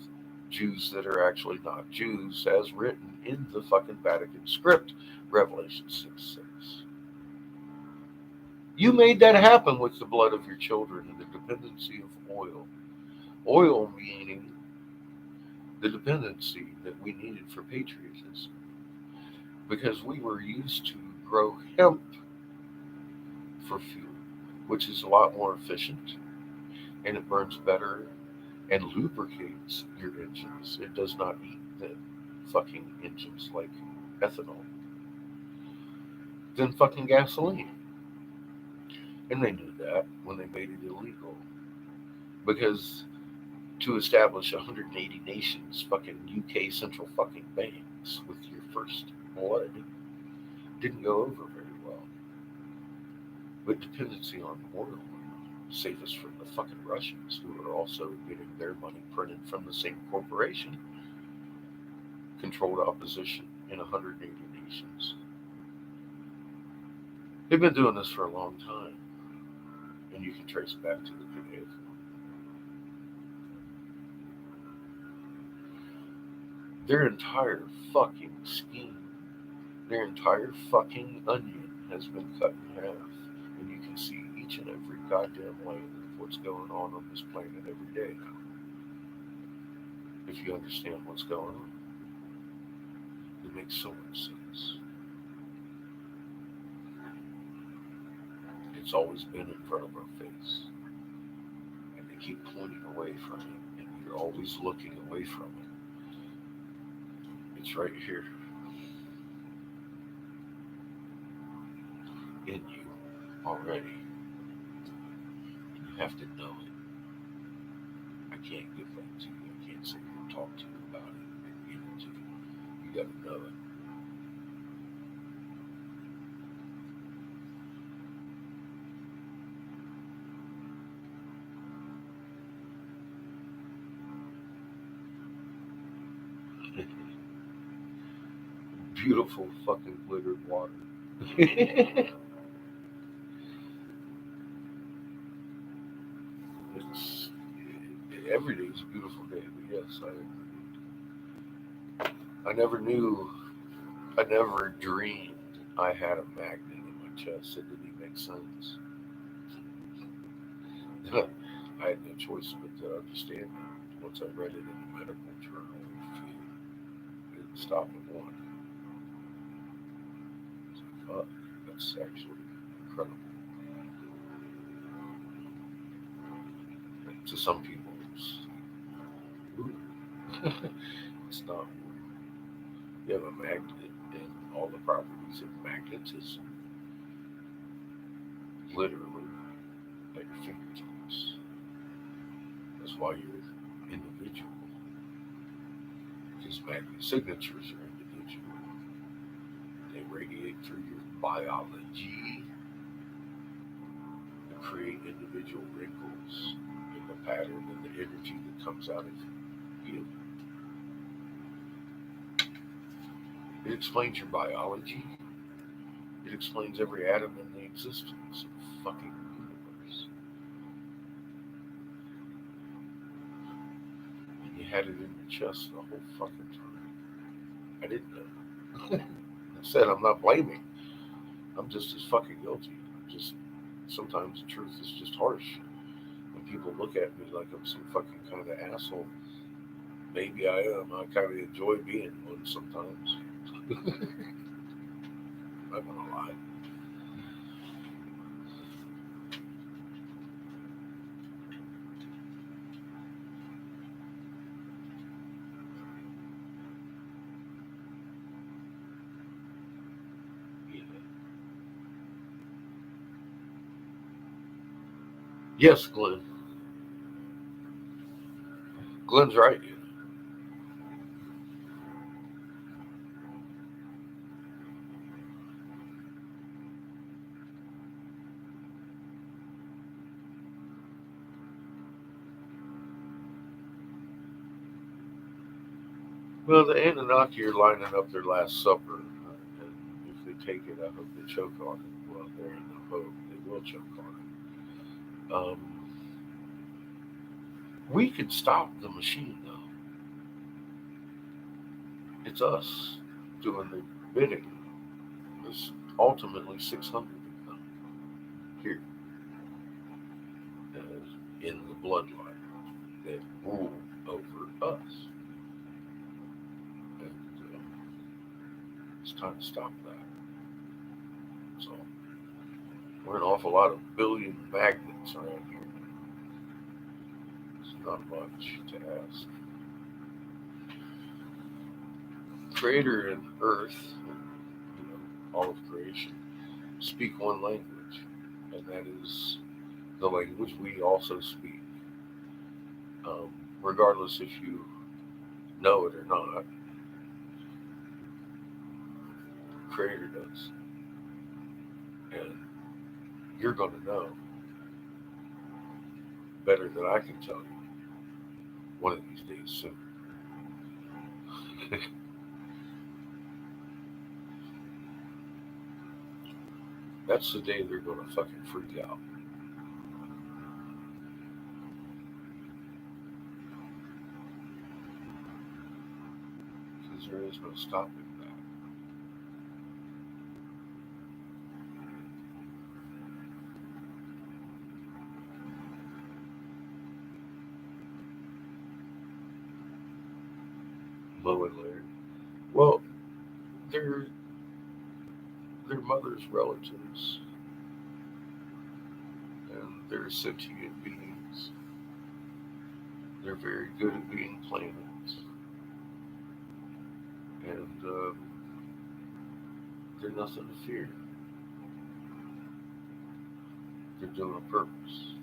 Jews that are actually not Jews, as written in the fucking Vatican script, Revelation 6:6. You made that happen with the blood of your children and the dependency of oil. Oil meaning the dependency that we needed for patriotism. Because we were used to grow hemp for fuel, which is a lot more efficient, and it burns better and lubricates your engines. It does not eat the fucking engines like ethanol. Than fucking gasoline. And they knew that when they made it illegal. Because to establish 180 nations fucking UK central fucking banks with your first blood didn't go over very well. But dependency on oil saved us from the fucking Russians, who are also getting their money printed from the same corporation. Controlled opposition in 180 nations. They've been doing this for a long time. And you can trace it back to the Cuneiform. Their entire fucking scheme, their entire fucking onion has been cut in half. And you can see each and every goddamn layer of what's going on this planet every day now. If you understand what's going on, it makes so much sense. It's always been in front of our face. And they keep pointing away from it. And you're always looking away from it. It's right here. In you already. And you have to know it. I can't give that to you. I can't sit here and talk to you about it and give it to you. You gotta know it. Beautiful fucking glittered water. Every day is a beautiful day, but yes, I never knew, I never dreamed I had a magnet in my chest. It didn't even make sense. I had no choice but to understand it. Once I read it in a medical journal, it didn't stop at one. Fuck, that's actually incredible. To some people, it's not. You have a magnet and all the properties of magnetism, literally, at your fingertips. That's why you're individual. Because magnet signatures are individual. They radiate through your biology and create individual wrinkles in the pattern and the energy that comes out of you. It explains your biology. It explains every atom in the existence of the fucking universe. And you had it in your chest the whole fucking time. I didn't know. I said, I'm not blaming. I'm just as fucking guilty. Just sometimes the truth is just harsh. When people look at me like I'm some fucking kind of asshole, maybe I am. I kind of enjoy being one sometimes. I'm not gonna lie. Yeah. Yes, Glenn. Glenn's right. Well, the Anunnaki are lining up their Last Supper, and if they take it, I hope they choke on it. Well, they're in the hope they will choke on it. We could stop the machine, though. It's us doing the bidding. There's ultimately 600 of them here in the bloodline that rule over us. And it's time to stop that. So, we're an awful lot of billion magnets around here. It's not much to ask. Creator and Earth, all of creation, speak one language, and that is the language we also speak. Regardless if you know it or not, Creator does. And you're going to know better than I can tell you one of these days soon. That's the day they're going to fucking freak out. Because there is no stopping that. Low and Larry. Well, they're their mother's relatives, and they're sentient beings. They're very good at being planets, and they're nothing to fear. They're doing a purpose.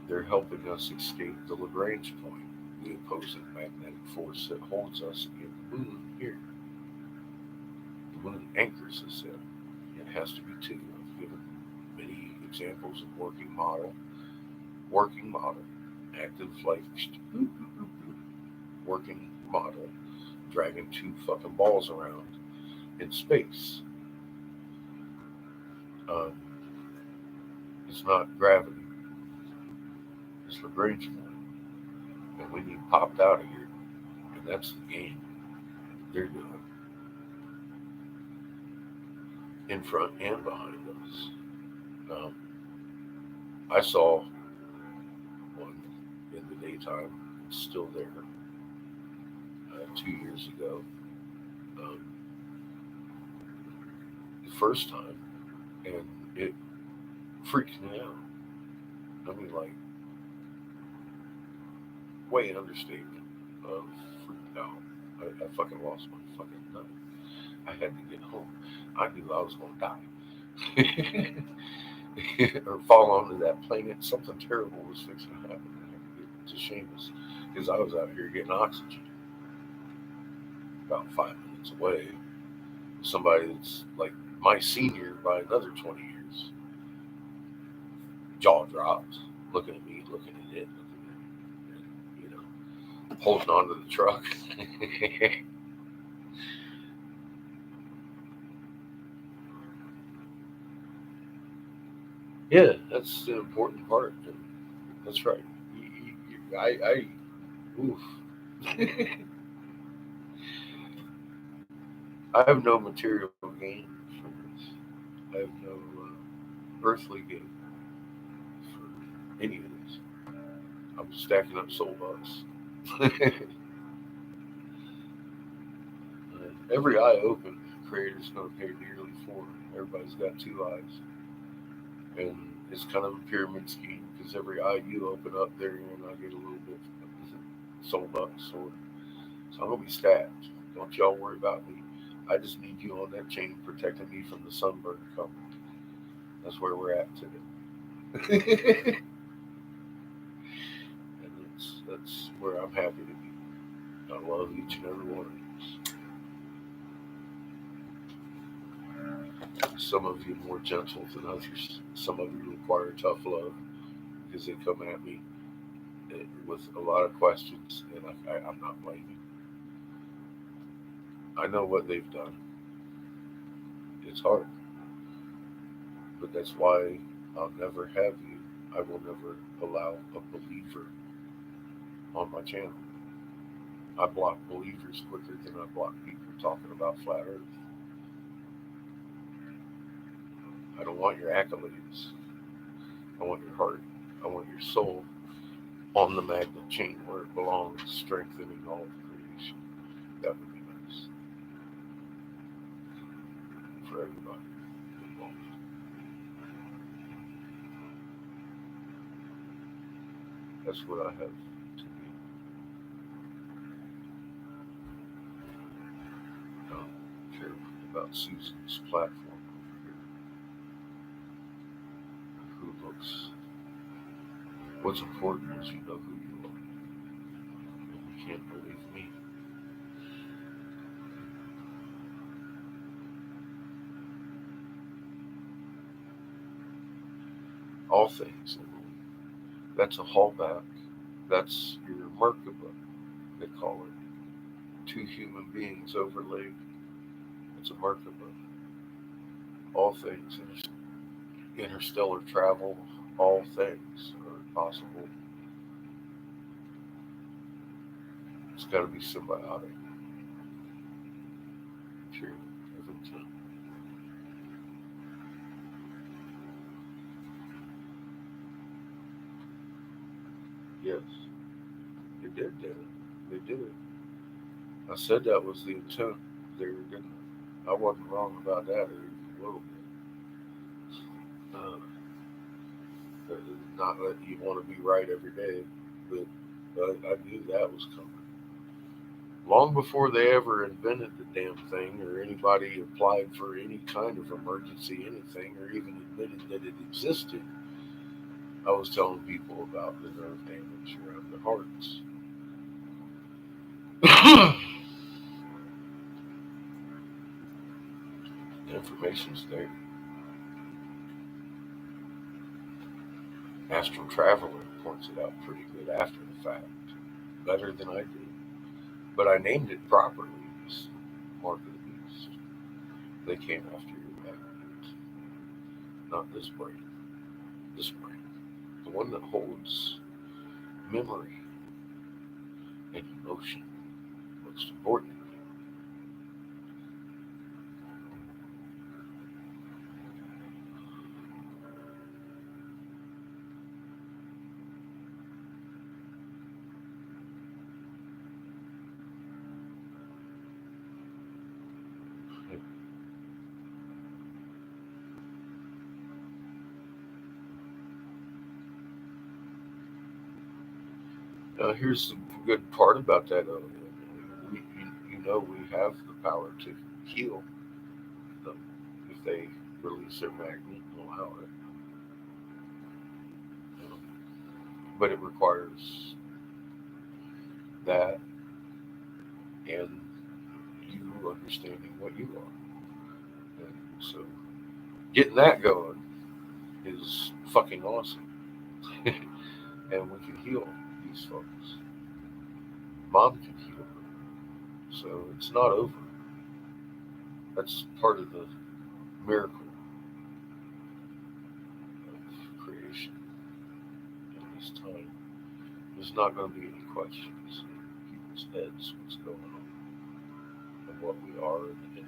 They're helping us escape the Lagrange point, the opposing magnetic force that holds us in the moon here. The moon anchors us in. It has to be two. I've given many examples of working model, active like working model, dragging two fucking balls around in space. It's not gravity. It's Lagrange point. And we need popped out of here. And that's the game they're doing. In front and behind us. I saw one in the daytime. It's still there. 2 years ago. The first time. And it freaked me out. I mean, like, way understatement of freaked out. I fucking lost my fucking nut. I had to get home. I knew I was going to die. Or fall onto that planet. Something terrible was fixing to happen. I had to get to Seamus because I was out here getting oxygen. About 5 minutes away. Somebody that's like my senior by another 20 years. Jaw dropped. Looking at me, looking at it, holding on to the truck. Yeah, that's the important part. That's right. Oof. I have no material gain from this. I have no earthly gain for any of this. I'm stacking up soul bucks. Every eye open, the creator's going to pay dearly for it. Everybody's got two eyes. And it's kind of a pyramid scheme because every eye you open up there, and I get a little bit of soul bucks. So I'm going to be stacked. Don't y'all worry about me. I just need you on that chain protecting me from the sunburn coming. That's where we're at today. And that's where I'm happy to be. I love each and every one of you. Some of you more gentle than others. Some of you require tough love because they come at me with a lot of questions, and I'm not blaming. I know what they've done. It's hard. But that's why I'll never have you. I will never allow a believer on my channel. I block believers quicker than I block people talking about flat earth. I don't want your accolades. I want your heart. I want your soul on the magnet chain where it belongs, strengthening all of creation. That would be nice for everybody involved. That's what I have to be. I don't care about Susan's platform over here. Who looks. What's important is you know who you are. And you can't believe me. All things. That's a hallback. That's your Merkaba, they call it. Two human beings overlaid. It's a Merkaba. All things. Interstellar travel. All things are possible. It's got to be symbiotic. True. Everything. Yes. They did it. They did it. I said that was the intent there, didn't I? I wasn't wrong about that a little bit. Not that you want to be right every day, but I knew that was coming. Long before they ever invented the damn thing or anybody applied for any kind of emergency anything or even admitted that it existed, I was telling people about the nerve damage around their hearts. The information's there. Astral Traveler points it out pretty good after the fact. Better than I did. But I named it properly. It's Mark of the Beast. They came after your magnet. Not this brain. This brain. The one that holds memory and emotion. Most importantly. Now here's the good part about that. You know we have the power to heal them if they release their magnet and allow it. But it requires that and you understanding what you are. And so getting that going is fucking awesome. And we can heal these folks. Mom can heal them. So it's not over. That's part of the miracle of creation in this time. There's not going to be any questions in people's heads what's going on and what we are and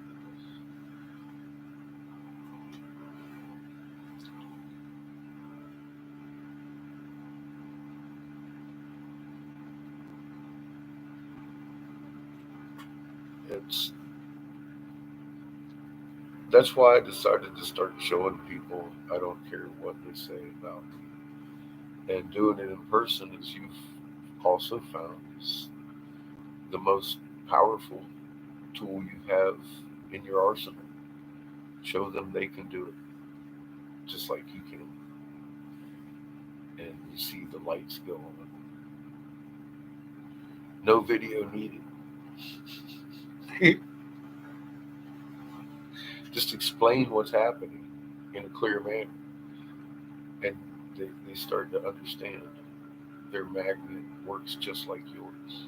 that's why I decided to start showing people I don't care what they say about me. And doing it in person, as you've also found, is the most powerful tool you have in your arsenal. Show them they can do it just like you can. And you see the lights go on. No video needed. Just explain what's happening in a clear manner. And they start to understand their magnet works just like yours.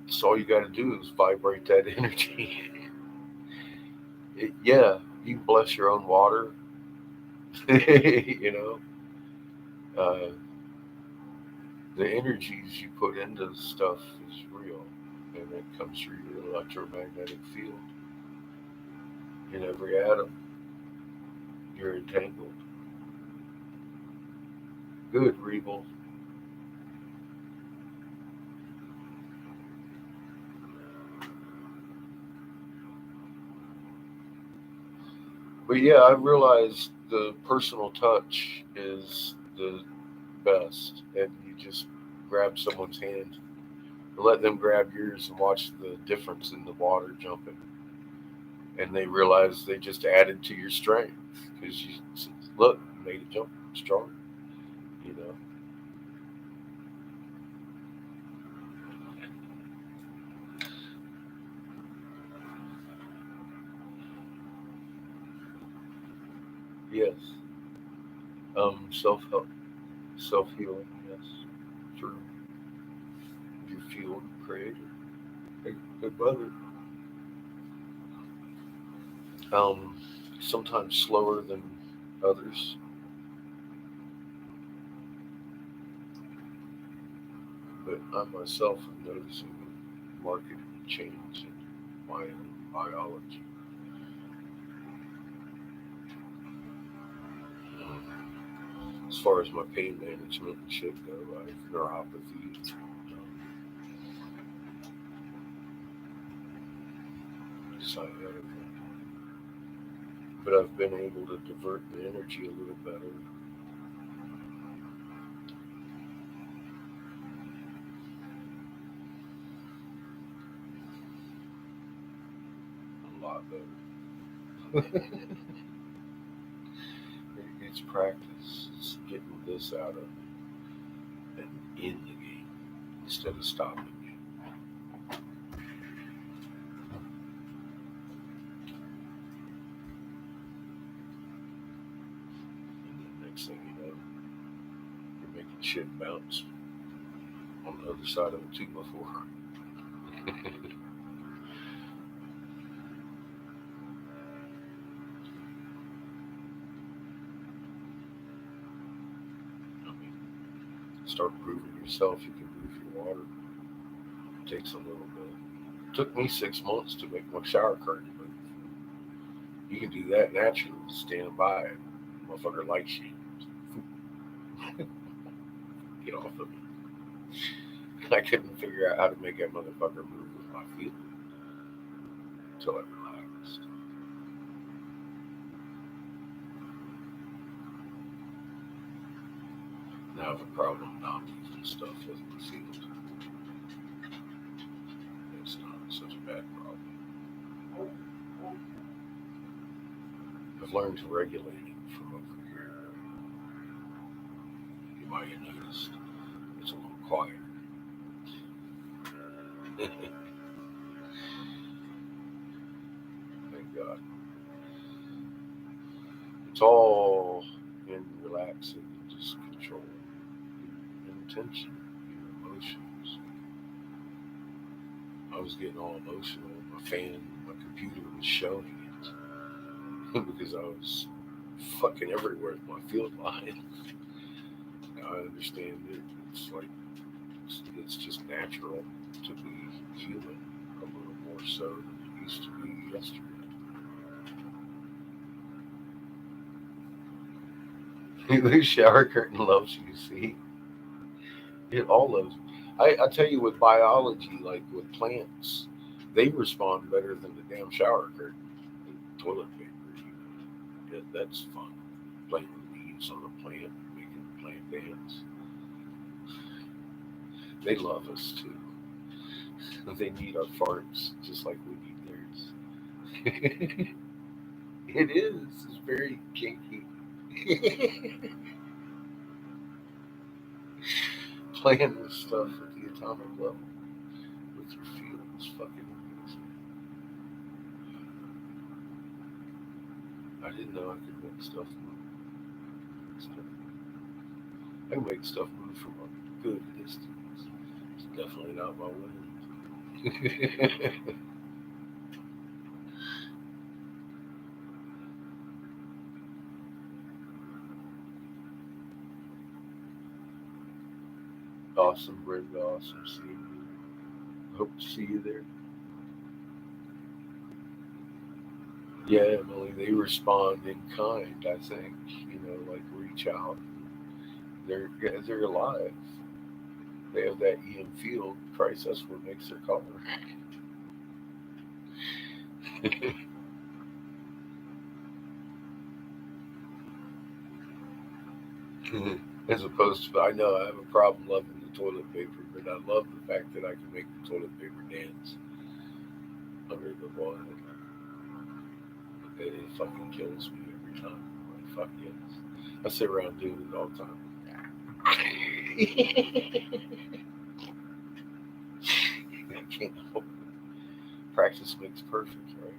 So all you got to do is vibrate that energy. Yeah, you can bless your own water. You know, the energies you put into stuff is real, and it comes through your electromagnetic field. In every atom, you're entangled. Good, Rebel. But yeah, I realized the personal touch is the best, and you just grab someone's hand, let them grab yours, and watch the difference in the water jumping, and they realize they just added to your strength because you look, you made it jump stronger. You know, yes. Self help, self healing. Yes, through your field creator. Good brother. Um, Sometimes slower than others, but I myself am noticing a marked change in my own biology. As far as my pain management and shit go, I have neuropathy, sciatica, but I've been able to divert the energy a little better, a lot better. It's practice. It's getting this out of and in the game instead of stopping it. And then next thing you know, you're making shit bounce on the other side of a 2x4. I mean, start proving yourself you can move your water. It takes a little bit. It took me 6 months to make my shower curtain move. You can do that naturally. Stand by it. Motherfucker likes you. Get off of me. I couldn't figure out how to make that motherfucker move with my feet until I relaxed. Now I have a problem not moving stuff with my field. It's not such a bad problem. I've learned to regulate it from over here. You might have noticed it's a little quieter. Thank God. It's all in relaxing and just controlling your intention, your emotions. I was getting all emotional. My computer was showing it. because I was fucking everywhere with my field line. Now I understand it. It's like it's just natural to be human a little more so than it used to be yesterday. The shower curtain loves you, see? It all loves you. I tell you, with biology, like with plants, they respond better than the damn shower curtain. The toilet paper, that's fun. Playing with leaves on a plant, making the plant dance. They love us too. They need our farts just like we need theirs. It is. It's very kinky. Playing with stuff at the atomic level with your field is fucking amazing. I didn't know I could make stuff move. I can make stuff move from a good distance. It's definitely not my wind. Awesome, Brenda. Awesome seeing you. Hope to see you there. Yeah, Emily, they respond in kind, I think. Like reach out. They're alive. They have that EM field. Christ, that's what makes their color. As opposed to, I know I have a problem loving the toilet paper, but I love the fact that I can make the toilet paper dance under the water. It fucking kills me every time. I'm like, fuck yes. I sit around doing it all the time. I can't help it. Practice makes perfect, right?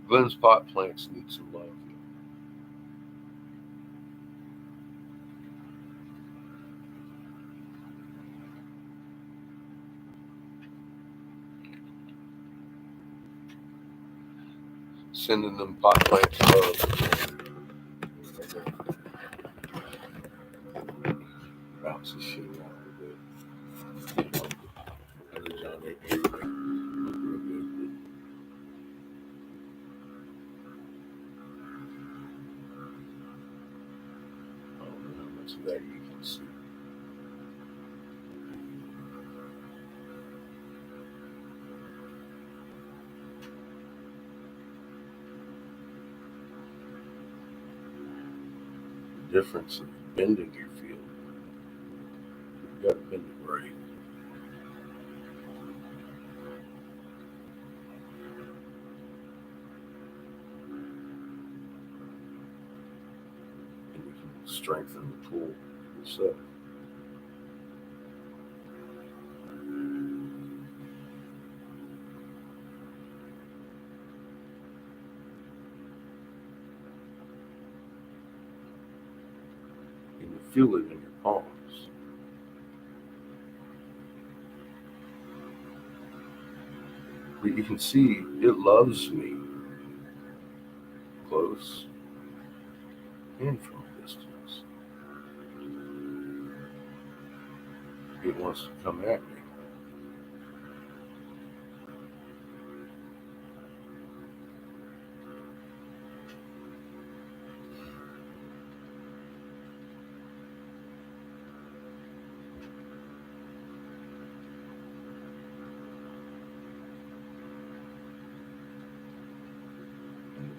Glenn's pot plants need some love. Sending them pot plants love. Bounce the shit around a bit. So that you can see. The difference in bending your field. You got to bend it right. And you can strengthen the tool yourself. Feel it in your palms. But you can see it loves me close and from a distance. It wants to come at me.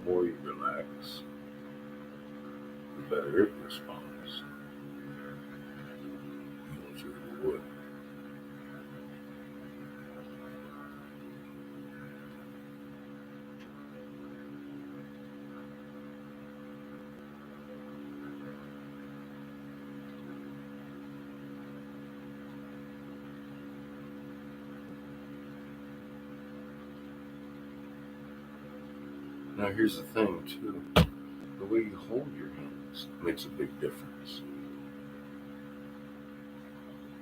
The more you relax, the better it responds. You want you to would. Now here's the thing too. The way you hold your hands makes a big difference.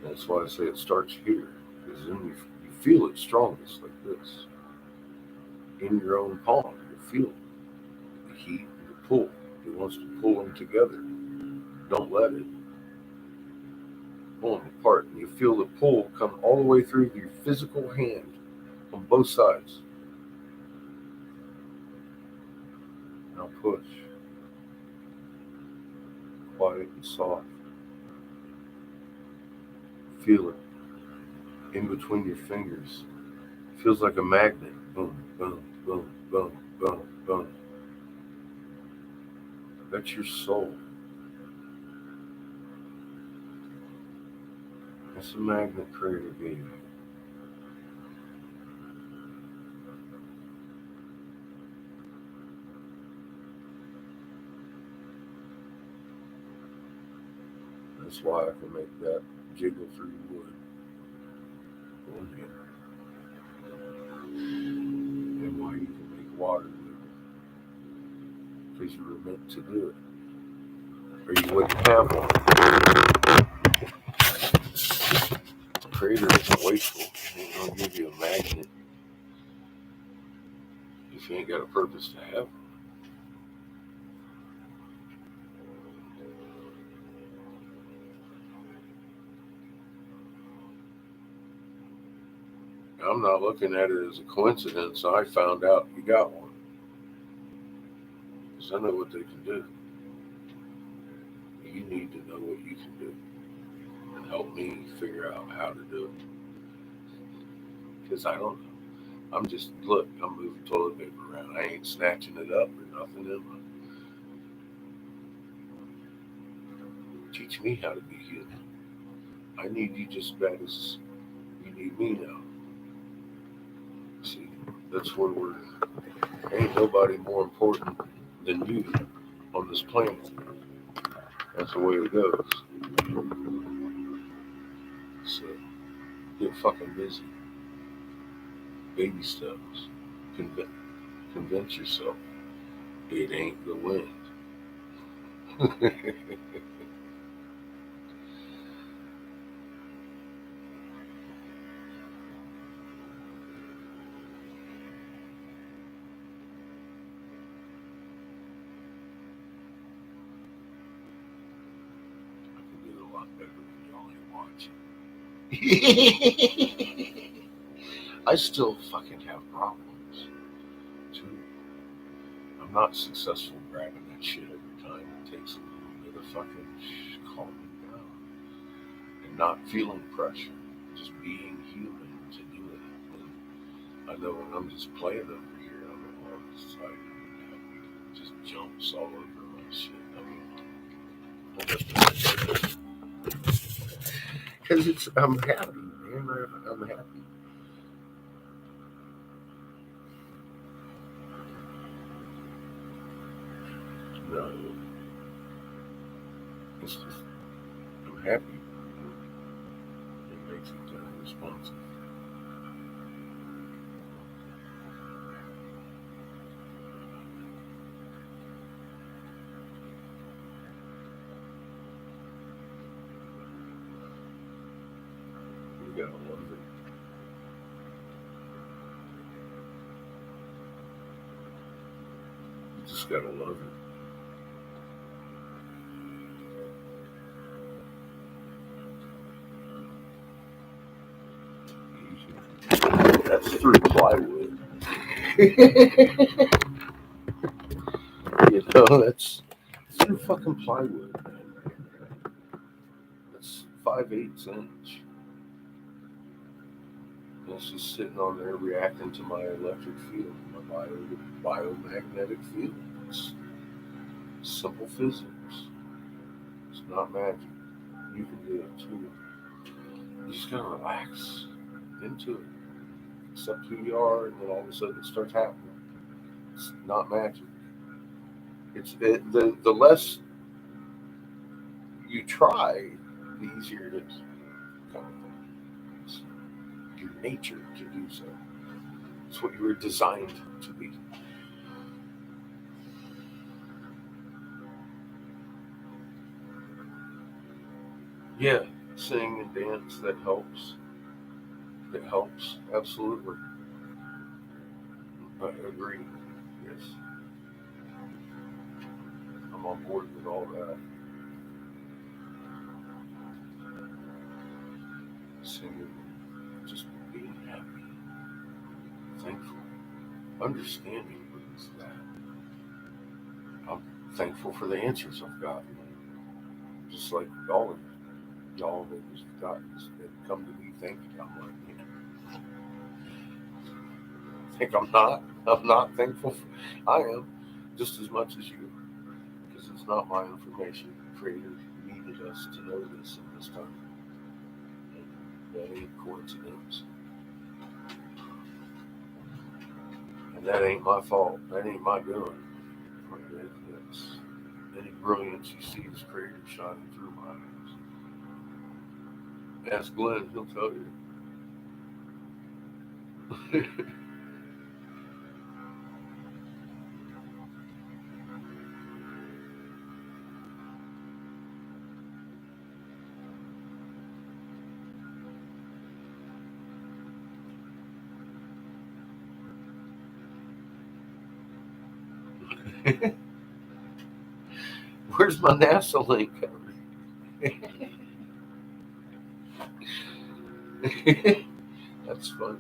That's why I say it starts here. Because then you feel it strongest like this. In your own palm, you feel the heat and the pull. It wants to pull them together. Don't let it pull them apart. And you feel the pull come all the way through your physical hand on both sides. Now push. Quiet and soft. Feel it in between your fingers. It feels like a magnet. Boom, boom, boom, boom, boom, boom. That's your soul. That's a magnet Creator gave you. That's why I can make that jiggle through wood. One hand. And why you can make water wiggle. Because you were meant to do it. Or you wouldn't have one. Creator isn't wasteful. He ain't gonna give you a magnet if you ain't got a purpose to have one. I'm not looking at it as a coincidence. I found out you got one. Because I know what they can do. You need to know what you can do. And help me figure out how to do it. Because I don't know. I'm just, look, I'm moving toilet paper around. I ain't snatching it up or nothing. Teach me how to be human. I need you just as bad as you need me now. See, that's where ain't nobody more important than you on this planet. That's the way it goes. So, get fucking busy. Baby steps. Convince yourself it ain't the wind. I still fucking have problems, too. I'm not successful grabbing that shit every time. It takes a little bit of fucking calming down and not feeling pressure, just being human to do it. And I know when I'm just playing over here, I'm on the side, it just jumps all over my shit. Because I'm happy, man. I'm happy. No, it's just, I'm happy. It makes it responsive. You gotta love it. You just gotta love it. That's through plywood. You know, that's through fucking plywood, man. That's 5/8 inch. And it's just sitting on there reacting to my electric field, my biomagnetic field. It's simple physics. It's not magic. You can do it too. You just gotta relax into it. Accept who you are, and then all of a sudden it starts happening. It's not magic. The less you try, the easier it is. Kind of thing. It's your nature to do so. It's what you were designed to be. Yeah, sing and dance, that helps. It helps, absolutely. I agree. Yes. I'm on board with all that. Singing, just being happy, thankful, understanding brings that. I'm thankful for the answers I've gotten. Just like all of y'all that come to me thinking, I'm like, think I'm not thankful. I am just as much as you, because it's not my information. The Creator needed us to know this in this time. And that ain't coincidence. And that ain't my fault. That ain't my doing. That's any brilliance you see is Creator shining through my eyes. Ask Glenn, he'll tell you. Where's my NASA link? That's fun.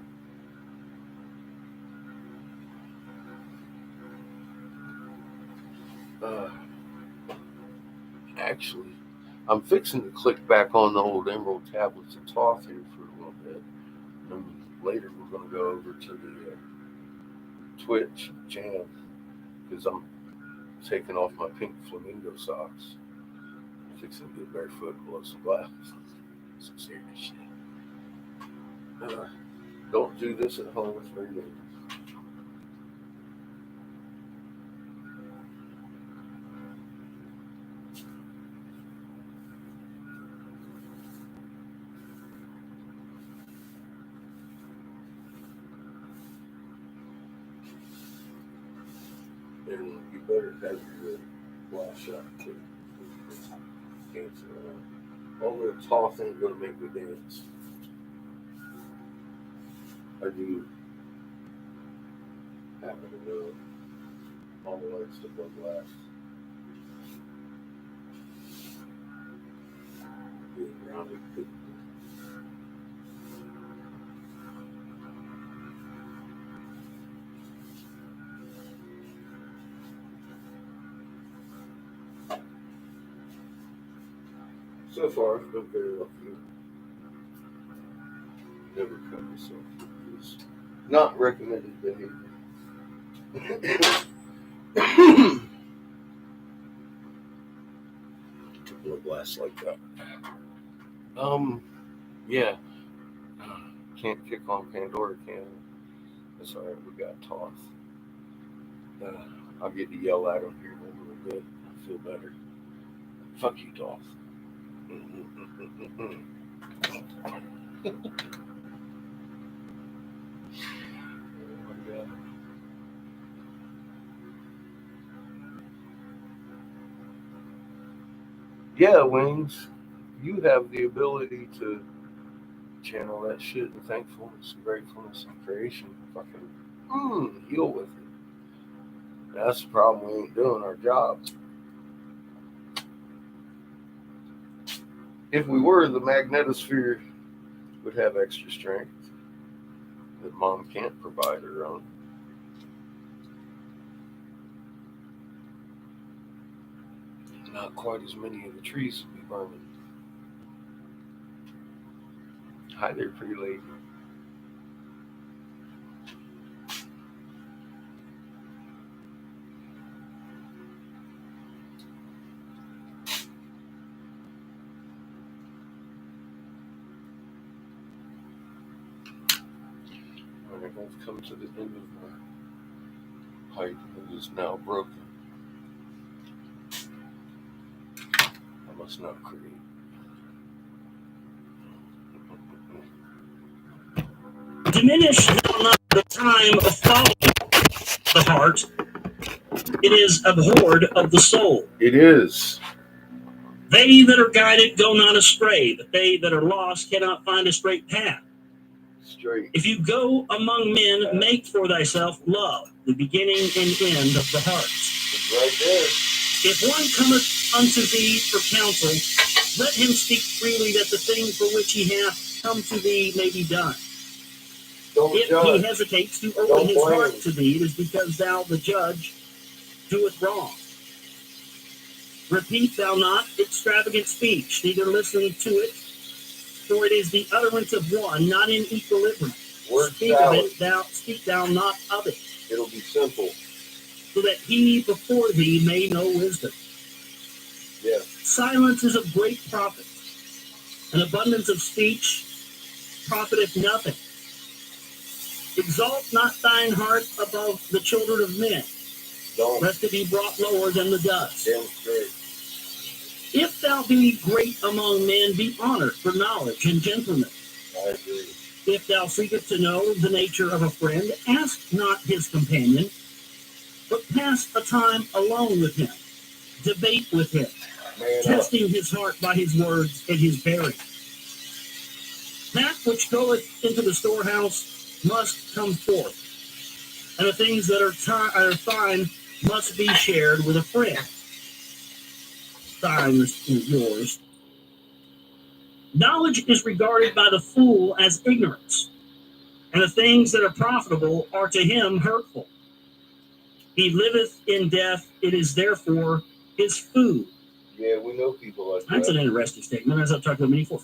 Actually, I'm fixing to click back on the old Emerald tablets of Toth here for a little bit. And later we're going to go over to the Twitch jam, because I'm taking off my pink flamingo socks. I'm fixing to get barefoot and blow some glass. Some serious shit. Don't do this at home, it's very dangerous. And you better have your glass shot too. Cancer. All the Toth ain't gonna make me dance. I do happen to know all the lights to blow glass. Being grounded could. So far, I've been very lucky. Never cut myself. It's not recommended behavior. To blow glass like that. Yeah. Can't kick on Pandora, can I? That's alright, we got Toth. I'll get to yell at him here in a little bit. I feel better. Fuck you, Toth. Yeah, Wings, you have the ability to channel that shit in thankfulness and gratefulness and creation. Fucking heal with it. That's the problem. We ain't doing our job. If we were, the magnetosphere would have extra strength that Mom can't provide her own. Not quite as many of the trees would be burning. Hi there, pretty lady. Alright, I've come to the end of my pipe. It is now broken. I must not create. Diminish not the time of following the heart. It is abhorred of the soul. It is. They that are guided go not astray, but they that are lost cannot find a straight path. Straight. If you go among men, make for thyself love, the beginning and end of the heart. It's right there. If one cometh unto thee for counsel, let him speak freely, that the thing for which he hath come to thee may be done. Don't If judge. he hesitates to open Don't his blame. heart to thee, it is because thou, the judge, doeth wrong. Repeat thou not extravagant speech, neither listen to it, for it is the utterance of one, not in equilibrium. Word Speak salad. of it, speak thou not of it, It'll be simple. so that he before thee may know wisdom. Yeah. Silence is of great profit. An abundance of speech profiteth nothing. Exalt not thine heart above the children of men, Don't. lest it be brought lower than the dust. Damn straight. If thou be great among men, be honored for knowledge and gentleness. I agree. If thou seekest to know the nature of a friend, ask not his companion, but pass a time alone with him. Debate with him, Man up. testing his heart by his words and his bearing. That which goeth into the storehouse must come forth, and the things that are fine must be shared with a friend. Thine is yours. Knowledge is regarded by the fool as ignorance, and the things that are profitable are to him hurtful. He liveth in death, it is therefore his food. Yeah, we know people like That's that. an interesting statement, as I've talked about before,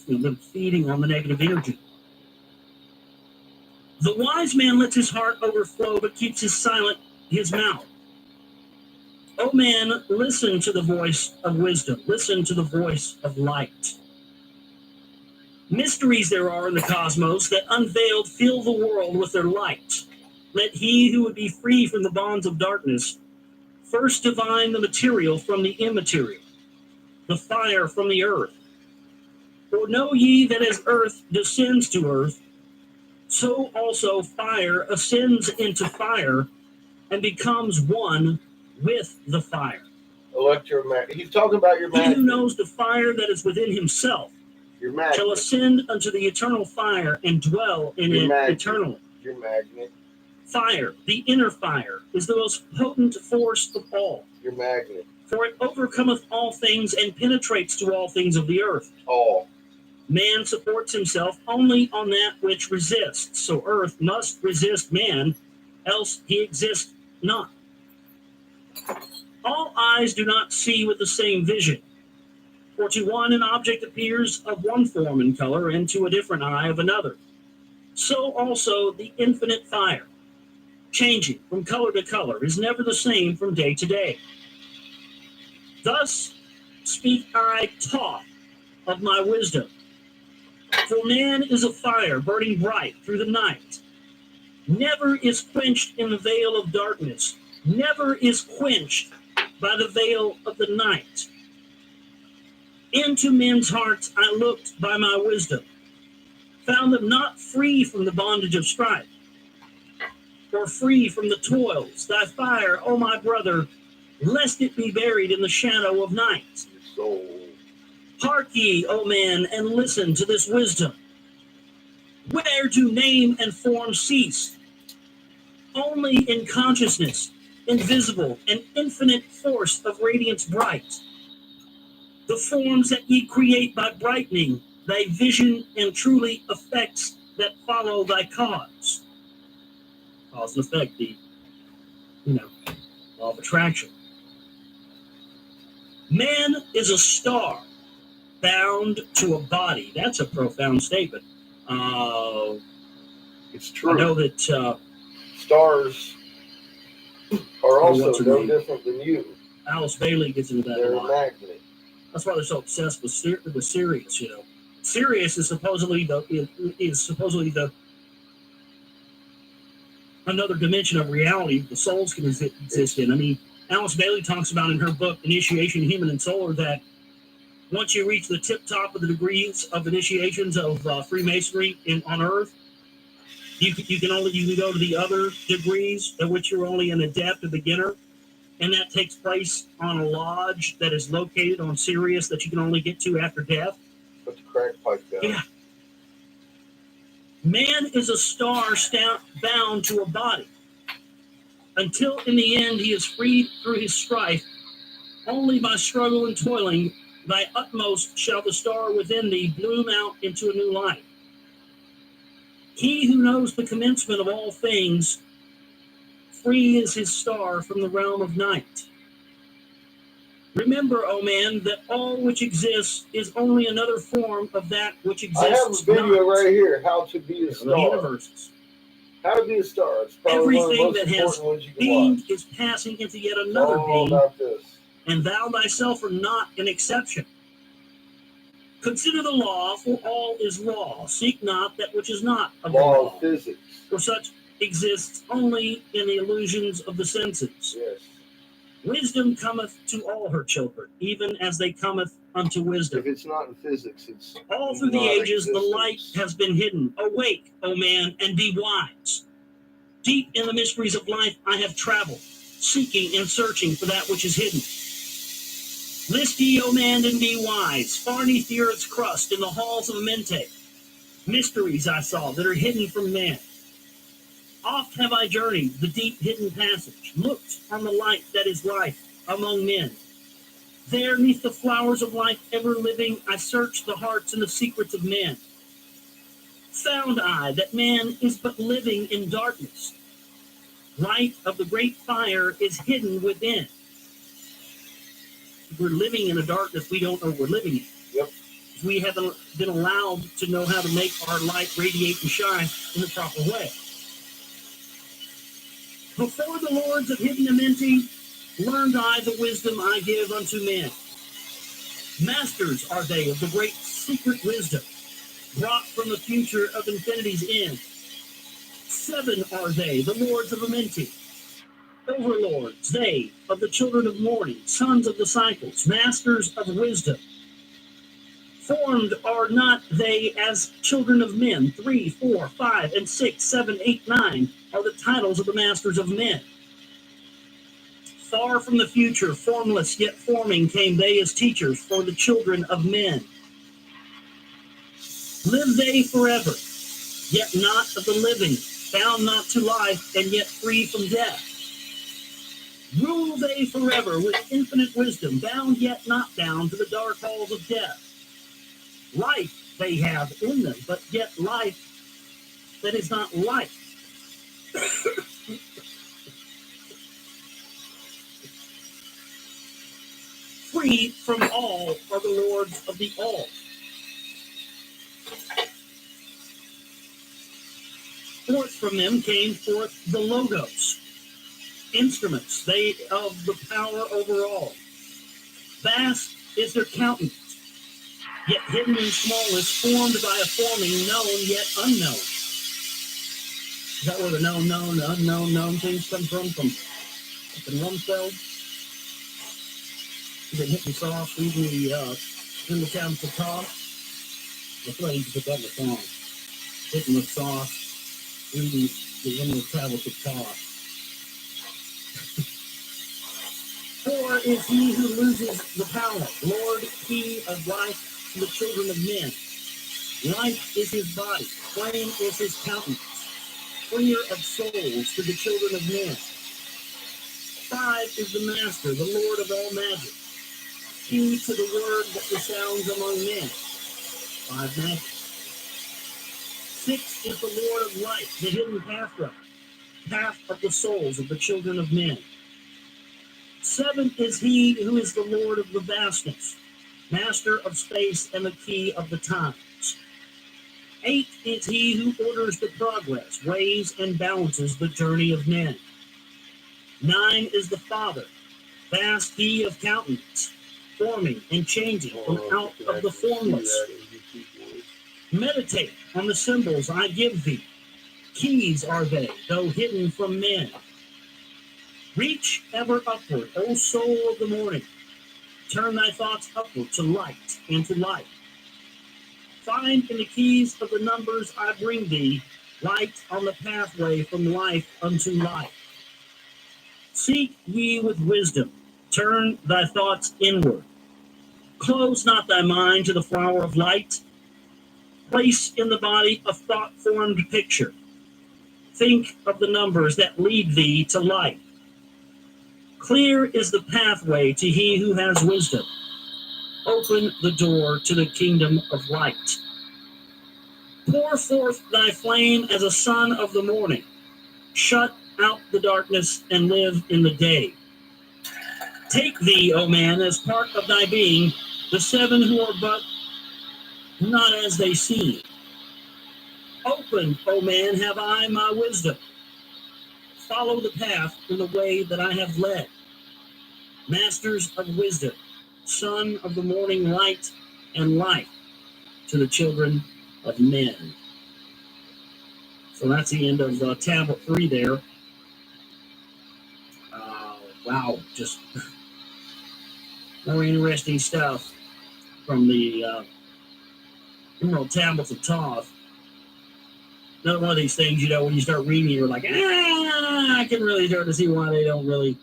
feeding on the negative energy. The wise man lets his heart overflow, but keeps his mouth. O man, listen to the voice of wisdom. Listen to the voice of light. Mysteries there are in the cosmos that unveiled fill the world with their light. Let he who would be free from the bonds of darkness first divine the material from the immaterial, the fire from the earth. For know ye that as earth descends to earth, so also fire ascends into fire and becomes one with the fire. Electromagnet. He's talking about your He magnet. who knows the fire that is within himself Your shall magnet. ascend unto the eternal fire and dwell in Your it magnet. eternally. Your magnet. Fire, the inner fire, is the most potent force of all, Your magnet. for it overcometh all things and penetrates to all things of the earth. All. Man supports himself only on that which resists, so earth must resist man, else he exists not. All eyes do not see with the same vision, for to one an object appears of one form and color, and to a different eye of another. So also the infinite fire, changing from color to color, is never the same from day to day. Thus speak I Toth of my wisdom. For man is a fire burning bright through the night. Never is quenched in the veil of darkness. Never is quenched by the veil of the night. Into men's hearts I looked by my wisdom, found them not free from the bondage of strife, or free from the toils. Thy fire, O my brother, lest it be buried in the shadow of night. Your soul. Hark ye, O man, and listen to this wisdom. Where do name and form cease? Only in consciousness, invisible and infinite force of radiance bright. The forms that ye create by brightening thy vision and truly effects that follow thy cause. Cause and effect, the law of attraction. Man is a star bound to a body. That's a profound statement. It's I true. know that Stars are also what's her no name? different than you. Alice Bailey gets into that They're a a lot. magnet. That's why they're so obsessed with Sirius. Sirius is supposedly the another dimension of reality the souls can exist in. I mean, Alice Bailey talks about in her book Initiation, Human and Solar that once you reach the tip top of the degrees of initiations of Freemasonry on Earth, you can go to the other degrees at which you're only an adept, a beginner, and that takes place on a lodge that is located on Sirius that you can only get to after death. Put the crack pipe down. Yeah. Man is a star bound to a body. Until in the end he is freed through his strife, only by struggle and toiling, thy utmost shall the star within thee bloom out into a new light. He who knows the commencement of all things, free is his star from the realm of night. Remember, O man, that all which exists is only another form of that which exists. I have a video not. right here, how to be a The star. universes. How to be a star. It's probably Everything one of the that most has important ones you can being watch. is passing into yet It's another all being, about this. and thou thyself are not an exception. Consider the law, for all is law. Seek not that which is not of the Law law, of physics. for such exists only in the illusions of the senses. Yes. Wisdom cometh to all her children, even as they cometh unto wisdom. If it's not in physics, it's All through the ages, the light non-existence. has been hidden. Awake, O man, and be wise. Deep in the mysteries of life I have traveled, seeking and searching for that which is hidden. List ye, O man, and be wise. Far neath the earth's crust, in the halls of Mente, mysteries I saw that are hidden from man. Oft have I journeyed the deep hidden passage, looked on the light that is life among men. There, neath the flowers of life ever living, I searched the hearts and the secrets of men. Found I that man is but living in darkness. Light of the great fire is hidden within. We're living in a darkness we don't know we're living in. Yep. We haven't been allowed to know how to make our light radiate and shine in the proper way. Before the lords of hidden amenity, learned I the wisdom I give unto men. Masters are they of the great secret wisdom, brought from the future of infinity's end. 7 are they, the lords of amenity, overlords, they of the children of morning, sons of the cycles, masters of wisdom. Formed are not they as children of men. 3, 4, 5, and 6, 7, 8, 9 are the titles of the masters of men. Far from the future, formless yet forming, came they as teachers for the children of men. Live they forever, yet not of the living, bound not to life, and yet free from death. Rule they forever with infinite wisdom, bound yet not bound to the dark halls of death. Life they have in them, but yet life that is not life. Free from all are the lords of the all. Forth from them came forth the Logos, instruments, they of the power over all. Vast is their countenance, yet hidden in smallness, formed by a forming, known yet unknown. Is that where the known, unknown things come from up in Rumsfeld? You've been hitting soft, reading in the town of Toth. That's why I need to put that in the song. Hitting the soft, reading the one that travels to Toth. For is he who loses the power, Lord, he of life to the children of men. Life is his body, flame is his countenance, freer of souls to the children of men. 5 is the master, the Lord of all magic, key to the word that resounds among men. 5 magic. 6 is the Lord of light, the hidden pathway, path of the souls of the children of men. 7 is he who is the Lord of the vastness, master of space and the key of the times. 8 is he who orders the progress, weighs and balances the journey of men. 9 is the Father, vast he of countenance, forming and changing from out of the formless. Meditate on the symbols I give thee. Keys are they, though hidden from men. Reach ever upward, O soul of the morning. Turn thy thoughts upward to light and to light. Find in the keys of the numbers I bring thee, light on the pathway from life unto life. Seek ye with wisdom, turn thy thoughts inward. Close not thy mind to the flower of light. Place in the body a thought-formed picture. Think of the numbers that lead thee to light. Clear is the pathway to he who has wisdom. Open the door to the kingdom of light. Pour forth thy flame as a sun of the morning. Shut out the darkness and live in the day. Take thee, O man, as part of thy being, the seven who are but not as they seem. Open, O man, have I my wisdom. Follow the path in the way that I have led. Masters of wisdom, son of the morning light and life to the children of men. So that's the end of tablet 3 there. Wow, just more interesting stuff from the Emerald Tablets of Toth. Another one of these things, you know, when you start reading, you're like, I can really start to see why they don't really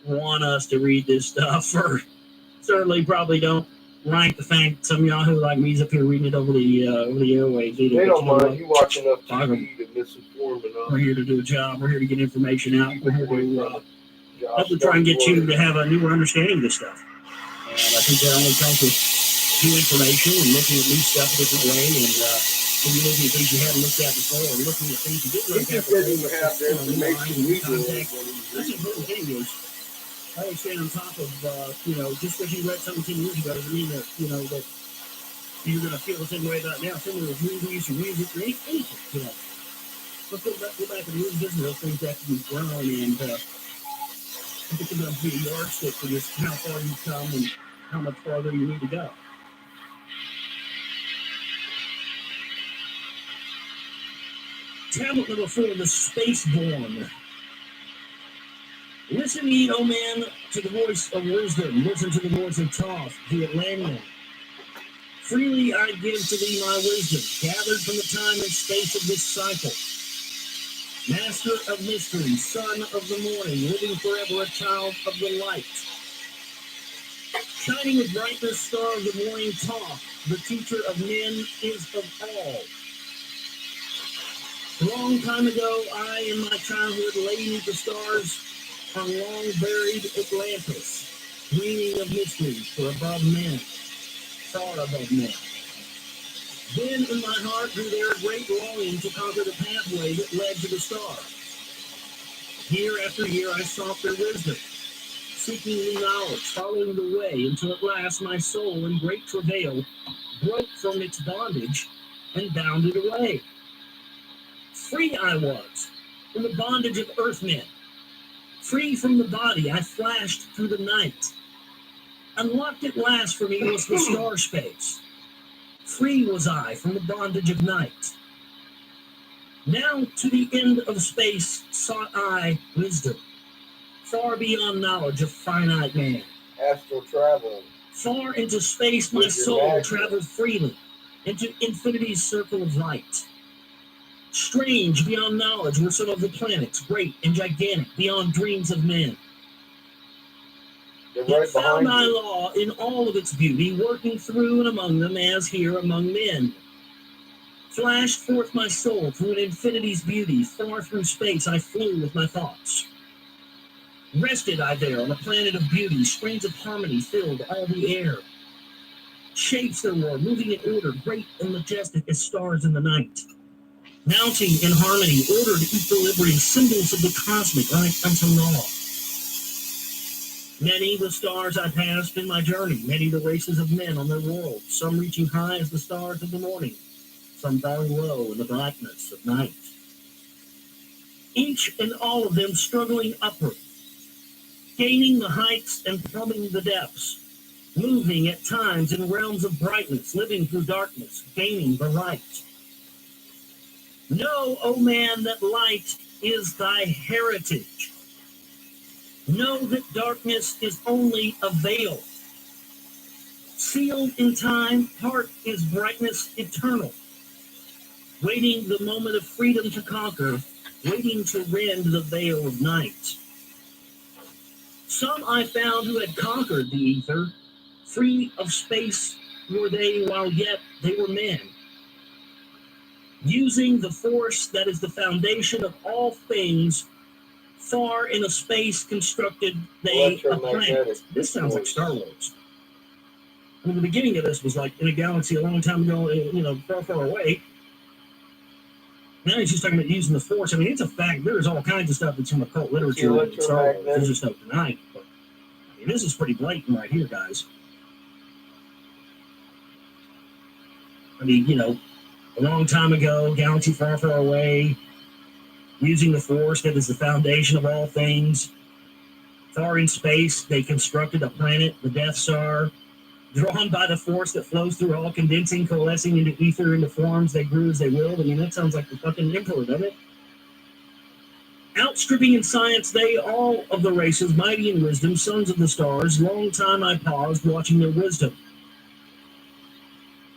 want us to read this stuff, or certainly probably don't like the fact some Yahoo like me's up here reading it over the airwaves. They don't mind. You watch enough TV to misinform enough. We're here to do a job. We're here to get information out. We're here to hopefully try and get you to have a newer understanding of this stuff. And I think that only comes with new information and looking at new stuff a different way, and maybe looking at things you hadn't looked at before, or looking at things you didn't look at before. You have the information we do. That's the important thing is, I always stay on top of, just because you read something 10 years ago doesn't mean that, that you're going to feel the same way about it now. Similar with movies or music or anything, Let's go back and revisit those things after you've grown, and I think it's going to be a yardstick for just how far you've come and how much farther you need to go. Tablet number 4, the Spaceborn. Listen ye, O man, to the voice of wisdom. Listen to the voice of Toth, the Atlantis. Freely I give to thee my wisdom, gathered from the time and space of this cycle. Master of mystery, son of the morning, living forever a child of the light. Shining with brightness, star of the morning, Toth, the teacher of men is of all. A long time ago, I in my childhood lay beneath the stars on long-buried Atlantis, dreaming of mysteries for above men, far above men. Then in my heart grew there a great longing to conquer the pathway that led to the stars. Year after year I sought their wisdom, seeking new knowledge, following the way, until at last my soul in great travail broke from its bondage and bounded away. Free I was from the bondage of earthmen. Free from the body, I flashed through the night. Unlocked at last for me was the star space. Free was I from the bondage of night. Now to the end of space sought I wisdom, far beyond knowledge of finite man. Astral travel. Far into space my soul traveled freely, into infinity's circle of light. Strange beyond knowledge were some of the planets, great and gigantic, beyond dreams of men. Yet found I law in all of its beauty, working through and among them as here among men. Flashed forth my soul through an infinity's beauty, far through space I flew with my thoughts. Rested I there on a planet of beauty, strains of harmony filled all the air. Shapes there were, moving in order, great and majestic as stars in the night. Mounting in harmony, ordered equilibrium, symbols of the cosmic, like unto law. Many the stars I passed in my journey, many the races of men on their worlds, some reaching high as the stars of the morning, some bowing low in the blackness of night. Each and all of them struggling upward, gaining the heights and plumbing the depths, moving at times in realms of brightness, living through darkness, gaining the light. Know, O man, that light is thy heritage. Know that darkness is only a veil. Sealed in time, heart is brightness eternal. Waiting the moment of freedom to conquer, waiting to rend the veil of night. Some I found who had conquered the ether, free of space were they while yet they were men. Using the force that is the foundation of all things, far in a space constructed they a planet. This sounds like Star Wars. I mean, the beginning of this was like in a galaxy a long time ago, far, far away. Now he's just talking about using the force. I mean, it's a fact. There's all kinds of stuff that's in occult literature and Star Wars. There's just no denying it. But I mean, this is pretty blatant right here, guys. I mean, a long time ago, galaxy far, far away, using the force that is the foundation of all things. Far in space, they constructed a planet, the Death Star, drawn by the force that flows through all, condensing, coalescing into ether, into forms they grew as they willed. I mean, that sounds like the fucking Emperor, doesn't it? Outstripping in science, they, all of the races, mighty in wisdom, sons of the stars. Long time I paused, watching their wisdom.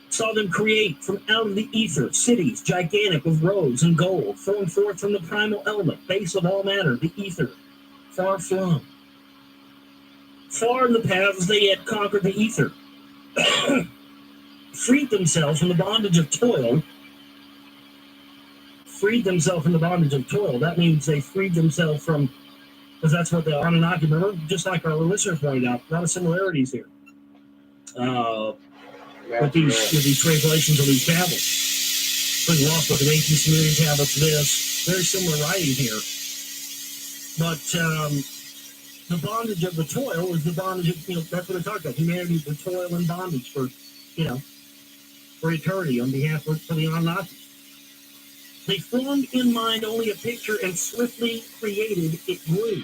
Saw them create from out of the ether cities, gigantic of rose and gold, flowing forth from the primal element, base of all matter, the ether, far flung. Far in the paths they had conquered the ether, freed themselves from the bondage of toil. That means they freed themselves from, because that's what the Anunnaki, remember, just like our listener pointed out, a lot of similarities here. With these translations of these tablets. Pretty lost with the ancient Sumerian tablets, this. Very similar writing here. But the bondage of the toil is the bondage of, that's what I talked about. Humanity, the toil and bondage for eternity on behalf of the Anunnaki. They formed in mind only a picture and swiftly created it grew.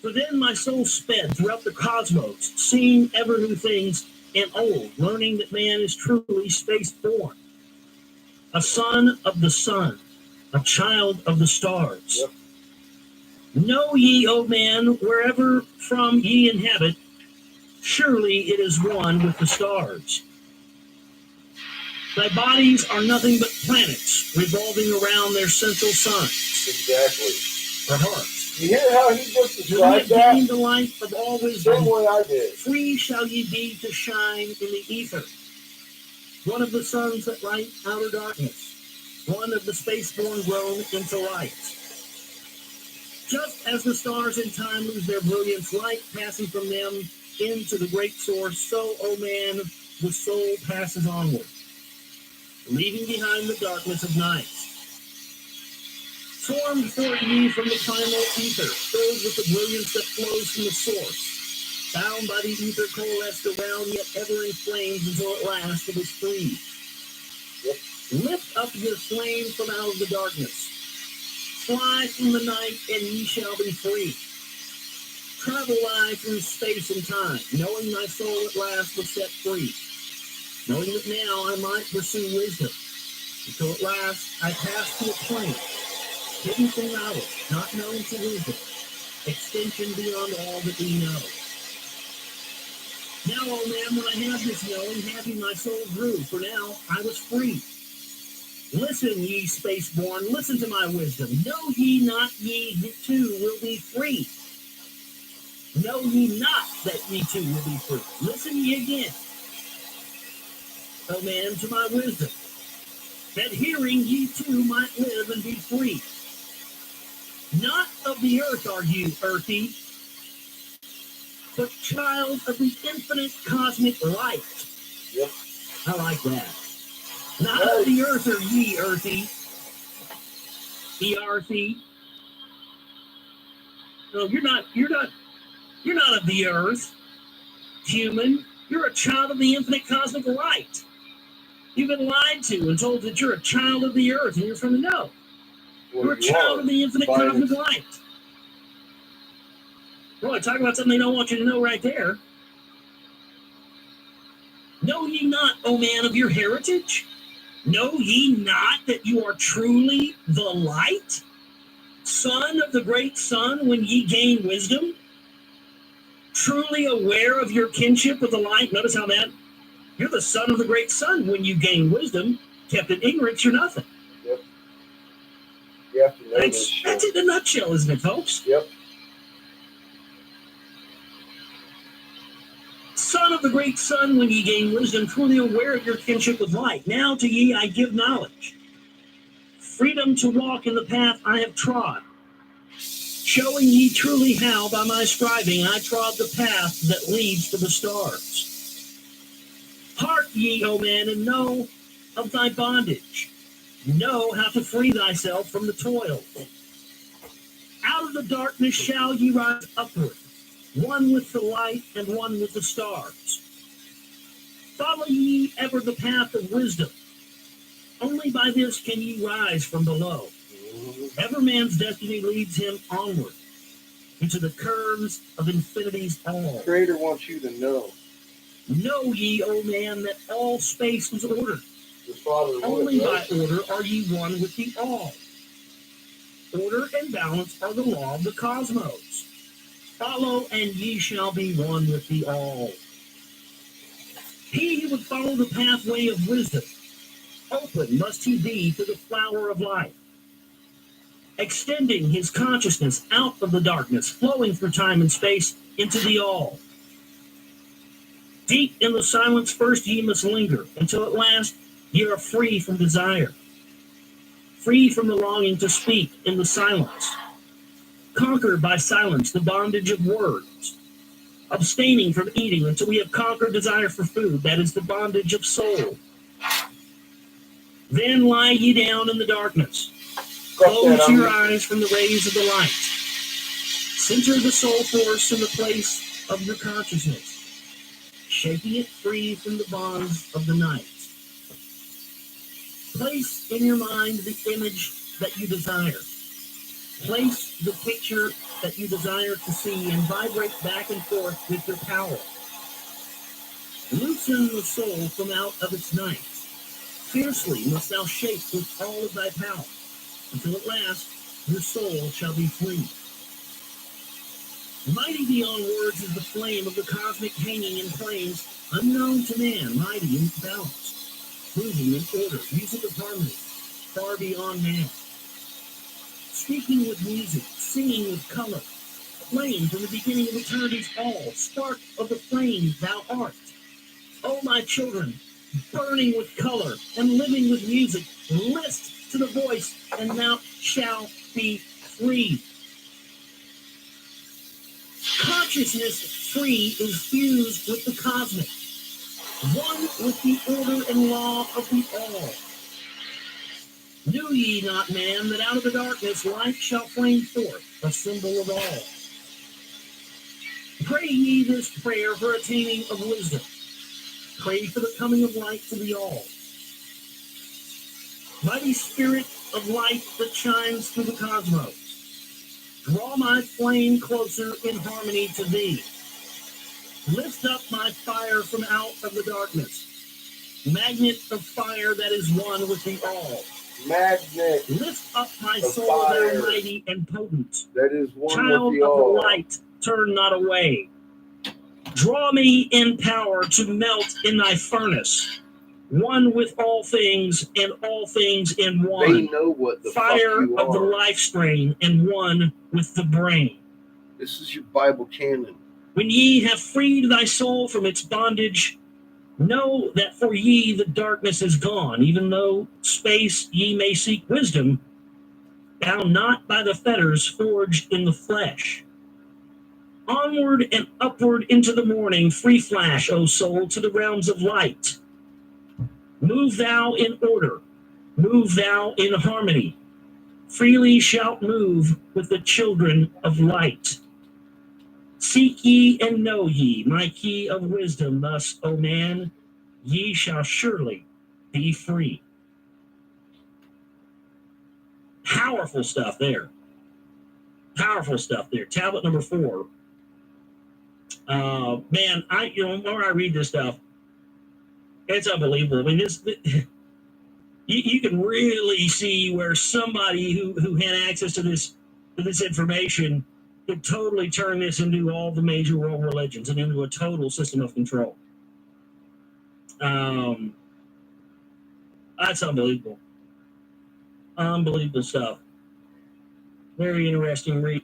For then my soul sped throughout the cosmos, seeing ever new things and old, learning that man is truly space-born, a son of the sun, a child of the stars. Yep. Know ye, O man, wherever from ye inhabit, surely it is one with the stars. Thy bodies are nothing but planets revolving around their central suns. Exactly. Or hearts. You hear how he just You have described that? gained the light of all wisdom. Same way I did. Free shall ye be to shine in the ether. One of the suns that light outer darkness. One of the space-born grown into light. Just as the stars in time lose their brilliance, light passing from them into the great source, so, O man, the soul passes onward, leaving behind the darkness of night. Formed for ye from the primal ether, filled with the brilliance that flows from the source, bound by the ether coalesced around, yet ever in flames until at last it is free. Yep. Lift up your flame from out of the darkness. Fly from the night, and ye shall be free. Travel I through space and time, knowing my soul at last was set free. Knowing that now I might pursue wisdom, until at last I pass to a plane, hidden from knowledge, not known to wisdom, extension beyond all that we know. Now, O man, when I had this knowing, happy my soul grew, for now I was free. Listen, ye spaceborn, listen to my wisdom. Know ye not ye too will be free. Know ye not that ye too will be free. Listen ye again, O man, to my wisdom, that hearing ye too might live and be free. Not of the earth are you, earthy, but child of the infinite cosmic light. Yep. I like that. Not of the earth are ye, earthy. E-R-T. No, you're not of the earth, human. You're a child of the infinite cosmic light. You've been lied to and told that you're a child of the earth and you're from the no. You're a child of the infinite cosmic light. Boy, talk about something they don't want you to know right there. Know ye not, O man, of your heritage? Know ye not that you are truly the light? Son of the great sun when ye gain wisdom? Truly aware of your kinship with the light? Notice how that, you're the son of the great sun when you gain wisdom. Kept in ignorance, you're nothing. Yep. You have to know this That's shit. it in a nutshell, isn't it, folks? Yep. Son of the great sun, when ye gain wisdom, truly aware of your kinship with light. Now to ye I give knowledge, freedom to walk in the path I have trod, showing ye truly how by my striving I trod the path that leads to the stars. Hark ye, O man, and know of thy bondage. Know how to free thyself from the toil. Out of the darkness shall ye rise upward, one with the light and one with the stars. Follow ye ever the path of wisdom. Only by this can ye rise from below. Ever man's destiny leads him onward into the curves of infinity's all. Creator wants you to know. Know ye, O man, that all space is ordered. The Father Only by would, right? order are ye one with the all. Order and balance are the law of the cosmos. Follow, and ye shall be one with the all. He who would follow the pathway of wisdom, open must he be to the flower of life, extending his consciousness out of the darkness, flowing through time and space into the all. Deep in the silence first ye must linger, until at last ye are free from desire, free from the longing to speak in the silence, conquered by silence the bondage of words, abstaining from eating until we have conquered desire for food, that is the bondage of soul. Then lie ye down in the darkness, close your eyes from the rays of the light, center the soul force in the place of your consciousness, shaking it free from the bonds of the night. Place in your mind the image that you desire. Place the picture that you desire to see and vibrate back and forth with your power. Loosen the soul from out of its night. Fiercely must thou shake with all of thy power, until at last your soul shall be free. Mighty beyond words is the flame of the cosmic hanging in flames, unknown to man, mighty in balance, moving in order, music of harmony, far beyond man. Speaking with music, singing with color, flame from the beginning of eternity's all, spark of the flame thou art. O my children, burning with color and living with music, list to the voice, and thou shalt be free. Consciousness free is fused with the cosmic, one with the order and law of the all. Knew ye not, man, that out of the darkness light shall flame forth, a symbol of all? Pray ye this prayer for attaining of wisdom. Pray for the coming of light to the all. Mighty spirit of light that shines through the cosmos, draw my flame closer in harmony to thee. Lift up my fire from out of the darkness, magnet of fire that is one with the all. Magnet Lift up my of soul, there fire mighty and potent. that is one Child with the of the all. light, turn not away. Draw me in power to melt in thy furnace, one with all things and all things in They one. know what the Fire fuck you of the are. life strain and one with the brain. This is your Bible canon. When ye have freed thy soul from its bondage, know that for ye the darkness is gone. Even though space ye may seek wisdom, bound not by the fetters forged in the flesh. Onward and upward into the morning, free flash, O soul, to the realms of light. Move thou in order, move thou in harmony. Freely shalt move with the children of light. Seek ye and know ye my key of wisdom, thus, O man, ye shall surely be free. Powerful stuff there. Powerful stuff there. Tablet number 4. Man, the more I read this stuff, it's unbelievable. I mean, you can really see where somebody who had access to this information could totally turn this into all the major world religions and into a total system of control. That's unbelievable. Unbelievable stuff. Very interesting read.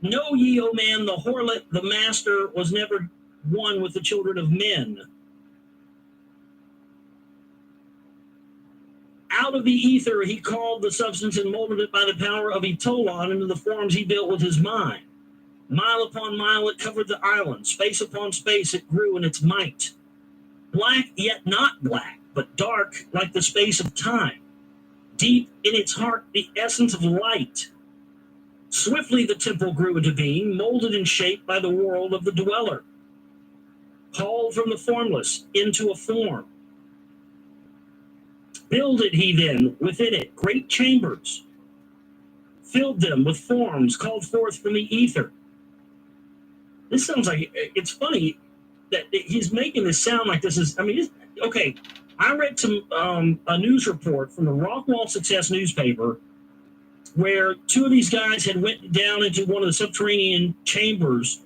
Know ye, O man, the harlot, the master, was never one with the children of men. Out of the ether he called the substance and molded it by the power of Etolon into the forms he built with his mind. Mile upon mile it covered the island. Space upon space it grew in its might. Black, yet not black, but dark like the space of time. Deep in its heart the essence of light. Swiftly the temple grew into being, molded and shaped by the world of the dweller. Called from the formless into a form. Builded he then within it great chambers. Filled them with forms called forth from the ether. This sounds like, it's funny that he's making this sound like this is, I mean, okay, I read some a news report from the Rockwall Success newspaper where two of these guys had went down into one of the subterranean chambers,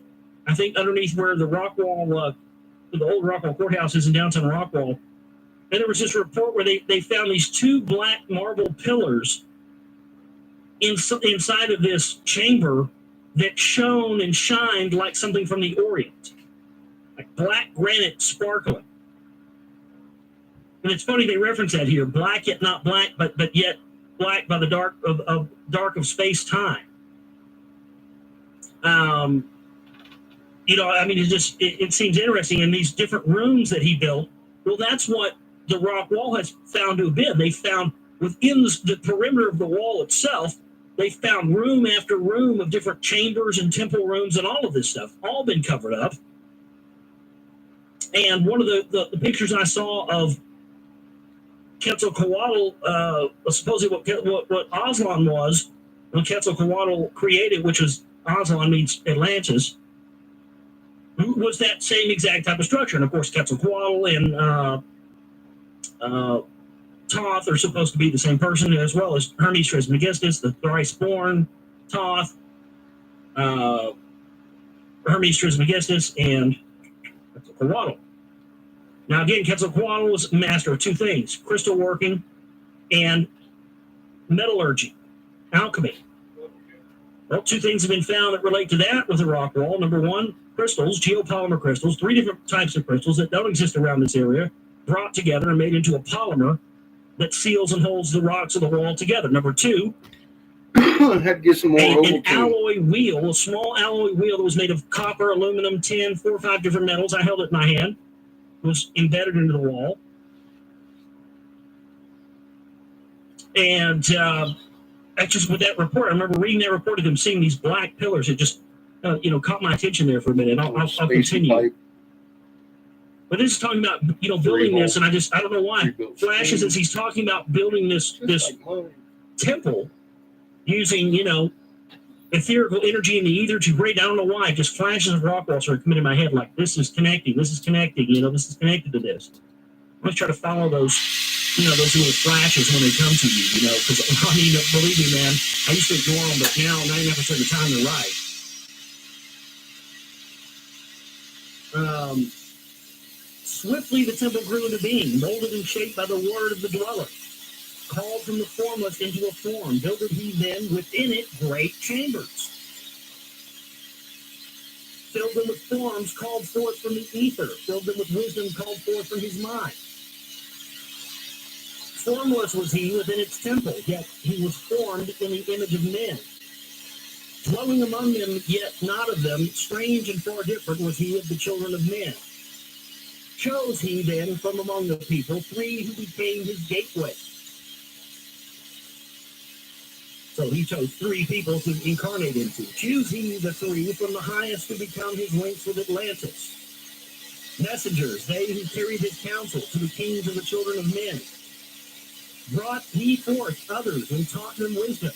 I think underneath where the Rockwall, the old Rockwall courthouse is in downtown Rockwall. And there was this report where they found these two black marble pillars inside of this chamber that shone and shined like something from the Orient, like black granite sparkling. And it's funny they reference that here: black yet not black, but yet black by the dark of space time. You know, I mean, it seems interesting in these different rooms that he built. Well, that's what the rock wall has found to have been. They found within the perimeter of the wall itself, they found room after room of different chambers and temple rooms and all of this stuff, all been covered up. And one of the pictures I saw of Quetzalcoatl, supposedly what Aslan was, when Quetzalcoatl created, which was, Aslan means Atlantis, was that same exact type of structure. And of course, Quetzalcoatl and Toth are supposed to be the same person, as well as Hermes Trismegistus, the thrice-born Toth, Hermes Trismegistus, and Quetzalcoatl. Now, again, Quetzalcoatl was master of two things: crystal working and metallurgy, alchemy. Well, two things have been found that relate to that with the rock wall. Number one, crystals, geopolymer crystals, 3 different types of crystals that don't exist around this area, brought together and made into a polymer that seals and holds the rocks of the wall together. Number two, had to get some more an alloy wheel, a small alloy wheel that was made of copper, aluminum, tin, 4 or 5 different metals. I held it in my hand. It was embedded into the wall. And I just, with that report, I remember reading that report of them seeing these black pillars. It just, caught my attention there for a minute. I'll continue. Pipe. But this is talking about, building this, and I don't know why. Flashes as he's talking about building this temple using, etherical energy in the ether to create. I don't know why. Just flashes of rock walls are coming in my head, like this is connecting, this is connecting, this is connected to this. I'm gonna try to follow those, those little flashes when they come to you, because believe me, man, I used to ignore them, but now 99% of the time they're right. Swiftly the temple grew into being, molded and shaped by the word of the dweller. Called from the formless into a form, builded he then within it great chambers. Filled them with forms called forth from the ether, filled them with wisdom called forth from his mind. Formless was he within its temple, yet he was formed in the image of men. Dwelling among them, yet not of them, strange and far different was he of the children of men. Chose he then from among the people 3 who became his gateway. So he chose 3 people to incarnate into. Choose he the 3 from the highest to become his links with Atlantis. Messengers, they who carried his counsel to the kings of the children of men. Brought he forth others and taught them wisdom.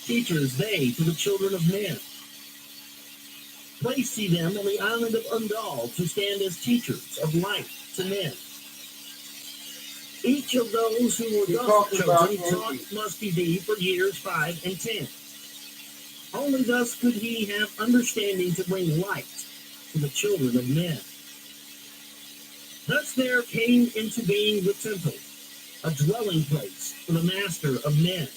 Teachers, they to the children of men. Placed he them on the island of Undal to stand as teachers of light to men. Each of those who were thus chosen taught must he be for years 5 and 10. Only thus could he have understanding to bring light to the children of men. Thus there came into being the temple, a dwelling place for the master of men.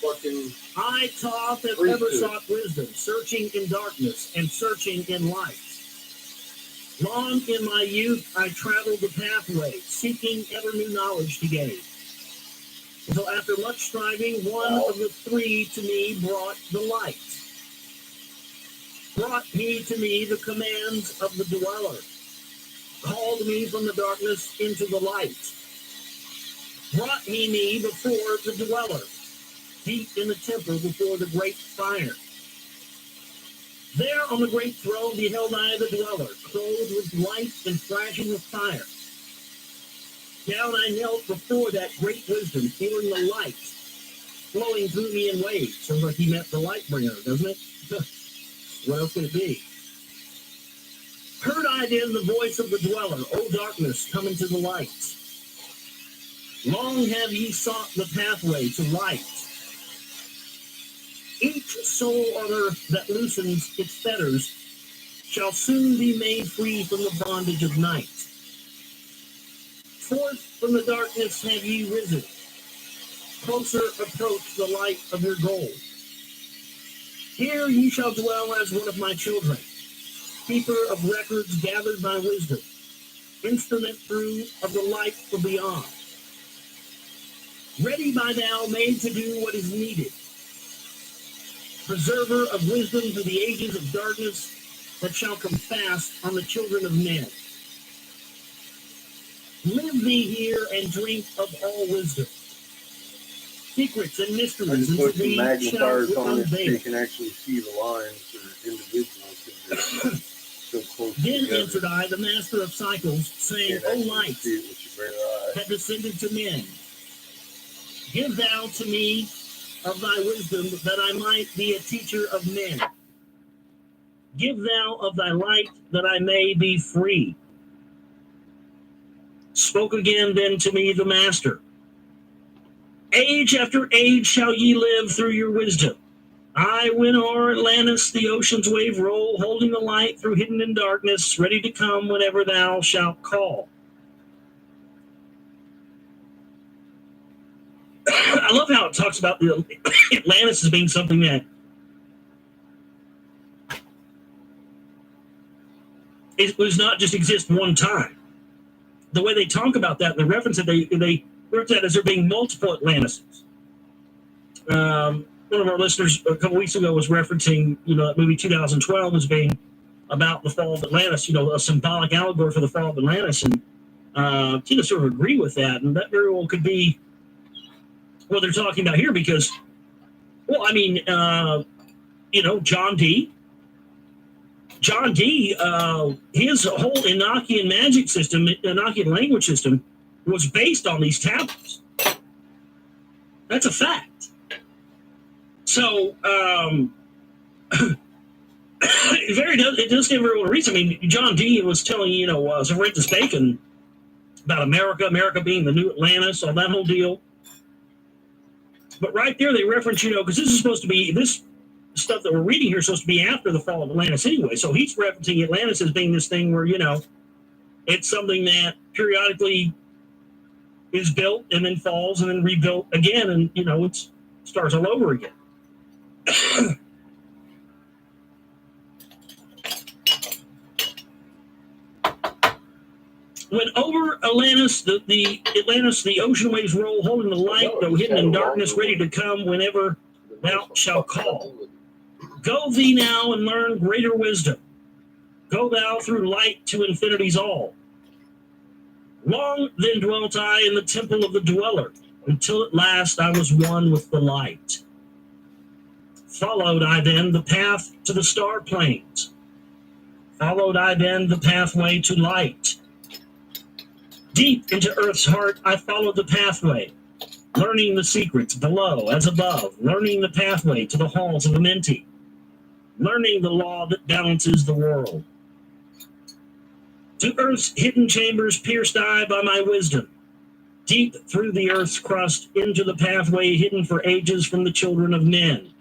fucking I, Toth, have Priesthood. ever sought wisdom, searching in darkness and searching in light. Long in my youth, I traveled the pathway, seeking ever new knowledge to gain. Until after much striving, one of the three to me brought the light. Brought he to me the commands of the dweller. Called me from the darkness into the light. Brought he me before the dweller, deep in the temple before the great fire. There on the great throne beheld I the dweller, clothed with light and flashing with fire. Down I knelt before that great wisdom, feeling the light flowing through me in waves. Sounds like he met the light bringer, doesn't it? What else could it be? Heard I then the voice of the dweller, O darkness, come into the light. Long have ye sought the pathway to light. Each soul on earth that loosens its fetters shall soon be made free from the bondage of night. Forth from the darkness have ye risen. Closer approach the light of your goal. Here ye shall dwell as one of my children, keeper of records gathered by wisdom, instrument through of the light from beyond. Ready by now, made to do what is needed. Preserver of wisdom to the ages of darkness that shall come fast on the children of men. Live thee here and drink of all wisdom. Secrets and I mysteries just put some thee magnifiers shall on it so unveil. you can actually see the lines or individuals because they're so close Then together. answered I, the master of cycles, saying, Can't O actually light see it with your bare eye. that descended to men, give thou to me of thy wisdom, that I might be a teacher of men. Give thou of thy light, that I may be free. Spoke again then to me the master. Age after age shall ye live through your wisdom. I win o'er Atlantis, the ocean's wave roll, holding the light through hidden in darkness, ready to come whenever thou shalt call. I love how it talks about the Atlantis as being something that it was not just exist one time. The way they talk about that, the reference that they refer to that as there being multiple Atlantises. One of our listeners a couple weeks ago was referencing, that movie 2012 as being about the fall of Atlantis, a symbolic allegory for the fall of Atlantis, and sort of agree with that, and that very well could be what they're talking about here because, John D. His whole Enochian magic system, Enochian language system, was based on these tablets. That's a fact. So, it does give everyone a reason. I mean, John D. was telling, Sir Francis Bacon about America being the new Atlantis, all that whole deal. But right there, they reference, because this is supposed to be, this stuff that we're reading here is supposed to be after the fall of Atlantis anyway. So he's referencing Atlantis as being this thing where, it's something that periodically is built and then falls and then rebuilt again. And, it starts all over again. When over Atlantis, the ocean waves roll, holding the light, though hidden in darkness, ready to come whenever thou shalt call. Go thee now and learn greater wisdom. Go thou through light to infinity's all. Long then dwelt I in the temple of the dweller, until at last I was one with the light. Followed I then the path to the star plains. Followed I then the pathway to light. Deep into earth's heart I followed the pathway, learning the secrets below as above, learning the pathway to the halls of Amenti, learning the law that balances the world. To earth's hidden chambers pierced I by my wisdom, deep through the earth's crust into the pathway hidden for ages from the children of men.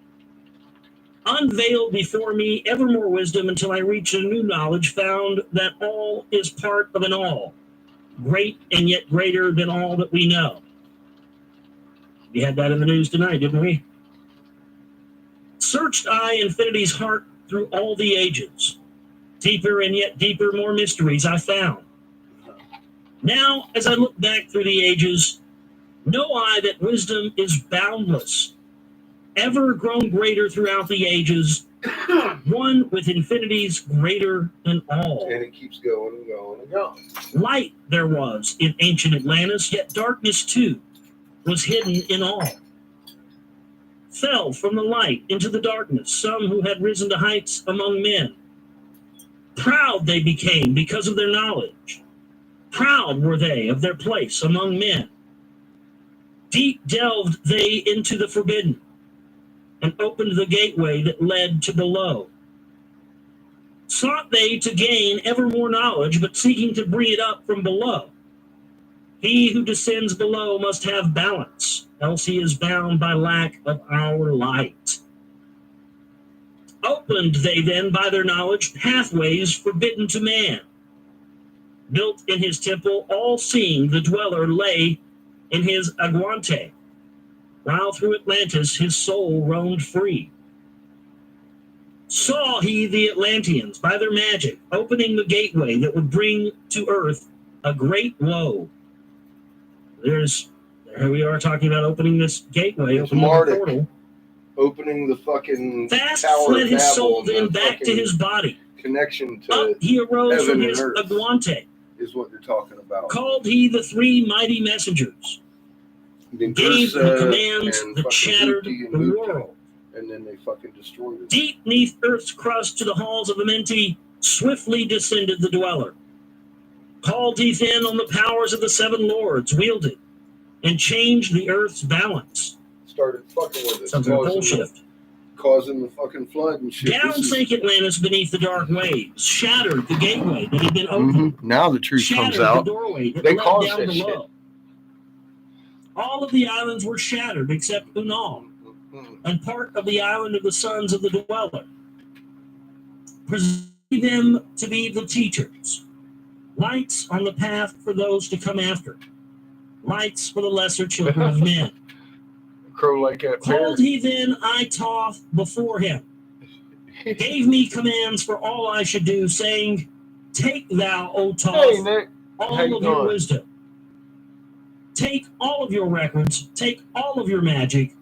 Unveiled before me ever more wisdom until I reached a new knowledge, found that all is part of an all, great and yet greater than all that we know. We had that in the news tonight, didn't we? Searched I infinity's heart through all the ages. Deeper and yet deeper more mysteries I found. Now, as I look back through the ages, know I that wisdom is boundless, ever grown greater throughout the ages, one with infinities greater than all. And it keeps going and going and going. Light there was in ancient Atlantis, yet darkness too was hidden in all. Fell from the light into the darkness some who had risen to heights among men. Proud they became because of their knowledge. Proud were they of their place among men. Deep delved they into the forbidden, and opened the gateway that led to below. Sought they to gain ever more knowledge, but seeking to bring it up from below. He who descends below must have balance, else he is bound by lack of our light. Opened they then by their knowledge pathways forbidden to man. Built in his temple, all-seeing the dweller lay in his aguante, while through Atlantis his soul roamed free. Saw he the Atlanteans by their magic, opening the gateway that would bring to earth a great woe. Here we are talking about opening this gateway, It's opening the Mardic. portal. Opening the fucking Fast Tower fled of his Babel soul and then the back to fucking his body. connection to Up he arose heaven from and his earth. aguante. is what they're talking about. Called he the three mighty messengers. Then Gave the Ursa commands and that fucking shattered Zuki and the Muti, world. and then they fucking destroyed it. Deep neath earth's crust to the halls of Amenti, swiftly descended the dweller. Called he then on the powers of the seven lords, wielded, and changed the earth's balance. Started fucking with it, Something pole shift. causing the fucking flood and shit. Down sank Atlantis beneath the dark waves, shattered the gateway that had been opened. Now the truth Shattered comes out. the doorway that They led caused down that below. All of the islands were shattered except Unal, and part of the island of the sons of the dweller. Perceive them to be the teachers, lights on the path for those to come after, lights for the lesser children of men. Crow like that. Called he then I Toth before him, gave me commands for all I should do, saying, take thou, O Toth, Hey, Nick. all how you of your doing? wisdom. Take all of your records, take all of your magic.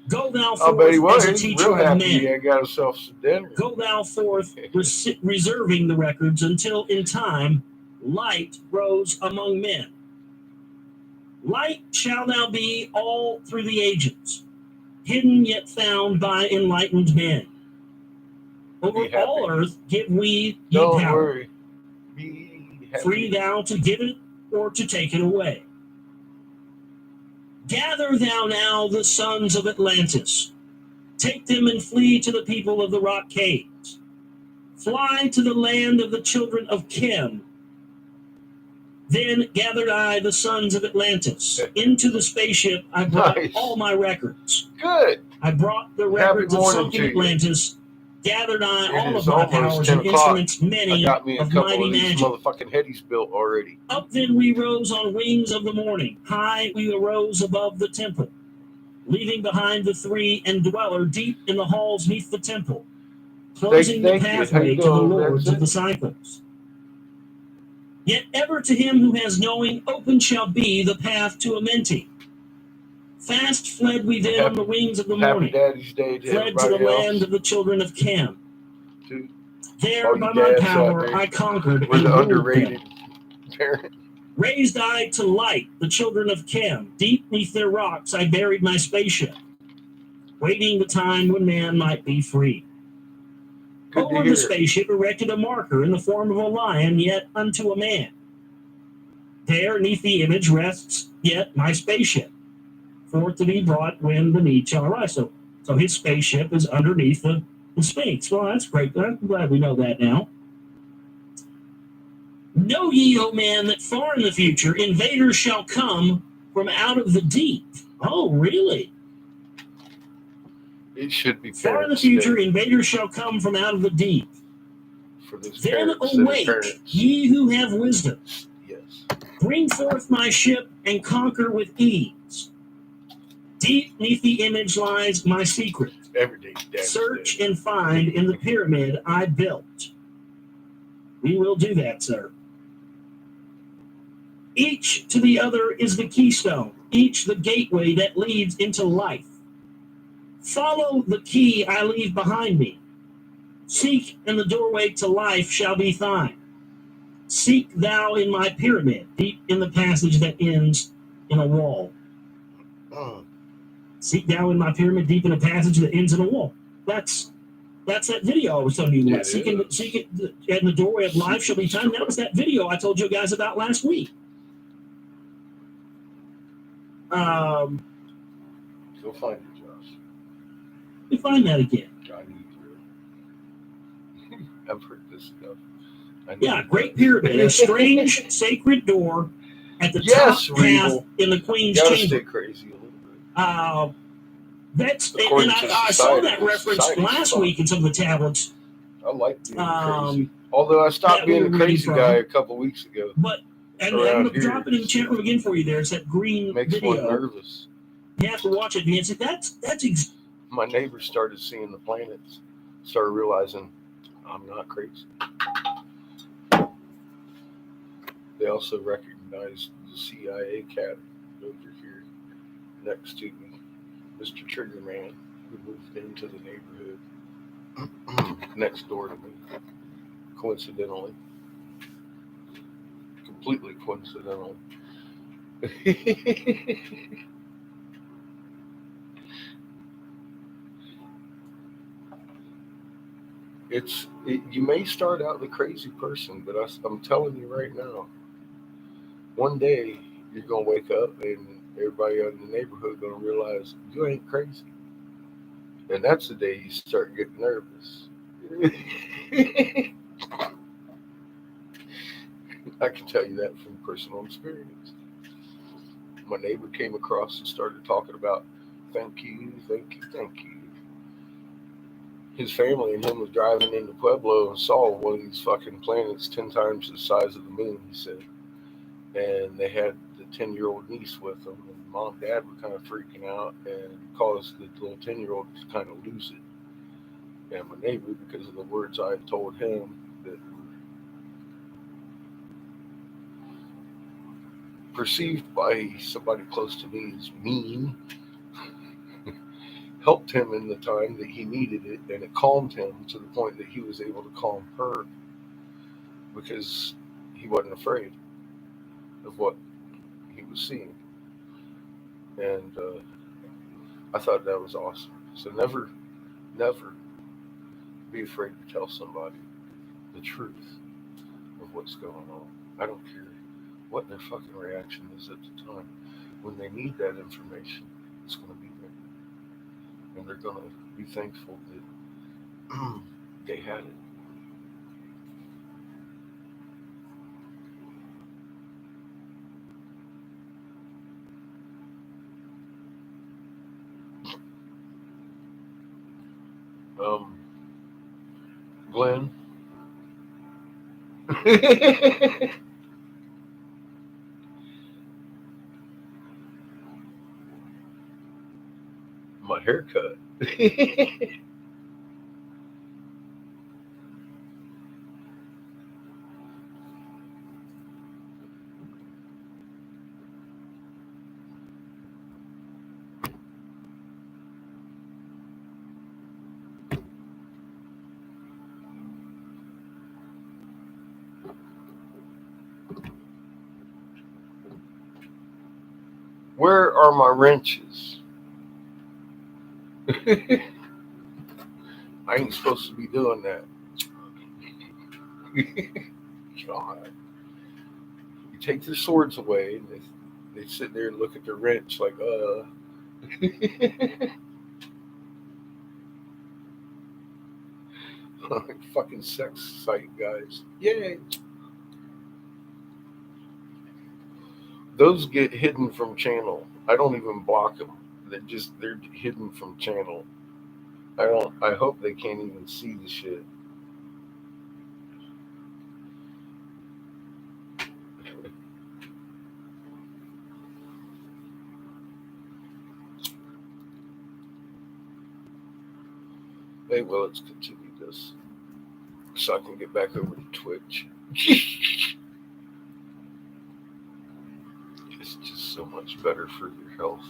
Go thou I bet he forth was. as a He's teacher real of happy men. he got himself some dinner. Go thou forth, reserving the records until in time light rose among men. Light shall now be all through the ages, hidden yet found by enlightened men. Over Be happy. all earth give we ye Don't power. worry. Be happy. Free thou to give it or to take it away. Gather thou now the sons of Atlantis. Take them and flee to the people of the rock caves. Fly to the land of the children of Chem. Then gathered I the sons of Atlantis. Into the spaceship I brought Nice. all my records. Good. I brought the Happy records of morning sunken to you. Atlantis. Gathered I It all is of my almost powers 10 and o'clock. instruments, I many got me a of couple mighty of these magic. motherfucking headies built already. Up then we rose on wings of the morning. High we arose above the temple, leaving behind the three and dweller deep in the halls neath the temple, closing Thank the you. pathway How you to the doing, lords Vincent? of the cycles. Yet ever to him who has knowing open shall be the path to Amenti. Fast fled we then on the wings of the Happy morning, Daddy's Day to fled to the everybody land else. of the children of Chem. To There all you by my dads out power there. I conquered We're and the ruled them. underrated parent. Raised I to light the children of Chem. Deep neath their rocks I buried my spaceship, waiting the time when man might be free. Good to Over hear. the spaceship erected a marker in the form of a lion, yet unto a man. There, neath the image, rests yet my spaceship, forth to be brought when the need shall arise. So his spaceship is underneath the Sphinx. Well, that's great. I'm glad we know that now. Know ye, O man, that far in the future invaders shall come from out of the deep. Oh, really? It should be Far in the Parents' future Day invaders shall come from out of the deep. for those Then parents that are awake, parents. ye who have wisdom. Yes. Bring forth my ship and conquer with ease. Deep neath the image lies my secret. Every day, Dad's Search dead. and find in the pyramid I built. We will do that, sir. Each to the other is the keystone, each the gateway that leads into life. Follow the key I leave behind me. Seek, and the doorway to life shall be thine. Seek thou in my pyramid, deep in the passage that ends in a wall. Seek thou in my pyramid, deep in a passage that ends in a wall. That's that video I was telling you about. Seek in the doorway of life shall be thine. That was that video I told you guys about last week. Go find it, Josh. Let me find that again. I need to. I've heard this stuff. Yeah, Great Pyramid, a strange sacred door at the Yes, top Regal. path in the Queen's Gotta chamber. stay crazy a little bit. That's According and to I saw society, that reference society's last fun. week in some of the tablets. I like being crazy. Although I that stopped we being were a reading crazy from. guy a couple weeks ago. But and I'm Around gonna here, drop it in the chat room again for you. There, it's that green Makes video. one nervous. You have to watch it, Nancy. That's My neighbors started seeing the planets, started realizing I'm not crazy. They also recognized the CIA cat over here next to me, Mr. Triggerman, who moved into the neighborhood next door to me, coincidentally. Completely coincidental. You may start out the crazy person, but I'm telling you right now, one day you're gonna wake up and everybody in the neighborhood gonna realize you ain't crazy, and that's the day you start getting nervous. I can tell you that from personal experience. My neighbor came across and started talking about thank you. His family and him was driving into Pueblo and saw one of these fucking planets 10 times the size of the moon, he said. And they had the 10-year-old niece with them. And mom and dad were kind of freaking out and caused the little 10-year-old to kind of lose it. And my neighbor, because of the words I had told him that were perceived by somebody close to me as mean, helped him in the time that he needed it, and it calmed him to the point that he was able to calm her because he wasn't afraid of what he was seeing. And I thought that was awesome. So never be afraid to tell somebody the truth of what's going on. I don't care what their fucking reaction is at the time. When they need that information, it's going to be there. And they're going to be thankful that they had it. Glenn? My haircut. Where are my wrenches? I ain't supposed to be doing that. God. You take their swords away, and they sit there and look at their wrench like, fucking sex site guys. Yay. Those get hidden from channel. I don't even block them. They're hidden from channel. I hope they can't even see the shit. Hey, well, let's continue this so I can get back over to Twitch. It's just so much better for your health.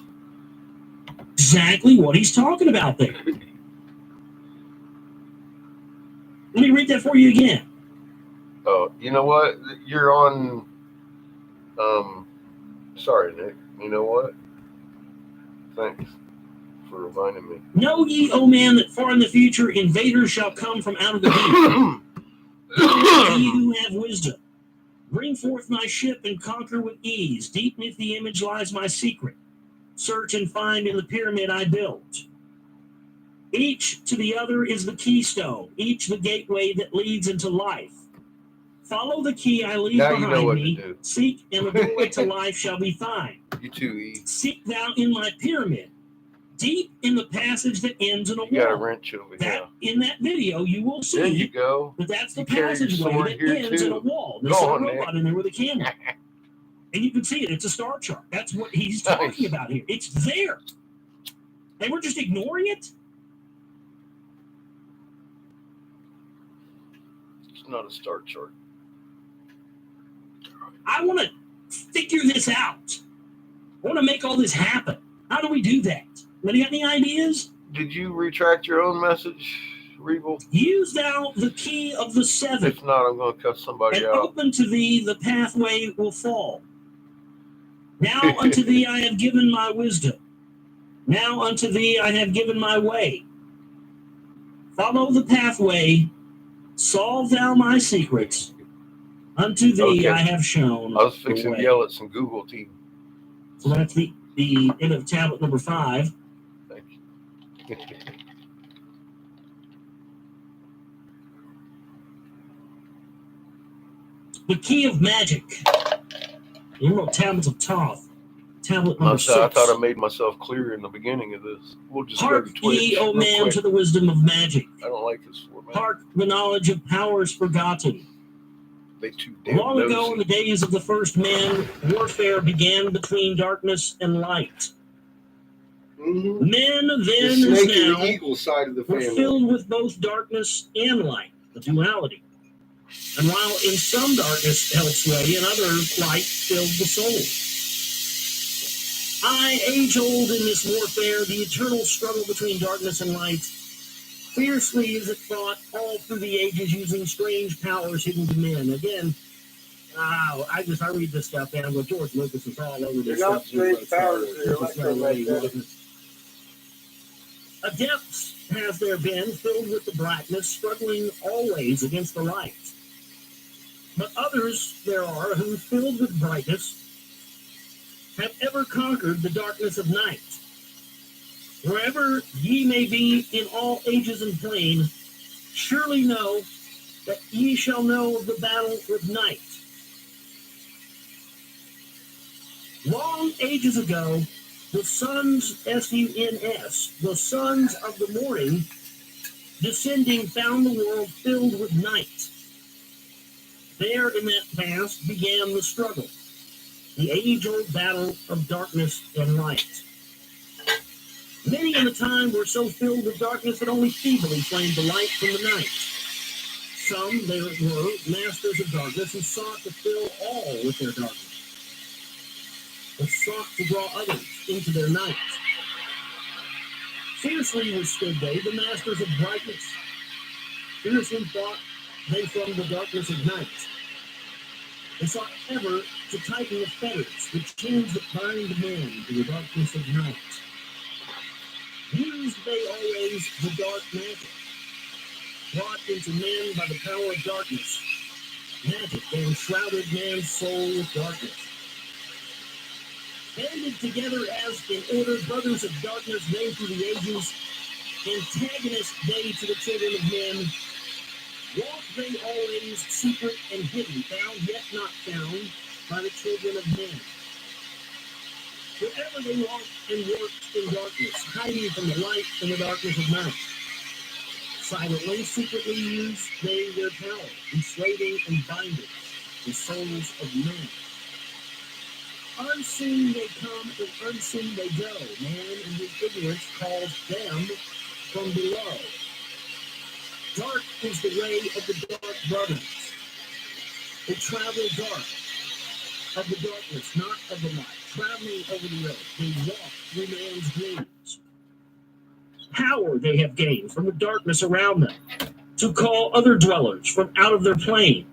Exactly what he's talking about there. Let me read that for you again. Oh, you know what? You're on. Sorry, Nick. You know what? Thanks for reminding me. Know ye, O man, that far in the future invaders shall come from out of the deep. Ye who have wisdom, bring forth my ship and conquer with ease. Deep beneath the image lies my secret. Search and find in the pyramid I built. Each to the other is the keystone, each the gateway that leads into life. Follow the key I leave Now you behind know what me. to do. Seek, and the doorway to life shall be thine. You too, E. Seek thou in my pyramid, deep in the passage that ends in a You got a wall. wrench over That here. in that video you will There you see go. that that's the You carry your passageway sword that here, ends in a too. wall. Go There's a on, robot in there with a camera. And you can see it. It's a star chart. That's what he's talking Nice. about here. It's there. And we're just ignoring it. It's not a star chart. I want to figure this out. I want to make all this happen. How do we do that? Well, you got any ideas? Did you retract your own message, Regal? Use thou the key of the seven, If not, I'm going to cut somebody and out. open to thee the pathway will fall. Now unto thee I have given my wisdom. Now unto thee I have given my way. Follow the pathway. Solve thou my secrets. Unto thee Okay. I have shown I was the fixing to way. yell at some Google team. So that's the end of tablet number 5. Thank you. The key of magic. You wrote tablets of Toth. Tablet number 6. I thought I made myself clear in the beginning of this. We'll just go to Hark Twitch ye, O real man, quick. to the wisdom of magic. I don't like this format. Hark the knowledge of powers forgotten. They too damn Long ago, in the nosy. days of the first man, warfare began between darkness and light. Mm-hmm. Men The then snake as and now the eagle side of the were family. filled with both darkness and light, the duality. And while in some darkness held sway, in other light filled the soul. Age-old in this warfare, the eternal struggle between darkness and light, fiercely is it fought all through the ages using strange powers hidden to men. Again, I read this stuff and I go, George Lucas is all over this They're not stuff. strange powers, they're electromagnetic. Adepts has there been, filled with the brightness, struggling always against the light. But others there are who, filled with brightness, have ever conquered the darkness of night. Wherever ye may be in all ages and plane, surely know that ye shall know of the battle with night. Long ages ago, the sons, S-U-N-S, the sons of the morning, descending, found the world filled with night. There in that past began the struggle, the age-old battle of darkness and light. Many in the time were so filled with darkness that only feebly flamed the light from the night. Some there were masters of darkness who sought to fill all with their darkness, and sought to draw others into their night. Fiercely withstood they, the masters of brightness. Fiercely fought they from the darkness of night. They sought ever to tighten the fetters, the chains that bind men to the darkness of night. Used they always the dark magic, brought into men by the power of darkness. Magic that enshrouded man's soul with darkness. Banded together as in order brothers of darkness they through the ages, antagonists they to the children of men. Walk they always secret and hidden, found yet not found by the children of men. Wherever they walked and worked in darkness, hiding from the light in the darkness of night. Silently, secretly used they their power, enslaving and binding the souls of men. Unseen they come and unseen they go. Man in his ignorance calls them from below. Dark is the way of the dark brothers. They travel dark of the darkness, not of the light, traveling over the road. They walk through man's dreams. Power they have gained from the darkness around them to call other dwellers from out of their plane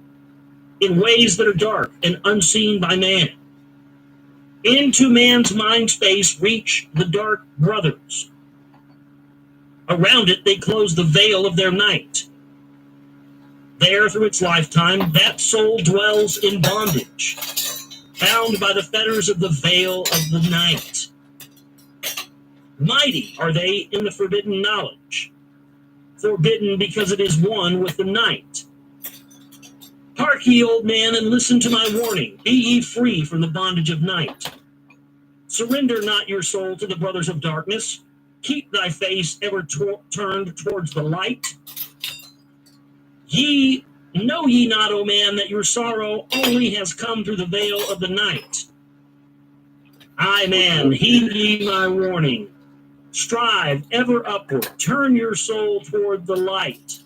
in ways that are dark and unseen by man. Into man's mind space reach the dark brothers. Around it, they close the veil of their night. There, through its lifetime, that soul dwells in bondage, bound by the fetters of the veil of the night. Mighty are they in the forbidden knowledge, forbidden because it is one with the night. Hark ye, old man, and listen to my warning. Be ye free from the bondage of night. Surrender not your soul to the brothers of darkness. Keep thy face ever turned towards the light. Know ye not, O man, that your sorrow only has come through the veil of the night? I, man, heed ye my warning. Strive ever upward. Turn your soul toward the light.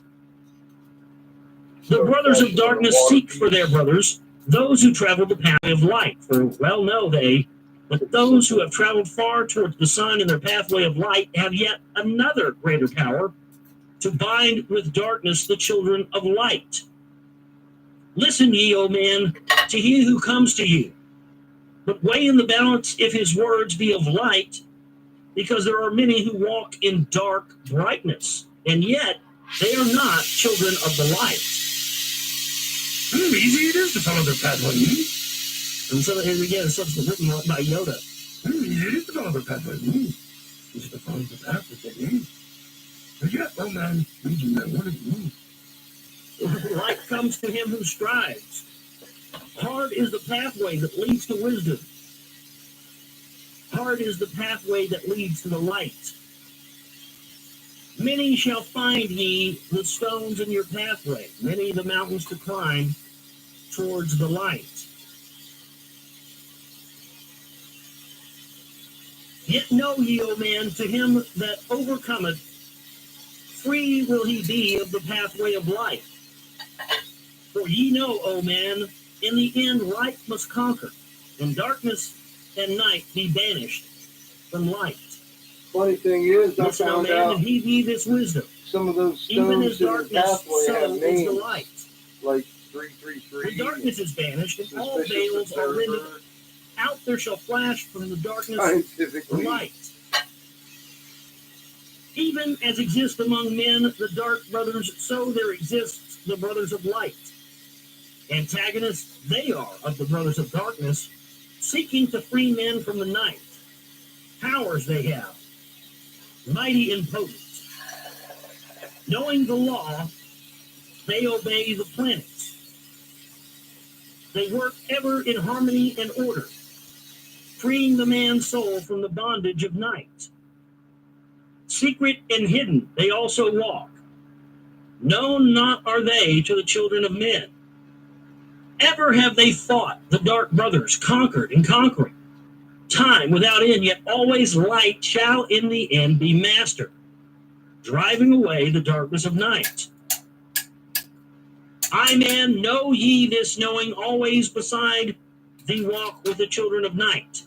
The brothers of darkness seek for their brothers, those who travel the path of light. For well know they that those who have traveled far towards the sun in their pathway of light have yet another greater power to bind with darkness the children of light. Listen ye, O man, to he who comes to you, but weigh in the balance if his words be of light, because there are many who walk in dark brightness, and yet they are not children of the light. Easy it is to follow their pathway. And so here again, something written by Yoda. Easy it is to follow their pathway. Easy to follow the path that they but yet, oh man, reading that one. Light comes to him who strives. Hard is the pathway that leads to wisdom. Hard is the pathway that leads to the light. Many shall find ye the stones in your pathway, many the mountains to climb towards the light. Yet know ye, O man, to him that overcometh, free will he be of the pathway of life. For ye know, O man, in the end light must conquer, and darkness and night be banished from light. Funny thing is, I Listen, O found man, out and heed ye this wisdom. some of those Even as stones in the darkness, pathway so have is the names, light. like 333. When darkness is banished, and all Suspicious veils are observer, rendered, out there shall flash from the darkness scientifically. light. Even as exists among men the dark brothers, so there exists the brothers of light. Antagonists they are of the brothers of darkness, seeking to free men from the night. Powers they have, mighty and potent. Knowing the law, they obey the planets. They work ever in harmony and order, freeing the man's soul from the bondage of night. Secret and hidden they also walk. Known not are they to the children of men. Ever have they fought the dark brothers, conquered and conquering. Time without end, yet always light shall in the end be master, driving away the darkness of night. I, man, know ye this knowing, always beside thee walk with the children of night.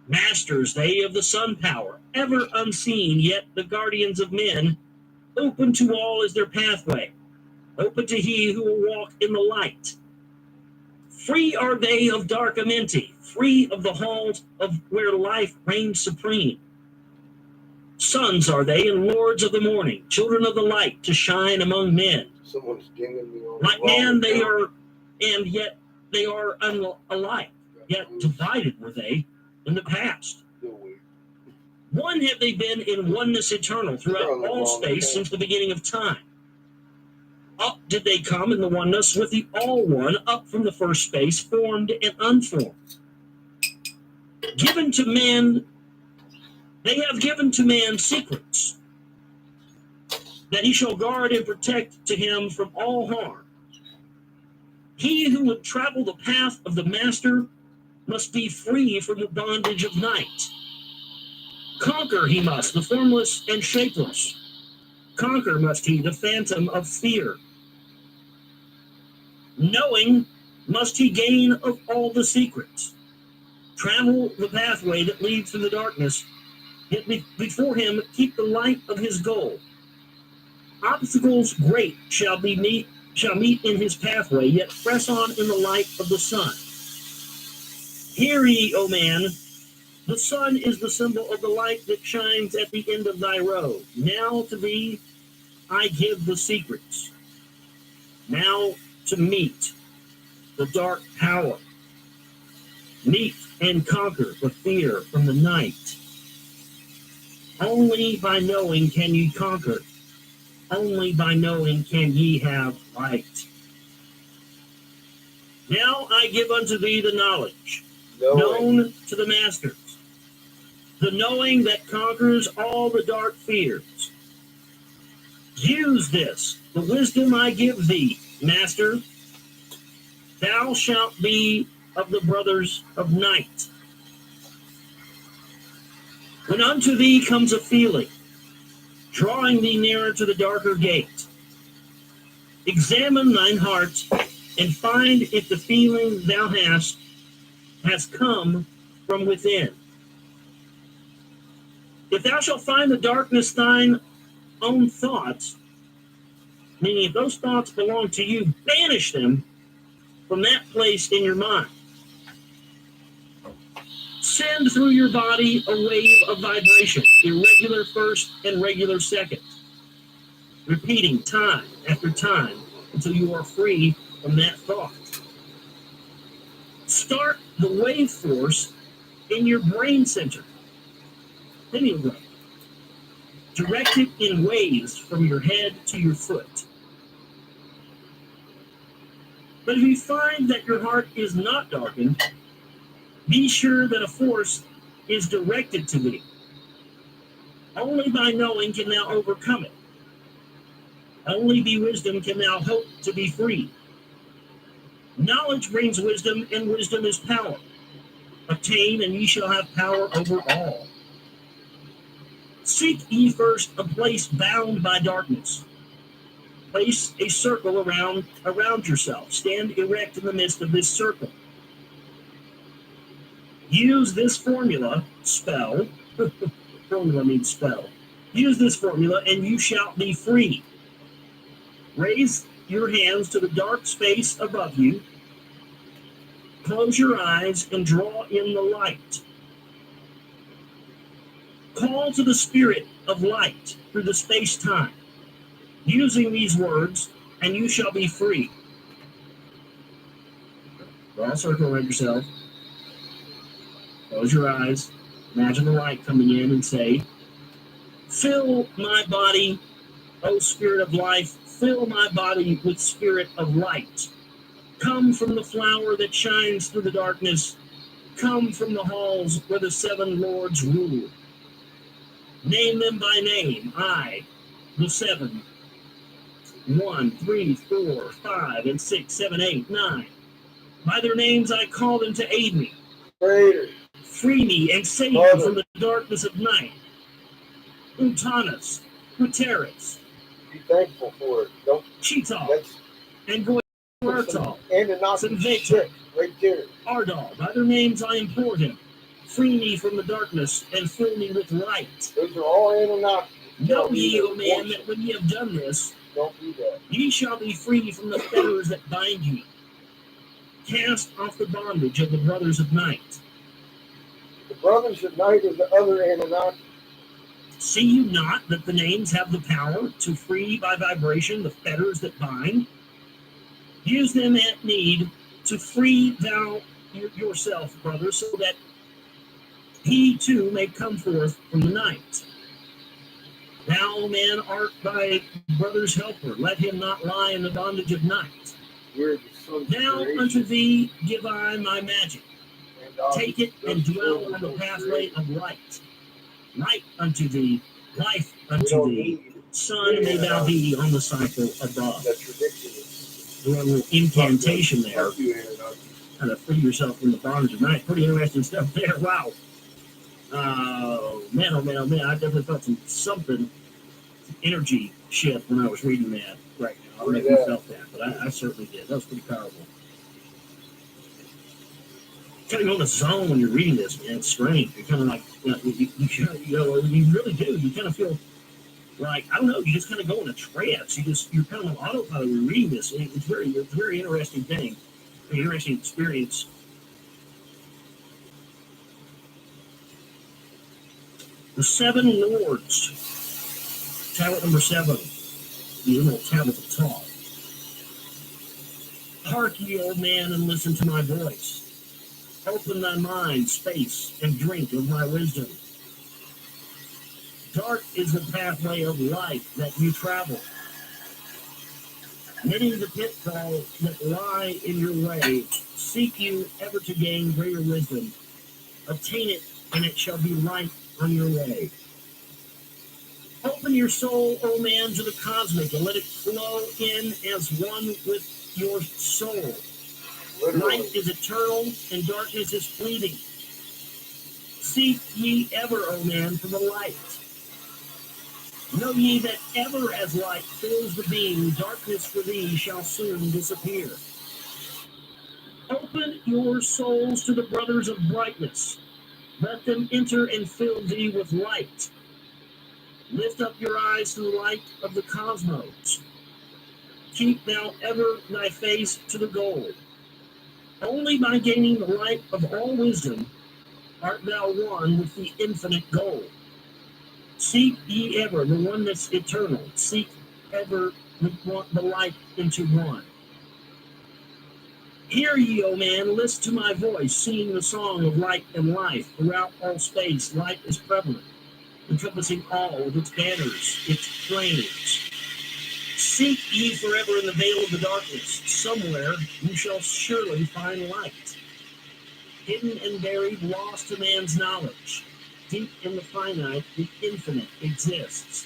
Masters they of the sun power, ever unseen, yet the guardians of men. Open to all is their pathway, open to he who will walk in the light. Free are they of dark amenti, free of the halls of where life reigns supreme. Sons are they and lords of the morning, children of the light to shine among men. Someone's dinging me on Like the wall. man they are, and yet they are alike, yet divided were they in the past. One have they been in oneness eternal throughout all space since the beginning of time. Up did they come in the oneness with the all one, up from the first space, formed and unformed. Given to man, they have given to man secrets, that he shall guard and protect to him from all harm. He who would travel the path of the master must be free from the bondage of night. Conquer he must, the formless and shapeless. Conquer must he the phantom of fear. Knowing must he gain of all the secrets. Travel the pathway that leads to the darkness. Yet before him keep the light of his goal. Obstacles great shall meet in his pathway, yet press on in the light of the sun. Hear ye, O man, the sun is the symbol of the light that shines at the end of thy road. Now to thee I give the secrets. Now to meet the dark power. Meet and conquer the fear from the night. Only by knowing can ye conquer. Only by knowing can ye have light. Now I give unto thee the knowledge, known to the masters, the knowing that conquers all the dark fears. Use this, the wisdom I give thee, master. Thou shalt be of the brothers of night. When unto thee comes a feeling, drawing thee nearer to the darker gate, examine thine heart and find if the feeling thou hast has come from within. If thou shalt find the darkness thine own thoughts, meaning if those thoughts belong to you, banish them from that place in your mind. Send through your body a wave of vibration, irregular first and regular second, repeating time after time until you are free from that thought. Start the wave force in your brain center, pineal gland. Direct it in waves from your head to your foot. But if you find that your heart is not darkened, be sure that a force is directed to thee. Only by knowing can thou overcome it. Only by wisdom can thou hope to be free. Knowledge brings wisdom, and wisdom is power. Obtain, and ye shall have power over all. Seek ye first a place bound by darkness. Place a circle around yourself. Stand erect in the midst of this circle. Use this formula, spell. Formula means spell. Use this formula, and you shall be free. Raise your hands to the dark space above you. Close your eyes and draw in the light. Call to the spirit of light through the space-time. Using these words, and you shall be free. Draw a circle around yourself. Close your eyes. Imagine the light coming in and say, fill my body, O spirit of life, fill my body with spirit of light. Come from the flower that shines through the darkness. Come from the halls where the seven lords rule. Name them by name, I, the seven. 1, 3, 4, 5, and 6, 7, 8, 9. By their names I call them to aid me. Greater. Free me and save me from the darkness of night. Utanus, Uteris, Be thankful for it. Don't. Chitol, That's and Goyartol, Anunnaki shit right there. Ardal. By their names I implore him. Free me from the darkness and fill me with light. Those are all Anunnaki. Know ye, O man, that when ye have done this, Don't do that. ye shall be free from the fetters that bind you. Cast off the bondage of the brothers of night. The brothers of night are the other Anunnaki. See you not that the names have the power to free by vibration the fetters that bind? Use them at need to free thou yourself, brother, so that he too may come forth from the night. Thou, man, art thy brother's helper. Let him not lie in the bondage of night. We're the son's Now creation. unto thee give I my magic. And Take it and dwell on the pathway of light. Light unto thee, life we unto don't thee. need Sun may thou be on the cycle above. That's ridiculous. Do a little incantation there. Fuck you, Anunnaki. How to free yourself from the bondage of night. Pretty interesting stuff there. Wow. Oh man, I definitely felt something energy shift when I was reading that right now. I don't know if you felt that, but I certainly did. That was pretty powerful. Kind of go in a zone when you're reading this, man. It's strange. You're kind of like, you really do. You kind of feel like, I don't know, you just kind of go in a trance. You're kind of on autopilot when you're reading this. It's a very interesting thing, an interesting experience. The Seven Lords, tablet number 7, the Emerald Tablet of Toth. Hark ye, old man, and listen to my voice. Open thy mind, space, and drink of my wisdom. Dark is the pathway of life that you travel. Many the pitfalls that lie in your way. Seek you ever to gain greater wisdom. Obtain it, and it shall be light on your way. Open your soul, O man, to the cosmic, and let it flow in as one with your soul. Literally. Light is eternal, and darkness is fleeting. Seek ye ever, O man, for the light. Know ye that ever as light fills the being, darkness for thee shall soon disappear. Open your souls to the brothers of brightness. Let them enter and fill thee with light. Lift up your eyes to the light of the cosmos. Keep thou ever thy face to the goal. Only by gaining the light of all wisdom art thou one with the infinite goal. Seek ye ever the oneness eternal. Seek ever the light into one. Hear ye, O man, listen to my voice, singing the song of light and life. Throughout all space, light is prevalent, encompassing all with its banners, its flames. Seek ye forever in the veil of the darkness. Somewhere you shall surely find light. Hidden and buried, lost to man's knowledge. Deep in the finite, the infinite exists.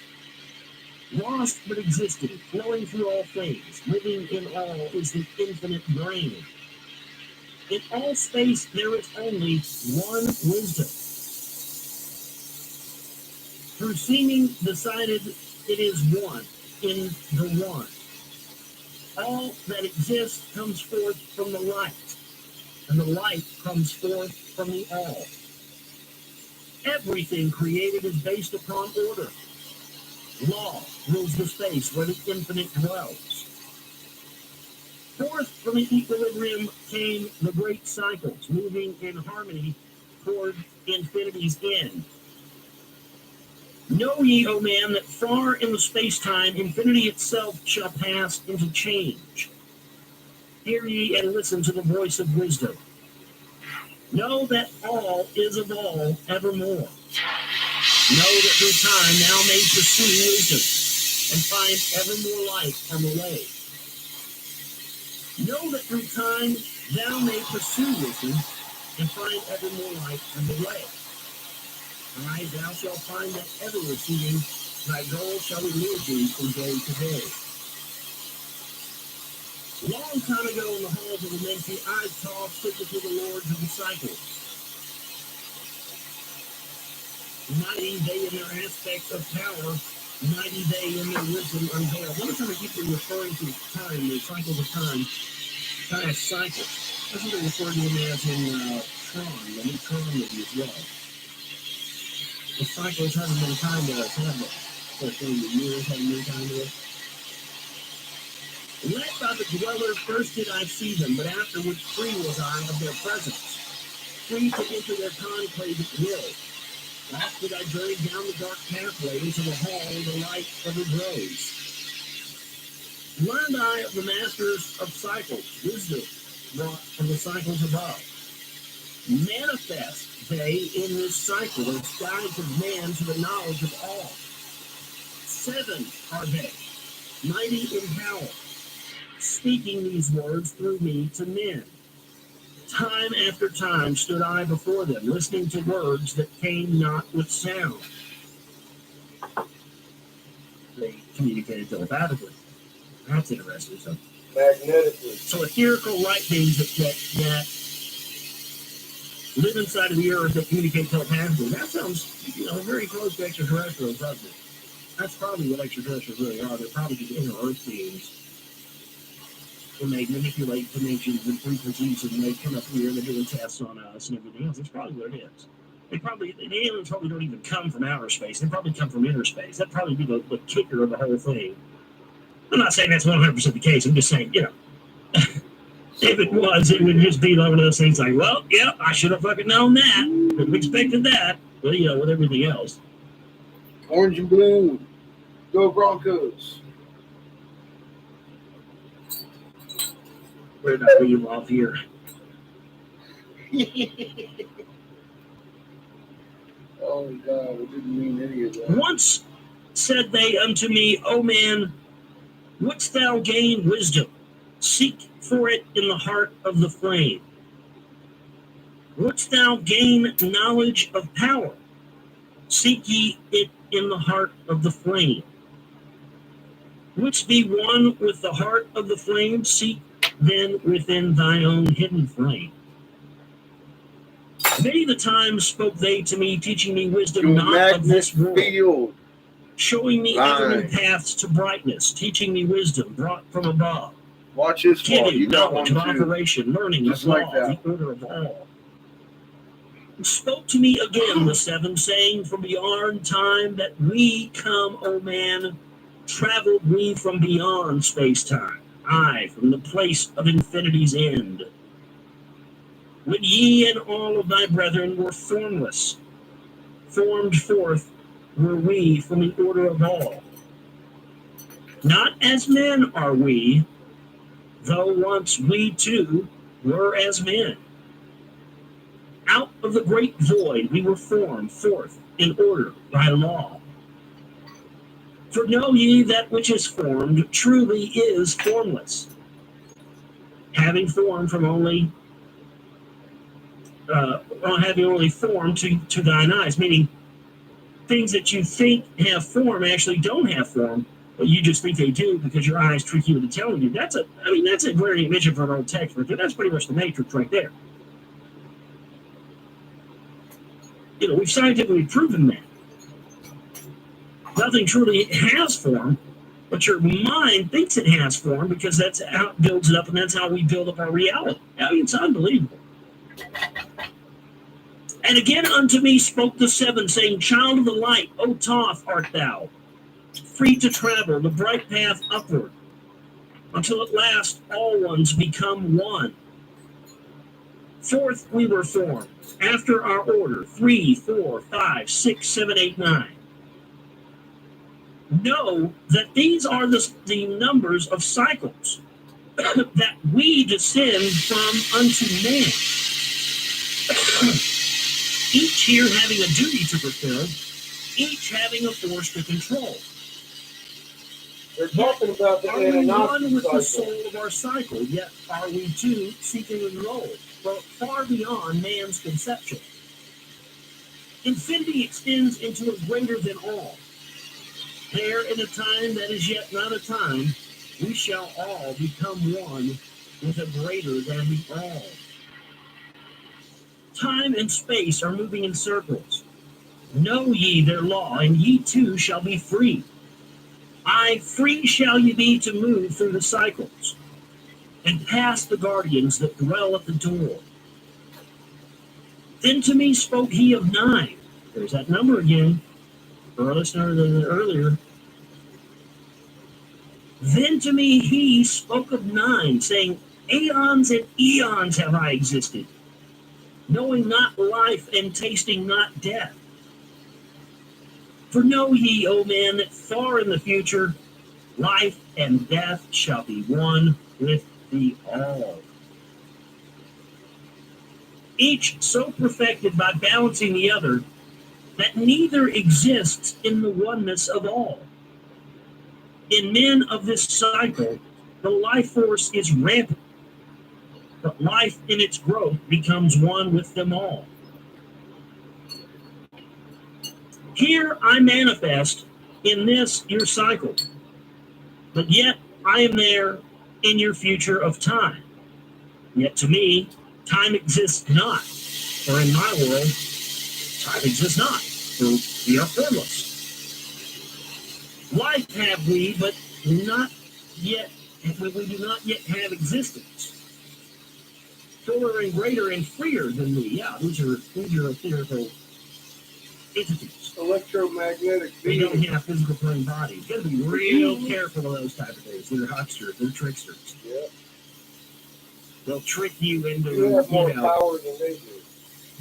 Lost but existing, flowing through all things, living in all is the infinite brain. In all space there is only one wisdom. Through seeming decided it is one in the one. All that exists comes forth from the light, and the light comes forth from the all. Everything created is based upon order. Law rules the space where the infinite dwells. Forth from the equilibrium came the great cycles, moving in harmony toward infinity's end. Know ye, O man, that far in the space-time, infinity itself shall pass into change. Hear ye and listen to the voice of wisdom. Know that all is of all evermore. Know that through time thou may pursue wisdom and find ever more light on the way. Know that through time thou may pursue wisdom and find ever more light on the way. Aye, thou shalt find that ever receding, thy goal shall elude thee from day to day. Long time ago in the halls of Atlantis, I Thoth stood before the lords of the cycles. Mighty they in their aspects of power, mighty they in their wisdom unveiled. One time I keep referring to time, the cycles of time, time cycles. That's what they refer to them as in Tron, the new Tron movie as well. The cycles haven't been kind to us, have they? For 30 years, haven't been kind to us. Led by the dweller, first did I see them, but afterwards free was I of their presence, free to enter their conclave at will. Last did I journey down the dark pathway into the hall where the light ever grows. Learned I of the masters of cycles, wisdom brought from the cycles above. Manifest they in this cycle as guides of man to the knowledge of all. 7 are they, mighty in power, speaking these words through me to men. Time after time stood I before them, listening to words that came not with sound. They communicated telepathically. That's interesting. So, Magnetically. so etherical light beings that live inside of the earth that communicate telepathically. That sounds, very close to extraterrestrials, doesn't it? That's probably what extraterrestrials really are. They're probably just inner Earth beings. When they manipulate dimensions and frequencies and they come up here and they're doing tests on us and everything else, that's probably what it is. The aliens probably don't even come from outer space. They probably come from inner space. That'd probably be the kicker of the whole thing. I'm not saying that's 100% the case. I'm just saying, if it was, it would just be one of those things like, well, yeah, I should have fucking known that. Would have expected that. Well, with everything else. Orange and blue. Go Broncos. We're not real off here. Oh, God, I didn't mean any of that. Once said they unto me, O man, wouldst thou gain wisdom? Seek for it in the heart of the flame. Wouldst thou gain knowledge of power? Seek ye it in the heart of the flame. Wouldst be one with the heart of the flame? Seek then within thine own hidden flame. Many the times spoke they to me, teaching me wisdom not of this world, field. showing me avenue paths to brightness, teaching me wisdom brought from above, Watch this one. giving You got one knowledge of too. operation, learning Just of like law, that. the order of all. Spoke to me again the seven, saying, from beyond time that we come, O man, traveled we from beyond space-time, aye, from the place of infinity's end. When ye and all of thy brethren were formless, formed forth were we from the order of all. Not as men are we, though once we too were as men. Out of the great void we were formed forth in order by law. For know ye that which is formed truly is formless, having form from only form to thine eyes, meaning things that you think have form actually don't have form, but you just think they do because your eyes trick you into telling you. That's a glaring admission for an old textbook. That's pretty much the Matrix right there. We've scientifically proven that. Nothing truly has form, but your mind thinks it has form because that's how it builds it up, and that's how we build up our reality. It's unbelievable. And again unto me spoke the seven, saying, child of the light, O Toth art thou, free to travel the bright path upward, until at last all ones become one. Forth we were formed, after our order, 3, 4, 5, 6, 7, 8, 9. Know that these are the numbers of cycles that we descend from unto man. Each here having a duty to fulfill, each having a force to control. They're talking about the Are we one with the cycle. soul of our cycle, yet are we too seeking enrolled, but far beyond man's conception. Infinity extends into a greater than all. There in a time that is yet not a time, we shall all become one with a greater than the all. Time and space are moving in circles. Know ye their law, and ye too shall be free. Aye, free shall ye be to move through the cycles, and pass the guardians that dwell at the door. Then to me spoke he of 9. There's that number again, for a listener earlier. Then to me he spoke of 9, saying, aeons and eons have I existed, knowing not life and tasting not death. For know ye, O man, that far in the future, life and death shall be one with the all. Each so perfected by balancing the other, that neither exists in the oneness of all. In men of this cycle, the life force is rampant, but life in its growth becomes one with them all. Here I manifest in this your cycle, but yet I am there in your future of time. Yet to me, time exists not, for in my world, time exists not, for we are formless. Life have we, but not yet. We do not yet have existence. Fuller and greater and freer than we. Yeah, these are theoretical entities. Electromagnetic They don't beings. have physical plane bodies. You got to be real careful of those type of things. They're hucksters. They're tricksters. Yeah. They'll trick you into, You have more you know, power than they do.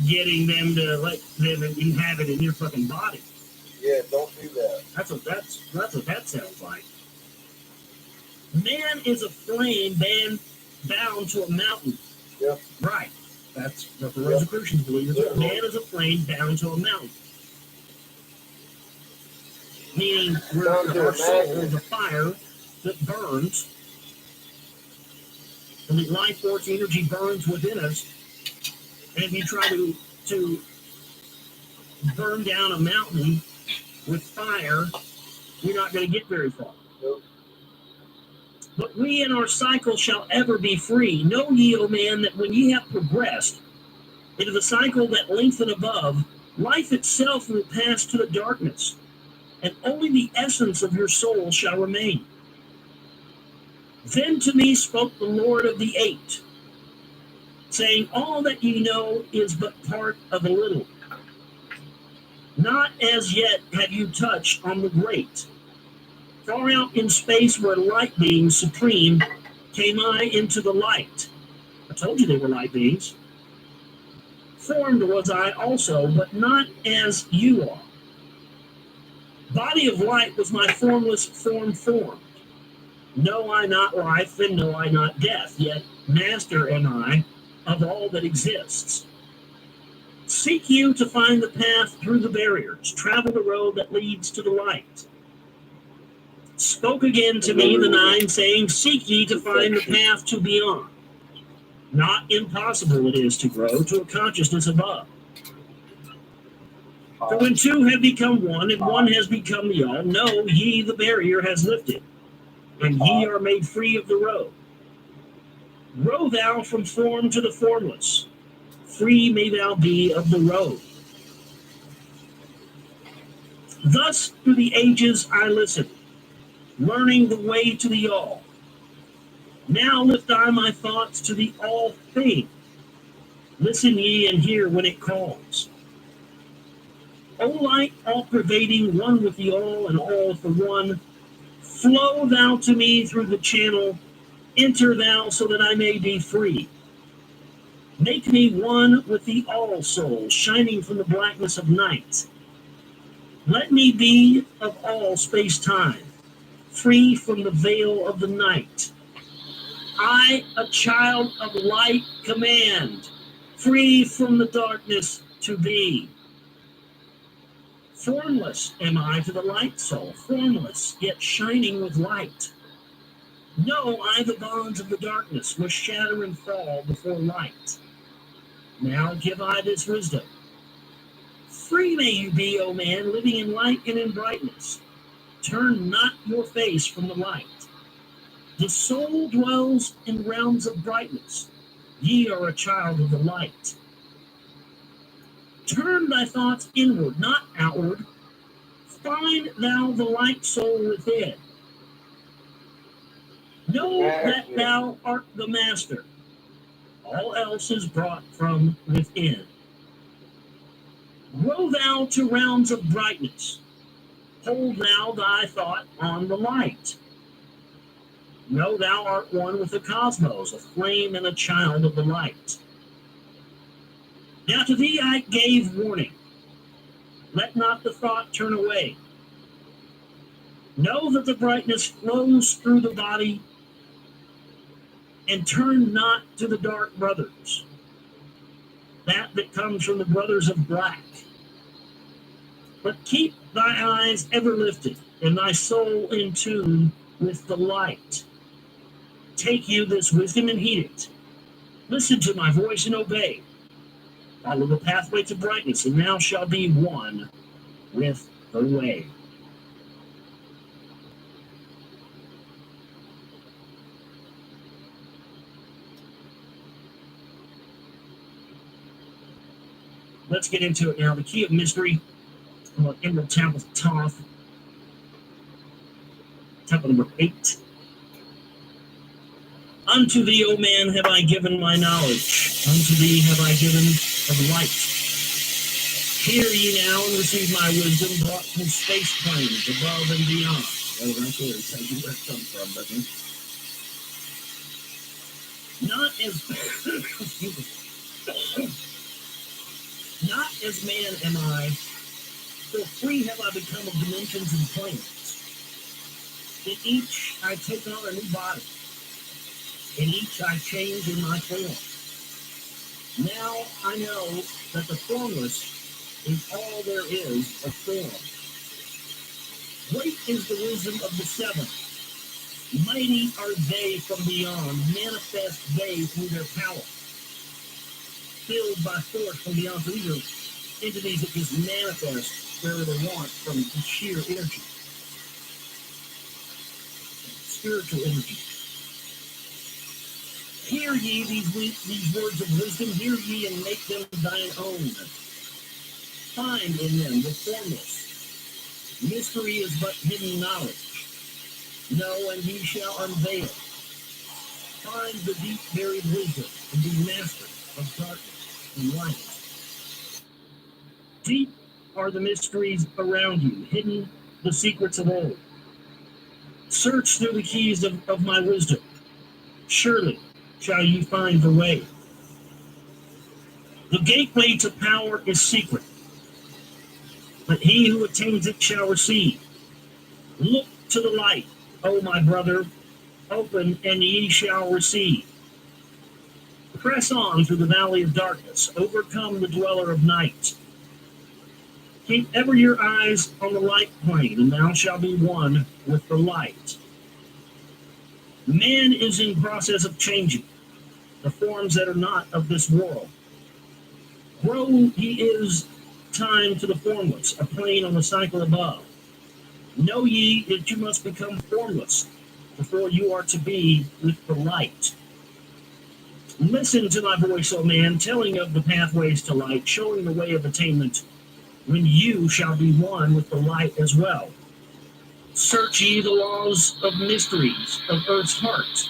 getting them to let them inhabit in your fucking body. Yeah, don't do that. That's what that sounds like. Man is a flame bound to a mountain. Yep. Right. That's what the Rosicrucians believe. Yep. Man is a flame bound to a mountain. Meaning Bound to our a soul magnet. is a fire that burns, and the life force energy burns within us. And if you try to burn down a mountain with fire, you're not going to get very far. Nope. But we in our cycle shall ever be free. Know ye, O man, that when ye have progressed into the cycle that lengthen above, life itself will pass to the darkness, and only the essence of your soul shall remain. Then to me spoke the Lord of the Eight, saying, all that ye know is but part of a little. Not as yet have you touched on the great. Far out in space where light beings supreme came I into the light. I told you they were light beings. Formed was I also, but not as you are. Body of light was my formless form formed. Know I not life, and know I not death, yet master am I of all that exists. Seek you to find the path through the barriers, travel the road that leads to the light. Spoke again to me the nine, saying, seek ye to find the path to beyond. Not impossible it is to grow to a consciousness above. For when two have become one, and one has become the all, know ye the barrier has lifted, and ye are made free of the road. Row thou from form to the formless, free may thou be of the road. Thus through the ages I listened, learning the way to the all. Now lift I my thoughts to the all thing. Listen ye and hear when it calls. O light, all pervading, one with the all and all for one, flow thou to me through the channel, enter thou so that I may be free. Make me one with the all soul, shining from the blackness of night. Let me be of all space-time, free from the veil of the night. I, a child of light, command, free from the darkness to be. Formless am I to the light soul, formless, yet shining with light. Know I the bonds of the darkness must shatter and fall before light. Now give I this wisdom. Free may you be, O man, living in light and in brightness. Turn not your face from the light. The soul dwells in realms of brightness. Ye are a child of the light. Turn thy thoughts inward, not outward. Find thou the light soul within. Know that thou art the master. All else is brought from within. Grow thou to realms of brightness. Hold thou thy thought on the light. Know thou art one with the cosmos, a flame and a child of the light. Now to thee I gave warning. Let not the thought turn away. Know that the brightness flows through the body, and turn not to the dark brothers, that comes from the brothers of black. But keep thy eyes ever lifted, and thy soul in tune with the light. Take you this wisdom and heed it. Listen to my voice and obey. Follow the pathway to brightness, and thou shalt be one with the way. Let's get into it now. The key of mystery, emerald tablet of Toth. Temple number 8. Unto thee, O man, have I given my knowledge. Unto thee have I given of light. Hear ye now and receive my wisdom brought from space planes above and beyond. Oh, right there, it tells you where it comes from, doesn't it? Not as not as man am I, for free have I become of dimensions and planes. In each I take on a new body. In each I change in my form. Now I know that the formless is all there is of form. Great is the wisdom of the seven. Mighty are they from beyond, manifest they through their power. Filled by force from beyond. So these are entities that just manifest wherever they want from sheer energy. Spiritual energy. Hear ye these words of wisdom, hear ye and make them thine own. Find in them the formless. Mystery is but hidden knowledge. Know and ye shall unveil. Find the deep buried wisdom and be master of darkness and light. Deep are the mysteries around you, hidden the secrets of old. Search through the keys of my wisdom. Surely shall you find the way. The gateway to power is secret, but he who attains it shall receive. Look to the light, O my brother, open and ye shall receive. Press on through the valley of darkness, overcome the dweller of night. Keep ever your eyes on the light plane, and thou shalt be one with the light. Man is in process of changing the forms that are not of this world. Grow ye is time to the formless, a plane on the cycle above. Know ye that you must become formless before you are to be with the light. Listen to my voice, O man, telling of the pathways to light, showing the way of attainment, when you shall be one with the light as well. Search ye the laws of mysteries of earth's heart.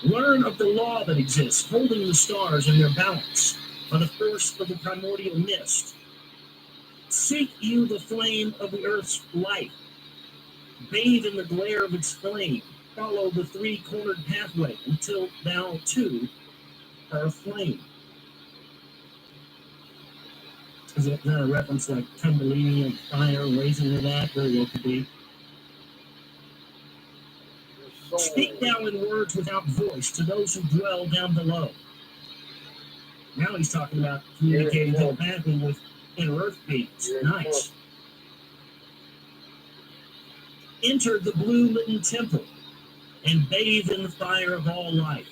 Learn of the law that exists, holding the stars in their balance by the force of the primordial mist. Seek you the flame of the earth's light. Bathe in the glare of its flame. Follow the three-cornered pathway until thou, too, are aflame. Is that a reference like Kundalini and fire, raising to that? Very well could be. Speak thou in words without voice to those who dwell down below. Now he's talking about communicating telepathically with inner earth beings. Nice. Enter the blue-litten temple and bathe in the fire of all life.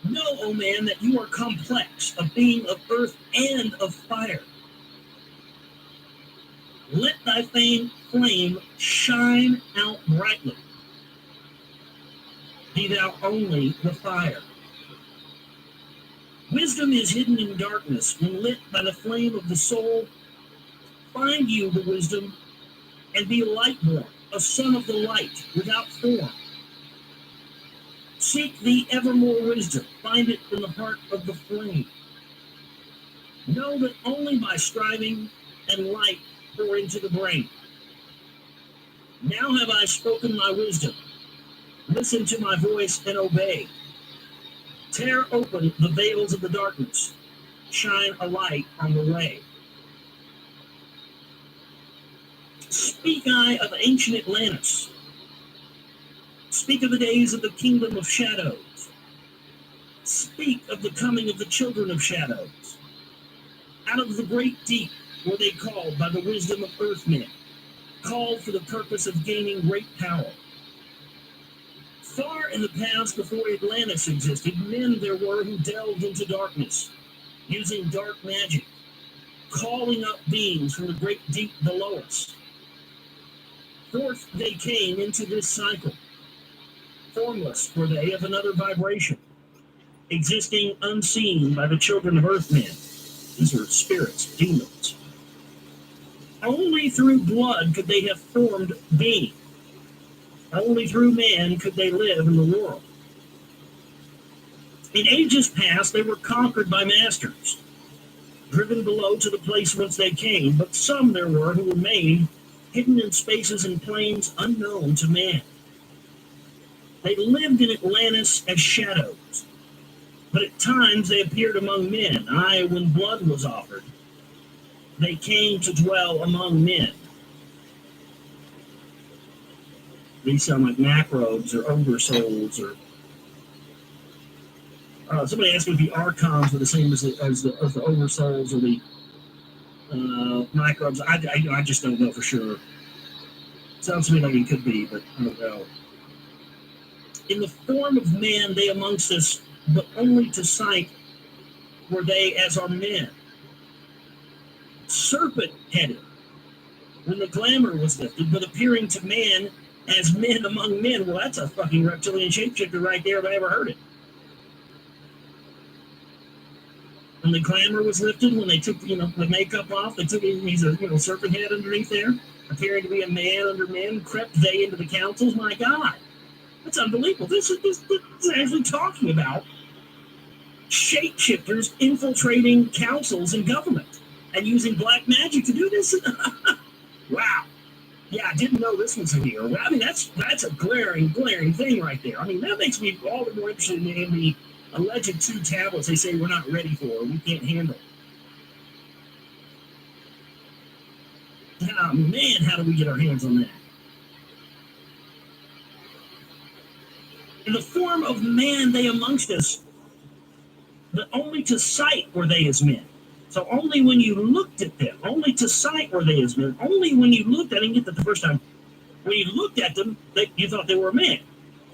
Know, O man, that you are complex, a being of earth and of fire. Let thy flame shine out brightly. Be thou only the fire. Wisdom is hidden in darkness. When lit by the flame of the soul, find you the wisdom and be light-born, a son of the light, without form. Seek thee evermore wisdom. Find it in the heart of the flame. Know that only by striving and light pour into the brain. Now have I spoken my wisdom. Listen to my voice and obey. Tear open the veils of the darkness. Shine a light on the way. Speak I of ancient Atlantis. Speak of the days of the kingdom of shadows. Speak of the coming of the children of shadows. Out of the great deep were they called by the wisdom of earthmen, called for the purpose of gaining great power. Far in the past, before Atlantis existed, men there were who delved into darkness, using dark magic, calling up beings from the great deep below us. Forth they came into this cycle. Formless were they of another vibration, existing unseen by the children of earthmen. These are spirits, demons. Only through blood could they have formed being. Only through man could they live in the world. In ages past, they were conquered by masters, driven below to the place whence they came, but some there were who remained hidden in spaces and planes unknown to man. They lived in Atlantis as shadows, but at times they appeared among men. Aye, when blood was offered, they came to dwell among men. These sound like macrobes or oversouls or somebody asked me if the archons were the same as the oversouls or the microbes. I just don't know for sure. Sounds to me like it could be, but I don't know. In the form of man, they amongst us, but only to sight were they as are men. Serpent-headed, when the glamour was lifted, but appearing to man as men among men. Well, that's a fucking reptilian shapeshifter right there if I ever heard it. When the glamour was lifted, when they took the makeup off, they took he's a serpent head underneath there, appearing to be a man under men, crept they into the councils. My God, that's unbelievable. This is actually talking about shapeshifters infiltrating councils and government and using black magic to do this. Wow. Yeah, I didn't know this was here. I mean, that's a glaring thing right there. I mean, that makes me all the more interested in the alleged 2 tablets they say we're not ready for, we can't handle. Oh, man, how do we get our hands on that? In the form of man, they amongst us, but only to sight were they as men. So only when you looked at them, only to sight were they as men. Only when you looked, I didn't get that the first time. When you looked at them, you thought they were men.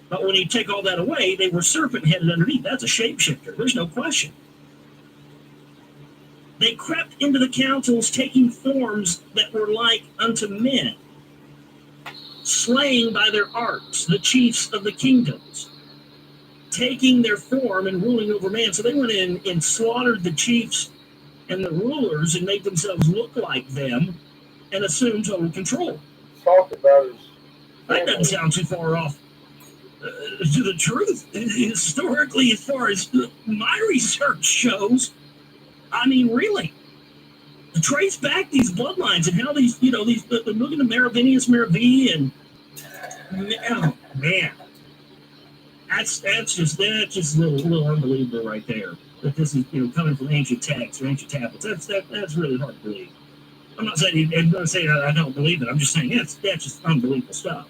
But when you take all that away, they were serpent-headed underneath. That's a shapeshifter. There's no question. They crept into the councils, taking forms that were like unto men, slaying by their arts the chiefs of the kingdoms, taking their form and ruling over man. So they went in and slaughtered the chiefs and the rulers and made themselves look like them and assumed total control. Talk about his. That doesn't sound too far off to the truth. Historically, as far as my research shows, I mean, really, to trace back these bloodlines and how these, looking at Merovinius, Meravi, and oh, man, that's just a little unbelievable right there. That this is coming from ancient texts or ancient tablets. That's really hard to believe. I'm not saying I don't believe it. I'm just saying that's just unbelievable stuff.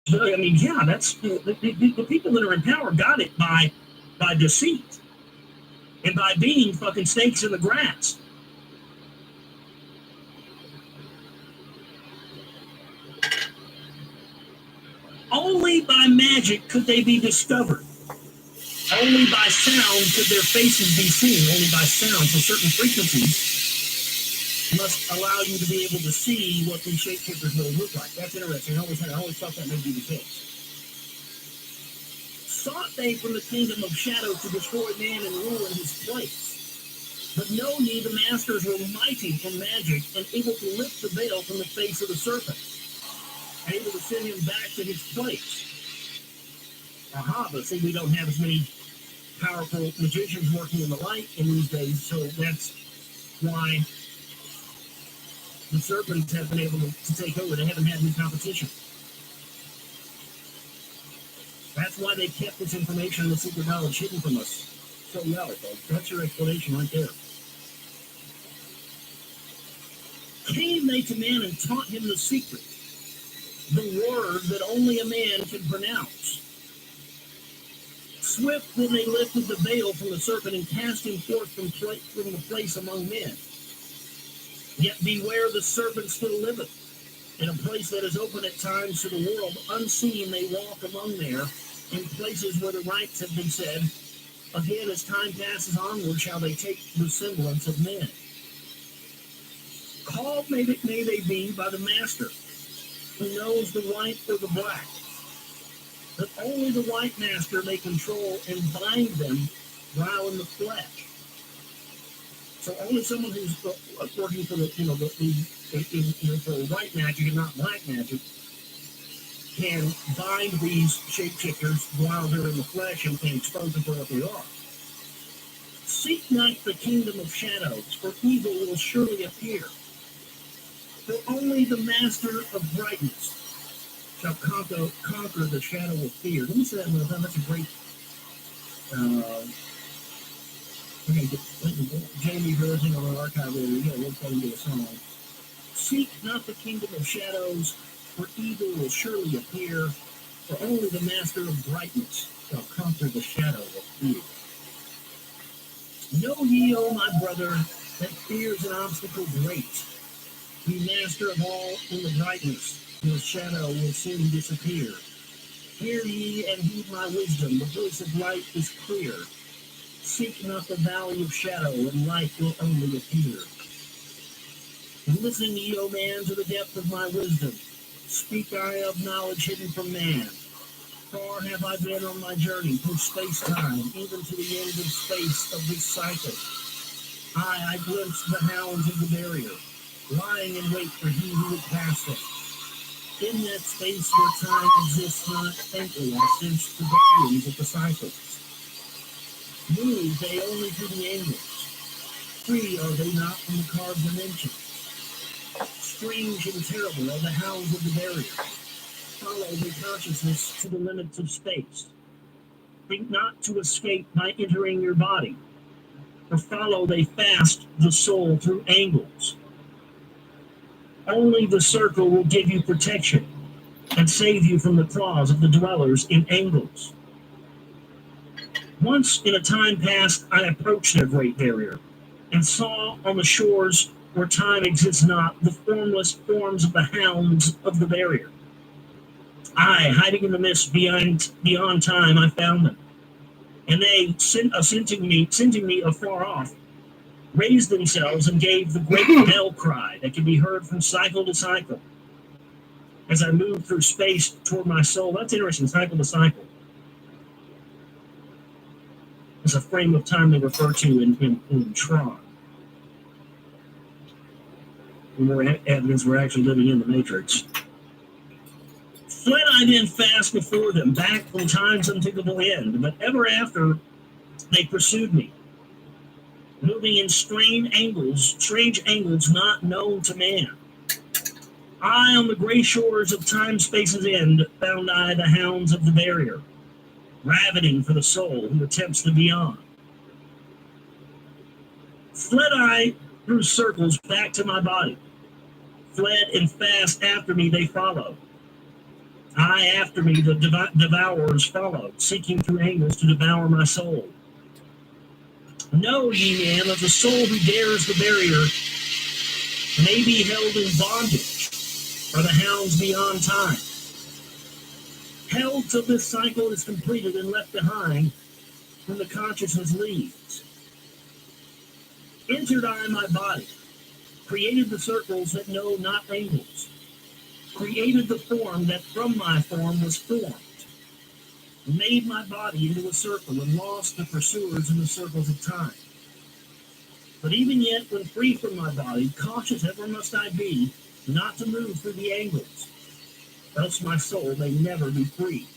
I mean, yeah, that's the people that are in power got it by deceit and by being fucking snakes in the grass. Only by magic could they be discovered. Only by sound could their faces be seen. Only by sound. So certain frequencies must allow you to be able to see what these shapeshifters really look like. That's interesting. I always thought that may be the case. Sought they from the kingdom of shadow to destroy man and rule in his place. But know ye, the masters were mighty in magic and able to lift the veil from the face of the serpent, and able to send him back to his place. Aha, but see, we don't have as many powerful magicians working in the light in these days, so that's why the serpents have been able to take over. They haven't had any competition. That's why they kept this information and the secret knowledge hidden from us so well, folks. That's your explanation right there. Came they to man and taught him the secret, the word that only a man can pronounce. Swift then they lifted the veil from the serpent and cast him forth from the place among men. Yet beware, the serpent still liveth. In a place that is open at times to the world, unseen they walk among there, in places where the rites have been said. Again, as time passes onward, shall they take the semblance of men. Called may they be by the master, who knows the white or the black. That only the white master may control and bind them while in the flesh. So only someone who's working for the for white magic and not black magic can bind these shapeshifters while they're in the flesh and expose them for what they are. Seek not the kingdom of shadows, for evil will surely appear. For only the master of brightness shall conquer the shadow of fear. Let me say that one more time. That's a great. Jamie Version on our archive over here. We'll play into a song. Seek not the kingdom of shadows, for evil will surely appear. For only the master of brightness shall conquer the shadow of fear. Know ye, O my brother, that fear is an obstacle great. Be master of all in the brightness, your shadow will soon disappear. Hear ye and heed my wisdom, the voice of light is clear. Seek not the valley of shadow, and light will only appear. Listen ye, O man, to the depth of my wisdom. Speak I of knowledge hidden from man. Far have I been on my journey through space-time, even to the end of space of this cycle. I glimpsed the hounds of the barrier, lying in wait for he who would pass them. In that space where time exists not, faintly I sensed the volumes of the cycles. Move they only through the angles. Free are they not from the carved dimensions. Strange and terrible are the hounds of the barrier. Follow their consciousness to the limits of space. Think not to escape by entering your body, or follow they fast the soul through angles. Only the circle will give you protection and save you from the claws of the dwellers in angles. Once in a time past, I approached their great barrier and saw on the shores where time exists not the formless forms of the hounds of the barrier. I, hiding in the mist beyond time, I found them, and they, scenting me afar off, raised themselves and gave the great bell cry that can be heard from cycle to cycle. As I moved through space toward my soul, that's interesting, cycle to cycle. It's a frame of time they refer to in Tron. And more evidence we're actually living in the Matrix. Fled I then fast before them, back from time's unthinkable end, but ever after they pursued me, moving in strange angles not known to man. I, on the gray shores of time-space's end, found I the hounds of the barrier, ravening for the soul who attempts the beyond. Fled I through circles back to my body, fled and fast after me they followed. I after me the devourers followed, seeking through angles to devour my soul. Know ye, man, of the soul who dares the barrier may be held in bondage by the hounds beyond time. Held till this cycle is completed and left behind when the consciousness leaves. Entered I my body, created the circles that know not angles, created the form that from my form was formed, made my body into a circle and lost the pursuers in the circles of time. But even yet, when free from my body, cautious ever must I be, not to move through the angles, else my soul may never be free.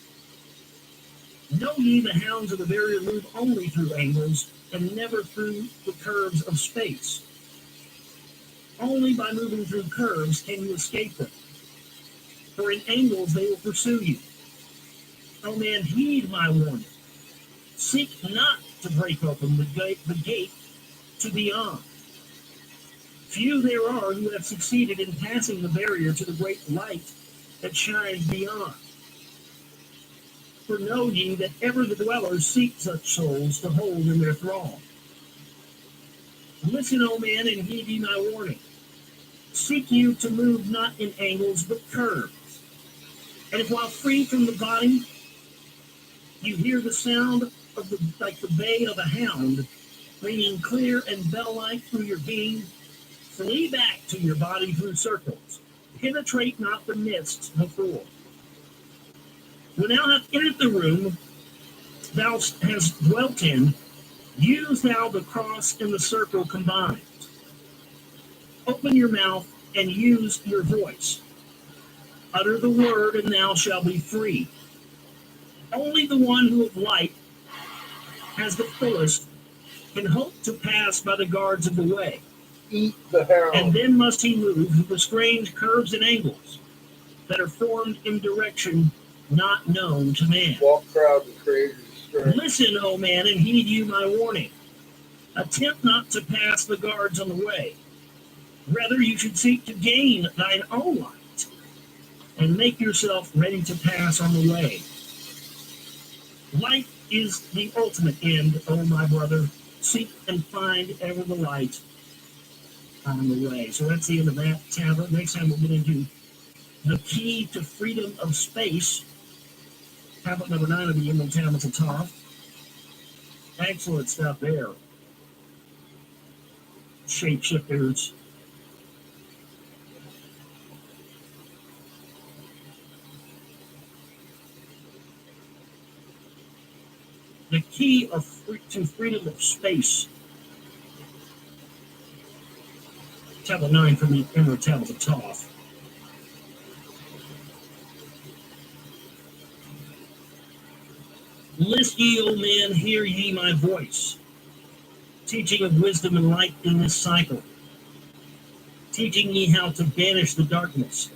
Know ye the hounds of the barrier move only through angles, and never through the curves of space. Only by moving through curves can you escape them, for in angles they will pursue you. O man, heed my warning. Seek not to break open the gate to beyond. Few there are who have succeeded in passing the barrier to the great light that shines beyond. For know ye that ever the dwellers seek such souls to hold in their thrall. Listen, O man, and heed ye my warning. Seek you to move not in angles but curves. And if while free from the body, you hear the sound of like the bay of a hound, ringing clear and bell-like through your being, flee back to your body through circles. Penetrate not the mists before. When thou hast entered the room thou hast dwelt in, Use now the cross and the circle combined. Open your mouth and use your voice. Utter the word, and thou shalt be free. Only the one who of light has the fullest can hope to pass by the guards of the way. Eat the herald. And then must he move through the strange curves and angles that are formed in direction not known to man. Walk proud and crazy strength. Listen, O man, and heed you my warning. Attempt not to pass the guards on the way. Rather, you should seek to gain thine own light and make yourself ready to pass on the way. Light is the ultimate end, O my brother. Seek and find ever the light on the way. So that's the end of that tablet. Next time we'll get into the key to freedom of space. Tablet number 9 of the Emerald Tablets of Thoth. Excellent stuff there. Shapeshifters. The key to freedom of space. Tablet 9 from the Emerald Tablets of Thoth. List ye, O man, hear ye my voice. Teaching of wisdom and light in this cycle. Teaching ye how to banish the darkness.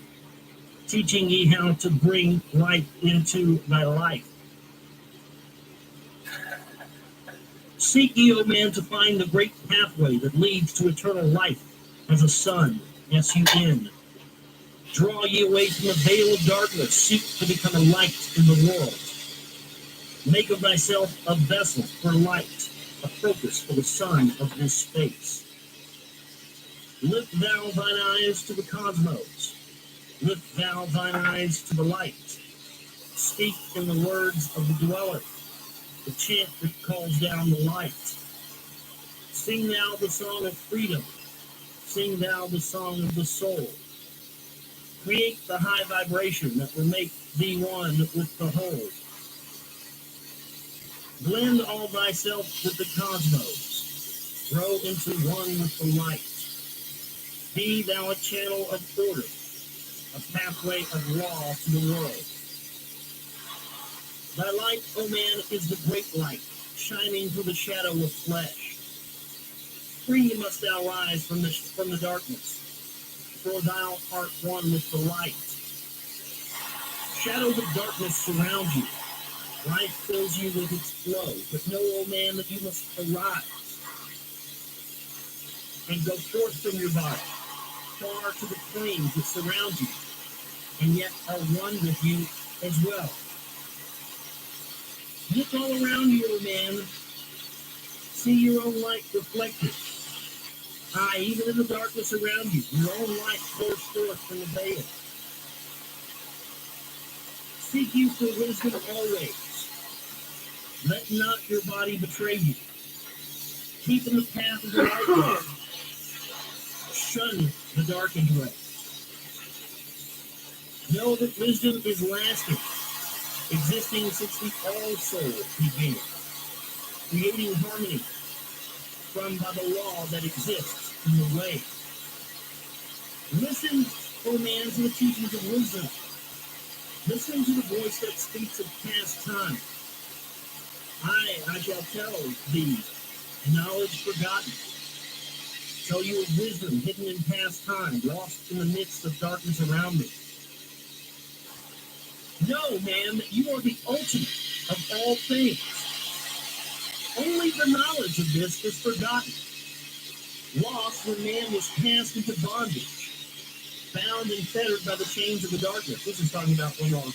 Teaching ye how to bring light into thy life. Seek ye, O man, to find the great pathway that leads to eternal life as a sun, S-U-N. Draw ye away from the veil of darkness. Seek to become a light in the world. Make of thyself a vessel for light, a focus for the sun of this space. Lift thou thine eyes to the cosmos. Lift thou thine eyes to the light. Speak in the words of the dweller, the chant that calls down the light. Sing thou the song of freedom. Sing thou the song of the soul. Create the high vibration that will make thee one with the whole. Blend all thyself with the cosmos. Grow into one with the light. Be thou a channel of order, a pathway of law to the world. Thy light, O man, is the great light, shining through the shadow of flesh. Free must thou rise from the darkness, for thou art one with the light. Shadows of darkness surround you. Life fills you with its flow, but know, O man, that you must arise and go forth from your body, far to the flames that surround you, and yet are one with you as well. Look all around you, O man. See your own light reflected. Aye, even in the darkness around you, your own light pours forth from the veil. Seek you for wisdom always. Let not your body betray you. Keep in the path of the light way. Shun the darkened way. Know that wisdom is lasting, existing since the all-soul began, creating harmony from by the law that exists in the way. Listen, O man, to the teachings of wisdom. Listen to the voice that speaks of past time. I shall tell thee knowledge forgotten. Tell you of wisdom hidden in past time, lost in the midst of darkness around me. Know, man, that you are the ultimate of all things. Only the knowledge of this is forgotten. Lost when man was cast into bondage, bound and fettered by the chains of the darkness. This is talking about when our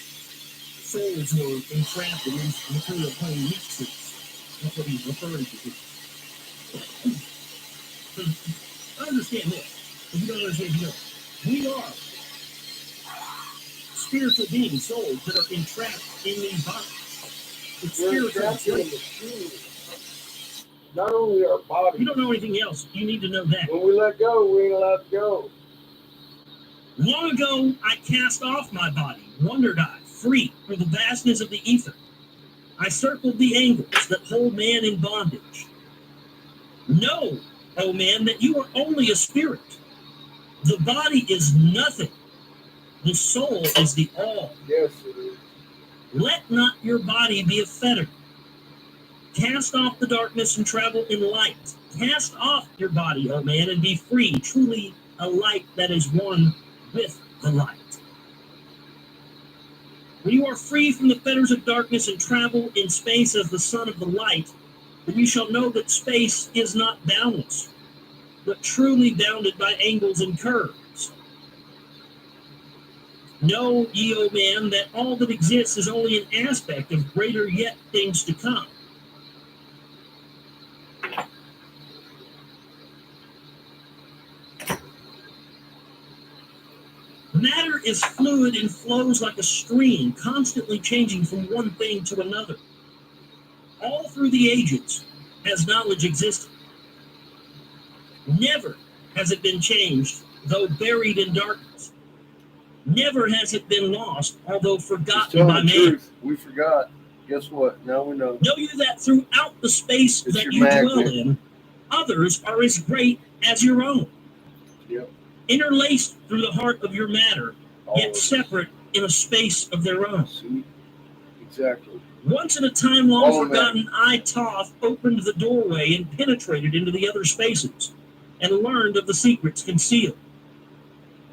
souls were entrapped in these material plane meat suits. That's what he's referring to. Understand this. If you don't understand, you don't. We are spiritual beings, souls that are entrapped in these bodies. It's spiritual. Not only our body. You don't know anything else. You need to know that. When we let go, we ain't allowed to go. Long ago, I cast off my body, wandered I, free through the vastness of the ether. I circled the angles that hold man in bondage. Know, O man, that you are only a spirit. The body is nothing. The soul is the all. Yes, it is. Let not your body be a fetter. Cast off the darkness and travel in light. Cast off your body, O man, and be free, truly a light that is one with the light. When you are free from the fetters of darkness and travel in space as the son of the light, then you shall know that space is not boundless, but truly bounded by angles and curves. Know, ye, O man, that all that exists is only an aspect of greater yet things to come. Matter is fluid and flows like a stream, constantly changing from one thing to another. All through the ages has knowledge existed. Never has it been changed, though buried in darkness. Never has it been lost, although Just forgotten tell by the man. truth. We forgot. Guess what? Now we know. Know you that throughout the space It's that your you dwell magnet. in, others are as great as your own. Yep. Interlaced through the heart of your matter, All yet of it. separate in a space of their own. See? Exactly. Once in a time long All of forgotten, I, Toth, opened the doorway and penetrated into the other spaces, and learned of the secrets concealed.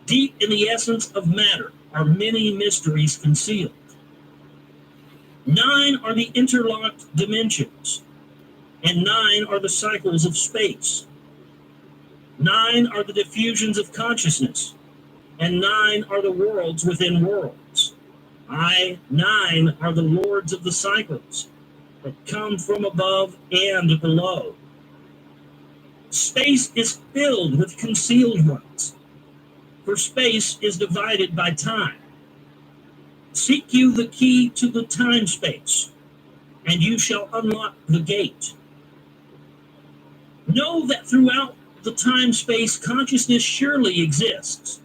Deep in the essence of matter are many mysteries concealed. 9 are the interlocked dimensions, and 9 are the cycles of space. 9 are the diffusions of consciousness, and 9 are the worlds within worlds. 9 are the lords of the cycles that come from above and below. Space is filled with concealed ones, for space is divided by time. Seek you the key to the time-space, and you shall unlock the gate. Know that throughout the time-space, consciousness surely exists.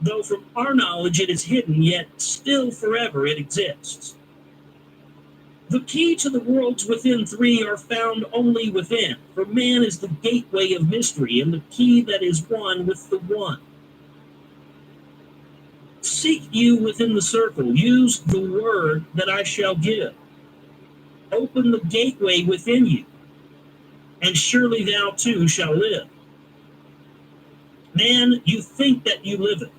Though from our knowledge it is hidden, yet still forever it exists. The key to the worlds within 3 are found only within, for man is the gateway of mystery and the key that is one with the one. Seek you within the circle, use the word that I shall give. Open the gateway within you, and surely thou too shalt live. Man, you think that you live it,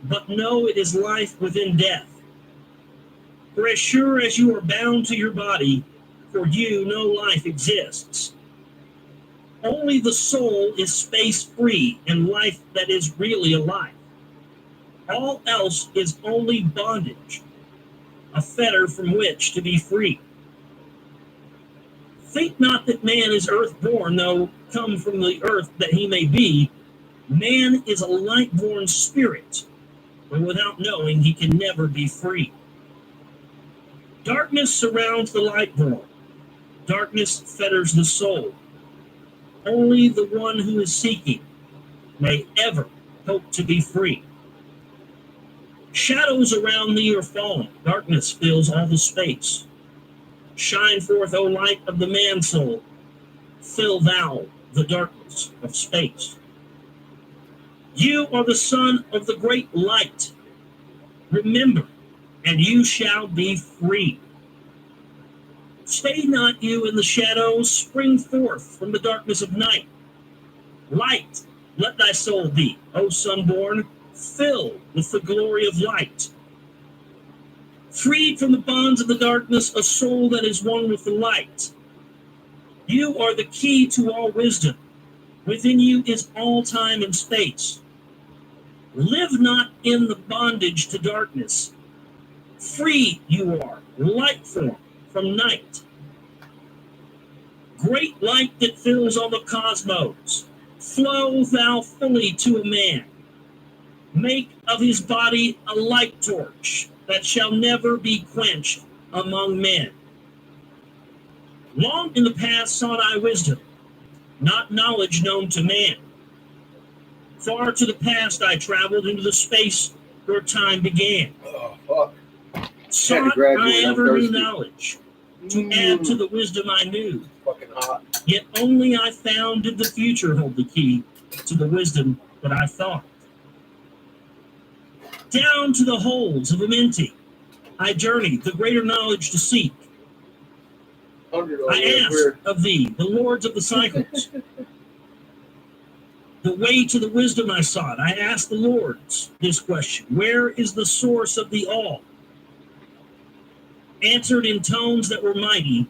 but know it is life within death. For as sure as you are bound to your body, for you no life exists. Only the soul is space-free and life that is really alive. All else is only bondage, a fetter from which to be free. Think not that man is earth-born, though come from the earth that he may be. Man is a light-born spirit, but without knowing he can never be free. Darkness surrounds the light-born. Darkness fetters the soul. Only the one who is seeking may ever hope to be free. Shadows around thee are fallen. Darkness fills all the space. Shine forth, O light of the man-soul. Fill thou the darkness of space. You are the son of the great light. Remember, and you shall be free. Stay not you in the shadows, spring forth from the darkness of night. Light, let thy soul be, O sunborn, filled with the glory of light. Freed from the bonds of the darkness, a soul that is one with the light. You are the key to all wisdom. Within you is all time and space. Live not in the bondage to darkness. Free you are, light form from night. Great light that fills all the cosmos. Flow thou fully to a man. Make of his body a light torch that shall never be quenched among men. Long in the past sought I wisdom, not knowledge known to man. Far to the past I traveled into the space where time began. Oh, fuck. Sought graduate, I I'm ever new thirsty. knowledge to add to the wisdom I knew. Fucking hot. Yet only I found did the future hold the key to the wisdom that I thought. Down to the holds of Amenti, I journeyed the greater knowledge to seek. I asked of thee, the lords of the cycles, the way to the wisdom I sought. I asked the lords this question: where is the source of the all? Answered in tones that were mighty,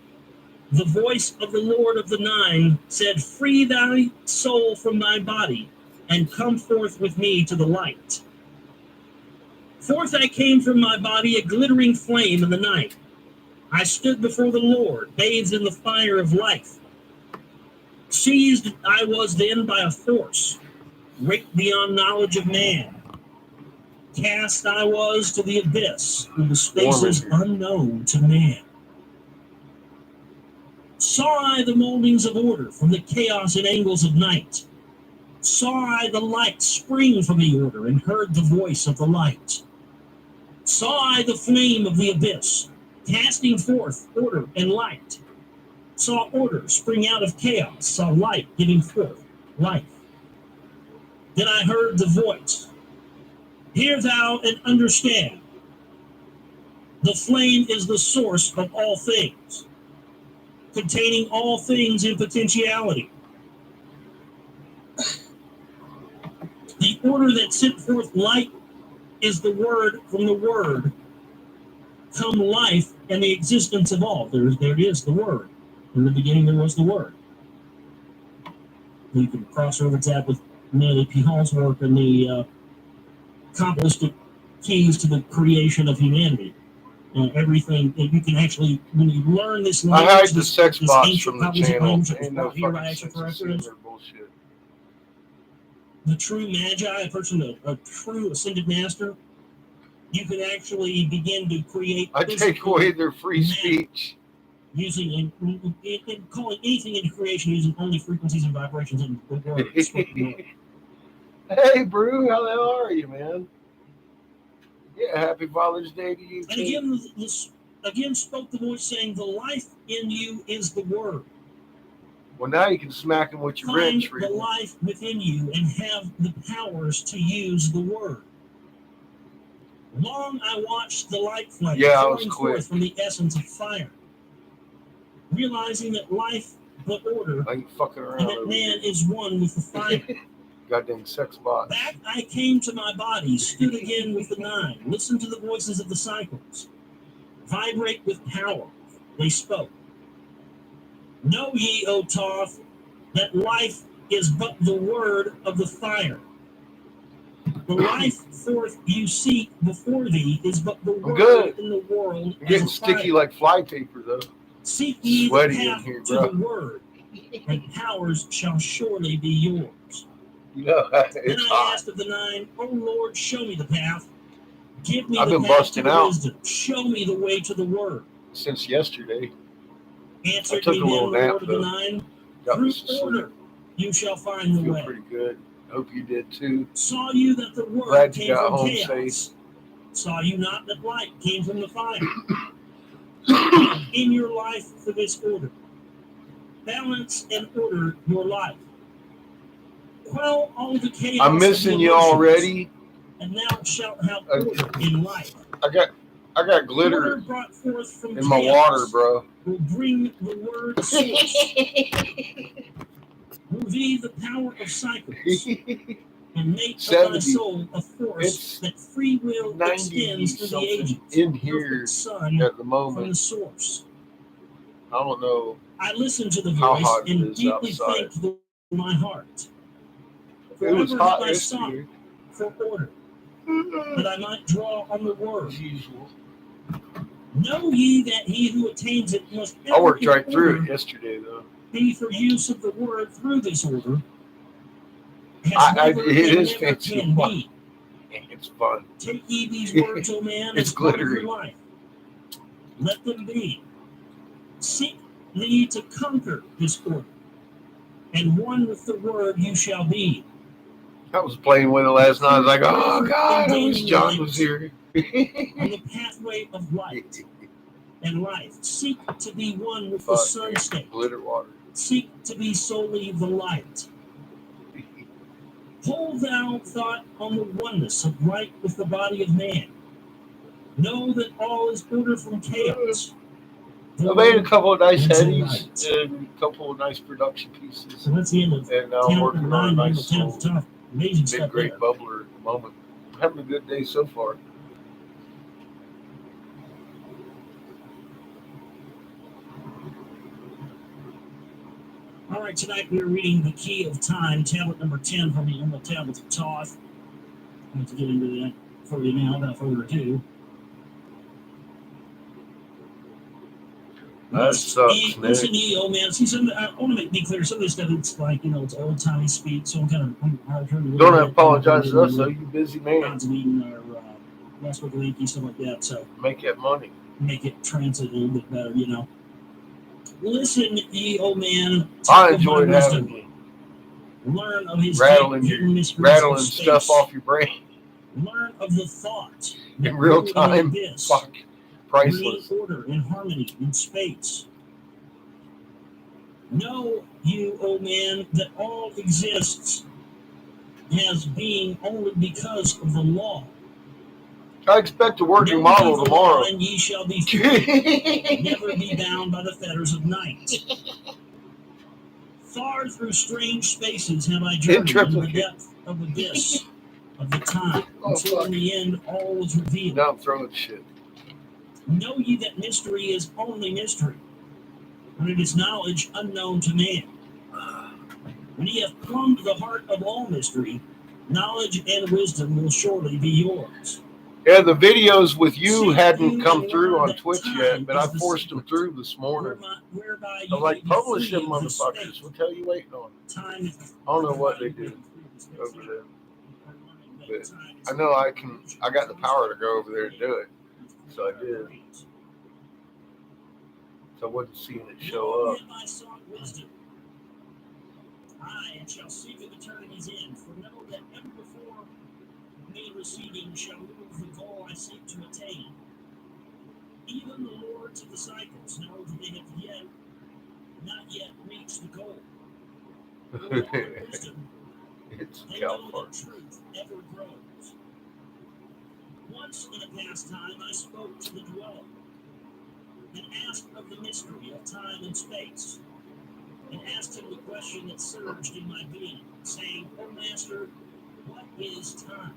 the voice of the Lord of the Nine said, free thy soul from thy body, and come forth with me to the light. Forth I came from my body, a glittering flame in the night. I stood before the Lord, bathed in the fire of life. Seized I was then by a force, great beyond knowledge of man. Cast I was to the abyss, through the spaces unknown to man. Saw I the moldings of order from the chaos and angles of night. Saw I the light spring from the order, and heard the voice of the light. Saw I the flame of the abyss, casting forth order and light. Saw order spring out of chaos, saw light giving forth life. Then I heard the voice, hear thou and understand. The flame is the source of all things, containing all things in potentiality. The order that sent forth light is the word from the word come life and the existence of all. There it is, the word. In the beginning there was the word. You can cross over that with Nellie P. Hall's work and the Kabbalistic keys to the creation of humanity. Everything that you can actually, when you learn this language, I hide the this sex box ancient from the Kabbalistic channel. language that was Ain't no brought here by fucking ancient sense of records, humor bullshit. the true magi, a person, a true ascended master, you can actually begin to create. I take away their free speech. Using and calling anything into creation using only frequencies and vibrations and the word spoken word. Hey, Brew, how the hell are you, man? Yeah, happy Father's Day to you, And too. again spoke the voice saying, the life in you is the word. Well, now you can smack him with your Find wrench, the life within you and have the powers to use the word. Long I watched the light flame pouring forth from the essence of fire, realizing that life but order, I ain't fucking around and that man is one with the fire. Goddamn sex bots. Back I came to my body, stood again with the nine, listened to the voices of the cycles, vibrate with power. They spoke. Know ye, O Toth, that life is but the word of the fire. The life forth you seek before thee is but the word in the world. I'm getting sticky like fly paper, though. Seek ye the path here, to the word, and powers shall surely be yours. You know, Then I asked of the nine, O Lord, show me the path. Give me I've the been path busting to the out wisdom. Show me the way to the word. Since yesterday. Answered I took me a little then the nap, Lord of the nine, got through me some order sleep. you shall find the Feel way. pretty good. Hope you did too. Saw you that the word Glad you came got from home chaos. safe. Saw you not that light came from the fire. In your life for this order. Balance and order your life. Quell all the chaos. I'm missing you already. And thou shalt have order in life. I got glitter brought forth from in my water, bro. Will bring the word source. Will be the power of cycles. And make of thy soul a force that free will extends through the ages. In here sun at the moment. From the source. I don't know. I listen to the voice and deeply outside. think to my heart. It was hot I sought yesterday. for order, that I might draw on the word. As usual. Know ye that he who attains it must I worked right through it yesterday, though. Be for use of the word through this order. It is fancy. It's fun. Take ye these words, O man, it's as part of glittery. your life. Let them be. Seek thee to conquer this order, and one with the word you shall be. I was playing with it last night. I was like, oh God, I wish John was here. On the pathway of light and life, seek to be one with the sun state. Glitter water. seek to be solely the light. Hold thou thought on the oneness of right with the body of man. Know that all is order from chaos. I made a couple of nice Into eddies light. and a couple of nice production pieces. So that's the end of And now I'm Talent working number on a 9, nice Talent little Toth. Amazing stuff mid-grade there. bubbler at the moment. I'm having a good day so far. All right, tonight we're reading The Key of Time, tablet number 10 from the Emerald Tablets of Toth. I'm going to get into that for you now, without further ado. That sucks, Listen, Nick. old man. See, I want to be clear. Some of this stuff, it's like, it's old timey speak, so I'm kind of. Don't apologize to us, though. You busy man. Odds of eating or last week of Yankee, stuff like that. So Make that money. make it translate a little bit better, Listen, ye old man. I enjoyed having you. Learn of his Rattling rattling stuff off your brain Learn of the thought in real time. Fuck. Priceless. Order and harmony in space. Know, you old man, that all exists as being only because of the law. I expect a working model tomorrow. And ye shall be free. Never be bound by the fetters of night. Far through strange spaces have I journeyed in the depth of abyss of the time, until in the end all was revealed. Now I'm throwing shit. Know ye that mystery is only mystery, and it is knowledge unknown to man. When ye have plumbed the heart of all mystery, knowledge and wisdom will surely be yours. Yeah, the videos with you hadn't come through on Twitch yet, but I forced them through this morning. I'm like, publish them motherfuckers. What the hell you waiting on? I don't know what they do over there. But I know I got the power to go over there and do it. So I did. So I wasn't seeing it show up. I shall seek of eternity's end, for know that ever before me receiving shall move the goal I seek to attain. Even the lords of the cycles know that they have not yet reached the goal. It's they know that truth ever grows. Once in a past time I spoke to the dweller and asked of the mystery of time and space, and asked him the question that surged in my being, saying, "O Master, what is time?"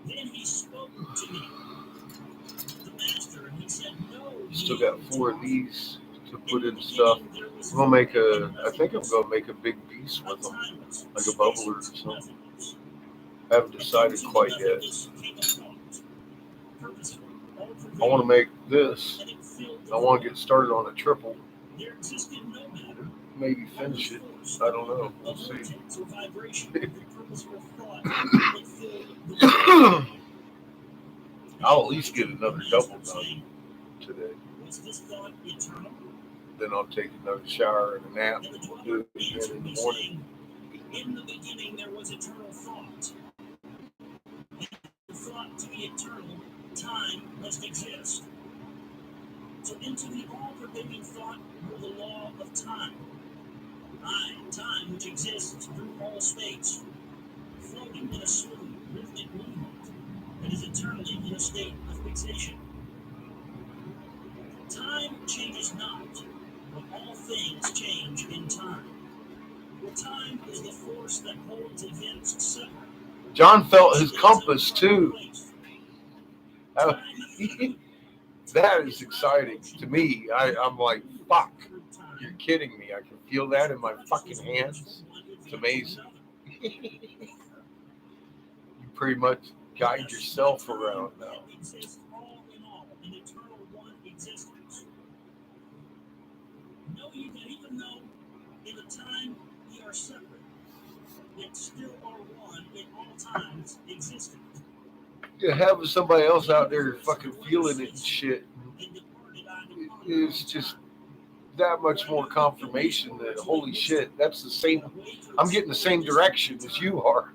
Then he spoke to me, the Master, and he said, "No." Still got 4 of these to put in stuff. I'm gonna make I think I'm gonna make a big piece with them, like a bubbler or something. I haven't decided quite yet. I want to make this. I want to get started on a triple. Maybe finish it. I don't know. We'll see. I'll at least get another double done today. Then I'll take another shower and a nap, and we'll do it again in the morning. In the beginning there was eternal thought. And the thought to be eternal, time must exist. So into the all-pervading thought were the law of time. Time which exists through all space, floating in a smooth, rhythmic movement that is eternally in a state of fixation. Time changes not, but all things change in time. For time is the force that holds events separate. John felt his compass too. That is exciting to me. I'm like, fuck. You're kidding me. I can feel that in my fucking hands. It's amazing. You pretty much guide yourself around now. Know ye that even though in the time ye are separate, yet still are one in all times existent. Yeah, having somebody else out there fucking feeling it and shit, it's just that much more confirmation that holy shit, that's the same. I'm getting the same direction as you are.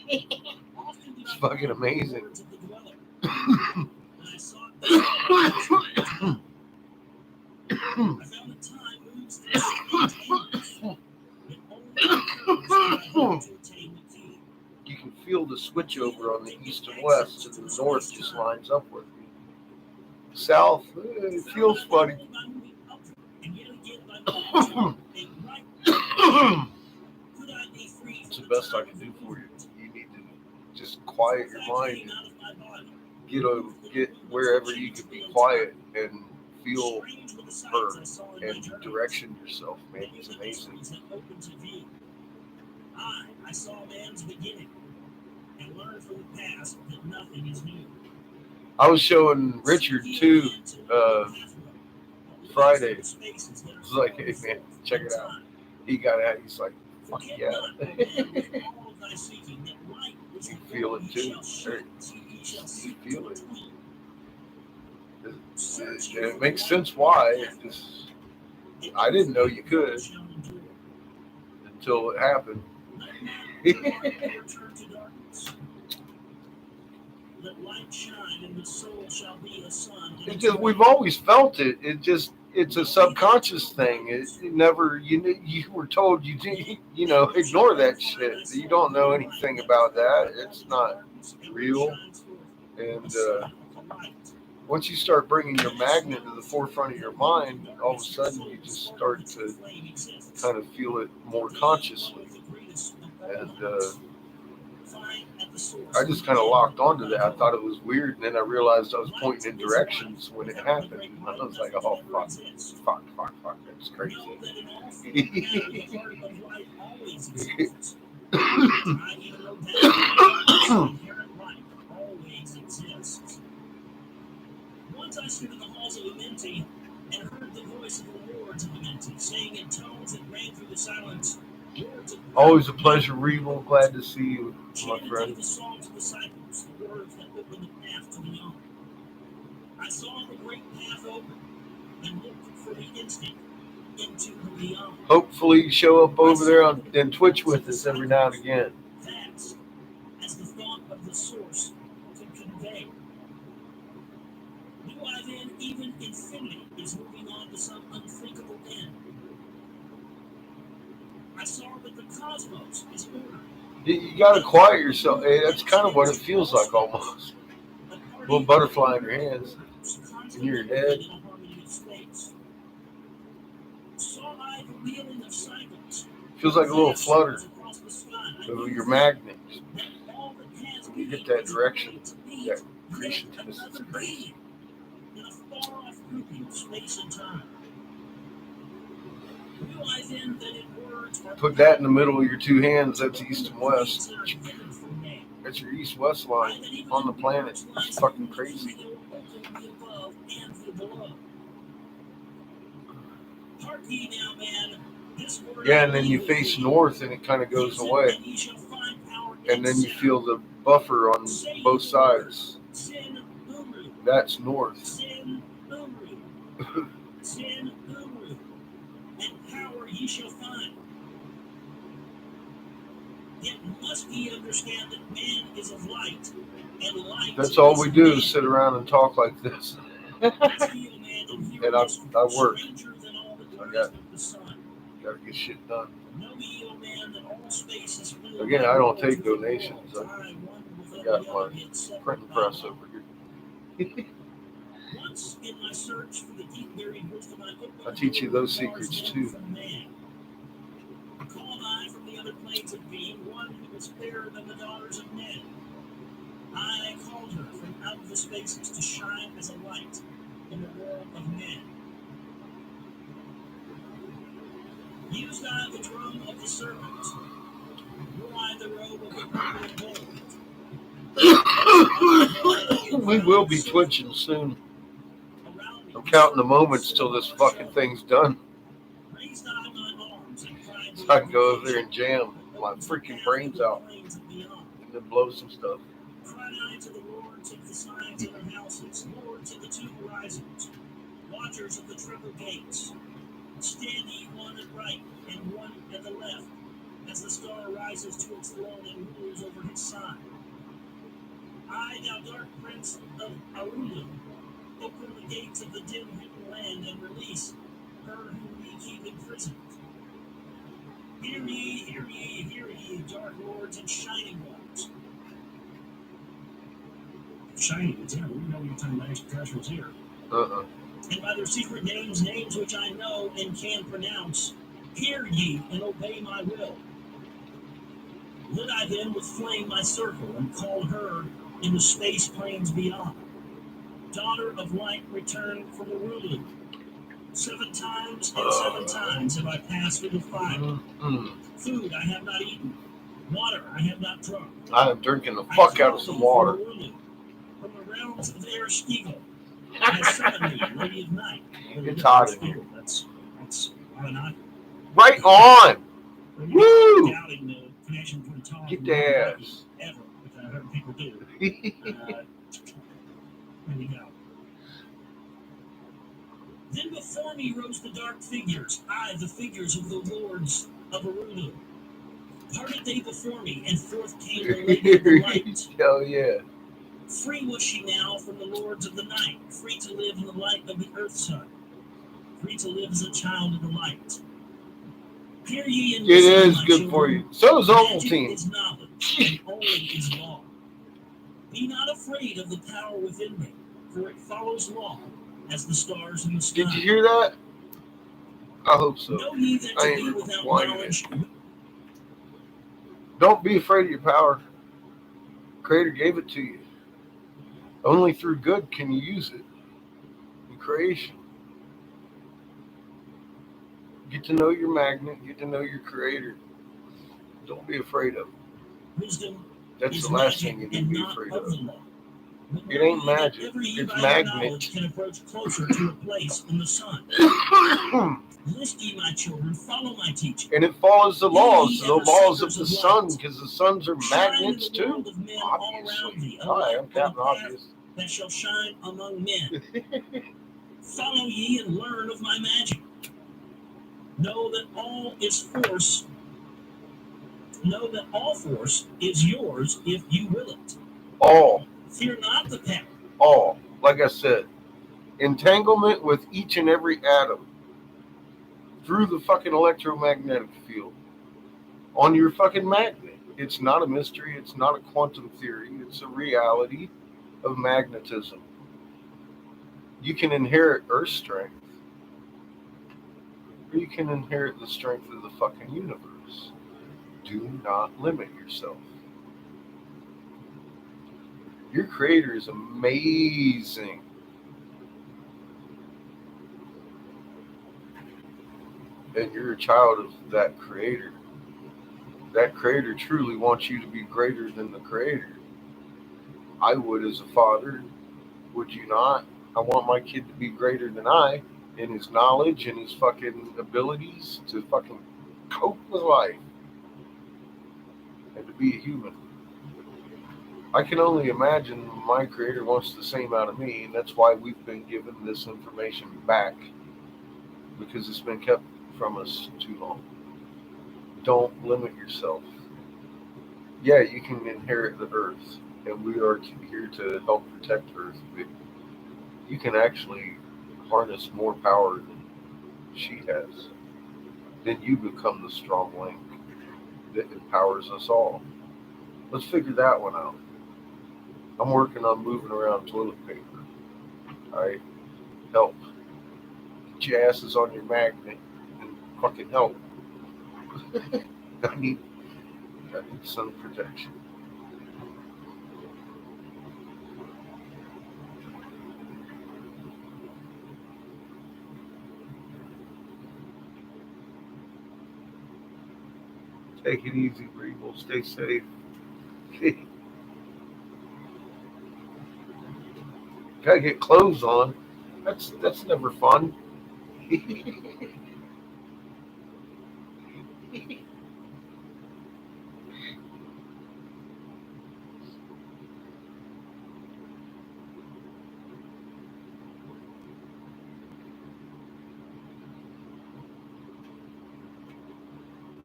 It's fucking amazing. I found that time You can feel the switch over on the east and west, and the north just lines up with me. South, it feels funny. It's the best I can do for you. You need to just quiet your mind and get wherever you can be quiet and feel her and direction yourself, man. It's amazing. I saw man's beginning and learned from the past that nothing is new. I was showing Richard too Friday. I was like, hey man, check it out. He got out. He's like, fuck yeah. You feel it too. You feel it. It makes sense why. I didn't know you could until it happened. It's just, we've always felt it. It's a subconscious thing. It never, you were told ignore that shit. You don't know anything about that. It's not real. And once you start bringing your magnet to the forefront of your mind, all of a sudden you just start to kind of feel it more consciously. And I just kind of locked onto that. I thought it was weird, and then I realized I was pointing in directions when it happened. I was like, oh, fuck, that's crazy. Once I stood in the halls of Amenti and heard the voice of the lords of Amenti saying in tones that rang through the silence, always a pleasure, Regal. Glad to see you, my friend. The songs of disciples, the words that open the path to beyond. I saw the great path open and looked for the instinct into the beyond. Hopefully you show up over there on Twitch with us every now and again. Vast, as the thought of the source could convey. Knew I then even infinity is moving on to some unthinkable end. I saw that the cosmos is ordered. You got to quiet yourself. Hey, that's kind of what it feels like almost. A little butterfly in your hands. In your head. Feels like a little flutter of your magnet. When you get that direction, that appreciativeness, it's crazy. Put that in the middle of your two hands. That's east and west. That's your east-west line on the planet. It's fucking crazy. Yeah, and then you face north and it kind of goes away. And then you feel the buffer on both sides. That's north. And power ye shall find. Yet must ye understand that man is of light, and light. That's all we do is sit around and talk like this. And I work. I got to get shit done. Again, I don't take donations. I got my printing press over here. I teach you those secrets too. Called I from the other planes of being one who was fairer than the daughters of men. I called her from out of the spaces to shine as a light in the world of men. Used I the drum of the serpent, wore I the robe of the purple gold. We will be twitching soon. I'm counting the moments till this fucking thing's done. So I can go over there and jam my freaking brains out and then blow some stuff. Cried I to the lords of the signs of their houses, lords of the two horizons, watchers of the triple gates. Stand ye one at right and one at the left, as the star rises to its throne and rules over his sign. I, thou dark prince of Arulu, open the gates of the dim hidden land and release her whom we keep imprisoned. Hear ye, dark lords and shining ones. Shining ones, yeah, we know you're talking about extraterrestrials here. And by their secret names, names which I know and can pronounce, hear ye and obey my will. Lit I then with flame my circle, and call her in the space plains beyond. Daughter of light returned from the Rulu. 7 times and 7 times have I passed through the fire. Food I have not eaten. Water I have not drunk. I am drinking the fuck out of some water. From the realms of Ereshkigal, I have summoned thee, Lady of Night. It's hot in here. That's not. Right on! Woo! Doubting the connection between Toth Get and the reality ass. ever, which I heard people do. There you go. Then before me rose the dark figures, the figures of the lords of Arulu. Parted they before me, and forth came the Lady of the Light. Hell yeah. Free was she now from the lords of the night, free to live in the light of the earth sun, free to live as a child of the light. Hear ye and It listen, is my good children. for you. So is Magic Ovaltine. is knowledge, and only is law. Be not afraid of the power within me, for it follows law as the stars in the sky. Did you hear that? I hope so. Know ye that I to ain't be without whining knowledge, Don't be afraid of your power. Creator gave it to you. Only through good can you use it in creation. Get to know your magnet. Get to know your creator. Don't be afraid of it. wisdom That's is the last magic thing you need and to be not afraid of of. the law. But It know ain't ye that magic. every ye It's by your magnet. knowledge can approach closer to a place in the sun. List ye, my children, follow my teaching. And it follows the laws of the of sun, light. because the suns are Shine in magnets the too. world of men all around Obviously. thee, a Hi, light I'm on the Captain path Obvious. that shall shine among men. Follow ye and learn of my magic. Know that all is force. Know that all force is yours if you will it. All. Fear not the power. All. Like I said, entanglement with each and every atom through the fucking electromagnetic field on your fucking magnet. It's not a mystery. It's not a quantum theory. It's a reality of magnetism. You can inherit earth strength, or you can inherit the strength of the fucking universe. Do not limit yourself. Your creator is amazing. And you're a child of that creator. That creator truly wants you to be greater than the creator. I would as a father. Would you not? I want my kid to be greater than I in his knowledge and his fucking abilities to fucking cope with life and to be a human. I can only imagine my creator wants the same out of me, and that's why we've been given this information back, because it's been kept from us too long. Don't limit yourself. Yeah, you can inherit the earth, and we are here to help protect Earth, but you can actually harness more power than she has. Then you become the strong link that empowers us all. Let's figure that one out. I'm working on moving around toilet paper. Alright? Help. Get your asses on your magnet and fucking help. I need sun protection. Take it easy, people. Stay safe. Gotta get clothes on. That's never fun.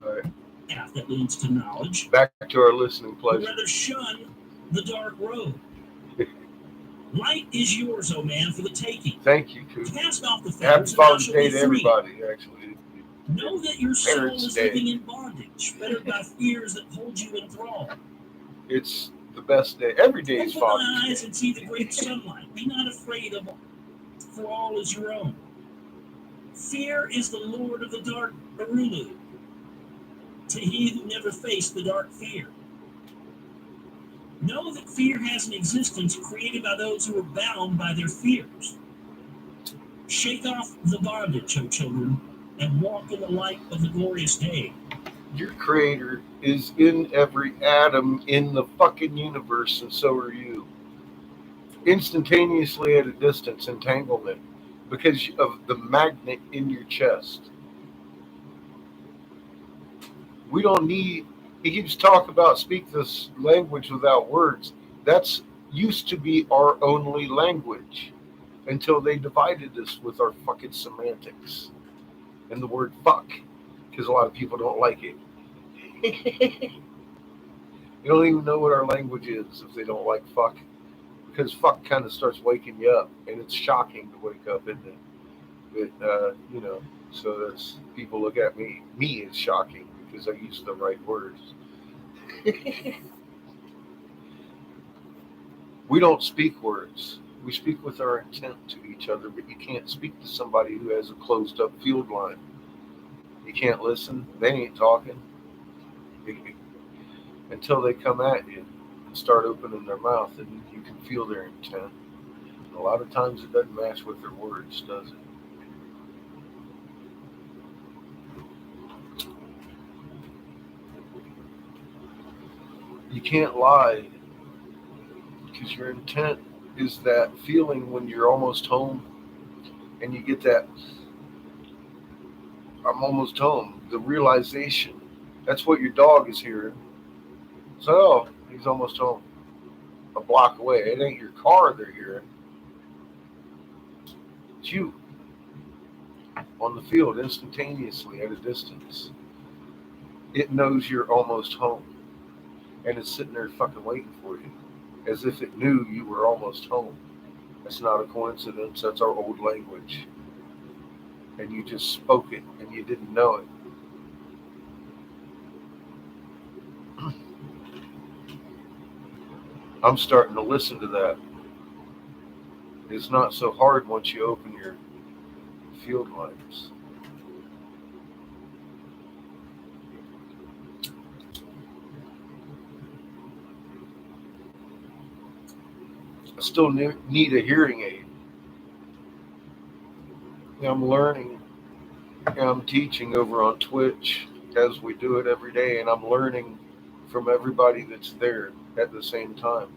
All right. Path that leads to knowledge. Back to our listening But pleasure. rather shun the dark road. Light is yours, oh man, for the taking. Thank you, Coop. Cast off the Happy fetters, and thou Father's shalt Day be to free. everybody, actually. Know that your soul Parents' is Day. living in bondage, fettered by fears that hold you in thrall. It's the best day. Every day is Open thy Father's eyes Day. and see the great sunlight. Be not afraid of all, for all is your own. Fear is the lord of the dark Arulu, to he who never faced the dark fear. Know that fear has an existence created by those who are bound by their fears. Shake off the bondage, O children, and walk in the light of the glorious day. Your creator is in every atom in the fucking universe, and so are you. Instantaneously at a distance, entanglement, because of the magnet in your chest. We don't need, he keeps talking about speak this language without words. That's used to be our only language until they divided us with our fucking semantics and the word fuck, because a lot of people don't like it. You don't even know what our language is if they don't like fuck, because fuck kind of starts waking you up, and it's shocking to wake up, isn't it? But, so that's, people look at me as shocking because I use the right words. We don't speak words. We speak with our intent to each other, but you can't speak to somebody who has a closed up field line. You can't listen. They ain't talking until they come at you and start opening their mouth, and you can feel their intent. And a lot of times it doesn't match with their words, does it? You can't lie because your intent is that feeling when you're almost home and you get that I'm almost home, the realization. That's what your dog is hearing. So, oh, he's almost home. A block away. It ain't your car they're hearing. It's you on the field instantaneously at a distance. It knows you're almost home. And it's sitting there fucking waiting for you. As if it knew you were almost home. That's not a coincidence. That's our old language. And you just spoke it and you didn't know it. I'm starting to listen to that. It's not so hard once you open your field lines. I still need a hearing aid. I'm learning. I'm teaching over on Twitch as we do it every day, and I'm learning from everybody that's there at the same time.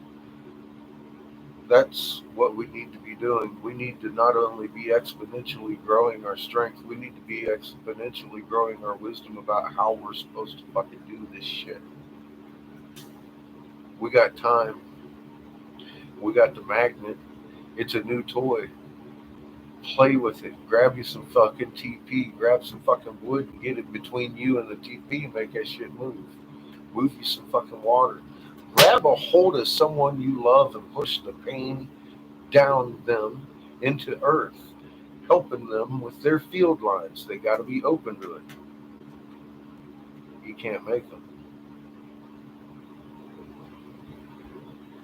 That's what we need to be doing. We need to not only be exponentially growing our strength, we need to be exponentially growing our wisdom about how we're supposed to fucking do this shit. We got time. We got the magnet. It's a new toy. Play with it. Grab you some fucking TP. Grab some fucking wood and get it between you and the TP and make that shit move. Move you some fucking water. Grab a hold of someone you love and push the pain down them into earth, helping them with their field lines. They got to be open to it. You can't make them.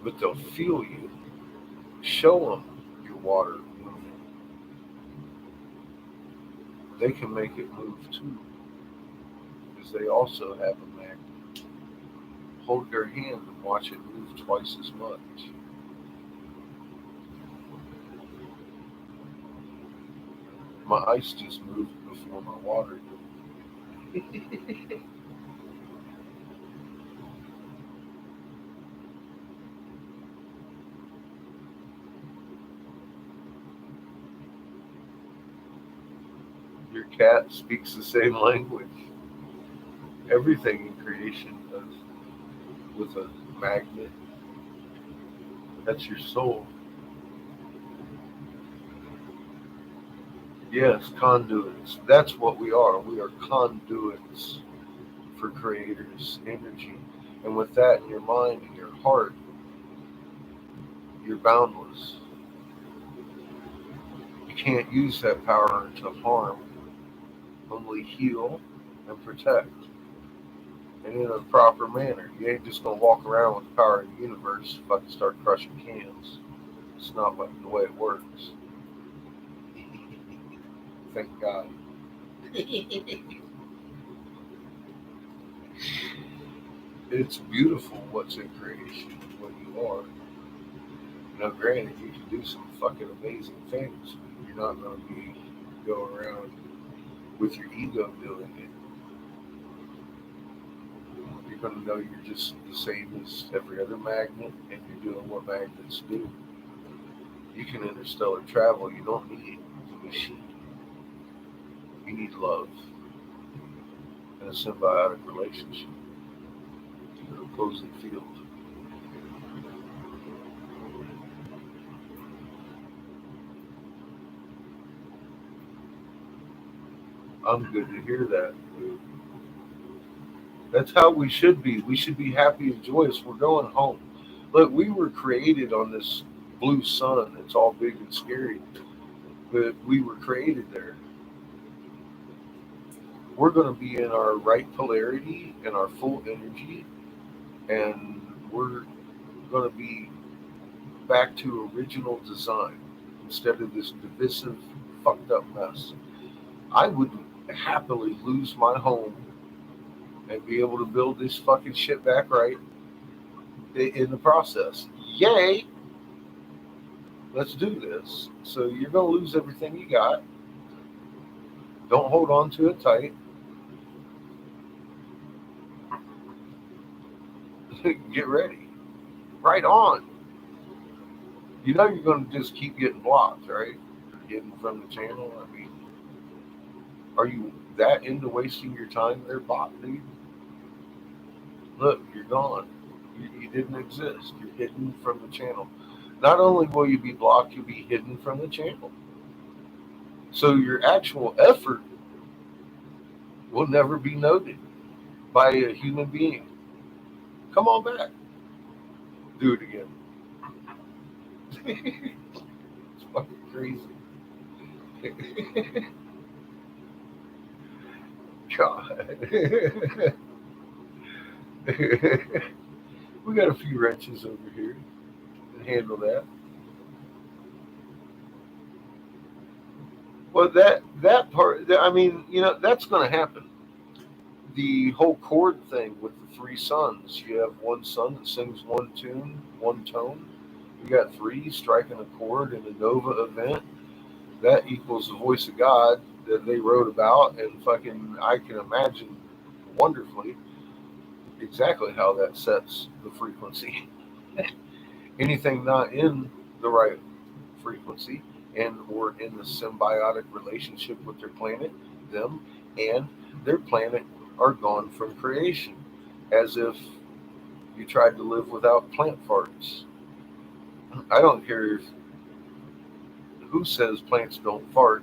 But they'll feel you. Show them your water moving. They can make it move too, because they also have a magnet. Hold their hand and watch it move twice as much. My ice just moved before my water did. Your cat speaks the same language. Everything in creation does. With a magnet. That's your soul. Yes, conduits. That's what we are. We are conduits for creators' energy. And with that in your mind and your heart, you're boundless. You can't use that power to harm, only heal and protect. And in a proper manner. You ain't just gonna walk around with the power of the universe and fucking start crushing cans. It's not like the way it works. Thank God. It's beautiful what's in creation, what you are. Now, granted, you can do some fucking amazing things. You're not going to be going around with your ego doing it. You're going to know you're just the same as every other magnet, and you're doing what magnets do. You can interstellar travel. You don't need a machine. You need love and a symbiotic relationship. An opposing field. I'm good to hear that, dude. That's how we should be. We should be happy and joyous. We're going home. Look, we were created on this blue sun. It's all big and scary, but we were created there. We're going to be in our right polarity and our full energy, and we're going to be back to original design instead of this divisive, fucked up mess. I would happily lose my home and be able to build this fucking shit back right in the process. Yay! Let's do this. So you're going to lose everything you got. Don't hold on to it tight. Get ready. Right on. You know you're going to just keep getting blocked, right? Hidden from the channel. I mean, are you that into wasting your time there, bot dude? Look, you're gone. You didn't exist. You're hidden from the channel. Not only will you be blocked, you'll be hidden from the channel. So your actual effort will never be noted by a human being. Come on back. Do it again. It's fucking crazy. God. We got a few wrenches over here to handle that. Well, that part, I mean, you know, that's going to happen. The whole chord thing with the three suns. You have one sun that sings one tune, one tone. You got three striking a chord in a nova event. That equals the voice of God that they wrote about, and fucking, I can imagine wonderfully exactly how that sets the frequency. Anything not in the right frequency and or in the symbiotic relationship with their planet, them and their planet are gone from creation, as if you tried to live without plant farts. I don't care who says plants don't fart.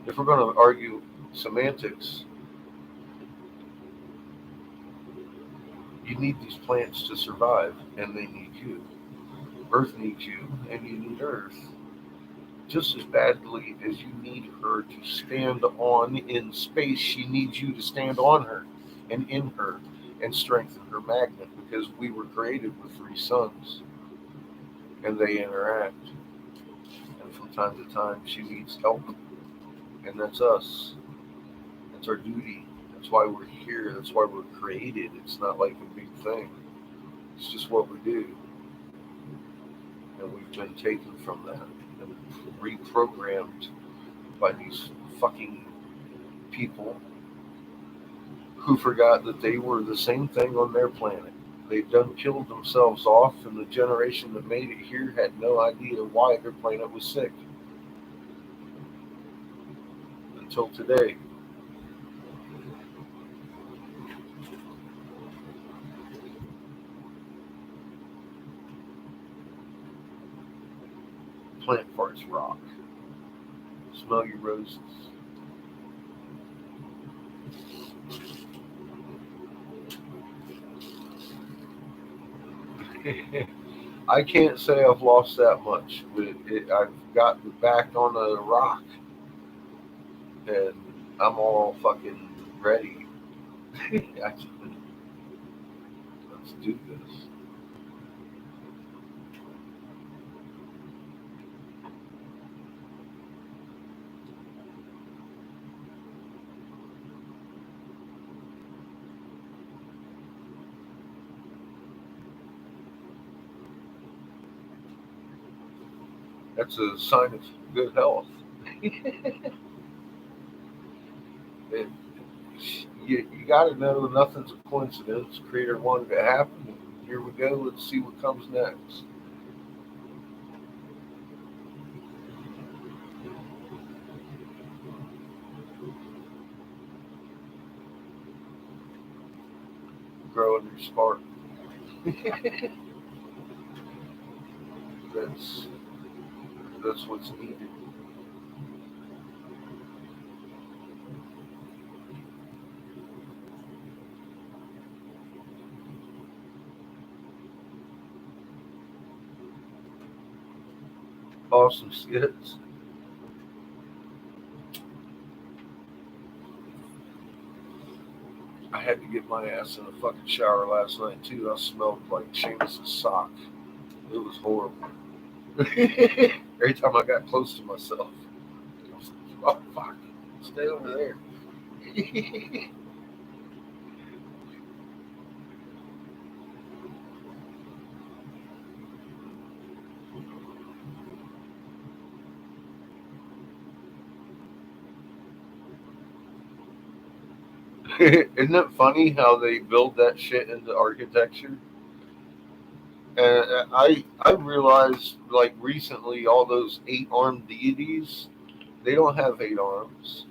If we're going to argue semantics, you need these plants to survive, and they need you. Earth needs you, and you need Earth just as badly as you need her to stand on in space. She needs you to stand on her and in her and strengthen her magnet, because we were created with three suns and they interact. And from time to time, she needs help, and that's us. That's our duty. That's why we're here. That's why we're created. It's not like a big thing. It's just what we do. And we've been taken from that and reprogrammed by these fucking people who forgot that they were the same thing on their planet. They've done killed themselves off, and the generation that made it here had no idea why their planet was sick. Until today. Plant farts rock. Smell your roses. I can't say I've lost that much. I've gotten back on a rock, and I'm all fucking ready. Let's do this. That's a sign of good health. It, you got to know nothing's a coincidence. Creator wanted it to happen. And here we go. Let's see what comes next. Growing your spark. That's what's needed. Awesome skits. I had to get my ass in a fucking shower last night too. I smelled like Seamus's sock. It was horrible. Every time I got close to myself, I was like, oh fuck, stay over there. Isn't it funny how they build that shit into architecture? And I realized like recently all those 8-armed deities, they don't have 8 arms.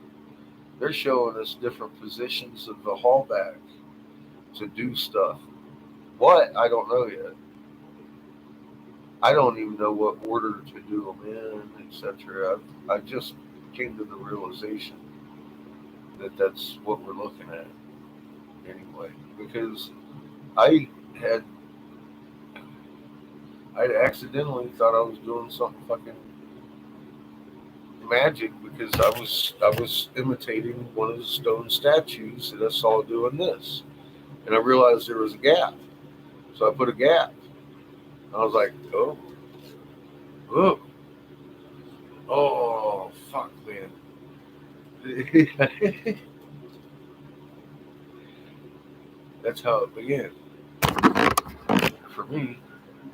They're showing us different positions of the hallback to do stuff. What? I don't know yet. I don't even know what order to do them in, etc. I just came to the realization that that's what we're looking at anyway, because I had I'd accidentally thought I was doing something fucking magic because I was imitating one of the stone statues that I saw doing this, and I realized there was a gap, so I put a gap. I was like, oh, fuck, man. That's how it began for me,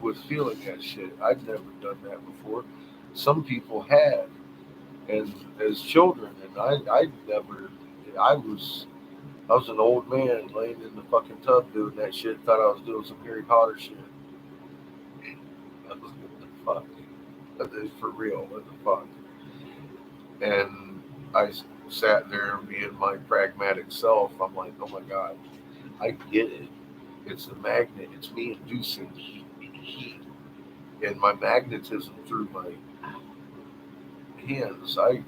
with feeling that shit. I'd never done that before. Some people had, and as children, and I never. I was an old man laying in the fucking tub doing that shit. Thought I was doing some Harry Potter shit. I was, what the fuck? That is for real. What the fuck? And I sat there being my pragmatic self. I'm like, oh my god, I get it. It's the magnet. It's me inducing heat and my magnetism through my hands. I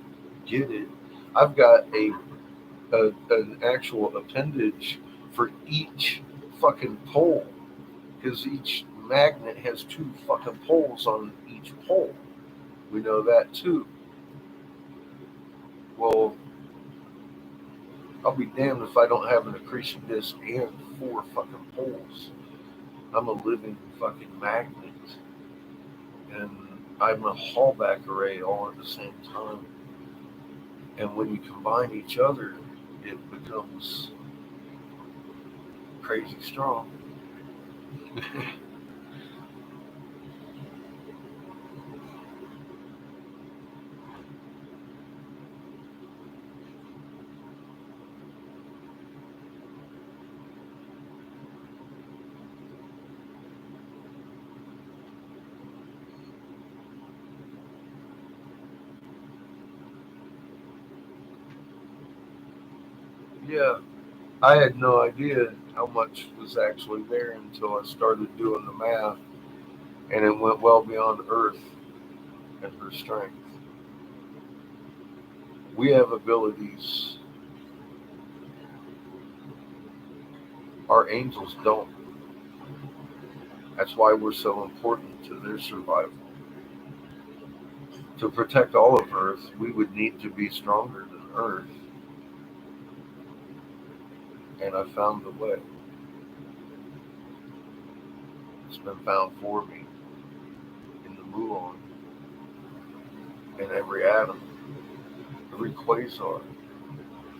get it. I've got an actual appendage for each fucking pole, because each magnet has 2 fucking poles on each pole. We know that too. Well, I'll be damned if I don't have an accretion disk and 4 fucking poles. I'm a living fucking magnet, and I'm a hallback array all at the same time. And when you combine each other, it becomes crazy strong. Yeah, I had no idea how much was actually there until I started doing the math, and it went well beyond Earth and her strength. We have abilities our angels don't. That's why we're so important to their survival. To protect all of Earth, we would need to be stronger than Earth. And I found the way. It's been found for me in the muon, in every atom, every quasar,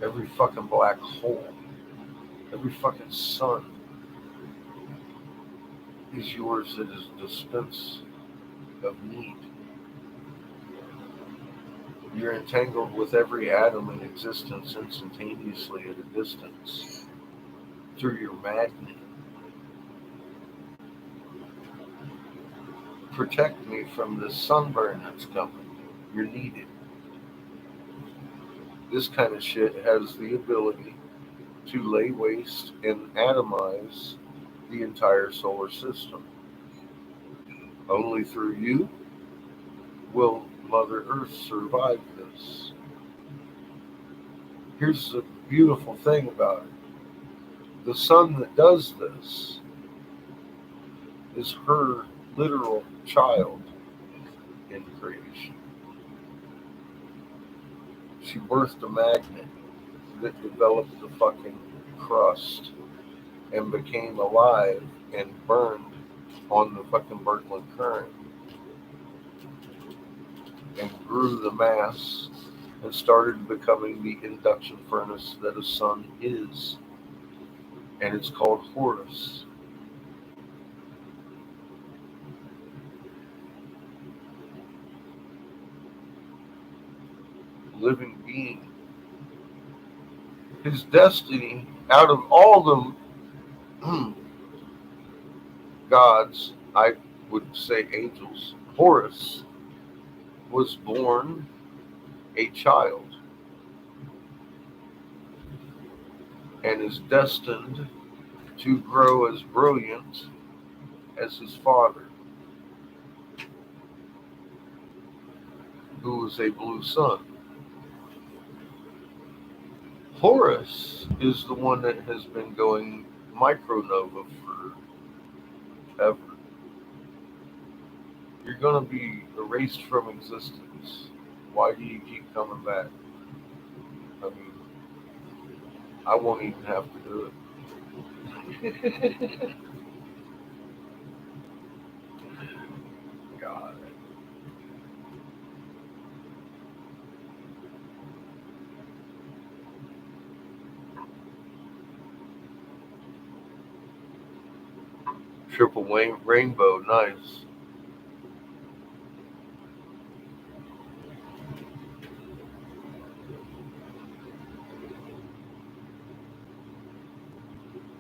every fucking black hole, every fucking sun is yours. It is dispense of need. You're entangled with every atom in existence instantaneously at a distance through your magnet. Protect me from this sunburn that's coming. You're needed. This kind of shit has the ability to lay waste and atomize the entire solar system. Only through you will Mother Earth survive this. Here's the beautiful thing about it. The sun that does this is her literal child in creation. She birthed a magnet that developed the fucking crust and became alive and burned on the fucking Birkeland current and grew the mass and started becoming the induction furnace that a sun is. And it's called Horus. Living being. His destiny, out of all the gods, I would say angels, Horus was born a child and is destined to grow as brilliant as his father, who was a blue sun. Horus is the one that has been going micronova forever. You're going to be erased from existence. Why do you keep coming back? I mean, I won't even have to do it. God. Triple rainbow, nice.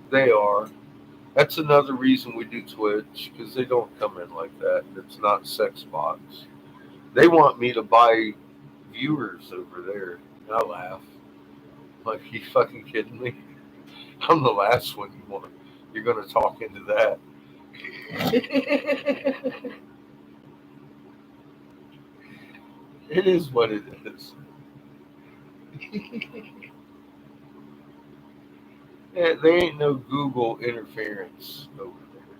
They are. That's another reason we do Twitch, because they don't come in like that. It's not sex bots. They want me to buy viewers over there. And I laugh. Like, you fucking kidding me? I'm the last one you want. You're going to talk into that. It is what it is. Yeah, there ain't no Google interference over there.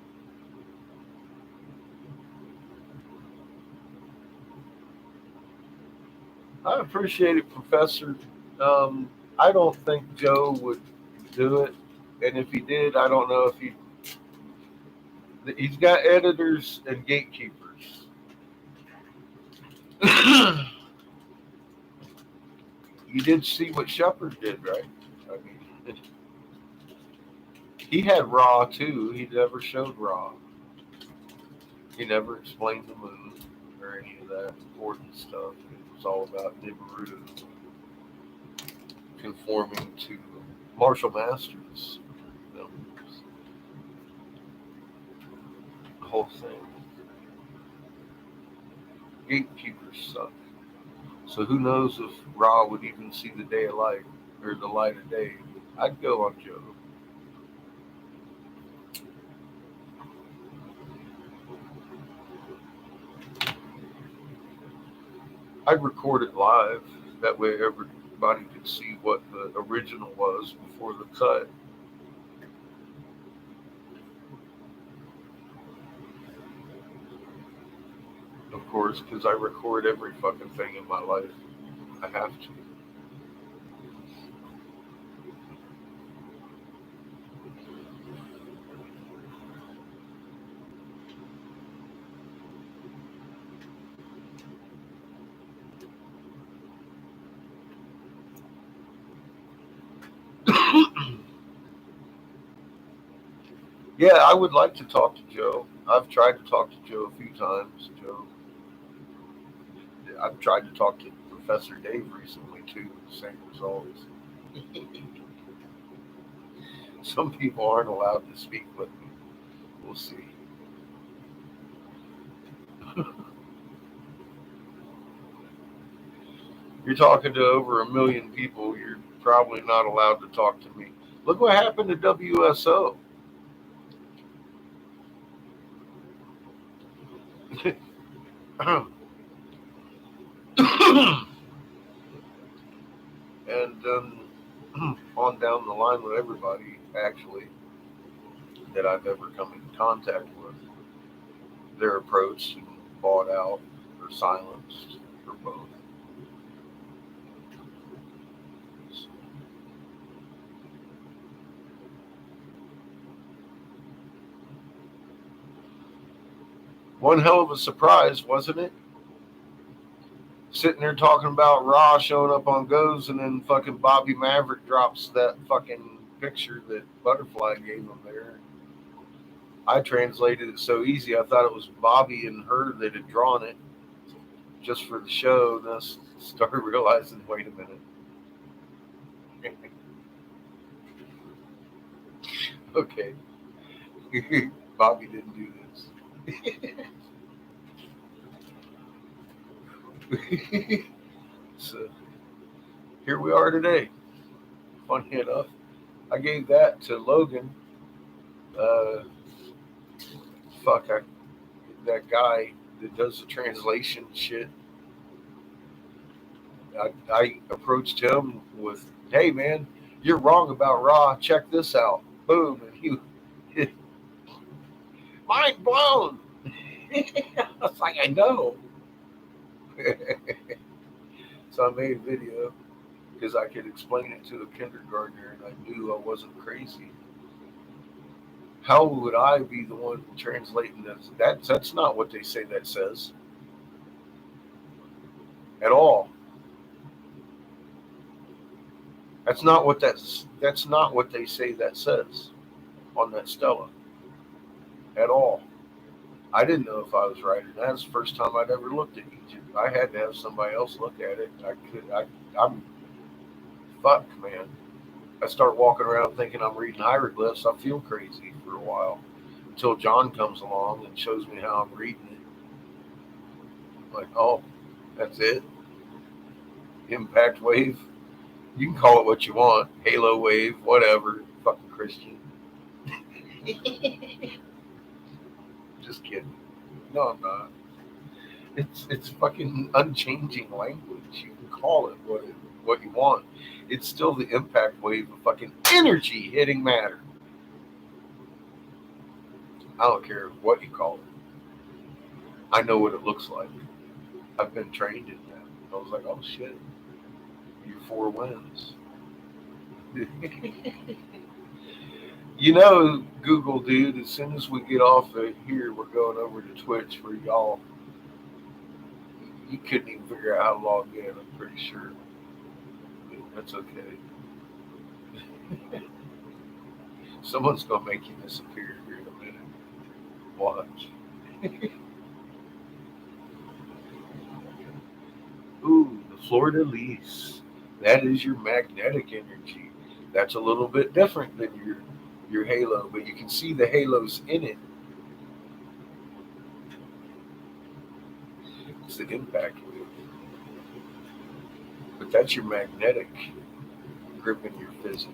I appreciate it, Professor. I don't think Joe would do it, and if he did, I don't know if he's got editors and gatekeepers. You did see what Shepard did, right? I mean, he had Ra too. He never showed Ra. He never explained the moon or any of that important stuff. It was all about Nibiru conforming to Martial Masters. You know, the whole thing. Gatekeepers suck. So who knows if Ra would even see the day of light or the light of day. I'd go on Joe. I'd record it live. That way everybody could see what the original was before the cut. Of course, because I record every fucking thing in my life. I have to. Yeah, I would like to talk to Joe. I've tried to talk to Joe a few times. Joe, I've tried to talk to Professor Dave recently too. Same results. Some people aren't allowed to speak with me. We'll see. You're talking to over 1 million people. You're probably not allowed to talk to me. Look what happened to WSO. And on down the line with everybody, actually, that I've ever come in contact with, they're approached and bought out or silenced or both. One hell of a surprise, wasn't it? Sitting there talking about Raw showing up on Goes, and then fucking Bobby Maverick drops that fucking picture that Butterfly gave him there. I translated it so easy, I thought it was Bobby and her that had drawn it just for the show. And I started realizing, wait a minute. Okay. Bobby didn't do this. So here we are today. Funny enough, I gave that to Logan. That guy that does the translation shit. I approached him with, "Hey man, you're wrong about Raw. Check this out." Boom, and he mind blown. I was like, I know. So I made a video because I could explain it to a kindergartner, and I knew I wasn't crazy. How would I be the one translating this? That's not what they say that says at all. That's not what they say that says on that stela at all. I didn't know if I was right or not. That's the first time I'd ever looked at Egypt. I had to have somebody else look at it. I'm fuck, man. I start walking around thinking I'm reading hieroglyphs. I feel crazy for a while until John comes along and shows me how I'm reading it. Like, oh, that's it. Impact wave. You can call it what you want. Halo wave, whatever. Fucking Christian. Just kidding. No, I'm not. It's fucking unchanging language. You can call it what you want. It's still the impact wave of fucking energy hitting matter. I don't care what you call it. I know what it looks like. I've been trained in that. I was like, oh shit, you're 4 wins. You know, Google, dude, as soon as we get off of here, we're going over to Twitch for y'all. You couldn't even figure out how to log in, I'm pretty sure. That's okay. Someone's going to make you disappear here in a minute. Watch. Ooh, the Florida lease. That is your magnetic energy. That's a little bit different than your halo, but you can see the halos in it. It's the impact wave. But that's your magnetic gripping your physics.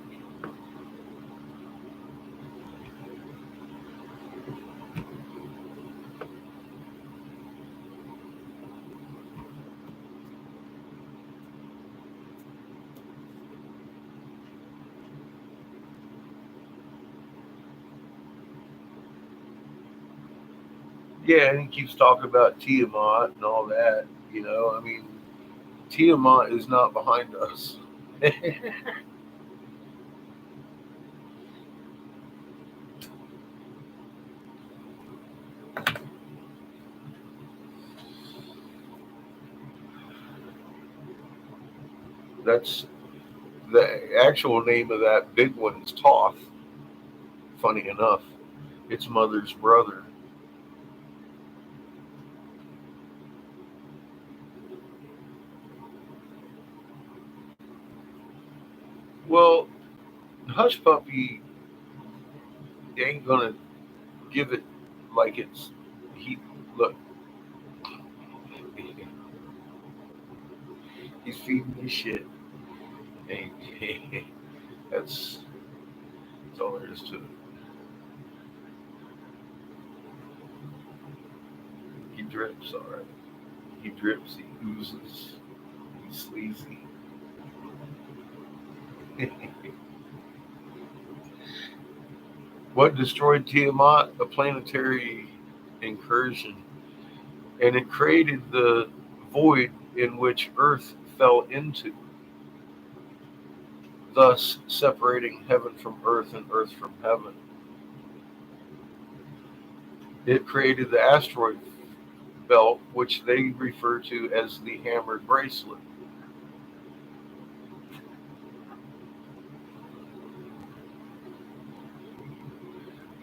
Yeah, and he keeps talking about Tiamat and all that. You know, I mean, Tiamat is not behind us. That's the actual name of that big one is Toth. Funny enough, it's Mother's brother. Well, Hush Puppy ain't gonna give it like it's he look. He's feeding you shit. And that's all there is to it. He drips, all right. He drips. He oozes. He's sleazy. What destroyed Tiamat? A planetary incursion, and it created the void in which Earth fell into, thus separating heaven from earth and earth from heaven. It created the asteroid belt, which they refer to as the hammered bracelet.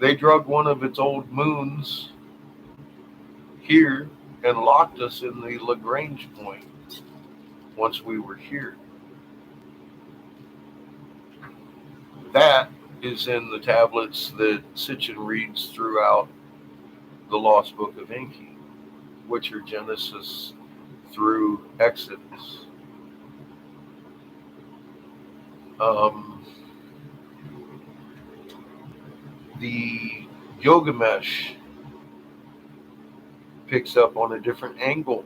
They drug one of its old moons here and locked us in the Lagrange point once we were here. That is in the tablets that Sitchin reads throughout the Lost Book of Enki, which are Genesis through Exodus. The Gilgamesh picks up on a different angle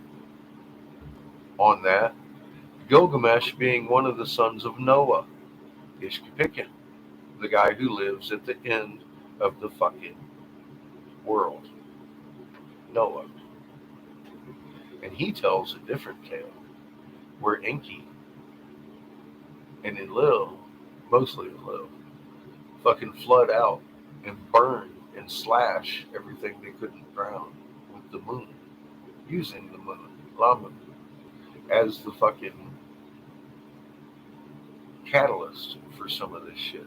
on that. Gilgamesh being one of the sons of Noah, Ishkapikin, the guy who lives at the end of the fucking world, Noah. And he tells a different tale where Enki and Enlil, mostly Enlil, fucking flood out and burn and slash everything they couldn't drown with the moon, using the moon, Lamu, as the fucking catalyst for some of this shit.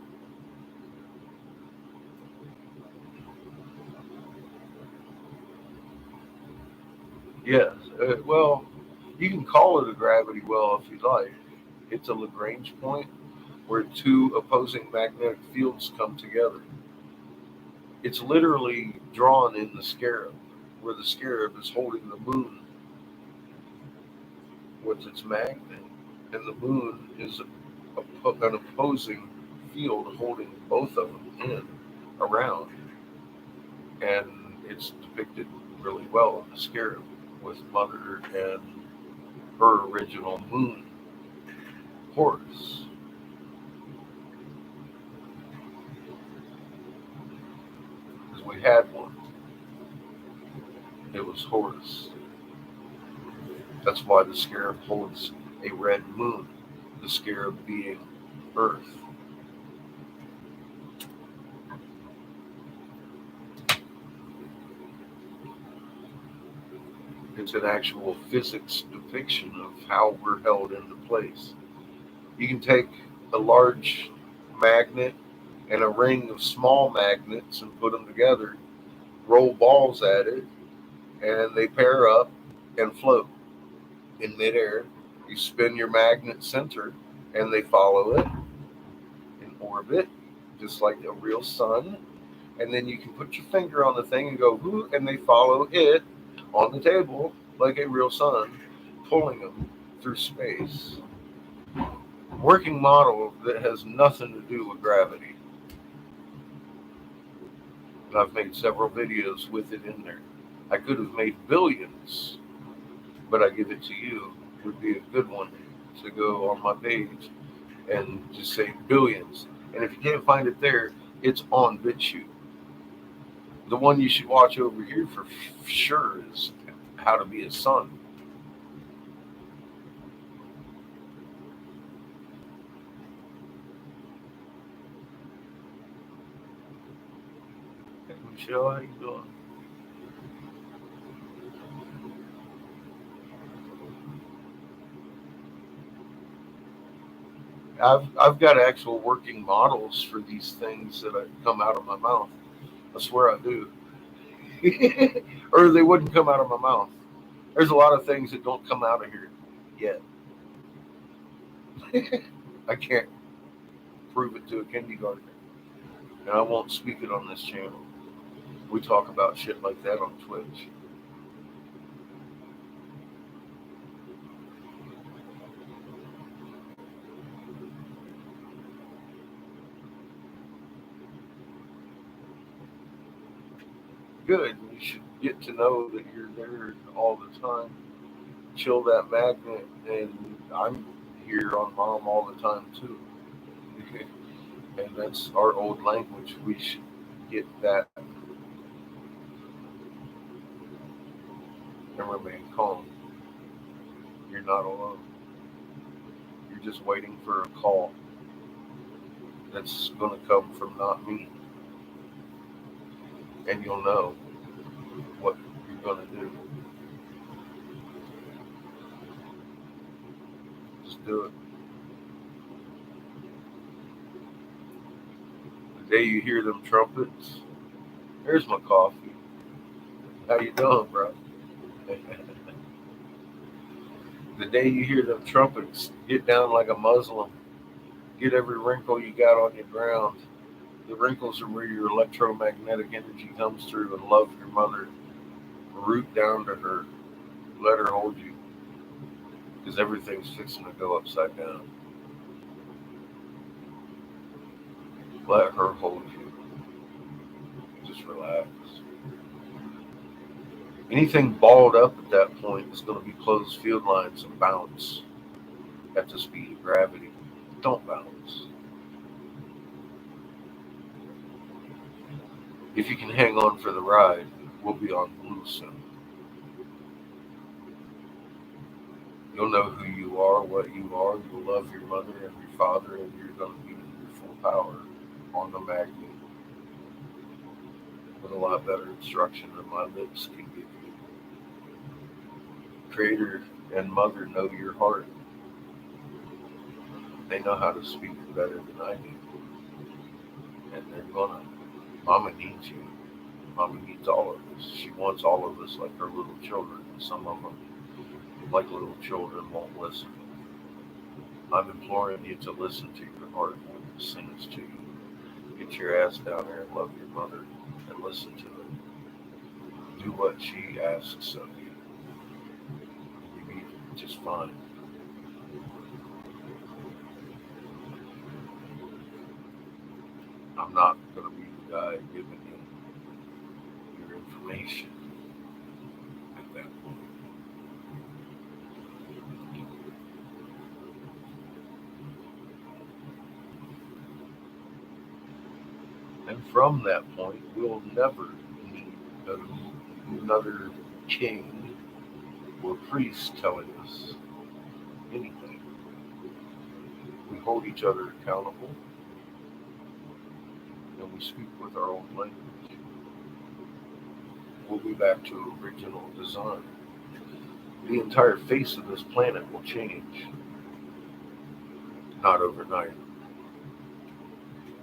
Yes, well, you can call it a gravity well if you like. It's a Lagrange point where two opposing magnetic fields come together. It's literally drawn in the scarab, where the scarab is holding the moon with its magnet, and the moon is an opposing field holding both of them in around, and it's depicted really well in the scarab with Mother and her original moon, Horus. Because we had one. It was Horus. That's why the scarab holds a red moon, the scarab being Earth. It's an actual physics depiction of how we're held into place. You can take a large magnet and a ring of small magnets and put them together, roll balls at it, and they pair up and float in midair. You spin your magnet center and they follow it in orbit, just like a real sun. And then you can put your finger on the thing and go, whoo, and they follow it on the table like a real sun, pulling them through space. Working model that has nothing to do with gravity. And I've made several videos with it in there. I could have made billions, but I give it to you. It would be a good one to go on my page and just say billions. And if you can't find it there, it's on BitChute. The one you should watch over here for sure is How to Be a Son. Hey, Michelle, how you doing? I've got actual working models for these things that come out of my mouth. I swear I do. Or they wouldn't come out of my mouth. There's a lot of things that don't come out of here yet. I can't prove it to a kindergartner. And I won't speak it on this channel. We talk about shit like that on Twitch. Good. You should get to know that you're there all the time. Chill that magnet, and I'm here on Mom all the time too. And that's our old language. We should get that and remain calm. You're not alone. You're just waiting for a call that's going to come from not me. And you'll know what you're going to do. Just do it. The day you hear them trumpets, here's my coffee. How you doing, bro? The day you hear them trumpets, get down like a Muslim. Get every wrinkle you got on your ground. The wrinkles are where your electromagnetic energy comes through, and love your mother. Root down to her. Let her hold you. Because everything's fixing to go upside down. Let her hold you. Just relax. Anything balled up at that point is going to be closed field lines and bounce at the speed of gravity. Don't bounce. If you can hang on for the ride, we'll be on blue soon. You'll know who you are, what you are. You'll love your mother and your father, and you're going to be in your full power on the magnet with a lot better instruction than my lips can give you. Creator and mother know your heart. They know how to speak better than I do. And they're gonna. Mama needs you. Mama needs all of us. She wants all of us like her little children. And some of them, like little children, won't listen. I'm imploring you to listen to your heart when it sings to you. Get your ass down there and love your mother and listen to her. Do what she asks of you. You'll be just fine. I'm not going to be the guy giving you your information at that point. And from that point, we'll never need another king or priest telling us anything. We hold each other accountable, and we speak with our own language. We'll be back to original design. The entire face of this planet will change. Not overnight.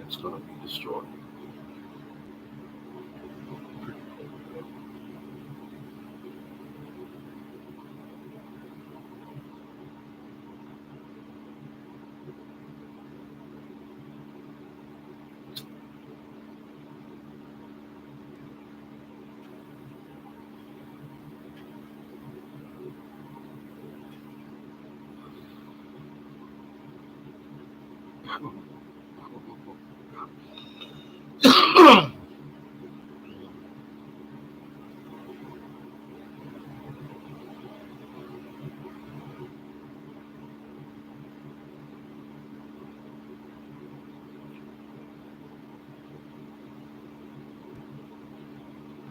It's going to be destroyed.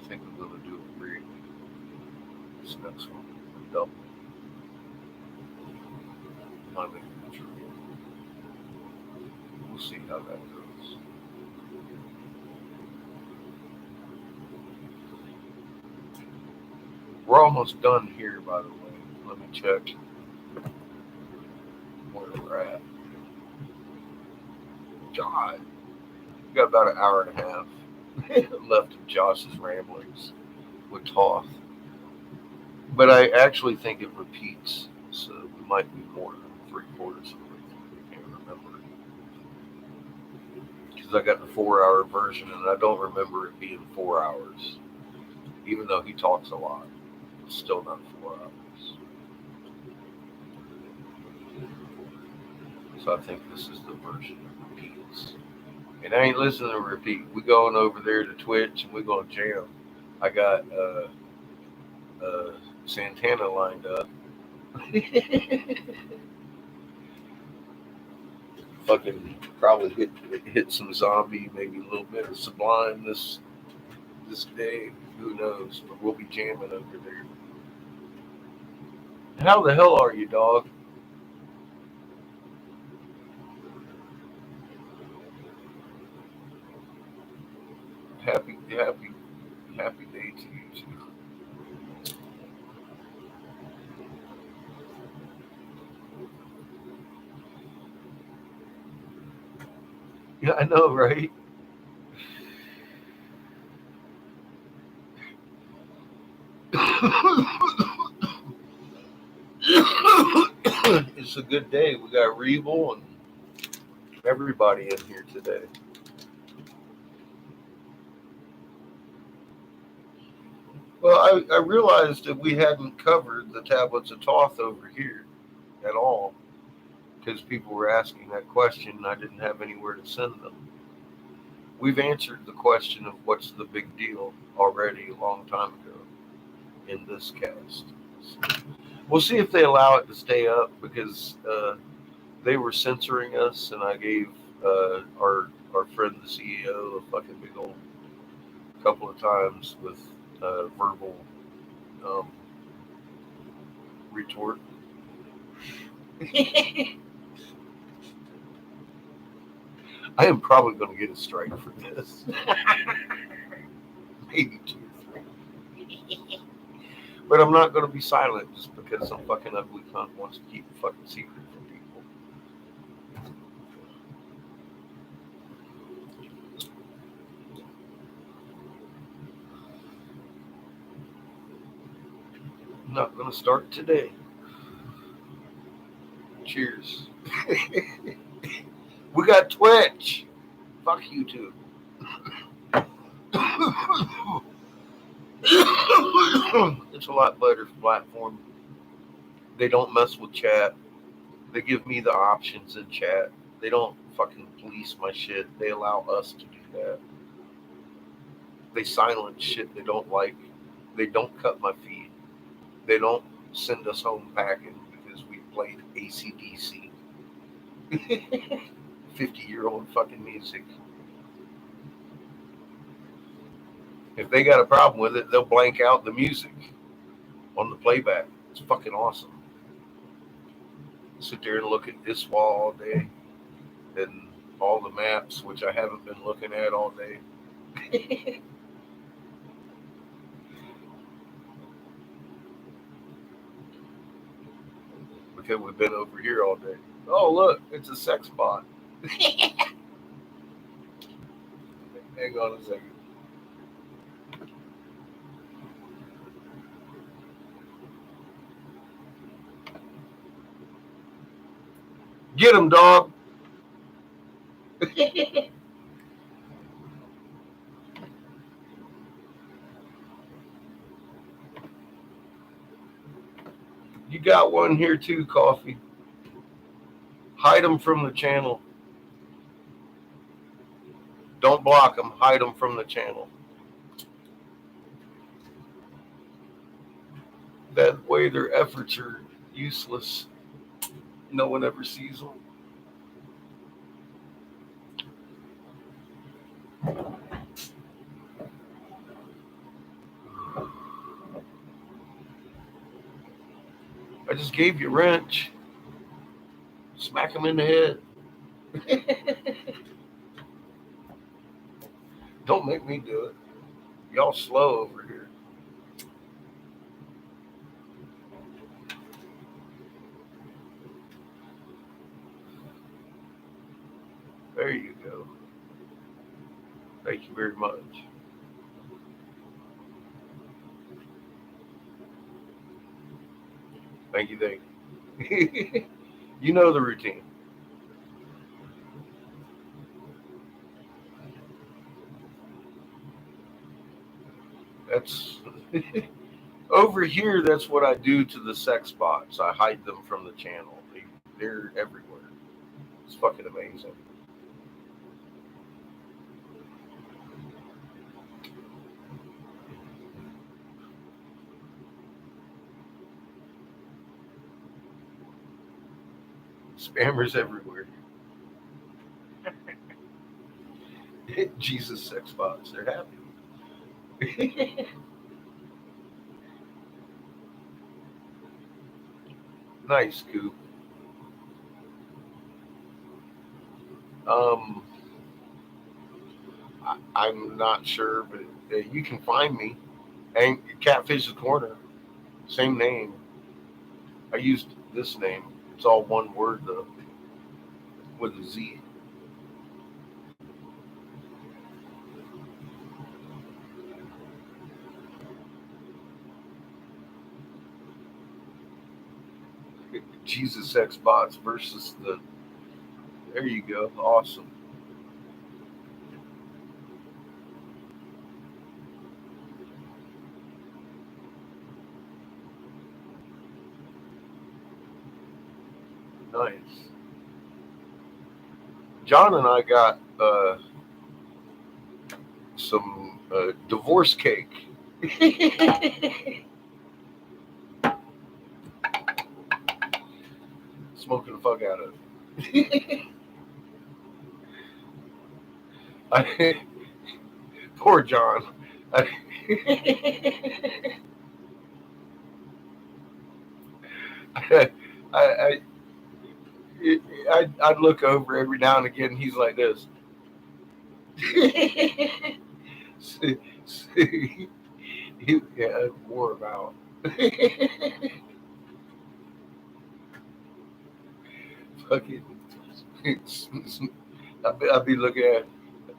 think I'm going to do a read. This next one. Double. Not making it true. We'll see how that goes. We're almost done here, by the way. Let me check where we're at. God. We got about an hour and a half left of Josh's ramblings with Toth. But I actually think it repeats, so it might be more than 3/4 of it. I can't remember. Because I got the 4-hour version, and I don't remember it being 4 hours. Even though he talks a lot, it's still not 4 hours. So I think this is the version that repeats. And I ain't listening to repeat. We going over there to Twitch and we gonna jam. I got Santana lined up. Fucking probably hit some zombie, maybe a little bit of Sublime this day. Who knows? But we'll be jamming over there. How the hell are you, dog? Happy day to you too. Yeah, I know, right? It's a good day. We got Regal and everybody in here today. Well, I realized that we hadn't covered the tablets of Toth over here at all because people were asking that question and I didn't have anywhere to send them. We've answered the question of what's the big deal already a long time ago in this cast. So we'll see if they allow it to stay up because they were censoring us and I gave our friend the CEO a fucking big old couple of times with verbal retort. I am probably going to get a strike for this. Maybe 2 or 3. But I'm not going to be silent just because some fucking ugly cunt wants to keep a fucking secret from people. I'm not going to start today. Cheers. We got Twitch. Fuck YouTube. It's a lot better platform. They don't mess with chat. They give me the options in chat. They don't fucking police my shit. They allow us to do that. They silence shit they don't like. They don't cut my feed. They don't send us home packing because we played AC/DC. 50-year-old fucking music. If they got a problem with it, they'll blank out the music on the playback. It's fucking awesome. Sit there and look at this wall all day and all the maps, which I haven't been looking at all day. Because we've been over here all day. Oh, look, it's a sex bot. Hang on a second. Get him, dog. You got one here too, Coffee. Hide them from the channel. Don't block them. Hide them from the channel. That way their efforts are useless. No one ever sees them. I just gave you a wrench. Smack him in the head. Don't make me do it. Y'all slow over here. There you go. Thank you very much. Thank you, thank you. You know the routine. That's over here. That's what I do to the sex bots. I hide them from the channel. They're everywhere. It's fucking amazing. Spammers everywhere. Jesus sex bots. They're happy. Nice, Coop. I'm not sure, but you can find me. And Catfish's Corner, same name. I used this name. It's all one word though, with a Z. Jesus sex bots versus the. There you go. Awesome. Nice. John and I got some divorce cake. Smoking the fuck out of it. Poor John. I'd look over every now and again. He's like this. Yeah, more about. Fucking. I'd be looking at.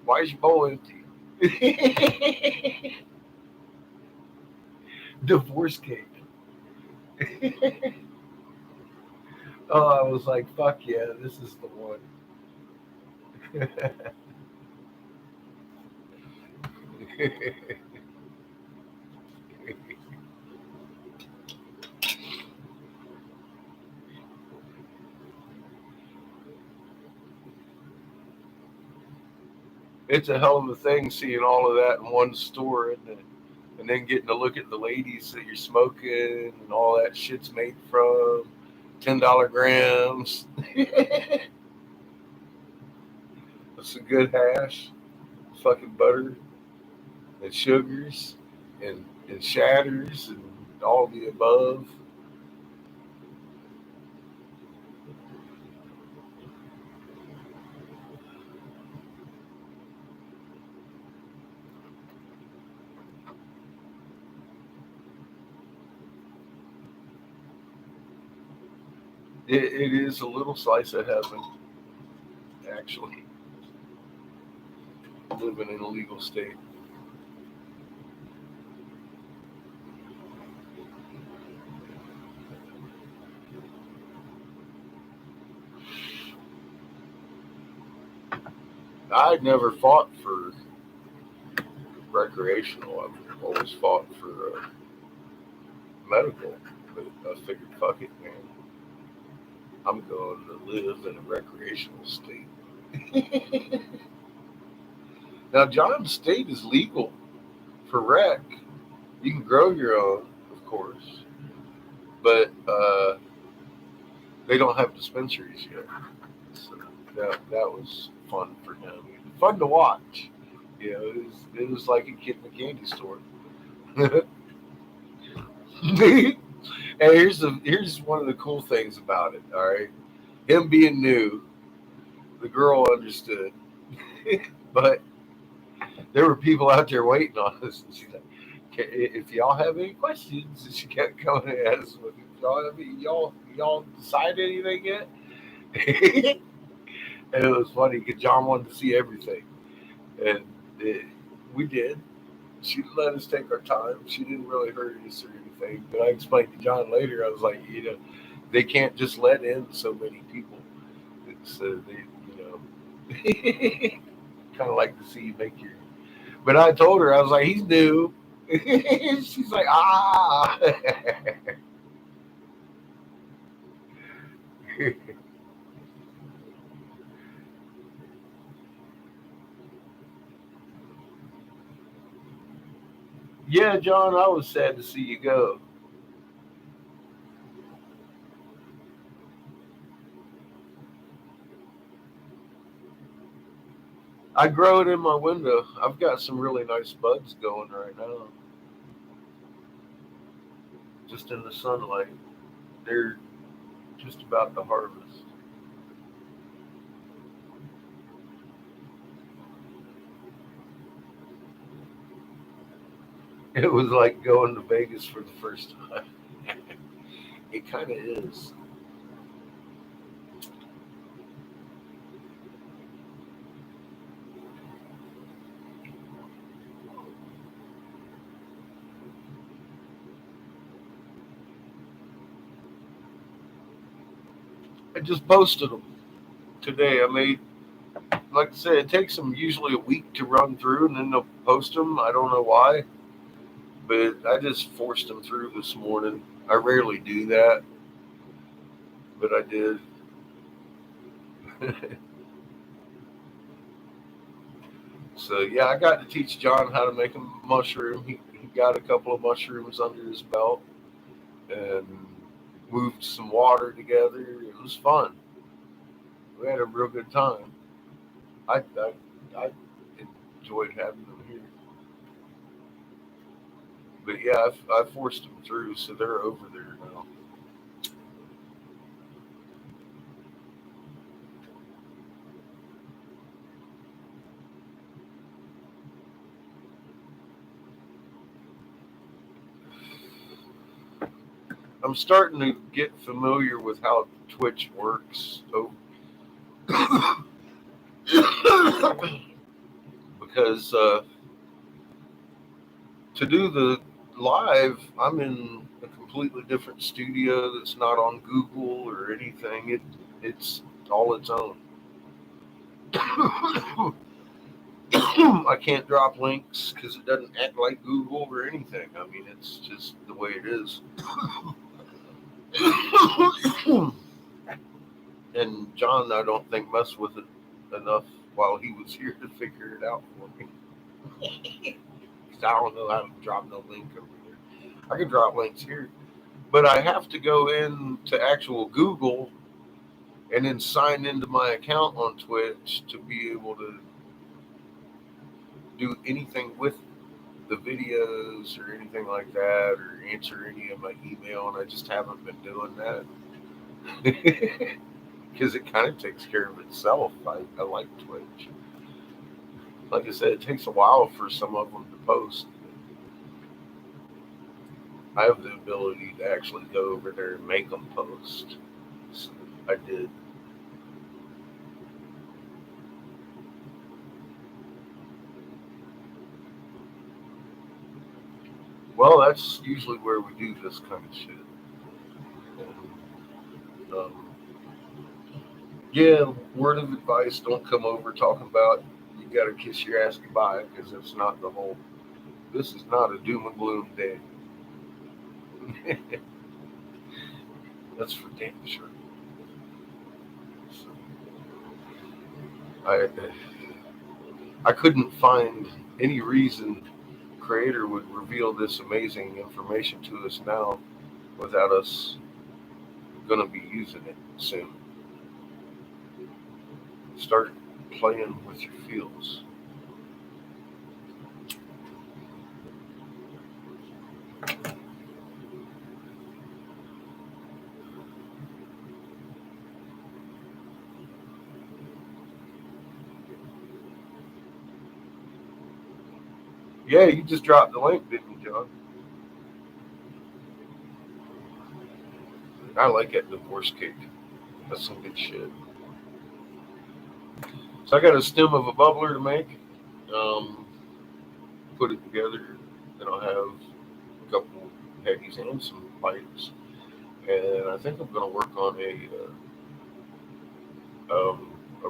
Why is your bowl empty? Divorce cake. Oh, I was like, fuck yeah, this is the one. It's a hell of a thing seeing all of that in one store, and then getting to look at the ladies that you're smoking and all that shit's made from $10 grams. That's a good hash, fucking butter, and sugars, and shatters, and all the above. It is a little slice of heaven, actually, living in a legal state. I'd never fought for recreational. I've always fought for medical. But I figured, fuck it, man. I'm going to live in a recreational state. Now, John's state is legal for rec. You can grow your own, of course, but they don't have dispensaries yet. So that was fun for him. Fun to watch. You know, it was like a kid in a candy store. Hey, here's one of the cool things about it. All right, him being new, the girl understood, but there were people out there waiting on us, and she's like, "If y'all have any questions," and she kept coming at us with, "If y'all have y'all decide anything yet?" And it was funny because John wanted to see everything, and we did. She let us take our time. She didn't really hurt us or anything. But I explained to John later. I was like, they can't just let in so many people. It's they kind of like to see you make your. But I told her, I was like, he's new. She's like, ah. Yeah, John, I was sad to see you go. I grow it in my window. I've got some really nice buds going right now. Just in the sunlight. They're just about to harvest. It was like going to Vegas for the first time. It kind of is. I just posted them today. I made, like I said, it takes them usually a week to run through, and then they'll post them. I don't know why, but I just forced them through this morning. I rarely do that, but I did. So yeah, I got to teach John how to make a mushroom. He got a couple of mushrooms under his belt and moved some water together. It was fun. We had a real good time. I enjoyed having them here. But yeah, I forced them through, so they're over there now. I'm starting to get familiar with how Twitch works. So because to do the live, I'm in a completely different studio that's not on Google or anything. It's all its own. I can't drop links because it doesn't act like Google or anything. I mean, it's just the way it is. And John, I don't think, messed with it enough while he was here to figure it out for me. I don't know how to drop no link over there. I can drop links here, but I have to go into actual Google and then sign into my account on Twitch to be able to do anything with the videos or anything like that, or answer any of my email, and I just haven't been doing that because it kind of takes care of itself. I like Twitch. Like I said, it takes a while for some of them to post. I have the ability to actually go over there and make them post. So I did. Well, that's usually where we do this kind of shit. Yeah, word of advice, don't come over talking about you got to kiss your ass goodbye, because it's not the whole, this is not a doom and gloom day. That's for damn sure. So, I couldn't find any reason Creator would reveal this amazing information to us now without us going to be using it soon. Start playing with your feels. Yeah, you just dropped the link, didn't you, John? I like that divorce cake. That's some good shit. So I got a stem of a bubbler to make. Put it together. Then I'll have a couple headies and some pipes. And I think I'm going to work on a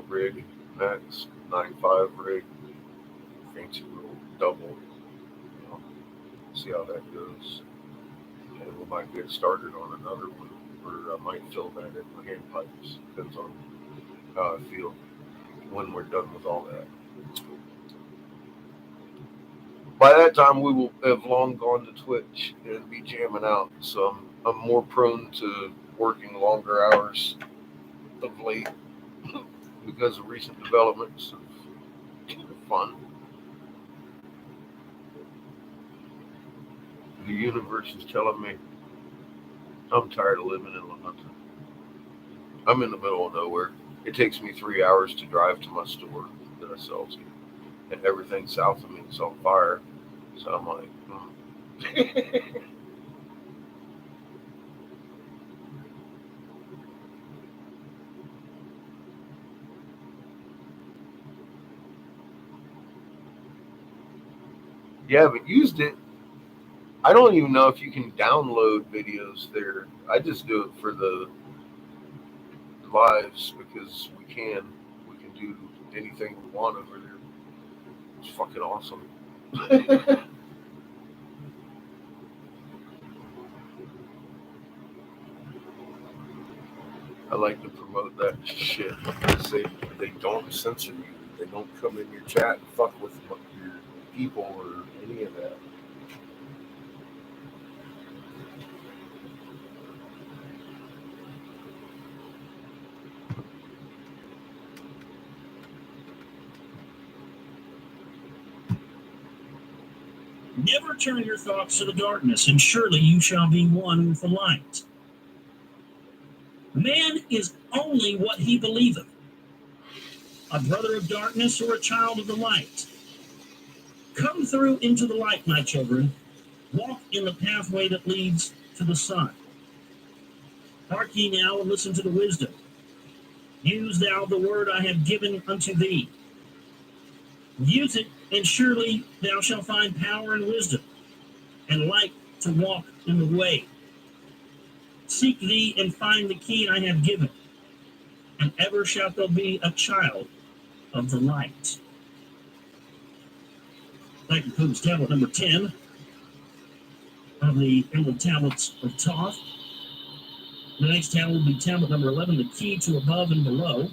rig, Max 9.5 rig, fancy little double. See how that goes. And we might get started on another one, or I might fill that in with hand pipes. Depends on how I feel when we're done with all that. By that time, we will have long gone to Twitch and be jamming out. So I'm more prone to working longer hours of late because of recent developments of fun. The universe is telling me I'm tired of living in La Junta. I'm in the middle of nowhere. It takes me 3 hours to drive to my store that I sell to. And everything south of me is on fire. So I'm like, You haven't used it. I don't even know if you can download videos there. I just do it for the lives because we can do anything we want over there. It's fucking awesome. I like to promote that shit because they don't censor you. They don't come in your chat and fuck with your people or any of that. Never turn your thoughts to the darkness, and surely you shall be one with the light. Man is only what he believeth, a brother of darkness or a child of the light. Come through into the light, my children. Walk in the pathway that leads to the sun. Hark ye now and listen to the wisdom. Use thou the word I have given unto thee. Use it, and surely thou shalt find power and wisdom, and light to walk in the way. Seek thee and find the key I have given, and ever shalt thou be a child of the light. That concludes tablet number 10 of the Emerald Tablets of Toth. The next tablet will be tablet number 11, the key to above and below.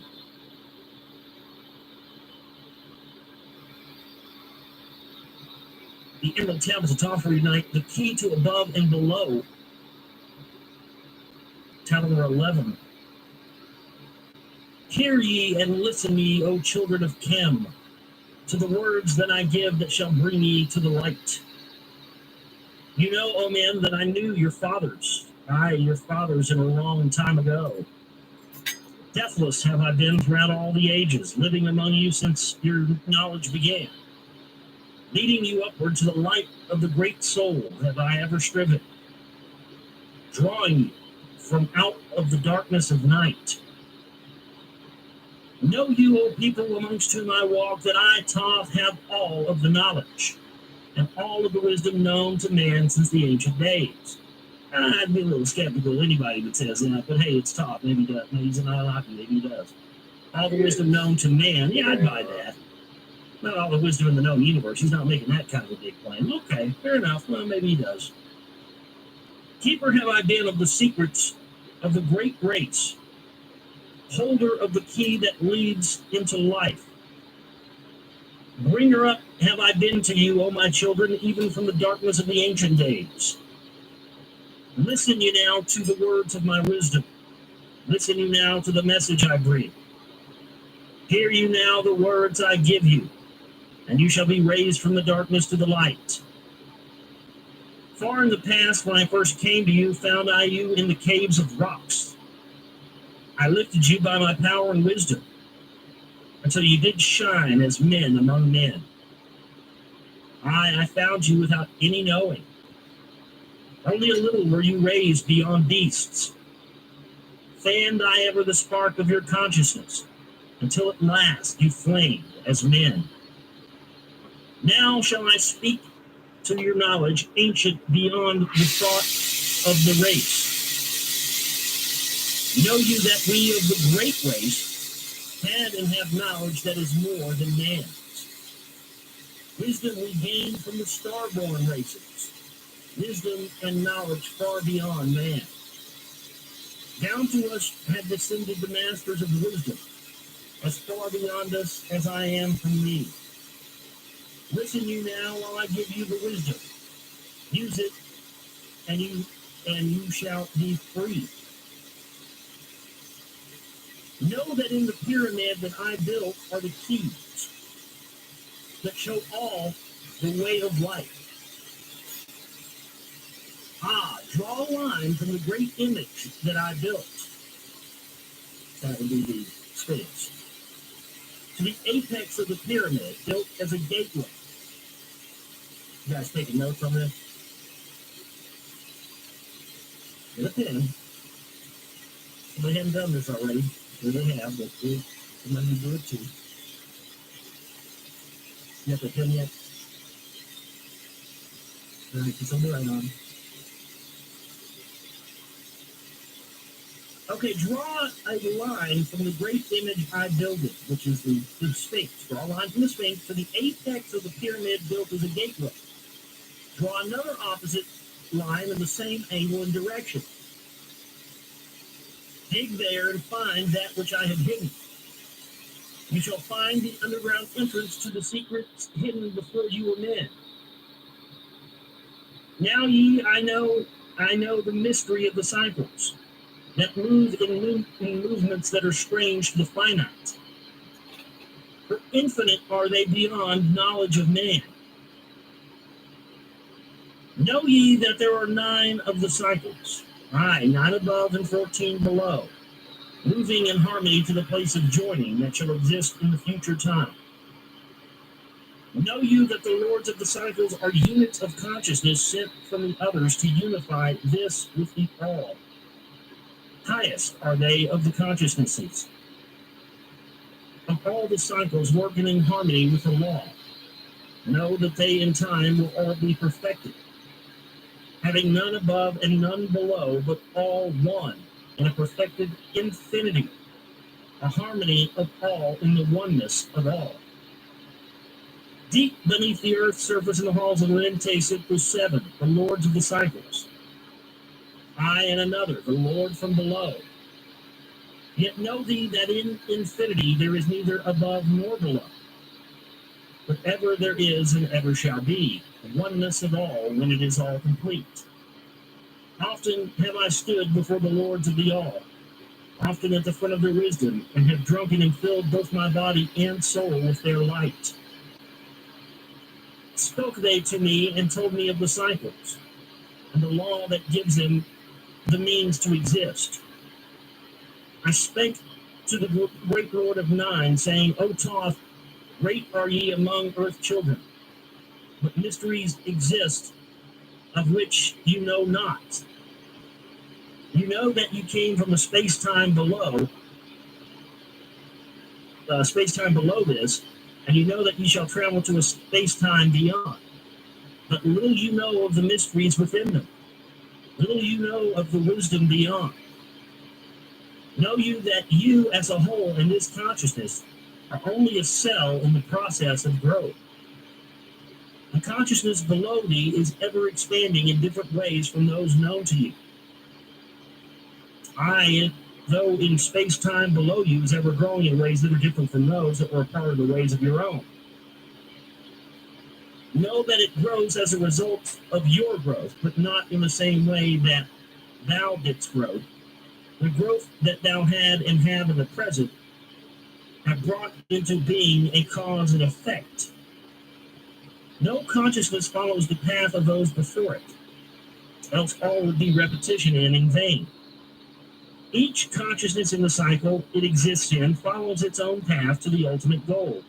The Emerald Tablets of Toth reunite the key to above and below. Tablet number 11. Hear ye and listen ye, O children of Chem, to the words that I give that shall bring ye to the light. You know, O men, that I knew your fathers, your fathers in a long time ago. Deathless have I been throughout all the ages, living among you since your knowledge began. Leading you upward to the light of the great soul have I ever striven, drawing you from out of the darkness of night. Know you, O people amongst whom I walk, that I, Toth, have all of the knowledge and all of the wisdom known to man since the ancient days. I'd be a little skeptical of anybody that says that, but hey, it's Toth. Maybe he does. Maybe he's an Anunnaki. Maybe he does. All the wisdom known to man. Yeah, I'd buy that. Not all the wisdom in the known universe. He's not making that kind of a big claim. Okay, fair enough. Well, maybe he does. Keeper have I been of the secrets of the great race, holder of the key that leads into life. Bringer up have I been to you, O my children, even from the darkness of the ancient days. Listen you now to the words of my wisdom. Listen you now to the message I bring. Hear you now the words I give you, and you shall be raised from the darkness to the light. Far in the past, when I first came to you, found I you in the caves of rocks. I lifted you by my power and wisdom, until you did shine as men among men. I found you without any knowing. Only a little were you raised beyond beasts. Fanned I ever the spark of your consciousness, until at last you flamed as men. Now shall I speak to your knowledge, ancient beyond the thought of the race. Know you that we of the great race had and have knowledge that is more than man's. Wisdom we gained from the star-born races, wisdom and knowledge far beyond man. Down to us have descended the masters of wisdom, as far beyond us as I am from thee. Listen you now while I give you the wisdom. Use it, and you shall be free. Know that in the pyramid that I built are the keys that show all the way of life. Draw a line from the great image that I built. That would be the Sphinx. To the apex of the pyramid, built as a gateway. You guys taking notes on this? Get a pen. They haven't done this already. Sure they have, but somebody do it too. You have the pen yet? All right, put something right on. Okay, draw a line from the great image I builded, which is the Sphinx. Draw a line from the Sphinx to the apex of the pyramid built as a gateway. Draw another opposite line in the same angle and direction. Dig there and find that which I have hidden. You shall find the underground entrance to the secrets hidden before you were men. Now ye, I know the mystery of the cycles that move in movements that are strange to the finite. For infinite are they beyond knowledge of man. Know ye that there are 9 of the cycles, 9 above and 14 below, moving in harmony to the place of joining that shall exist in the future time. Know you that the lords of the cycles are units of consciousness sent from the others to unify this with the all. Highest are they of the consciousnesses of all the cycles working in harmony with the law. Know that they in time will all be perfected, having none above and none below, but all one in a perfected infinity, a harmony of all in the oneness of all. Deep beneath the earth's surface in the halls of Atlantis sit the 7, the lords of the cycles. I and another, the Lord from below. Yet know thee that in infinity there is neither above nor below, but ever there is and ever shall be, the oneness of all when it is all complete. Often have I stood before the lords of the all, often at the front of their wisdom, and have drunken and filled both my body and soul with their light. Spoke they to me and told me of the cycles, and the law that gives them the means to exist. I spake to the great Lord of 9, saying, O Toth, great are ye among earth children, but mysteries exist of which you know not. You know that you came from a space-time below this, and you know that you shall travel to a space-time beyond. But little you know of the mysteries within them. Little you know of the wisdom beyond. Know you that you as a whole in this consciousness are only a cell in the process of growth. The consciousness below thee is ever expanding in different ways from those known to you. I, though in space-time below you, is ever growing in ways that are different from those that were a part of the ways of your own. Know that it grows as a result of your growth, but not in the same way that thou didst grow. The growth that thou had and have in the present have brought into being a cause and effect. No consciousness follows the path of those before it, else all would be repetition and in vain. Each consciousness in the cycle it exists in follows its own path to the ultimate goal.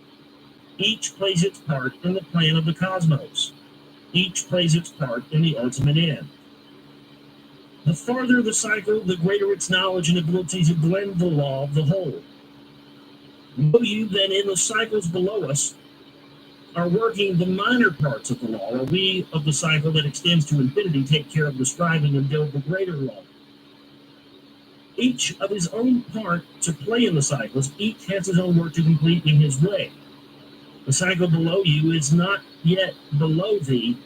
Each plays its part in the plan of the cosmos. Each plays its part in the ultimate end. The farther the cycle, the greater its knowledge and ability to blend the law of the whole. Know you that in the cycles below us are working the minor parts of the law, or we of the cycle that extends to infinity take care of the striving and build the greater law. Each of his own part to play in the cycles, each has his own work to complete in his way. The cycle below you is not yet below thee,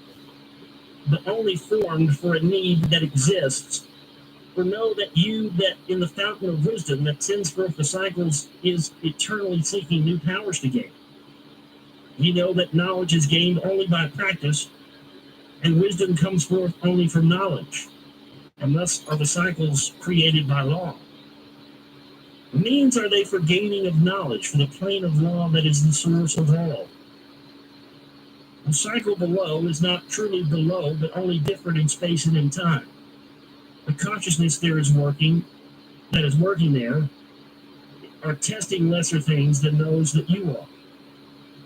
but only formed for a need that exists. For know that you that in the fountain of wisdom that sends forth the cycles is eternally seeking new powers to gain. You know that knowledge is gained only by practice, and wisdom comes forth only from knowledge, and thus are the cycles created by law. The means are they for gaining of knowledge, for the plane of law that is the source of all. The cycle below is not truly below, but only different in space and in time. The consciousness there is working, that is working there, are testing lesser things than those that you are.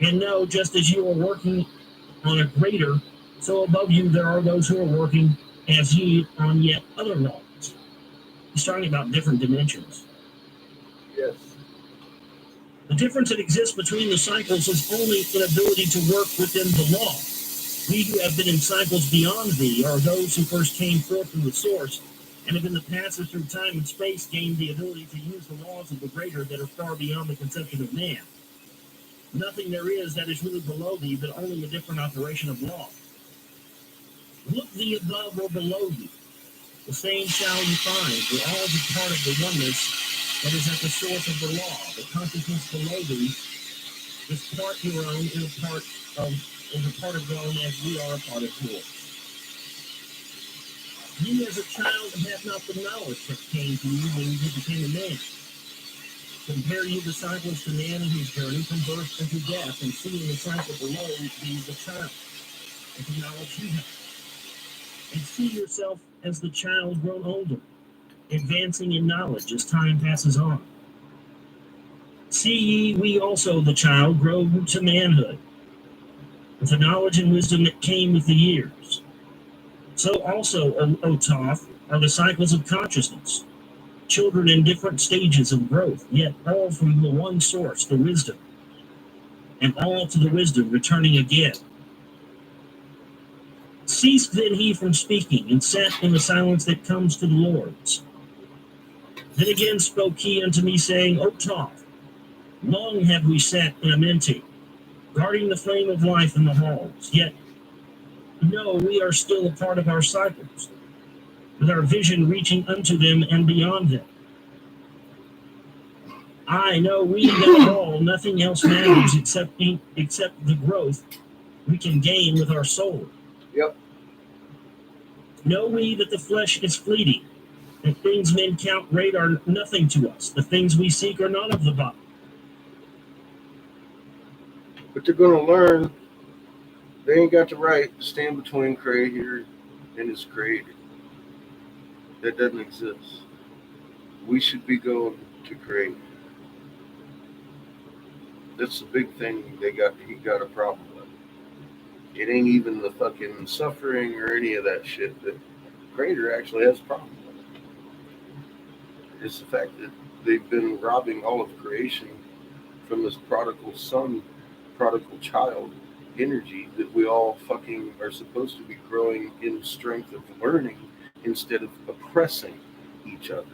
And know, just as you are working on a greater, so above you there are those who are working as ye on yet other laws. He's talking about different dimensions. Yes. The difference that exists between the cycles is only an ability to work within the law. We who have been in cycles beyond thee are those who first came forth from the source and have in the passage through time and space gained the ability to use the laws of the greater that are far beyond the conception of man. Nothing there is that is really below thee, but only a different operation of law. Look thee above or below thee. The same shall you find, for all is a part of the oneness that is at the source of the law. The consciousness below thee is part your own and a part of your own as we are a part of yours. You as a child have not the knowledge that came to you when you became a man. Compare you the cycles to man in his journey from birth into death, and seeing the cycle below be the child, and the knowledge you have. And see yourself as the child grown older, advancing in knowledge as time passes on. See ye, we also, the child, grow to manhood, with the knowledge and wisdom that came with the years. So also, O Toth, are the cycles of consciousness, children in different stages of growth, yet all from the one source, the wisdom, and all to the wisdom returning again. Ceased then he from speaking, and sat in the silence that comes to the Lord's. Then again spoke he unto me, saying, O Toth, long have we sat in Amenti, guarding the flame of life in the halls, yet no, we are still a part of our cycles, with our vision reaching unto them and beyond them. I know we that all, nothing else matters except the growth we can gain with our soul. Yep. Know we that the flesh is fleeting, and things men count great are nothing to us. The things we seek are not of the body. But they're going to learn they ain't got the right to stand between creator and his creator. That doesn't exist. We should be going to create. That's the big thing he got a problem with. It ain't even the fucking suffering or any of that shit that creator actually has a problem with. It's the fact that they've been robbing all of creation from this prodigal son, prodigal child energy that we all fucking are supposed to be growing in strength of learning instead of oppressing each other.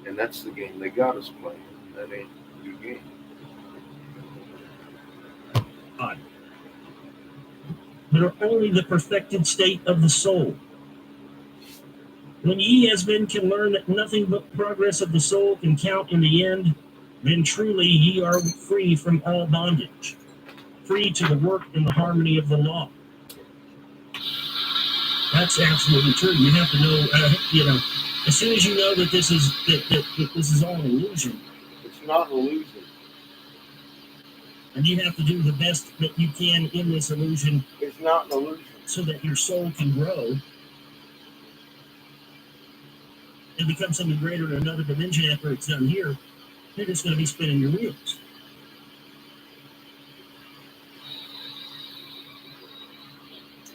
And that's the game they got us playing. That ain't a good game. But are only the perfected state of the soul. When ye as men can learn that nothing but progress of the soul can count in the end, then truly ye are free from all bondage, free to the work and the harmony of the law. That's absolutely true. You have to know, as soon as you know that this is that this is all an illusion. It's not an illusion. And you have to do the best that you can in this illusion. It's not an illusion. So that your soul can grow and become something greater in another dimension after it's done here. You're just going to be spinning your wheels.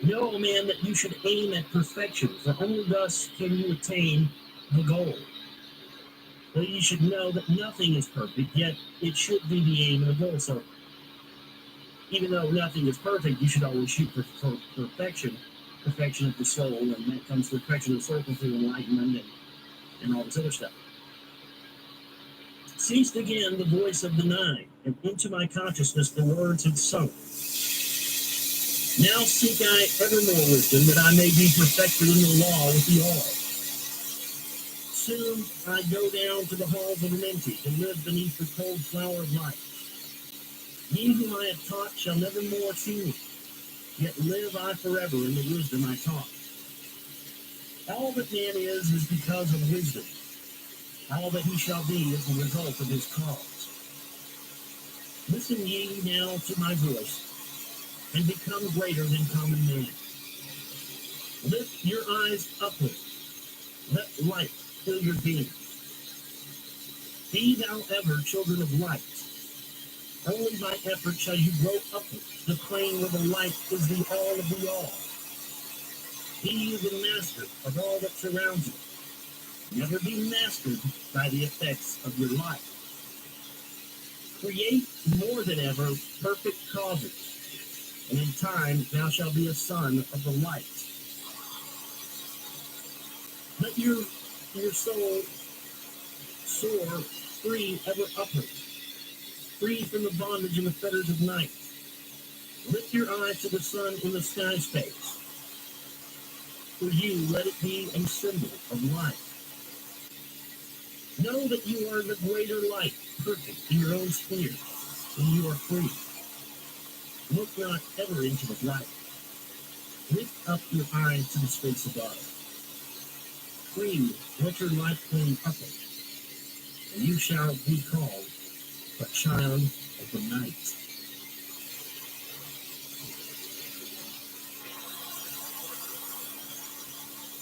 Know, O man, that you should aim at perfection, for only thus can you attain the goal. But you should know that nothing is perfect, yet it should be the aim and the goal. So even though nothing is perfect, you should always shoot for perfection, perfection of the soul, and that comes to perfection of the soul through enlightenment and all this other stuff. Ceased again the voice of the nine, and into my consciousness the words had sunk. Now seek I ever more wisdom, that I may be perfected in the law with the all. Soon I go down to the halls of Amenti, to live beneath the cold flower of life. He whom I have taught shall never more see me, yet live I forever in the wisdom I taught. All that man is because of wisdom. All that he shall be is the result of his cause. Listen ye now to my voice, and become greater than common man. Lift your eyes upward. Let light fill your being. Be thou ever children of light. Only by effort shall you grow upward, the plane where the light is the all of the all. Be you the master of all that surrounds you. Never be mastered by the effects of your life. Create more than ever perfect causes, and in time thou shalt be a son of the light. Let your soul soar free ever upward, free from the bondage and the fetters of night. Lift your eyes to the sun in the sky space. For you, let it be a symbol of life. Know that you are the greater light, perfect in your own sphere, and you are free. Look not ever into the light. Lift up your eyes to the space above. Free, let your light flame upward, and you shall be called a child of the night.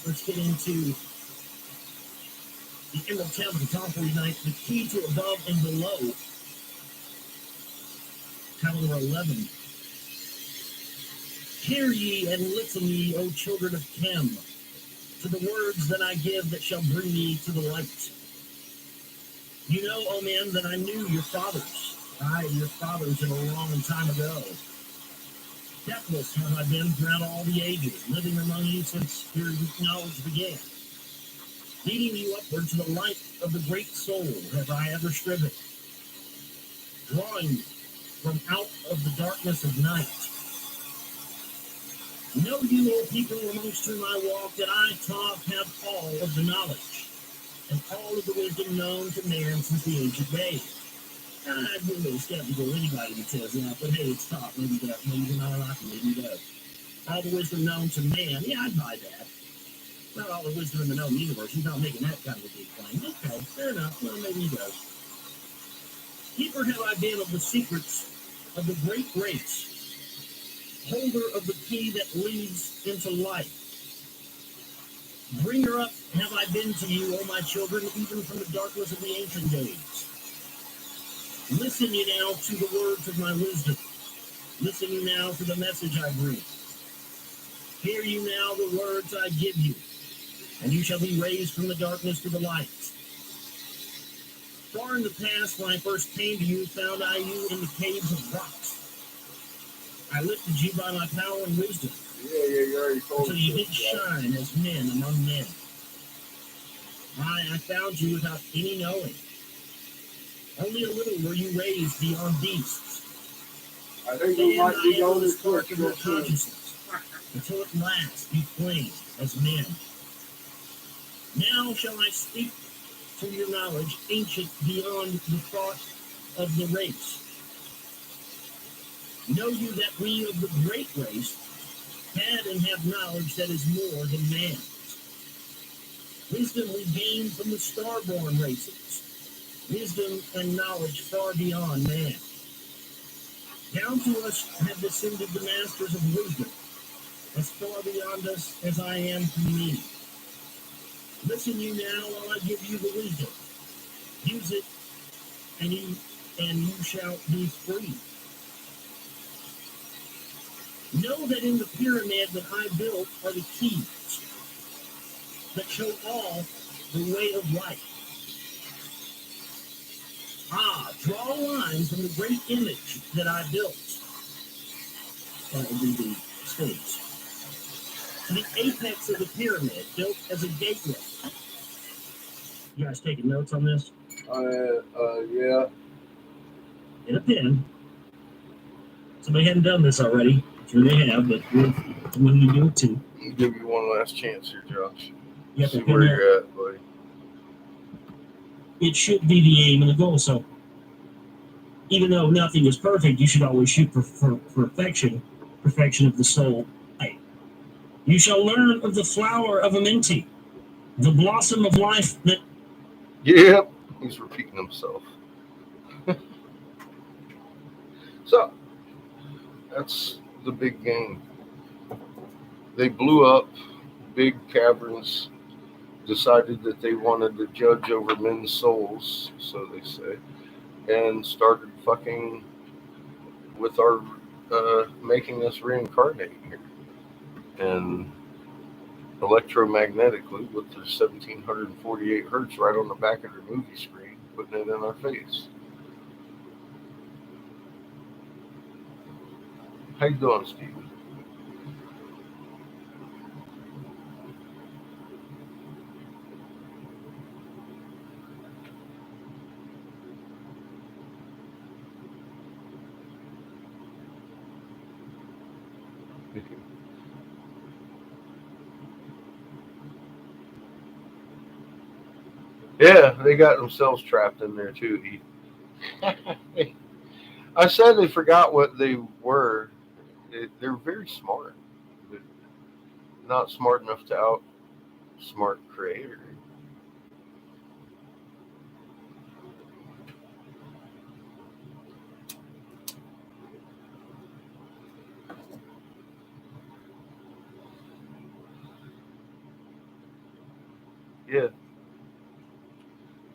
Let's get into the immortality, top 49, the key to above and below. Title number 11. Hear ye and listen ye, O children of Chem, to the words that I give that shall bring ye to the light. You know, O man, that I knew your fathers. I, your fathers, in a long time ago. Deathless have I been throughout all the ages, living among you since your knowledge began. Leading you upward to the light of the great soul have I ever striven. Drawing from out of the darkness of night. Know you, O people amongst whom I walk, that I, Toth, have all of the knowledge, and all of the wisdom known to man since the ancient days. I'd be a little skeptical of anybody that says that, but hey, it's Toth. Maybe that, maybe not, maybe he does. All the wisdom known to man, yeah, I'd buy that. Not all the wisdom in the known universe. He's not making that kind of a big claim. Okay, fair enough. Well, maybe he does. Keeper have I been of the secrets of the great race, holder of the key that leads into life. Bringer up have I been to you, O my children, even from the darkness of the ancient days. Listen ye now to the words of my wisdom. Listen ye now to the message I bring. Hear you now the words I give you, and you shall be raised from the darkness to the light. Far in the past, when I first came to you, found I you in the caves of rocks. I lifted you by my power and wisdom, until you did shine as men among men. I found you without any knowing. Only a little were you raised beyond beasts. I think we might be going to spark switch of your real soon. consciousness, until at last you flame as men. Now shall I speak to your knowledge, ancient beyond the thought of the race. Know you that we of the great race had and have knowledge that is more than man's. Wisdom we gain from the star-born races. Wisdom and knowledge far beyond man. Down to us have descended the masters of wisdom, as far beyond us as I am from me. Listen you now while I give you the wisdom. Use it, and you shall be free. Know that in the pyramid that I built are the keys that show all the way of life. Draw a line from the great image that I built. That would be the Sphinx. To the apex of the pyramid, built as a gateway. You guys taking notes on this? Yeah. In a pen. Somebody hadn't done this already. I'm sure they have, but when you do it too. I'll give you one last chance here, Josh. You have See to pin where that. you're at, buddy. It should be the aim and the goal. So even though nothing is perfect, you should always shoot for perfection of the soul. You shall learn of the flower of Amenti, the blossom of life that... Yep. He's repeating himself. So, that's the big game. They blew up big caverns, decided that they wanted to judge over men's souls, so they say, and started fucking with our making us reincarnate here. And electromagnetically with their 1748 hertz right on the back of their movie screen, putting it in our face. How you doing, Steve? Yeah, they got themselves trapped in there too. I said they forgot what they were. They're very smart, but not smart enough to outsmart Creator. Yeah.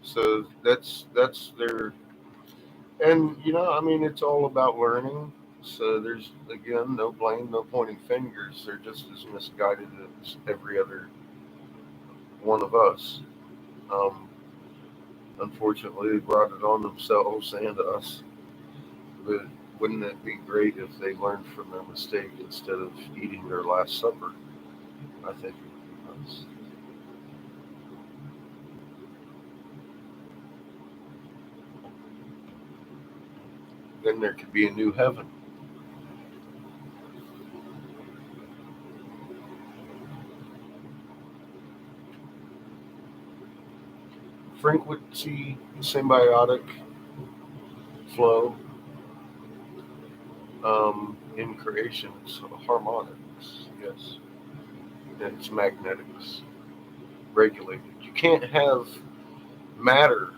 So that's their, and I mean, it's all about learning. So there's again no blame, no pointing fingers. They're just as misguided as every other one of us. Um, Unfortunately, they brought it on themselves and us. But wouldn't it be great if they learned from their mistake instead of eating their last supper? I think it would be nice. Then there could be a new heaven. Frequency, symbiotic flow in creation. It's harmonics, yes. And it's magnetics, regulated. You can't have matter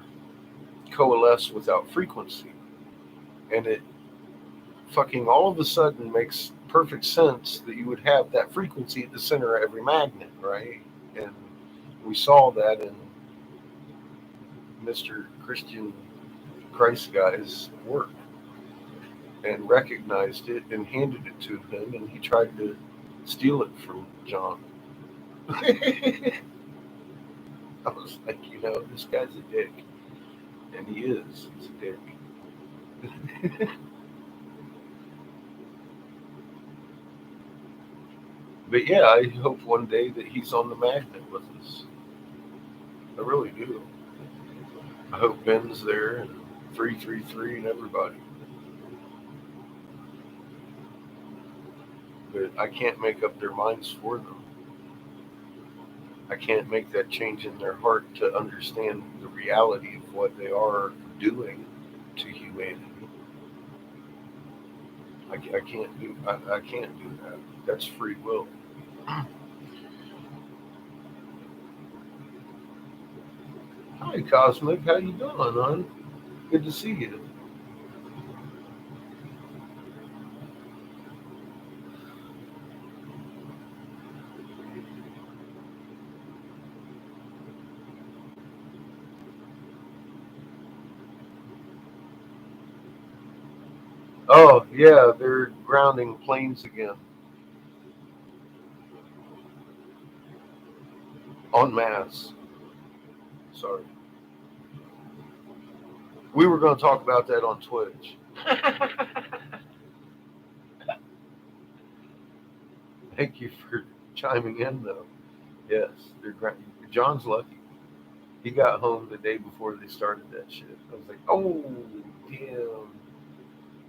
coalesce without frequency. And it fucking all of a sudden makes perfect sense that you would have that frequency at the center of every magnet, right? And we saw that in Mr. Christian Christ guy's work and recognized it and handed it to him, and he tried to steal it from John. I was like, this guy's a dick. And he is. He's a dick. But yeah, I hope one day that he's on the magnet with us. I really do. I hope Ben's there and 333 and everybody. But I can't make up their minds for them. I can't make that change in their heart to understand the reality of what they are doing to humanity. I can't do that. That's free will. Hi, Cosmic. How you doing, hon? Good to see you. Oh, yeah, they're grounding planes again. En masse. Sorry. We were going to talk about that on Twitch. Thank you for chiming in, though. Yes, John's lucky. He got home the day before they started that shit. I was like, oh, damn.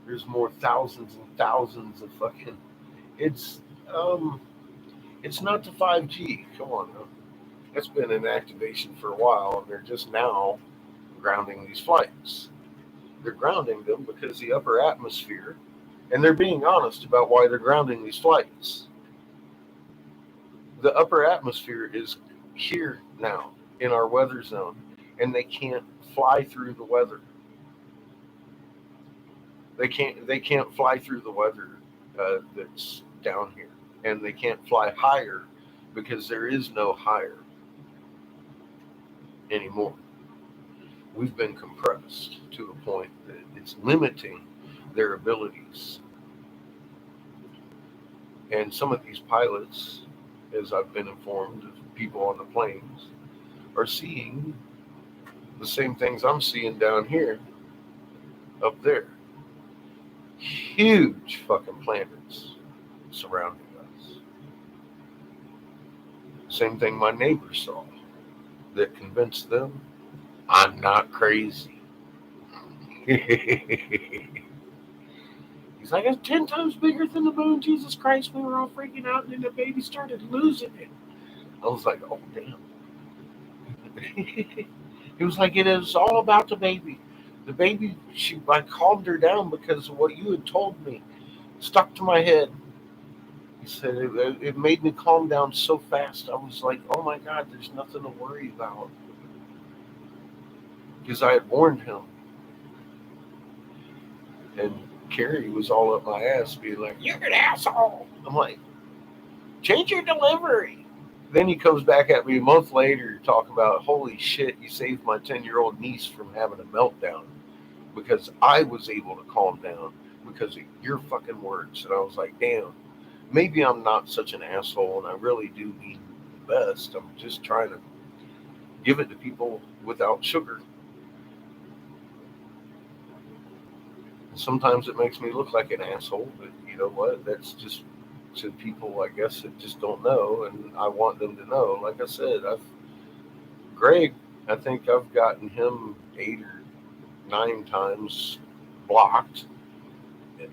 There's more thousands and thousands of fucking. It's not the 5G. Come on, now. It's been in activation for a while, and they're just now grounding these flights. They're grounding them because the upper atmosphere, and they're being honest about why they're grounding these flights. The upper atmosphere is here now in our weather zone, and they can't fly through the weather. They can't fly through the weather that's down here, and they can't fly higher because there is no higher anymore. We've been compressed to a point that it's limiting their abilities. And some of these pilots, as I've been informed, of people on the planes, are seeing the same things I'm seeing down here, up there. Huge fucking planets surrounding us. Same thing my neighbors saw that convinced them I'm not crazy. He's like, it's 10 times bigger than the moon. Jesus Christ, we were all freaking out, and then the baby started losing it. I was like, oh, damn. He was like, it is all about the baby. The baby, I calmed her down because of what you had told me. Stuck to my head. He said, it made me calm down so fast. I was like, oh my God, there's nothing to worry about. Because I had warned him. And Carrie was all up my ass, being like, you're an asshole. I'm like, change your delivery. Then he comes back at me a month later talking about, holy shit, you saved my 10-year-old niece from having a meltdown because I was able to calm down because of your fucking words. And I was like, damn, maybe I'm not such an asshole and I really do mean the best. I'm just trying to give it to people without sugar. Sometimes it makes me look like an asshole, but you know what? That's just to people, I guess, that just don't know, and I want them to know. Like I said, Greg, I think I've gotten him 8 or 9 times blocked,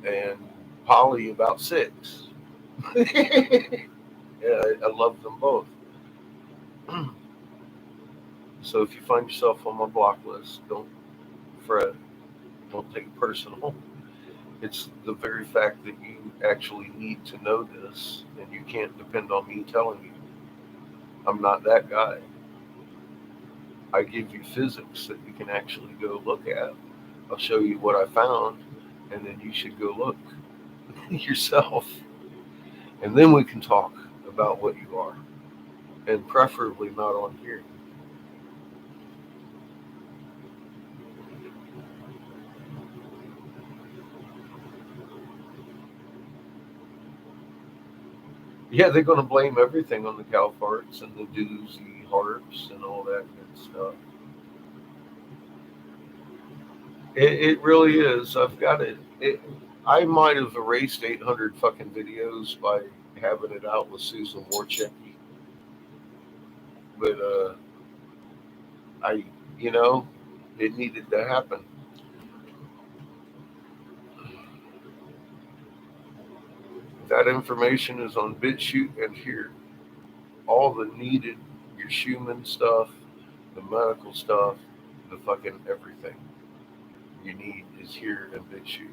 and Polly about 6. Yeah, I love them both. So if you find yourself on my block list, don't fret. Don't take it personal. It's the very fact that you actually need to know this, and you can't depend on me telling you. I'm not that guy. I give you physics that you can actually go look at. I'll show you what I found, and then you should go look yourself. And then we can talk about what you are, and preferably not on here. Yeah, they're going to blame everything on the cow farts and the doozy harps and all that good stuff. It really is. I've got it. I might have erased 800 fucking videos by having it out with Susan Warchecki. But, it needed to happen. That information is on BitChute and here. All the needed, your Schumann stuff, the medical stuff, the fucking everything you need is here in BitChute.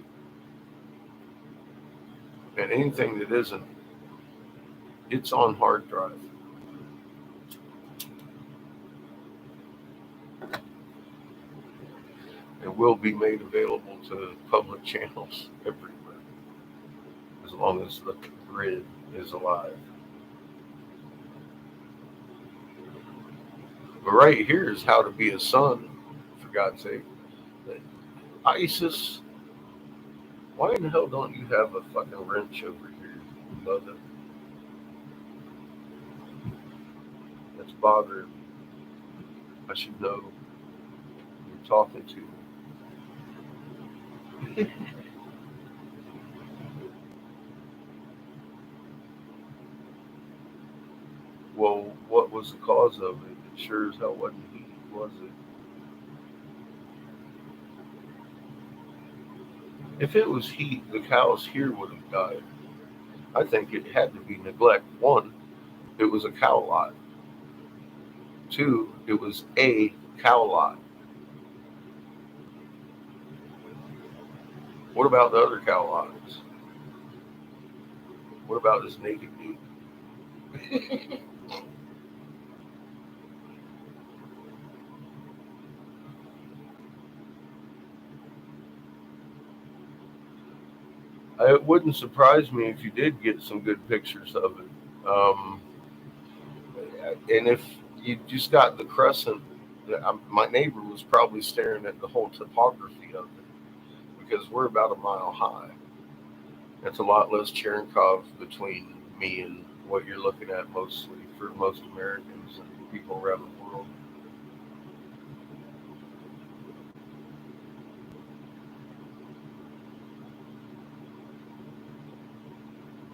And anything that isn't, it's on hard drive. It will be made available to public channels everywhere, as long as the grid is alive. But right here is how to be a son, for God's sake. ISIS, why in the hell don't you have a fucking wrench over here, mother? That's bothering me. I should know you're talking to me. Well, what was the cause of it? It sure as hell wasn't heat, was it? If it was heat, the cows here would have died. I think it had to be neglect. One, it was a cow lot. Two, it was a cow lot. What about the other cow lots? What about this naked dude? It wouldn't surprise me if you did get some good pictures of it. And if you just got the crescent, my neighbor was probably staring at the whole topography of it because we're about a mile high. It's a lot less Cherenkov between me and what you're looking at mostly for most Americans and people around the world.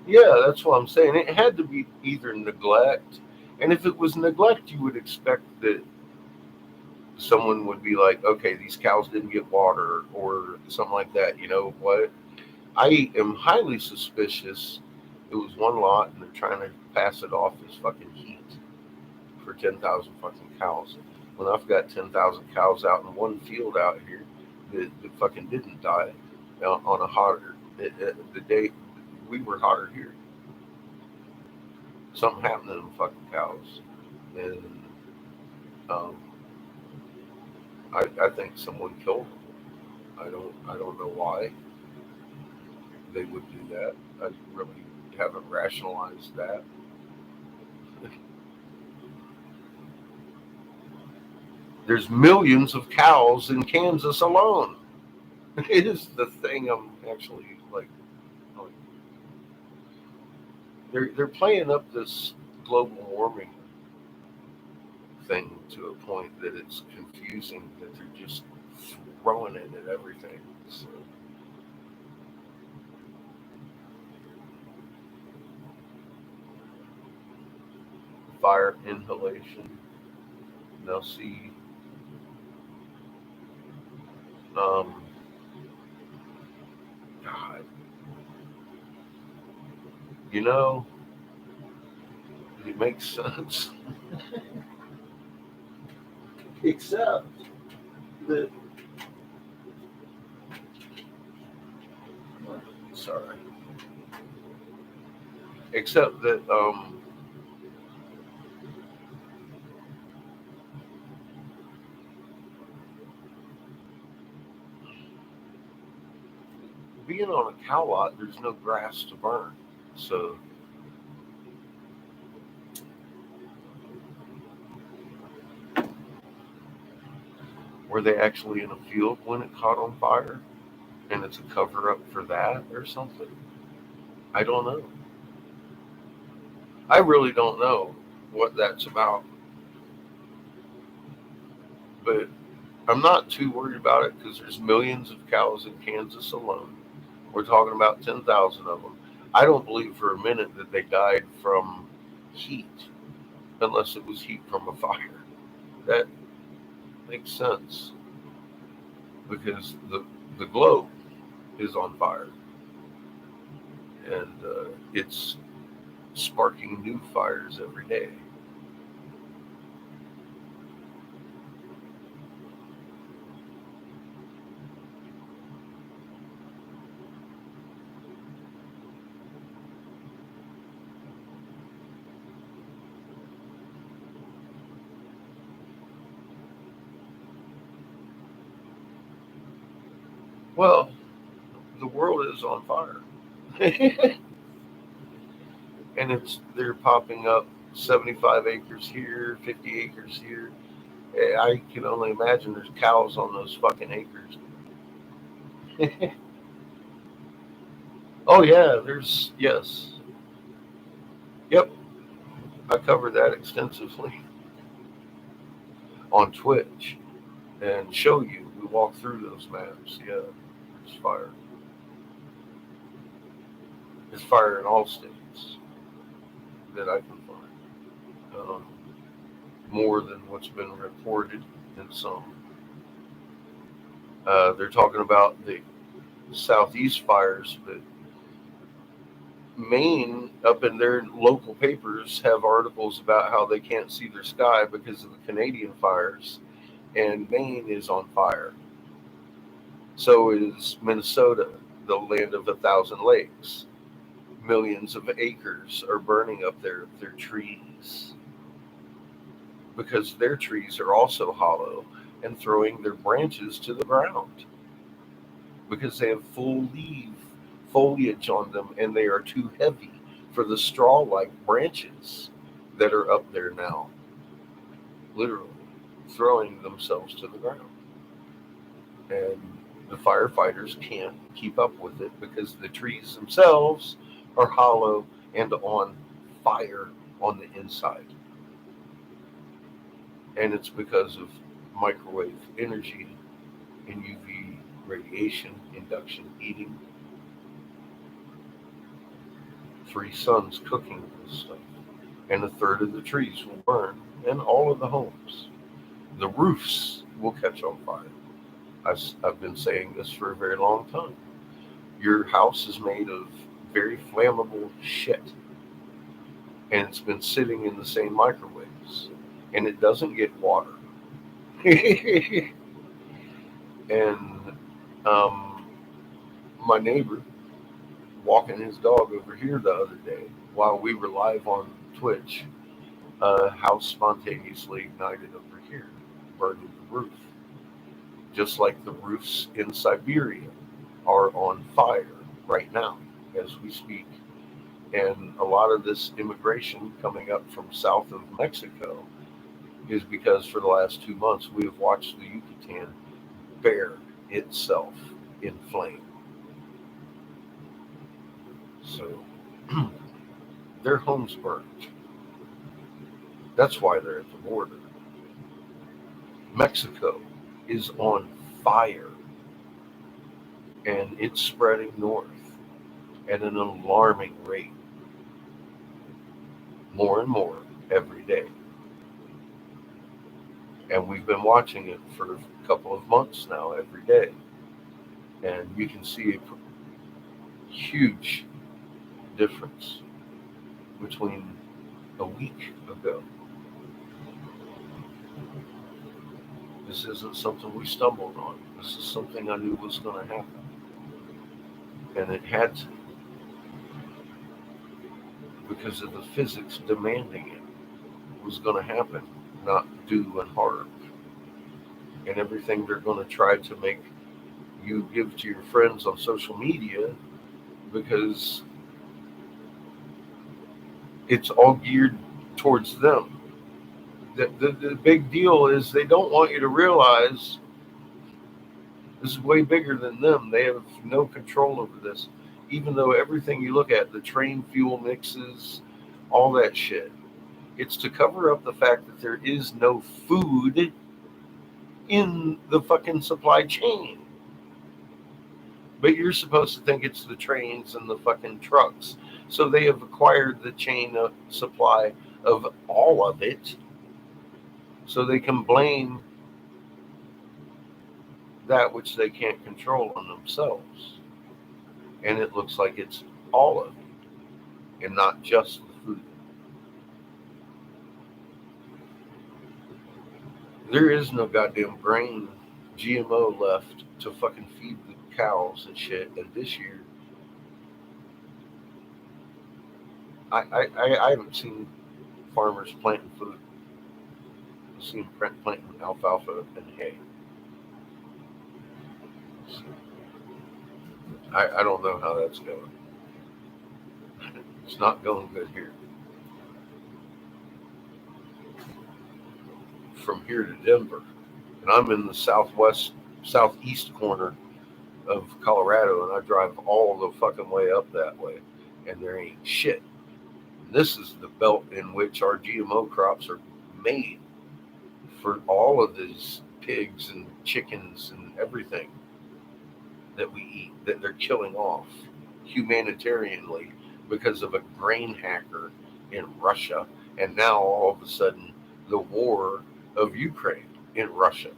Yeah, that's what I'm saying. It had to be either neglect, and if it was neglect, you would expect that someone would be like, okay, these cows didn't get water or something like that. You know what? I am highly suspicious it was one lot and they're trying to pass it off as fucking heat for 10,000 fucking cows. When I've got 10,000 cows out in one field out here that fucking didn't die on a hotter, the day we were hotter here. Something happened to them fucking cows. And I think someone killed them. I don't know why they would do that. I really haven't rationalized that. There's millions of cows in Kansas alone. It is the thing I'm actually like they're playing up this global warming thing to a point that it's confusing that they're just throwing it at everything. So, fire inhalation. Now see, God, you know, it makes sense. Except that, sorry. Except that, being on a cow lot, there's no grass to burn. So, were they actually in a field when it caught on fire? And it's a cover up for that or something? I don't know. I really don't know what that's about. But I'm not too worried about it because there's millions of cows in Kansas alone. We're talking about 10,000 of them. I don't believe for a minute that they died from heat, unless it was heat from a fire. That makes sense because the globe is on fire and it's sparking new fires every day. Well, the world is on fire. And they're popping up 75 acres here, 50 acres here. I can only imagine there's cows on those fucking acres. Oh yeah, yes. Yep. I covered that extensively. on Twitch and show you. We walk through those maps. Yeah, it's fire. It's fire in all states that I can find. More than what's been reported in some. They're talking about the southeast fires, but Maine, up in their local papers, have articles about how they can't see their sky because of the Canadian fires, and Maine is on fire. So is Minnesota, the land of 1,000 lakes. Millions of acres are burning up their trees because their trees are also hollow and throwing their branches to the ground because they have full leaf foliage on them and they are too heavy for the straw-like branches that are up there now, literally throwing themselves to the ground. And the firefighters can't keep up with it because the trees themselves are hollow and on fire on the inside. And it's because of microwave energy and UV radiation, induction heating, 3 suns cooking this stuff. And 1/3 of the trees will burn, and all of the homes. The roofs will catch on fire. I've been saying this for a very long time. Your house is made of very flammable shit, and it's been sitting in the same microwaves, and it doesn't get water. And my neighbor walking his dog over here the other day while we were live on Twitch, house spontaneously ignited over here, burning the roof. Just like the roofs in Siberia are on fire right now as we speak. And a lot of this immigration coming up from south of Mexico is because for the last 2 months we have watched the Yucatan bear itself in flame. So their homes burned. That's why they're at the border. Mexico is on fire, and it's spreading north at an alarming rate, more and more every day. And we've been watching it for a couple of months now, every day. And you can see a huge difference between a week ago. This isn't something we stumbled on. This is something I knew was going to happen. And it had to, because of the physics demanding it was going to happen, not do and harm. And everything they're going to try to make you give to your friends on social media, because it's all geared towards them. The big deal is they don't want you to realize this is way bigger than them. They have no control over this. Even though everything you look at, the train fuel mixes, all that shit, it's to cover up the fact that there is no food in the fucking supply chain. But you're supposed to think it's the trains and the fucking trucks. So they have acquired the chain of supply of all of it, so they can blame that which they can't control on themselves. And it looks like it's all of it, and not just the food. There is no goddamn grain GMO left to fucking feed the cows and shit. And this year, I haven't seen farmers planting food. I've seen planting alfalfa and hay. So, I don't know how that's going. It's not going good here. From here to Denver, and I'm in the southeast corner of Colorado, and I drive all the fucking way up that way, and there ain't shit. And this is the belt in which our GMO crops are made. for all of these pigs and chickens and everything that we eat that they're killing off humanitarianly because of a grain hacker in Russia, and now all of a sudden the war of Ukraine in Russia.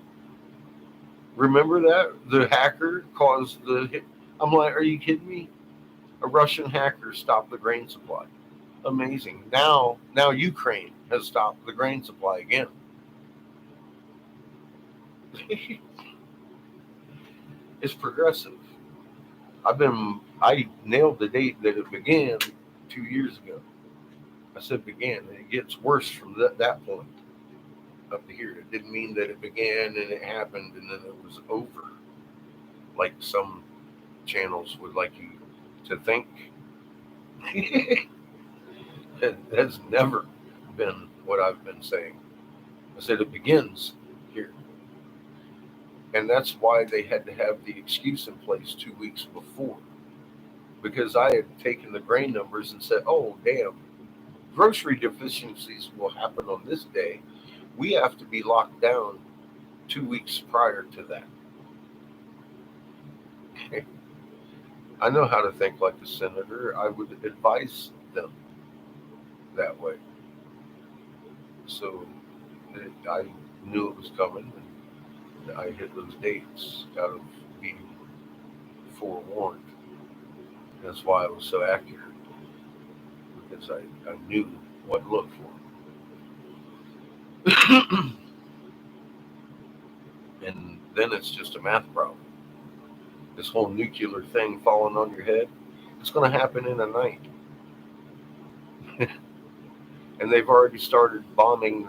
Remember that? The hacker caused the hit. I'm like, are you kidding me? A Russian hacker stopped the grain supply. Amazing. Now Ukraine has stopped the grain supply again. It's progressive. I nailed the date that it began 2 years ago. I said began, and it gets worse from that point up to here. It didn't mean that it began and it happened and then it was over, like some channels would like you to think. It has never been what I've been saying. I said it begins here. And that's why they had to have the excuse in place 2 weeks before. Because I had taken the grain numbers and said, oh, damn, grocery deficiencies will happen on this day. We have to be locked down 2 weeks prior to that. Okay. I know how to think like a senator. I would advise them that way. So I knew it was coming, and I hit those dates out of being forewarned. That's why I was so accurate, because I knew what to look for. And then it's just a math problem. This whole nuclear thing falling on your head, it's going to happen in a night. And they've already started bombing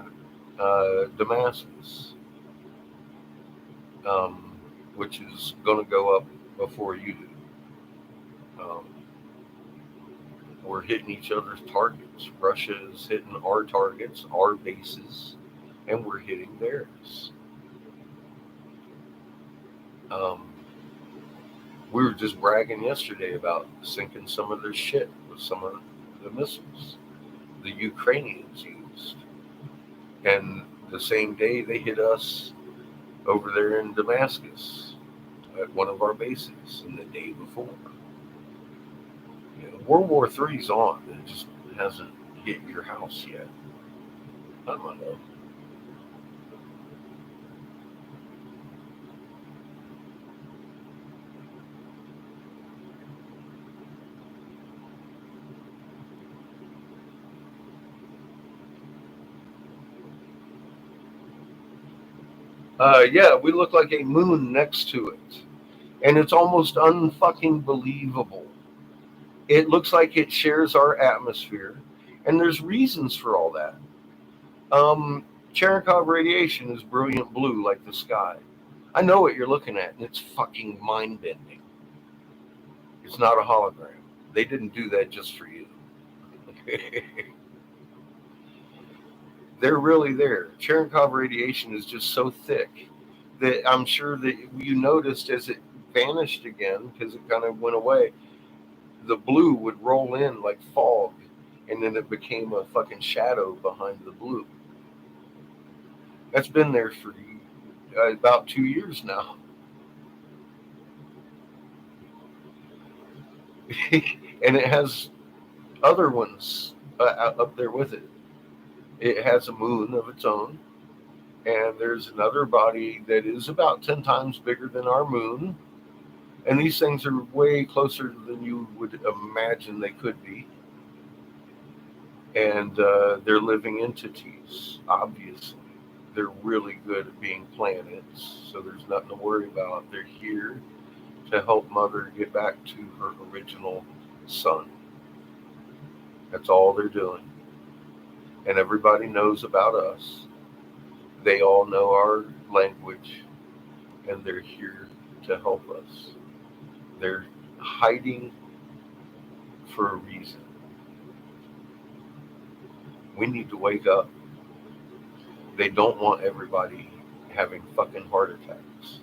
Damascus, which is going to go up before you do. We're hitting each other's targets. Russia is hitting our targets, our bases, and we're hitting theirs. We were just bragging yesterday about sinking some of their shit with some of the missiles the Ukrainians used. And the same day they hit us over there in Damascus at one of our bases, and the day before. You know, World War III's on. It just hasn't hit your house yet. I don't know. Yeah, we look like a moon next to it. And it's almost unfucking believable. It looks like it shares our atmosphere. And there's reasons for all that. Cherenkov radiation is brilliant blue like the sky. I know what you're looking at, and it's fucking mind-bending. It's not a hologram. They didn't do that just for you. They're really there. Cherenkov radiation is just so thick that I'm sure that you noticed as it vanished again, because it kind of went away, the blue would roll in like fog, and then it became a fucking shadow behind the blue. That's been there for about 2 years now. And it has other ones up there with it. It has a moon of its own, and there's another body that is about 10 times bigger than our moon. And these things are way closer than you would imagine they could be. And they're living entities, obviously. They're really good at being planets, so there's nothing to worry about. They're here to help Mother get back to her original sun. That's all they're doing. And everybody knows about us. They all know our language, and they're here to help us. They're hiding for a reason. We need to wake up. They don't want everybody having fucking heart attacks.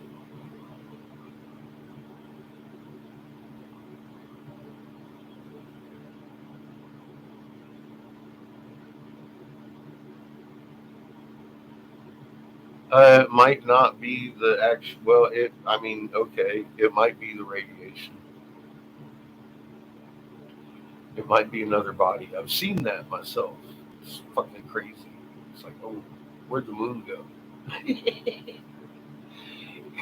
It might not be the actual. Well, it. I mean, okay, it might be the radiation. It might be another body. I've seen that myself. It's fucking crazy. It's like, oh, where'd the moon go?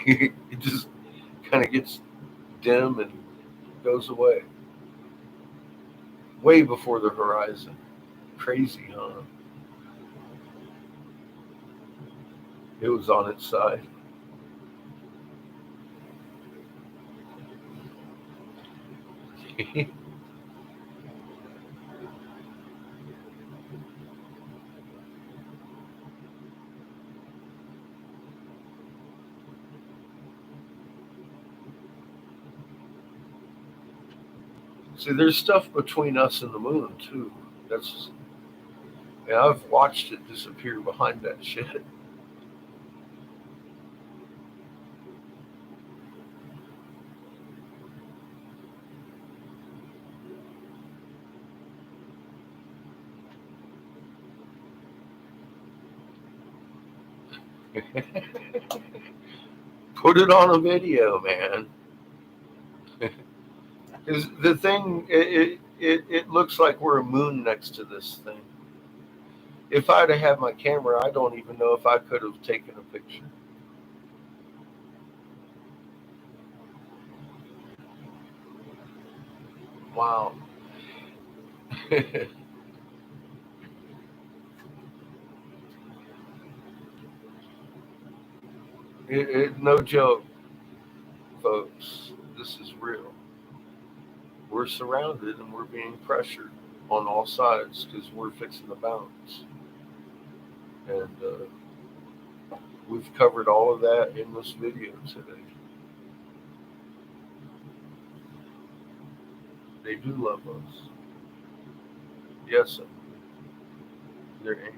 It just kind of gets dim and goes away. Way before the horizon. Crazy, huh? It was on its side. See, there's stuff between us and the moon too. That's Yeah, I've watched it disappear behind that shit. Put it on a video, man. Because the thing, it looks like we're a moon next to this thing. If I'd have had my camera, I don't even know if I could have taken a picture. Wow. No joke, folks. This is real. We're surrounded and we're being pressured on all sides because we're fixing to bounce. And we've covered all of that in this video today. They do love us. Yes, they're angels.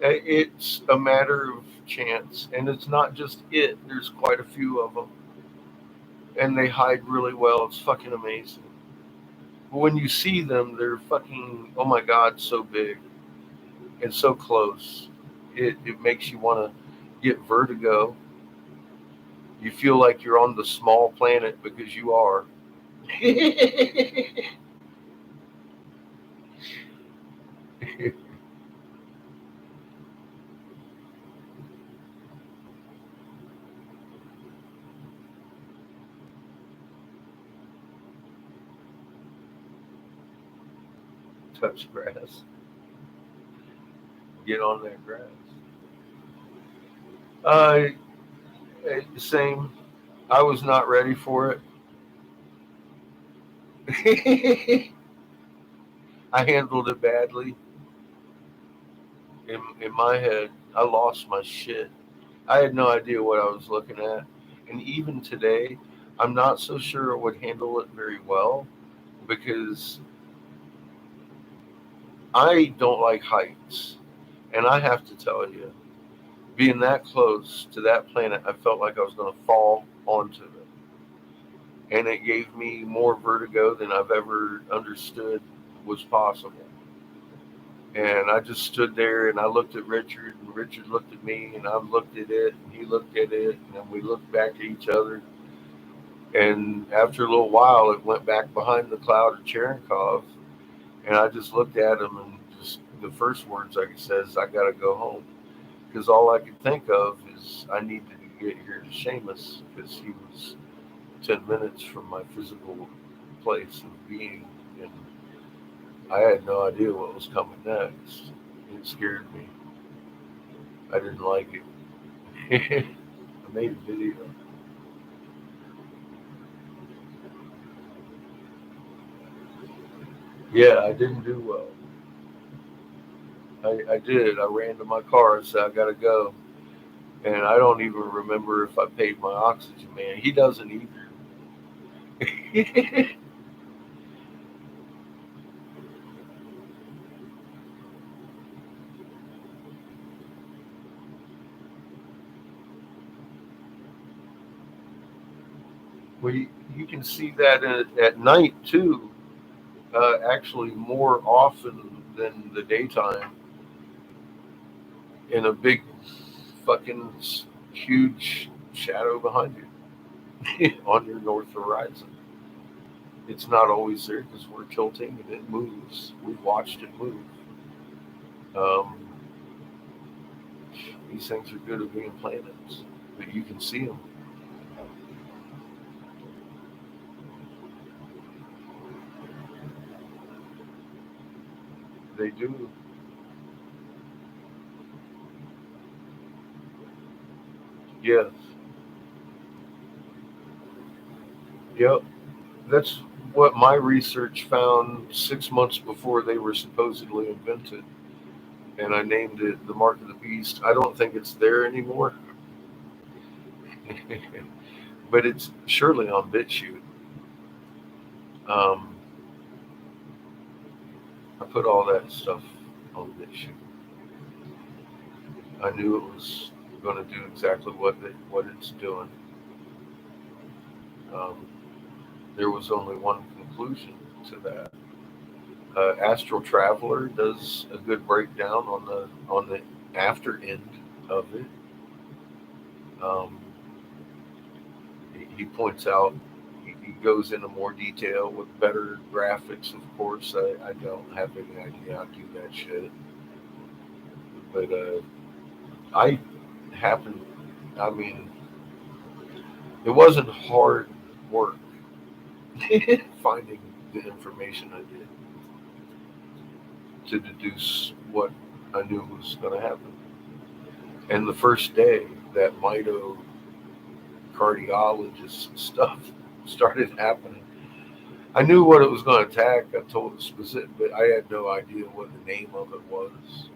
It's a matter of chance, and it's not just it. There's quite a few of them, and they hide really well. It's fucking amazing. But when you see them, they're fucking, oh my god, so big and so close. It makes you want to get vertigo. You feel like you're on the small planet because you are. Touch grass. Get on that grass. Same. I was not ready for it. I handled it badly. In my head, I lost my shit. I had no idea what I was looking at. And even today, I'm not so sure I would handle it very well because I don't like heights. And I have to tell you, being that close to that planet, I felt like I was going to fall onto it. And it gave me more vertigo than I've ever understood was possible. And I just stood there and I looked at Richard, and Richard looked at me, and I looked at it, and he looked at it, and then we looked back at each other. And after a little while, it went back behind the cloud of Cherenkov, and I just looked at him, and just the first words I said is, "I gotta go home," because all I could think of is I needed to get here to Seamus because he was 10 minutes from my physical place of being, and I had no idea what was coming next. It scared me. I didn't like it. I made a video. Yeah, I didn't do well. I did. I ran to my car and said, I gotta go. And I don't even remember if I paid my oxygen man. He doesn't either. Well, you can see that at night too, actually more often than the daytime, in a big fucking huge shadow behind you on your north horizon. It's not always there because we're tilting and it moves. We've watched it move. These things are good at being planets, but you can see them. They do. Yes. Yep. That's what my research found 6 months before they were supposedly invented. And I named it the Mark of the Beast. I don't think it's there anymore. But it's surely on BitChute. I put all that stuff on BitChute. I knew it was going to do exactly what it's doing. There was only one conclusion to that. Astral Traveler does a good breakdown on the after end of it. He points out, he goes into more detail with better graphics, of course. I don't have any idea how to do that shit. But it wasn't hard work finding the information I did to deduce what I knew was going to happen. And the first day that mitocardiologist stuff started happening, I knew what it was going to attack. I told the specific, but I had no idea what the name of it was.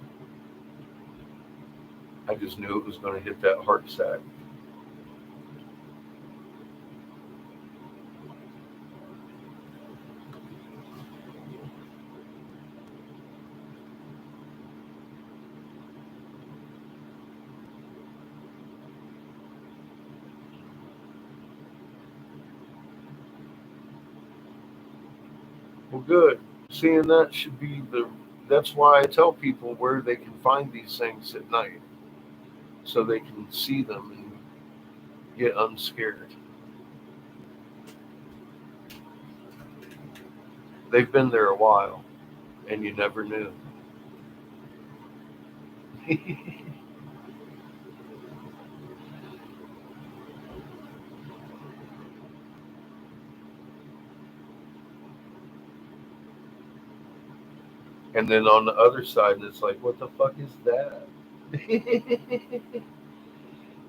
I just knew it was going to hit that heart sac. Well, good. Seeing that should be that's why I tell people where they can find these things at night, so they can see them and get unscared. They've been there a while, and you never knew. And then on the other side, it's like, what the fuck is that?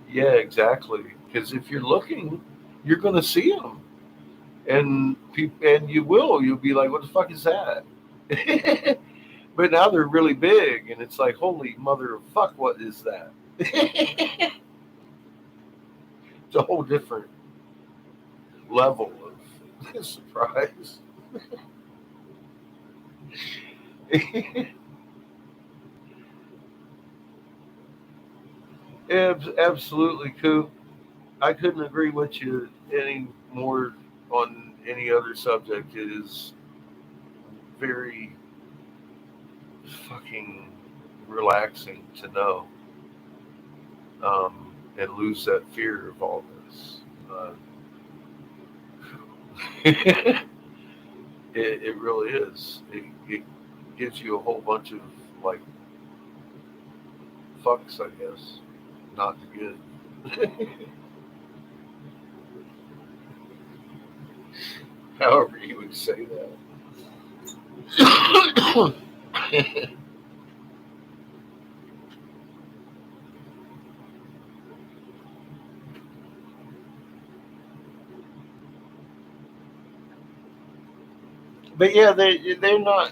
Yeah, exactly. Because if you're looking, you're going to see them. And you'll be like, what the fuck is that? But now they're really big, and it's like, holy mother of fuck, what is that? It's a whole different level of surprise. Absolutely, Coop. I couldn't agree with you any more on any other subject. It is very fucking relaxing to know, and lose that fear of all this. It really is. It gives you a whole bunch of like fucks, I guess, not good. However you would say that. But yeah, they're not.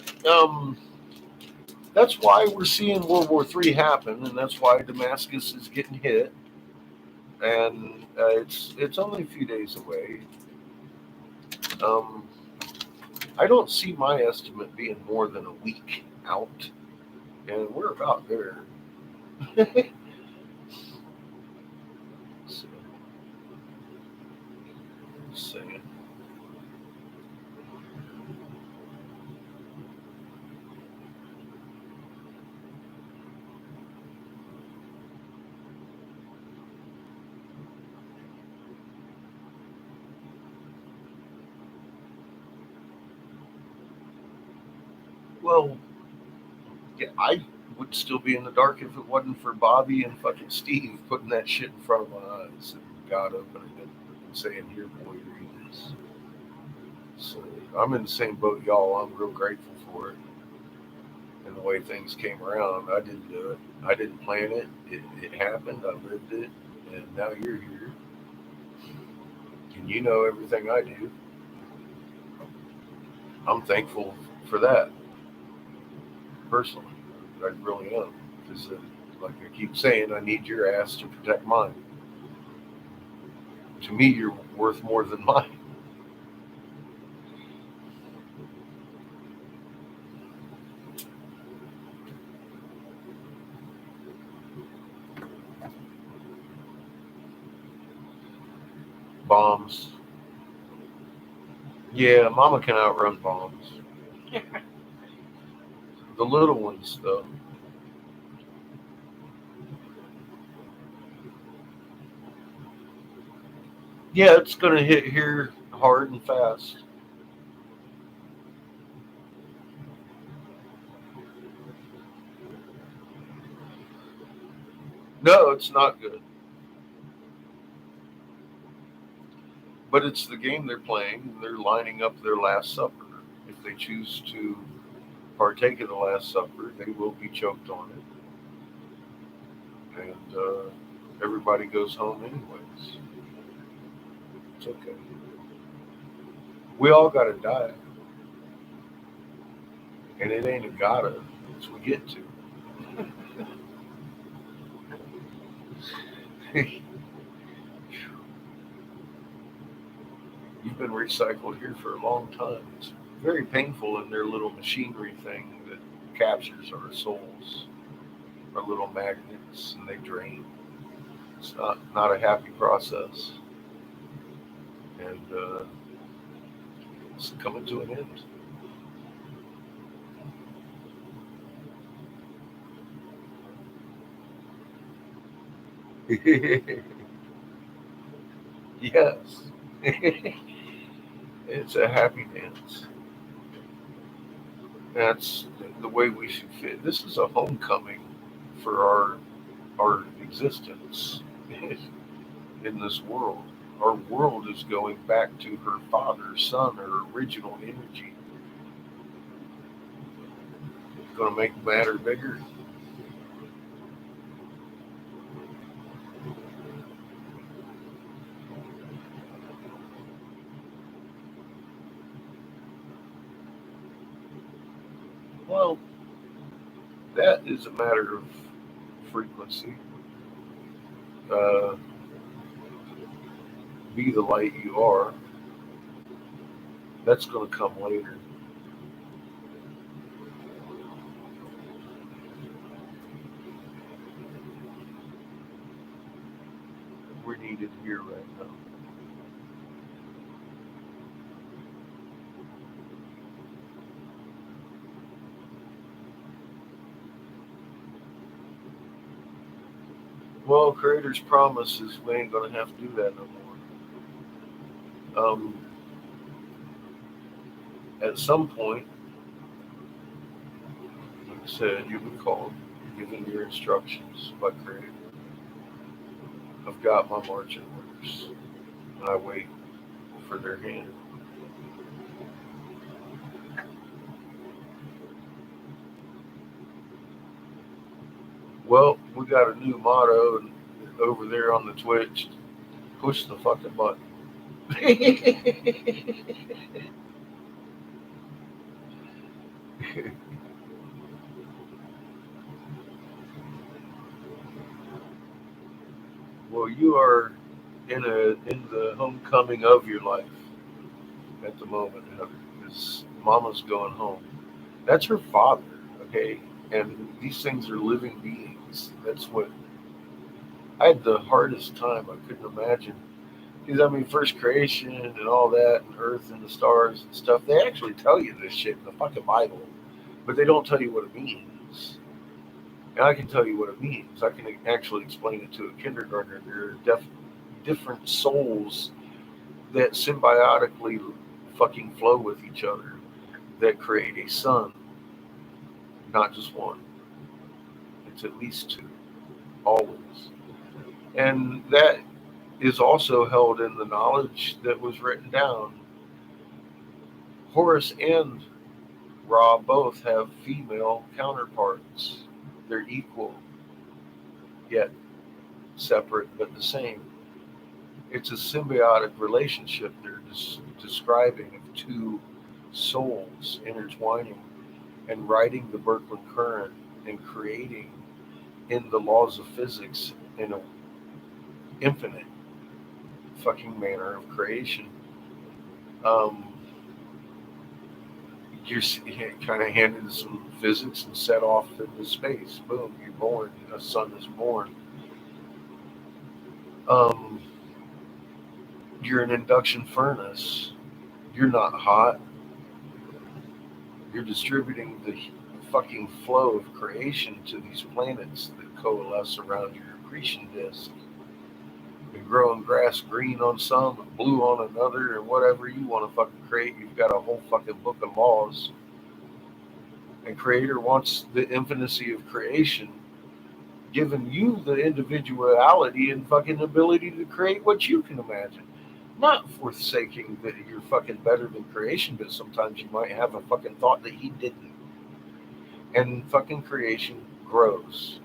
That's why we're seeing World War III happen, and that's why Damascus is getting hit. and it's only a few days away. I don't see my estimate being more than a week out, and we're about there. So, just saying. Well, yeah, I would still be in the dark if it wasn't for Bobby and fucking Steve putting that shit in front of my eyes and God opening it and saying, "Here, boy, read this." So I'm in the same boat, y'all. I'm real grateful for it and the way things came around. I didn't do it. I didn't plan it. It happened. I lived it, and now you're here, and you know everything I do. I'm thankful for that personally. I really am, because like I keep saying, I need your ass to protect mine. To me, you're worth more than mine. Bombs. Yeah, Mama can outrun bombs. The little ones, though. Yeah, it's going to hit here hard and fast. No, it's not good. But it's the game they're playing. They're lining up their Last Supper. If they choose to partake of the Last Supper, they will be choked on it. And everybody goes home anyways. It's okay. We all got to die. And it ain't a gotta. It's we get to. You've been recycled here for a long time. It's very painful in their little machinery thing that captures our souls, our little magnets, and they drain. It's not a happy process, and it's coming to an end. Yes, it's a happy dance. That's the way we should fit. This is a homecoming for our existence in this world. Our world is going back to her father, son, her original energy. It's going to make matter bigger. Well, that is a matter of frequency. Be the light you are. That's going to come later. We're needed here right now. Well, Creator's promise is we ain't going to have to do that no more. At some point, like I said, you've been called, given your instructions by Creator. I've got my marching orders, and I wait for their hand. Well, we got a new motto over there on the Twitch. Push the fucking button. Well, you are in the homecoming of your life at the moment, Heather, because Mama's going home. That's her father, okay? And these things are living beings. That's what I had the hardest time. I couldn't imagine. Because, I mean, first creation and all that, and Earth and the stars and stuff, they actually tell you this shit in the fucking Bible, but they don't tell you what it means. And I can tell you what it means. I can actually explain it to a kindergartner. There are different souls that symbiotically fucking flow with each other that create a sun, not just one. It's at least two, always. And that is also held in the knowledge that was written down. Horus and Ra both have female counterparts. They're equal, yet separate but the same. It's a symbiotic relationship they're describing of two souls intertwining and riding the Birkeland current and creating in the laws of physics in an infinite fucking manner of creation. You're kind of handed some physics and set off into space. Boom, you're born. A son is born. You're an induction furnace. You're not hot. You're distributing the fucking flow of creation to these planets that coalesce around your accretion disk. You're growing grass green on some, blue on another, and whatever you want to fucking create. You've got a whole fucking book of laws. And Creator wants the infinity of creation, giving you the individuality and fucking ability to create what you can imagine. Not forsaking that you're fucking better than creation, but sometimes you might have a fucking thought that he didn't. And fucking creation grows.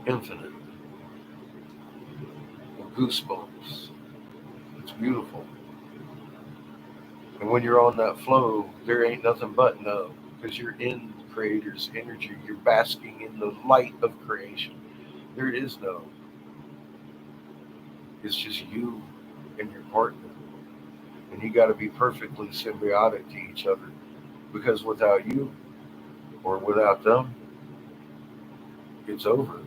Infinite. Goosebumps. It's beautiful. And when you're on that flow, there ain't nothing but no, because you're in the Creator's energy. You're basking in the light of creation. There is no. It's just you and your partner. And you got to be perfectly symbiotic to each other. Because without you, or without them, it's over.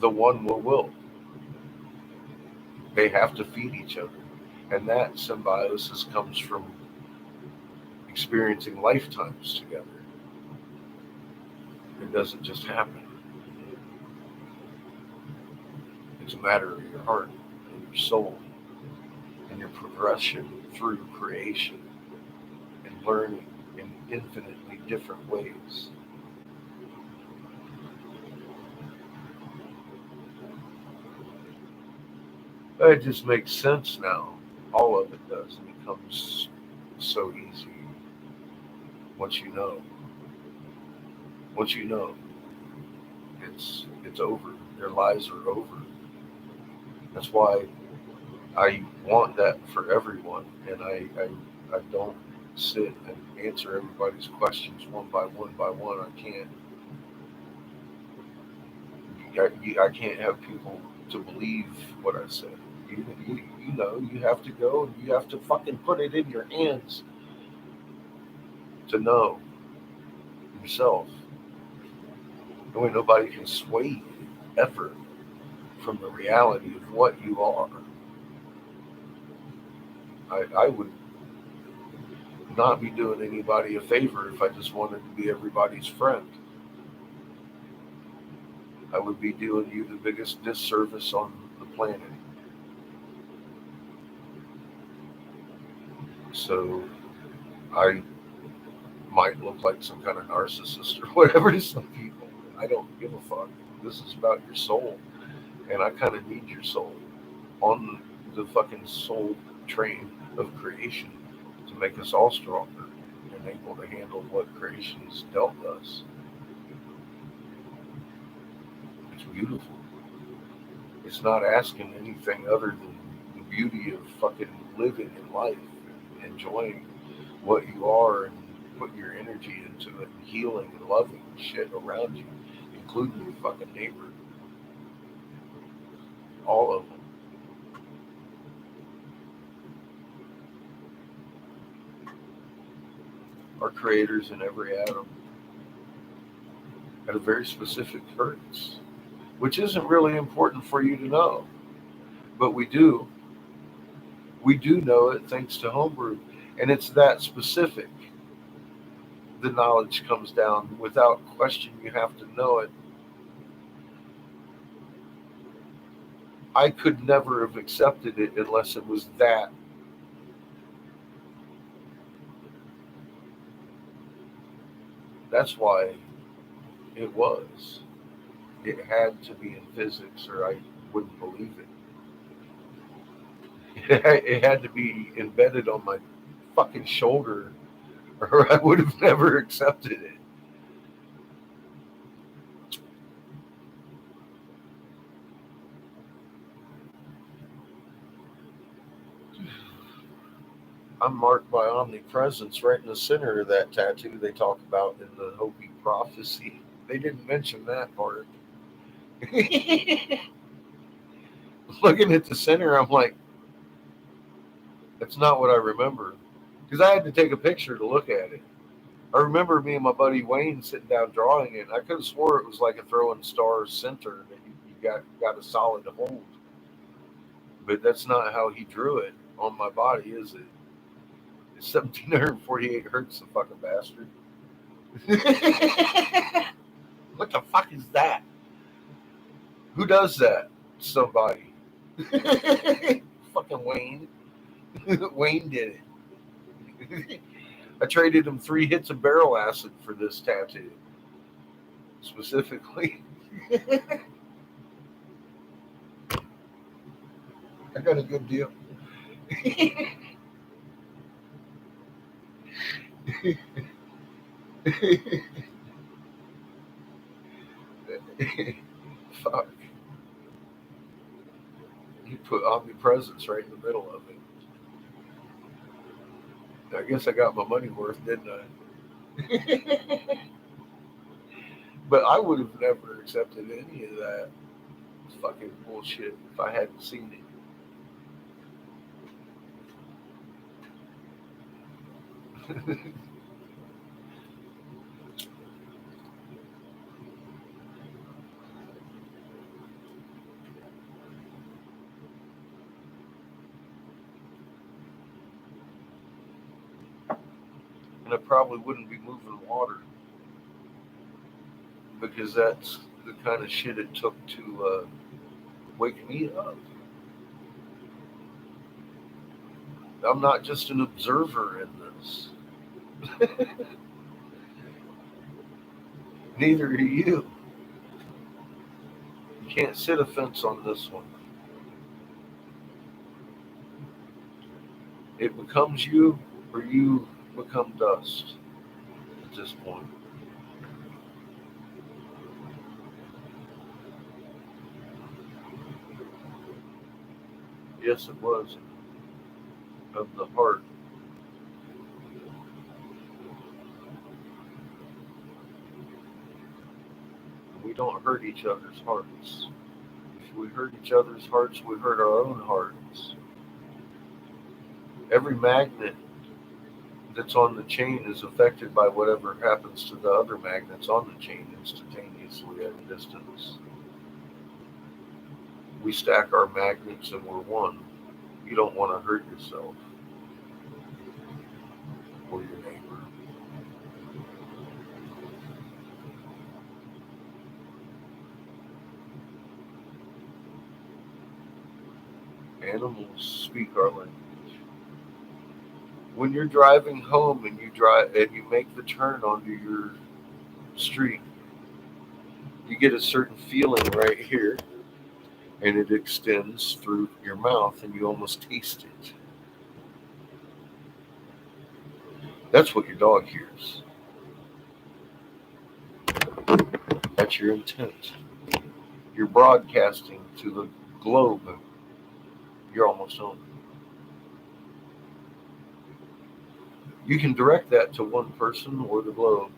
The one will wilt. They have to feed each other. And that symbiosis comes from experiencing lifetimes together. It doesn't just happen. It's a matter of your heart and your soul and your progression through creation and learning in infinitely different ways. It just makes sense now. All of it does. It becomes so easy once you know. Once you know, it's over. Their lives are over. That's why I want that for everyone, and I don't sit and answer everybody's questions one by one. I can't. I can't have people to believe what I said. You know, you have to go and you have to fucking put it in your hands to know yourself. No way nobody can sway you ever from the reality of what you are. I would not be doing anybody a favor if I just wanted to be everybody's friend. I would be doing you the biggest disservice on the planet. So I might look like some kind of narcissist or whatever to some people. I don't give a fuck. This is about your soul. And I kind of need your soul on the fucking soul train of creation to make us all stronger and able to handle what creation has dealt us. It's beautiful. It's not asking anything other than the beauty of fucking living in life and enjoying what you are and put your energy into it and healing and loving shit around you, including your fucking neighbor. All of them. Our creators in every atom at a very specific hertz, which isn't really important for you to know, but we do. We do know it thanks to homebrew, and it's that specific. The knowledge comes down without question. You have to know it. I could never have accepted it unless it was that. That's why it was. It had to be in physics or I wouldn't believe it. It had to be embedded on my fucking shoulder or I would have never accepted it. I'm marked by omnipresence right in the center of that tattoo they talk about in the Hopi prophecy. They didn't mention that part. Looking at the center, I'm like, that's not what I remember. Because I had to take a picture to look at it. I remember me and my buddy Wayne sitting down drawing it. I could have swore it was like a throwing star center that you got a solid hold. But that's not how he drew it on my body, is it? It's 1748 hertz, the fucking bastard. What the fuck is that? Who does that? Somebody. Fucking Wayne. Wayne did it. I traded him 3 hits of barrel acid for this tattoo. Specifically. I got a good deal. Fuck. You put omnipresence right in the middle of it. I guess I got my money worth, didn't I? But I would have never accepted any of that fucking bullshit if I hadn't seen it. And I probably wouldn't be moving water because that's the kind of shit it took to wake me up. I'm not just an observer in this. Neither are you. You can't sit a fence on this one. It becomes you or you become dust at this point. Yes, it was of the heart. We don't hurt each other's hearts. If we hurt each other's hearts, we hurt our own hearts. Every magnet that's on the chain is affected by whatever happens to the other magnets on the chain instantaneously at a distance. We stack our magnets and we're one. You don't want to hurt yourself or your neighbor. Animals speak our language. When you're driving home and you make the turn onto your street, you get a certain feeling right here, and it extends through your mouth, and you almost taste it. That's what your dog hears. That's your intent. You're broadcasting to the globe. You're almost home. You can direct that to one person or the globe.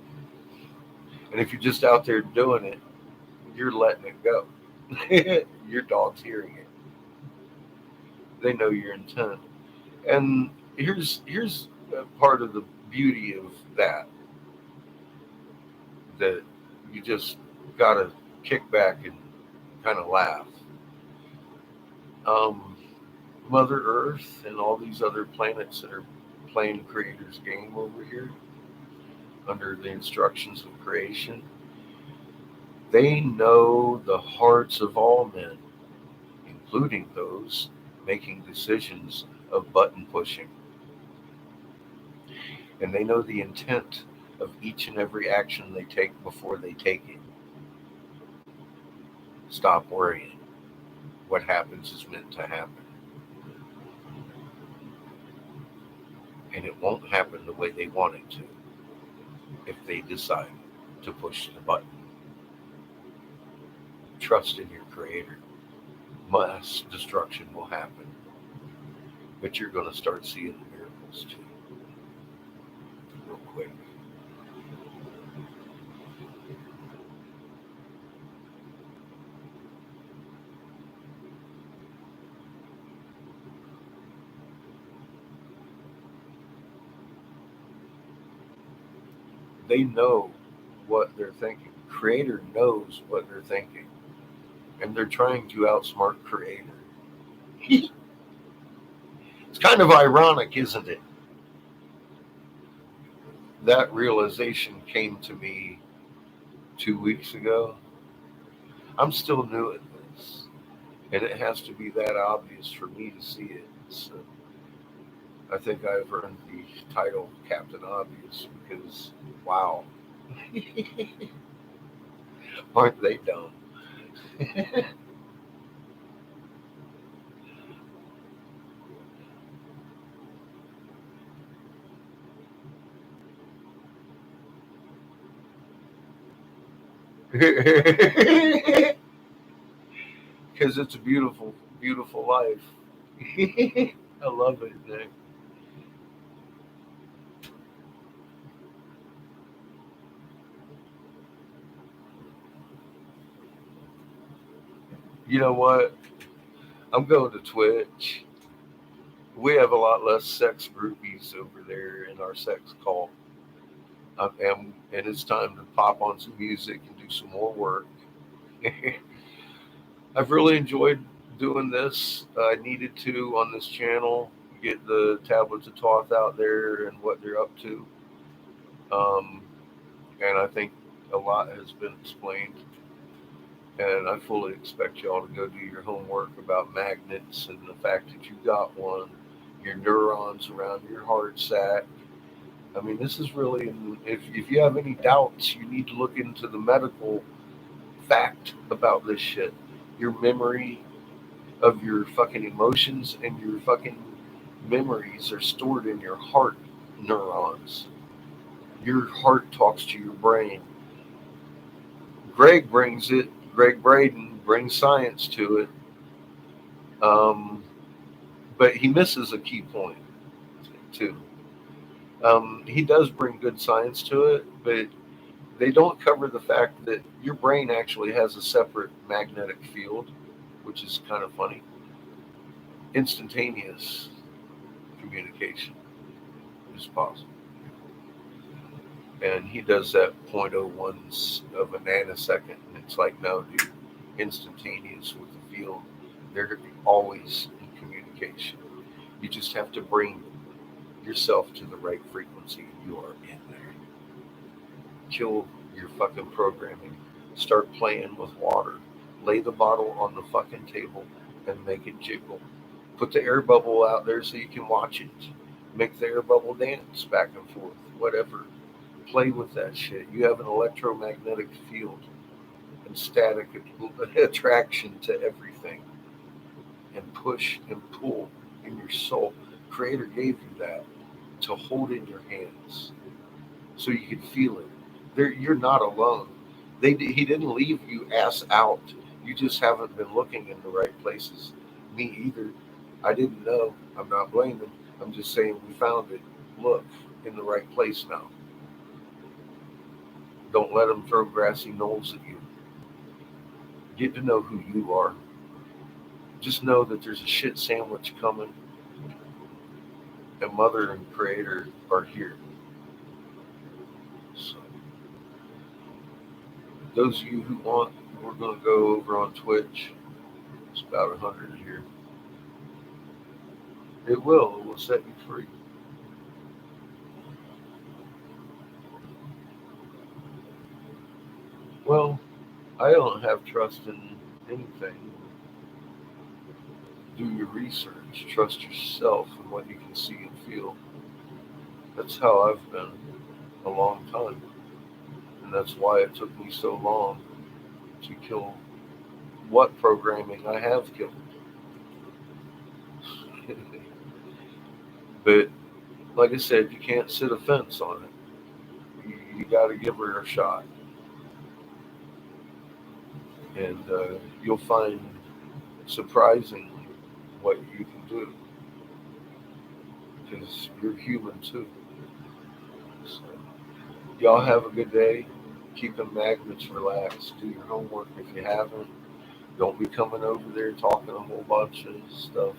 And if you're just out there doing it, you're letting it go. Your dog's hearing it. They know your intent. And here's part of the beauty of that you just gotta kick back and kind of laugh. Mother Earth and all these other planets that are playing Creator's game over here under the instructions of creation, they know the hearts of all men, including those making decisions of button pushing. And they know the intent of each and every action they take before they take it. Stop worrying. What happens is meant to happen. And it won't happen the way they want it to if they decide to push the button. Trust in your Creator. Mass destruction will happen. But you're going to start seeing the miracles too. Real quick. They know what they're thinking. Creator knows what they're thinking. And they're trying to outsmart Creator. It's kind of ironic, isn't it? That realization came to me 2 weeks ago. I'm still new at this. And it has to be that obvious for me to see it. So I think I've earned the title Captain Obvious because, wow. Aren't they dumb? Because it's a beautiful, beautiful life. I love it, man. You know what? I'm going to Twitch. We have a lot less sex groupies over there in our sex cult. And it's time to pop on some music and do some more work. I've really enjoyed doing this. I needed to on this channel get the tablets of Toth out there and what they're up to. And I think a lot has been explained. And I fully expect y'all to go do your homework about magnets and the fact that you got one, your neurons around your heart sac. I mean, this is really, if you have any doubts, you need to look into the medical fact about this shit. Your memory of your fucking emotions and your fucking memories are stored in your heart neurons. Your heart talks to your brain. Greg Braden brings science to it. But he misses a key point too. He does bring good science to it, but they don't cover the fact that your brain actually has a separate magnetic field, which is kind of funny. Instantaneous communication is possible. And he does that 0.01 of a nanosecond, and it's like, no, dude, instantaneous with the field. They're always in communication. You just have to bring yourself to the right frequency, and you are in there. Kill your fucking programming. Start playing with water. Lay the bottle on the fucking table and make it jiggle. Put the air bubble out there so you can watch it. Make the air bubble dance back and forth, whatever. Play with that shit. You have an electromagnetic field and static attraction to everything. And push and pull in your soul. Creator gave you that to hold in your hands so you can feel it. You're not alone. He didn't leave you ass out. You just haven't been looking in the right places. Me either. I didn't know. I'm not blaming. I'm just saying we found it. Look in the right place now. Don't let them throw grassy knolls at you. Get to know who you are. Just know that there's a shit sandwich coming, and Mother and Creator are here. So, those of you who want, we're going to go over on Twitch. It's about 100 here. It will set you free. Well, I don't have trust in anything. Do your research. Trust yourself and what you can see and feel. That's how I've been a long time. And that's why it took me so long to kill what programming I have killed. But like I said, you can't sit a fence on it. You got to give her a shot. And you'll find surprisingly what you can do. Because you're human too. So, y'all have a good day. Keep the magnets relaxed. Do your homework if you haven't. Don't be coming over there talking a whole bunch of stuff.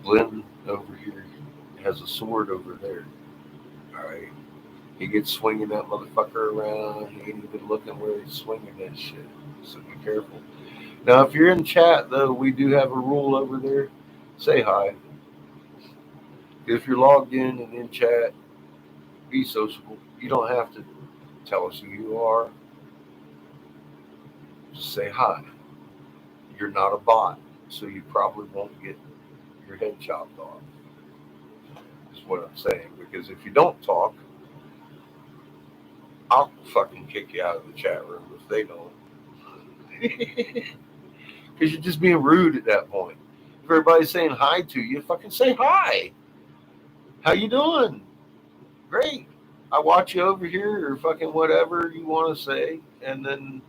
Glenn over here has a sword over there. Alright. He gets swinging that motherfucker around. He ain't even looking where he's swinging that shit. So be careful. Now, if you're in chat, though, we do have a rule over there. Say hi. If you're logged in and in chat, be sociable. You don't have to tell us who you are. Just say hi. You're not a bot, so you probably won't get your head chopped off. Is what I'm saying. Because if you don't talk, I'll fucking kick you out of the chat room if they don't. Because you're just being rude at that point. If everybody's saying hi to you, fucking say hi. How you doing? Great. I watch you over here, or fucking whatever you want to say, and then,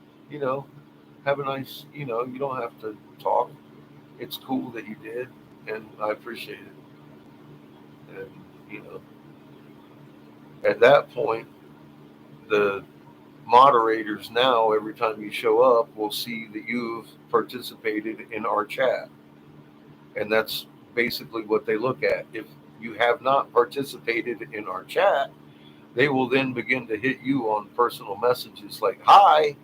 have a nice, you don't have to talk. It's cool that you did, and I appreciate it. And, at that point, the moderators now, every time you show up, will see that you've participated in our chat. And that's basically what they look at. If you have not participated in our chat, they will then begin to hit you on personal messages like, hi.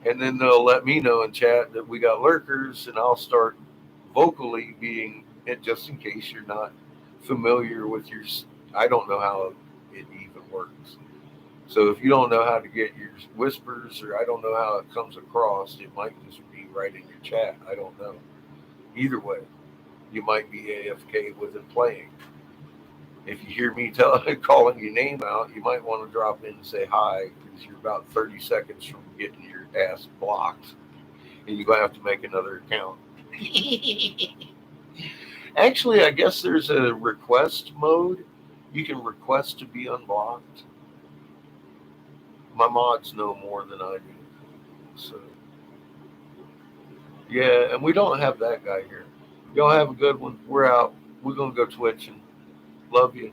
And then they'll let me know in chat that we got lurkers, and I'll start vocally being it, just in case you're not familiar with I don't know how it even works. So if you don't know how to get your whispers, or I don't know how it comes across, it might just be right in your chat. I don't know. Either way, you might be AFK with it playing. If you hear me calling your name out, you might want to drop in and say hi, because you're about 30 seconds from getting your ass blocked, and you're going to have to make another account. Actually, I guess there's a request mode. You can request to be unblocked. My mods know more than I do. So, yeah, and we don't have that guy here. Y'all have a good one. We're out. We're going to go twitching. Love you.